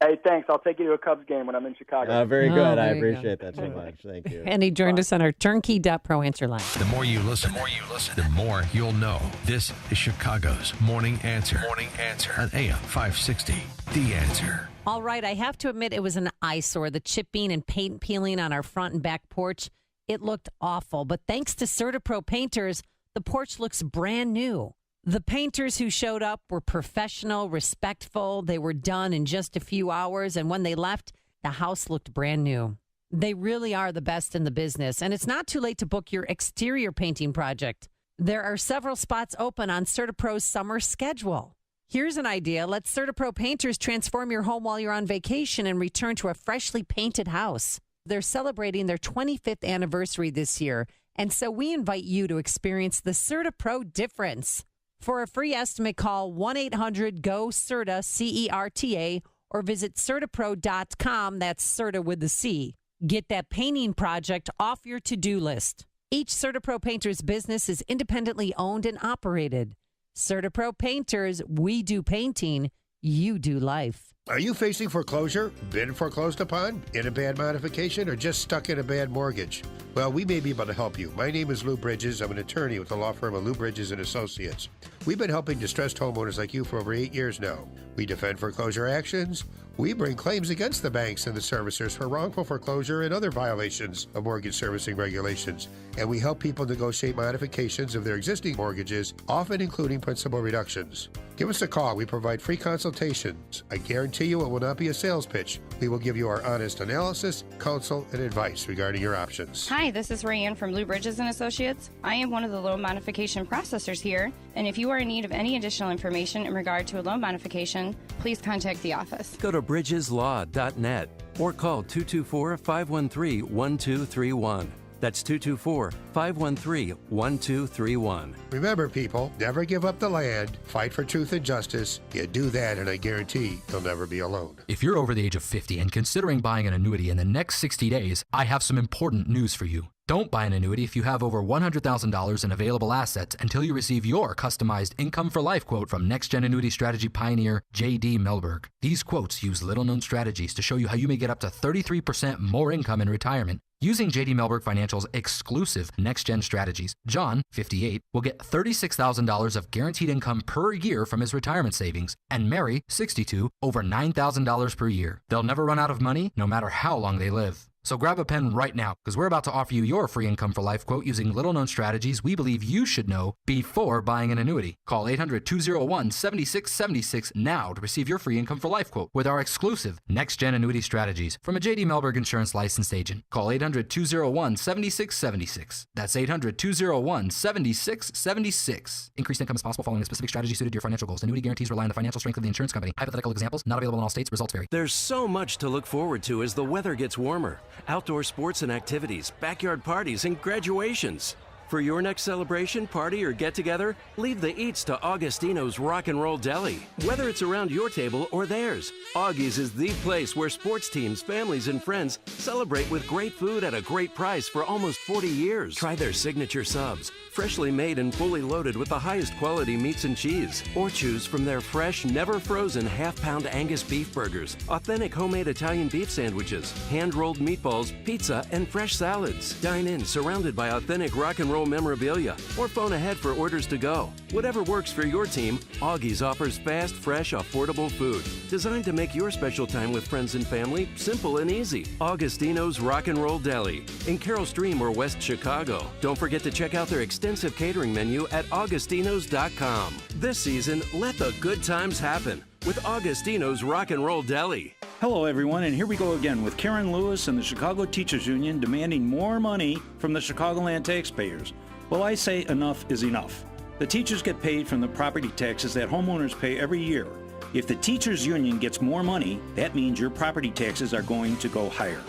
[SPEAKER 2] Hey, thanks. I'll take you to a Cubs game when I'm in Chicago.
[SPEAKER 5] Very good. I appreciate that so much. Thank you.
[SPEAKER 7] And he joined us on our turnkey.pro answer line.
[SPEAKER 6] The more you listen, the more you'll know. This is Chicago's Morning Answer. Morning Answer on AM 560. The Answer.
[SPEAKER 7] All right, I have to admit it was an eyesore. The chipping and paint peeling on our front and back porch, it looked awful. But thanks to CertaPro painters, the porch looks brand new. The painters who showed up were professional, respectful. They were done in just a few hours. And when they left, the house looked brand new. They really are the best in the business. And it's not too late to book your exterior painting project. There are several spots open on CertaPro's summer schedule. Here's an idea. Let CertaPro painters transform your home while you're on vacation and return to a freshly painted house. They're celebrating their 25th anniversary this year. And so we invite you to experience the CertaPro difference. For a free estimate, call 1-800-GO-CERTA, C-E-R-T-A, or visit CertaPro.com. That's Certa with the C. Get that painting project off your to-do list. Each CertaPro painter's business is independently owned and operated. CertaPro painters, we do painting, you do life.
[SPEAKER 8] Are you facing foreclosure, been foreclosed upon, in a bad modification, or just stuck in a bad mortgage? Well, we may be able to help you. My name is Lou Bridges. I'm an attorney with the law firm of Lou Bridges & Associates. We've been helping distressed homeowners like you for over 8 years now. We defend foreclosure actions. We bring claims against the banks and the servicers for wrongful foreclosure and other violations of mortgage servicing regulations. And we help people negotiate modifications of their existing mortgages, often including principal reductions. Give us a call. We provide free consultations. I guarantee you it will not be a sales pitch. We will give you our honest analysis, counsel, and advice regarding your options.
[SPEAKER 9] Hi, this is Rayanne from Lou Bridges & Associates. I am one of the loan modification processors here, and if you are in need of any additional information in regard to a loan modification, please contact the office.
[SPEAKER 15] Go to bridgeslaw.net or call 224-513-1231. That's 224-513-1231.
[SPEAKER 8] Remember, people, never give up the land. Fight for truth and justice. You do that, and I guarantee you'll never be alone.
[SPEAKER 10] If you're over the age of 50 and considering buying an annuity in the next 60 days, I have some important news for you. Don't buy an annuity if you have over $100,000 in available assets until you receive your customized Income for Life quote from Next Gen Annuity Strategy pioneer J.D. Melberg. These quotes use little-known strategies to show you how you may get up to 33% more income in retirement. Using J.D. Melberg Financial's exclusive Next Gen strategies, John, 58, will get $36,000 of guaranteed income per year from his retirement savings, and Mary, 62, over $9,000 per year. They'll never run out of money, no matter how long they live. So grab a pen right now, because we're about to offer you your free Income for Life quote using little-known strategies we believe you should know before buying an annuity. Call 800-201-7676 now to receive your free Income for Life quote with our exclusive Next Gen Annuity Strategies from a J.D. Melberg Insurance licensed agent. Call 800-201-7676. That's 800-201-7676. Increased income is possible following a specific strategy suited to your financial goals. Annuity guarantees rely on the financial strength of the insurance company. Hypothetical examples not available in all states. Results vary.
[SPEAKER 15] There's so much to look forward to as the weather gets warmer. Outdoor sports and activities, backyard parties, and graduations. For your next celebration, party, or get-together, leave the eats to Augustino's Rock and Roll Deli. Whether it's around your table or theirs, Augie's is the place where sports teams, families, and friends celebrate with great food at a great price for almost 40 years. Try their signature subs, freshly made and fully loaded with the highest quality meats and cheese. Or choose from their fresh, never-frozen half-pound Angus beef burgers, authentic homemade Italian beef sandwiches, hand-rolled meatballs, pizza, and fresh salads. Dine in, surrounded by authentic rock and roll memorabilia, or phone ahead for orders to go. Whatever works for your team, Augie's offers fast, fresh, affordable food designed to make your special time with friends and family simple and easy. Augustino's Rock and Roll Deli in Carroll Stream or West Chicago. Don't forget to check out their extensive catering menu at augustinos.com. This season, let the good times happen with Augustino's Rock and Roll Deli.
[SPEAKER 11] Hello, everyone, and here we go again with Karen Lewis and the Chicago Teachers Union demanding more money from the Chicagoland taxpayers. Well, I say enough is enough. The teachers get paid from the property taxes that homeowners pay every year. If the Teachers Union gets more money, that means your property taxes are going to go higher.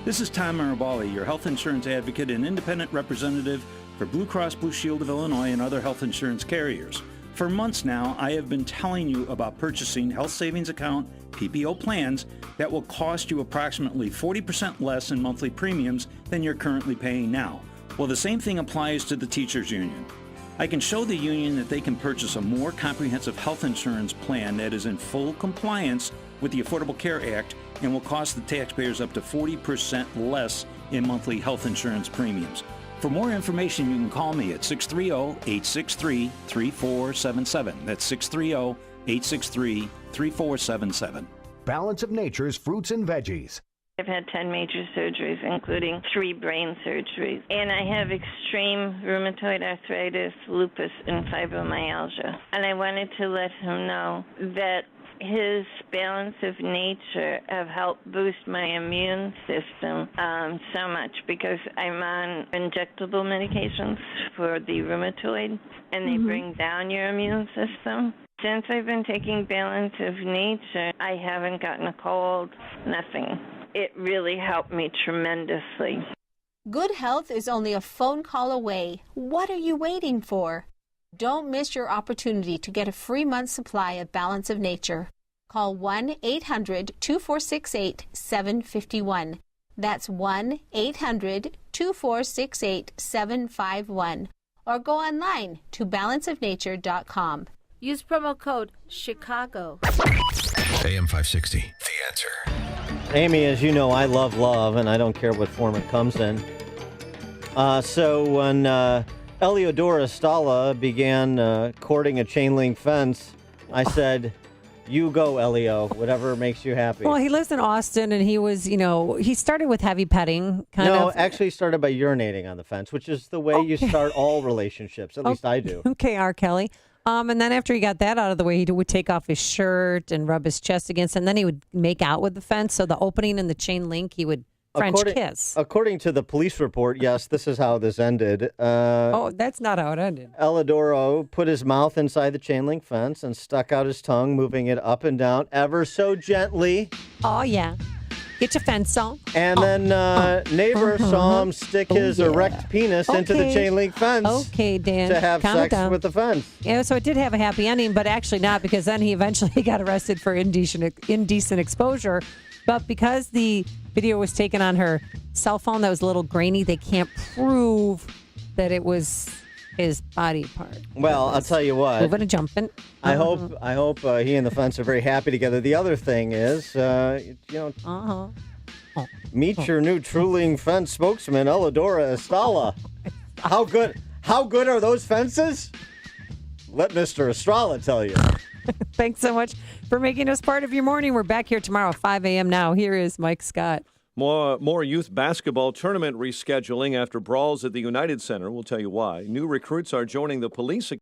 [SPEAKER 11] This is Tom Mirabali, your health insurance advocate and independent representative for Blue Cross Blue Shield of Illinois and other health insurance carriers. For months now, I have been telling you about purchasing health savings account PPO plans that will cost you approximately 40% less in monthly premiums than you're currently paying now. Well, the same thing applies to the Teachers Union. I can show the union that they can purchase a more comprehensive health insurance plan that is in full compliance with the Affordable Care Act and will cost the taxpayers up to 40% less in monthly health insurance premiums. For more information, you can call me at 630-863-3477. That's 630-863-3477.
[SPEAKER 3] Balance of Nature's fruits and veggies.
[SPEAKER 4] I've had 10 major surgeries, including 3 brain surgeries. And I have extreme rheumatoid arthritis, lupus, and fibromyalgia. And I wanted to let him know that his balance of nature have helped boost my immune system so much, because I'm on injectable medications for the rheumatoid, and they bring down your immune system. Since I've been taking balance of nature, I haven't gotten a cold, nothing. It really helped me tremendously.
[SPEAKER 19] Good health is only a phone call away. What are you waiting for? Don't miss your opportunity to get a free month's supply of Balance of Nature. Call 1-800-2468-751. That's 1-800-2468-751. Or go online to balanceofnature.com. Use promo code Chicago.
[SPEAKER 6] AM 560, The Answer.
[SPEAKER 5] Amy, as you know, I love love, and I don't care what form it comes in. So when Eleodora Stala began courting a chain link fence, I said, you go, Elio, whatever makes you happy.
[SPEAKER 7] Well, he lives in Austin, and he was, he started with heavy petting, kind of.
[SPEAKER 5] No, actually he started by urinating on the fence, which is the way you start all relationships. At least I do.
[SPEAKER 7] Okay, R. Kelly. And then after he got that out of the way, he would take off his shirt and rub his chest against it, and then he would make out with the fence. So the opening in the chain link, he would French kiss.
[SPEAKER 5] According to the police report, yes, this is how this ended.
[SPEAKER 7] That's not how it ended.
[SPEAKER 5] Elidoro put his mouth inside the chain link fence and stuck out his tongue, moving it up and down ever so gently.
[SPEAKER 7] Oh, yeah. Get your fence on.
[SPEAKER 5] And then neighbor saw him stick his erect penis into the chain link fence.
[SPEAKER 7] Okay, Dan.
[SPEAKER 5] To have sex with the fence.
[SPEAKER 7] Yeah, so it did have a happy ending, but actually not, because then he eventually got arrested for indecent exposure. But because the video was taken on her cell phone that was a little grainy, they can't prove that it was his body part.
[SPEAKER 5] Well, I'll tell you what.
[SPEAKER 7] Moving and jumping.
[SPEAKER 5] I hope he and the fence are very happy together. The other thing is, meet your new Truling fence spokesman, Elidora Estrala. How good are those fences? Let Mr. Estrala tell you.
[SPEAKER 7] Thanks so much for making us part of your morning. We're back here tomorrow at 5 a.m. now. Here is Mike Scott.
[SPEAKER 13] More youth basketball tournament rescheduling after brawls at the United Center. We'll tell you why. New recruits are joining the police